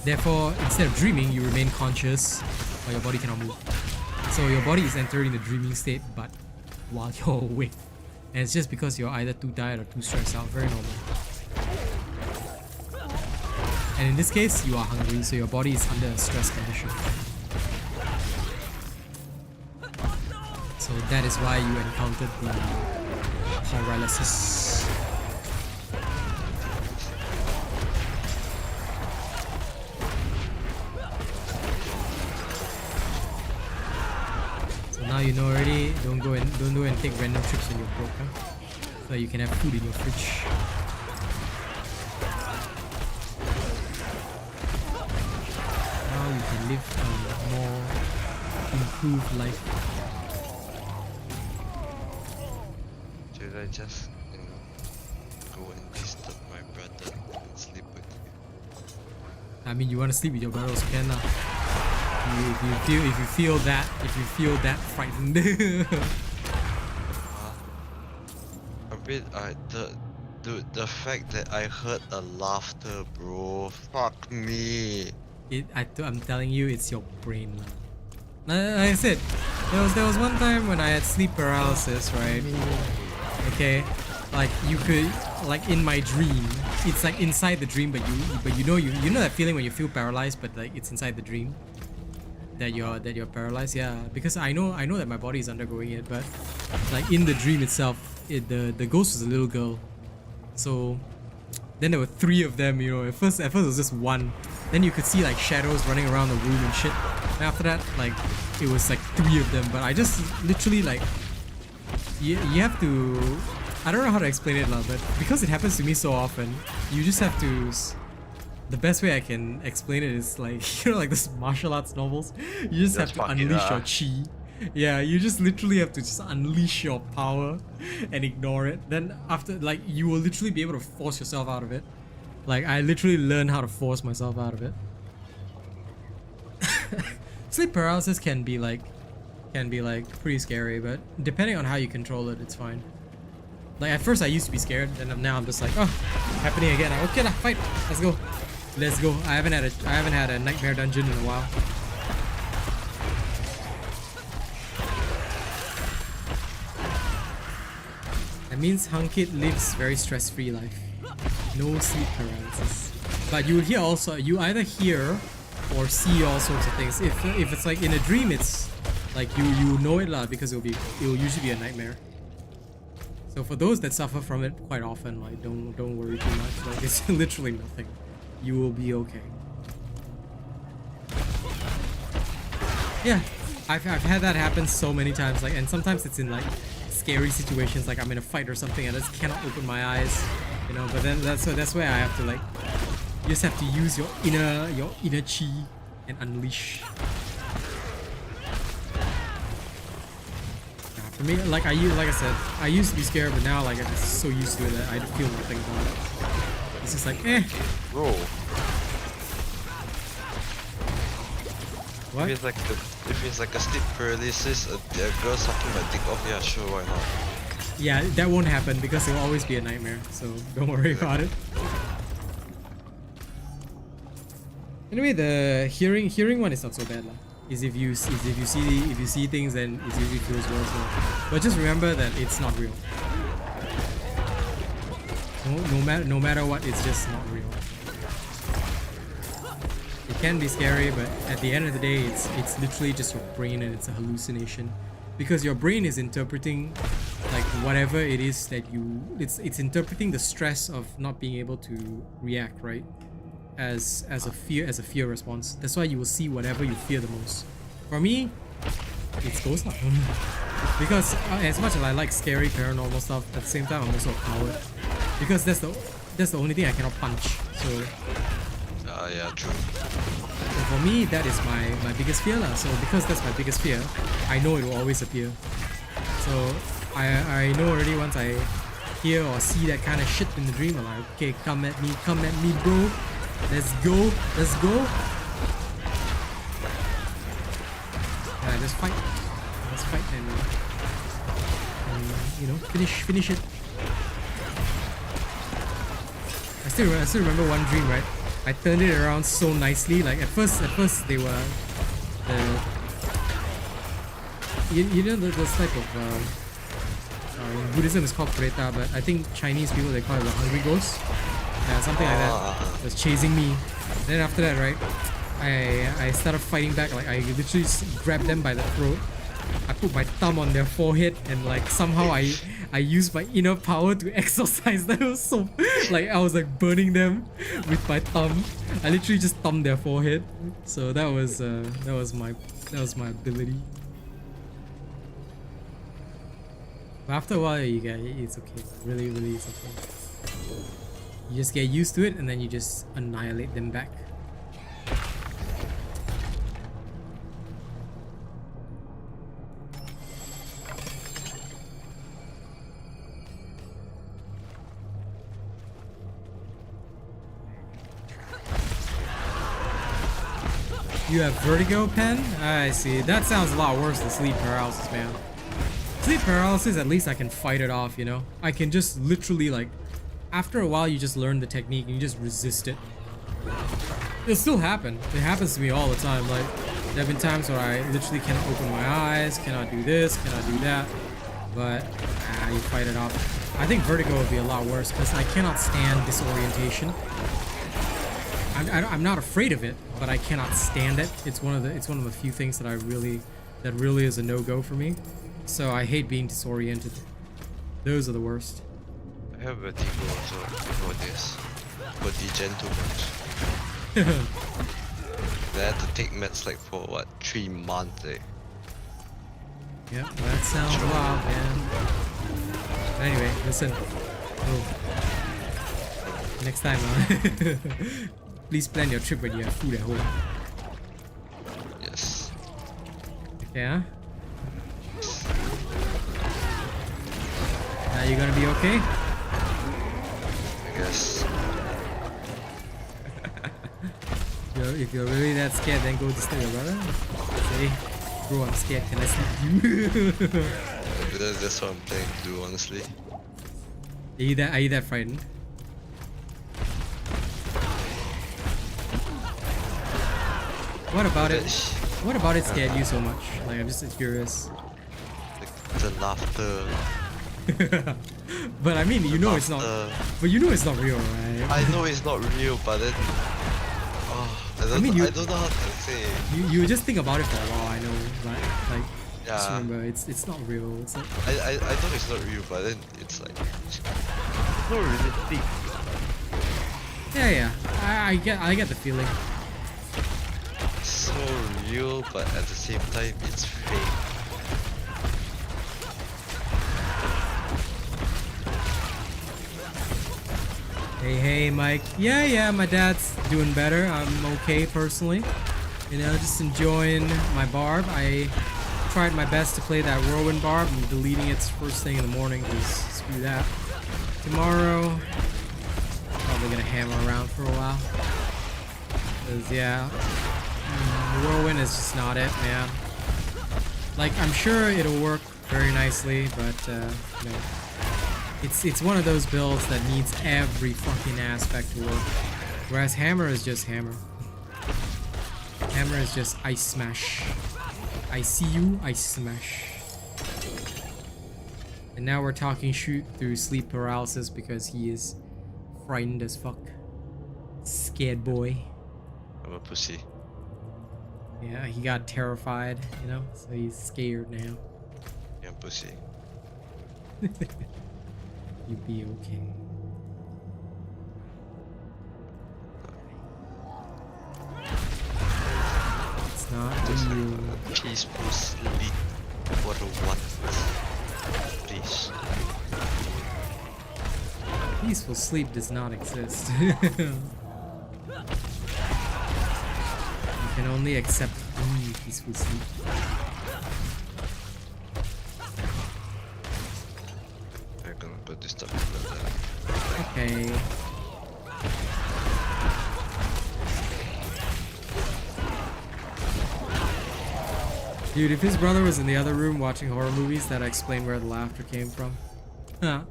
Therefore, instead of dreaming, you remain conscious, but your body cannot move. So your body is entering the dreaming state, but while you're awake. And it's just because you're either too tired or too stressed out. Very normal. And in this case, you are hungry, so your body is under a stress condition. So that is why you encountered the paralysis. So now you know already. Don't go and take random trips when you're broke, huh? So you can have food in your fridge. Now you can live a more improved life. Should I just, go and disturb my brother and sleep with you? I mean, you want to sleep with your brother also can lah. If you feel that frightened. A bit, the fact that I heard a laughter, bro. Fuck me. I'm telling you, it's your brain. Like I said, there was one time when I had sleep paralysis, right? Okay, like you could, like in my dream, it's like inside the dream, but you know that feeling when you feel paralyzed, but like it's inside the dream that you're paralyzed. Yeah, because I know that my body is undergoing it, but like in the dream itself, the ghost was a little girl. So then there were 3 of them. You know, at first it was just one. Then you could see like shadows running around the room and shit. And after that, like it was like 3 of them. But I just literally like. You have to, I don't know how to explain it lah, but because it happens to me so often, you just have to, the best way I can explain it is like, you know, like this martial arts novels, you just have to unleash your chi. Yeah, you just literally have to just unleash your power and ignore it. Then after, like, you will literally be able to force yourself out of it. Like, I literally learned how to force myself out of it. Sleep paralysis can be like pretty scary, but depending on how you control it, it's fine. Like at first I used to be scared, and now I'm just like, oh, happening again. Okay lah, fight. Let's go. I haven't had a nightmare dungeon in a while. That means Hunkit lives very stress-free life. No sleep paralysis. But you either hear or see all sorts of things. If it's like in a dream, it's like you know it lah, because it will usually be a nightmare. So for those that suffer from it quite often, like don't worry too much. Like it's literally nothing. You will be okay. Yeah, I've had that happen so many times. Like, and sometimes it's in like scary situations, like I'm in a fight or something and I just cannot open my eyes, you know. But then that's where I have to like, you just have to use your inner chi and unleash. For me, like I said, I used to be scared, but now like I'm just so used to it that I feel nothing about it. It's just like, eh. Bro. What? If it's like a sleep paralysis, a girl sucking my dick off, yeah, sure, why not? Yeah, that won't happen because it will always be a nightmare, so don't worry about it. Anyway, the hearing one is not so bad lah. Is if you see things, then it usually feels worse. But just remember that it's not real. No matter what, it's just not real. It can be scary, but at the end of the day, it's literally just your brain and it's a hallucination, because your brain is interpreting like whatever it is that it's interpreting the stress of not being able to react, right? As a fear response. That's why you will see whatever you fear the most. For me, it's ghost luck. Because as much as I like scary paranormal stuff, at the same time I'm also a coward. Because that's the only thing I cannot punch. So yeah, true. So for me, that is my biggest fear lah. So because that's my biggest fear, I know it will always appear. So I know already once I hear or see that kind of shit in the dream, I'm like, okay, come at me, bro. Let's go. Yeah, just fight. Let's fight and you know, finish it. I still remember one dream, right? I turned it around so nicely. Like at first they were you know those type of in Buddhism it's called Preta, but I think Chinese people they call it the hungry ghost. Yeah, something like that. It was chasing me. Then after that, right, I started fighting back. Like I literally just grabbed them by the throat. I put my thumb on their forehead and like somehow I used my inner power to exorcise them. So like I was like burning them with my thumb. I literally just thumbed their forehead. So that was my ability. But after a while, it's okay. Really, it's okay. You just get used to it and then you just annihilate them back. You have vertigo, Pen? I see. That sounds a lot worse than sleep paralysis, man. Sleep paralysis, at least I can fight it off, you know? I can just literally like, after a while you just learn the technique and you just resist it. It'll still happen. It happens to me all the time. Like, there have been times where I literally cannot open my eyes, cannot do this, cannot do that. But, you fight it off. I think vertigo would be a lot worse because I cannot stand disorientation. I'm not afraid of it, but I cannot stand it. It's one of the few things that really is a no-go for me. So I hate being disoriented. Those are the worst. I have vertigo also for this. For degen too much. I had to take meds like for what, 3 months eh? Yeah, well, that sounds wild, man. But anyway, listen. Next time, please plan your trip when you have food at home. Yes. Okay, huh? Are you gonna be okay? I guess. If you're really that scared, then go disturb your brother. Say, bro, I'm scared. Can I sleep you? That's what I'm planning to do, honestly. Are you that frightened? What about it scared you so much? Like, I'm just curious. Like the laughter. But I mean, you know it's not. But you know it's not real, right? I know it's not real, but then I don't know how to say. You just think about it for a while. I know, right? Like Just Yeah. remember, it's not real. It's like, I know it's not real, but then it's like it's not realistic. yeah. I get the feeling. It's so real, but at the same time it's fake. Hey, Mike. Yeah, my dad's doing better. I'm okay personally. You know, just enjoying my barb. I tried my best to play that whirlwind barb. I'm deleting it first thing in the morning because screw that. Tomorrow, probably gonna hammer around for a while. Cause yeah, whirlwind is just not it, man. Like I'm sure it'll work very nicely, but you know, it's one of those builds that needs every fucking aspect to work. Whereas hammer is just hammer. Hammer is just ice smash. I see you, ice smash. And now we're talking shoot through sleep paralysis because he is frightened as fuck. Scared boy. I'm a pussy. Yeah, he got terrified, you know, so he's scared now. Yeah, pussy. You'll be okay. It's not real. Peaceful sleep for what? Please. Peaceful sleep does not exist. You can only accept peaceful sleep. I'm gonna put this stuff in there. Okay. Dude, if his brother was in the other room watching horror movies, that'd explain where the laughter came from. Huh.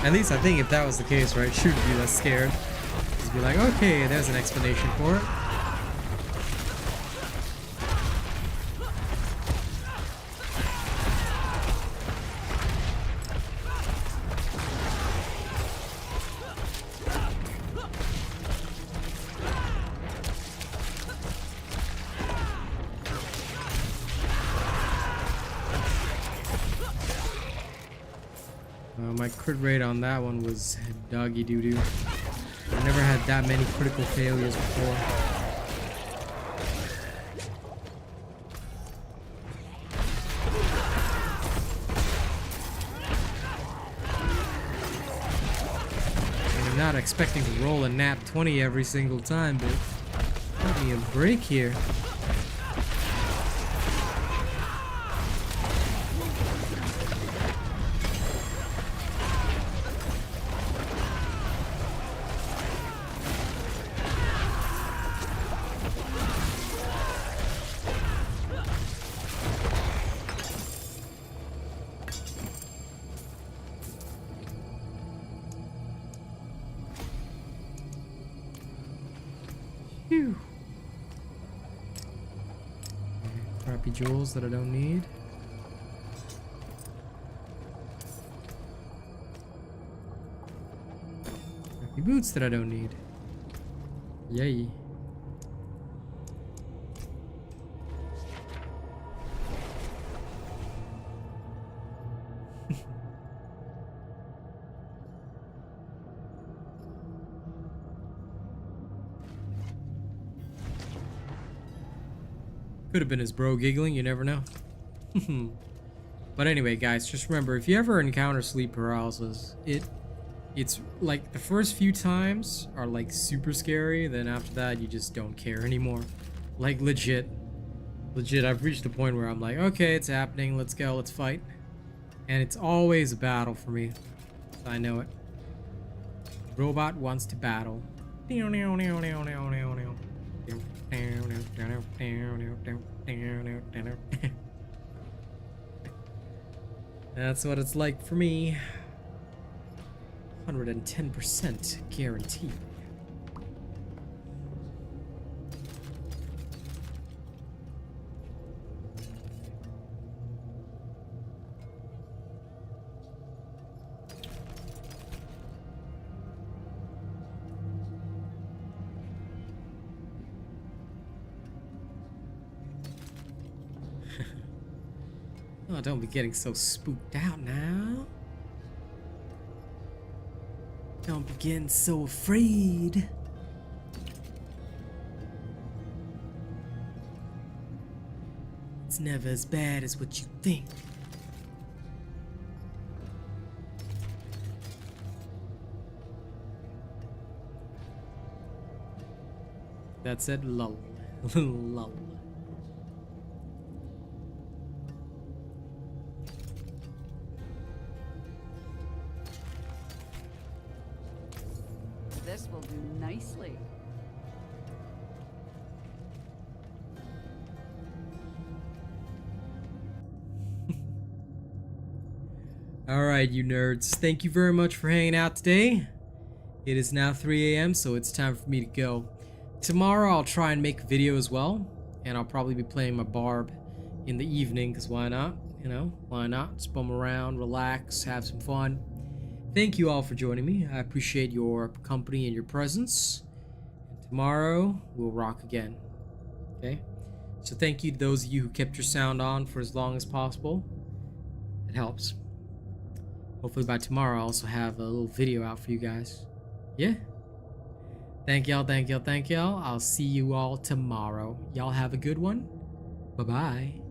At least I think if that was the case, right, she would be less scared. Just be like, okay, there's an explanation for it. My crit rate on that one was doggy doo-doo. I've never had that many critical failures before. And I'm not expecting to roll a nat 20 every single time, but give me a break here. Phew. Crappy jewels that I don't need. Crappy boots that I don't need. Yay. Could have been his bro giggling, you never know. But anyway, guys, just remember, if you ever encounter sleep paralysis, it's like the first few times are like super scary, then after that you just don't care anymore. Like legit, I've reached a point where I'm like, okay, it's happening, let's go, let's fight. And it's always a battle for me. I know it. Robot wants to battle. That's what it's like for me. 110% guarantee. Oh, don't be getting so spooked out now. Don't be getting so afraid. It's never as bad as what you think. That's it, lull. Lull. This will do nicely. Alright, you nerds. Thank you very much for hanging out today. It is now 3 a.m., so it's time for me to go. Tomorrow I'll try and make a video as well, and I'll probably be playing my barb in the evening, because why not? You know, why not? Just bum around, relax, have some fun. Thank you all for joining me. I appreciate your company and your presence. And tomorrow we'll rock again. Okay? So thank you to those of you who kept your sound on for as long as possible. It helps. Hopefully by tomorrow I'll also have a little video out for you guys. Yeah? Thank y'all, thank y'all, thank y'all. I'll see you all tomorrow. Y'all have a good one. Bye-bye.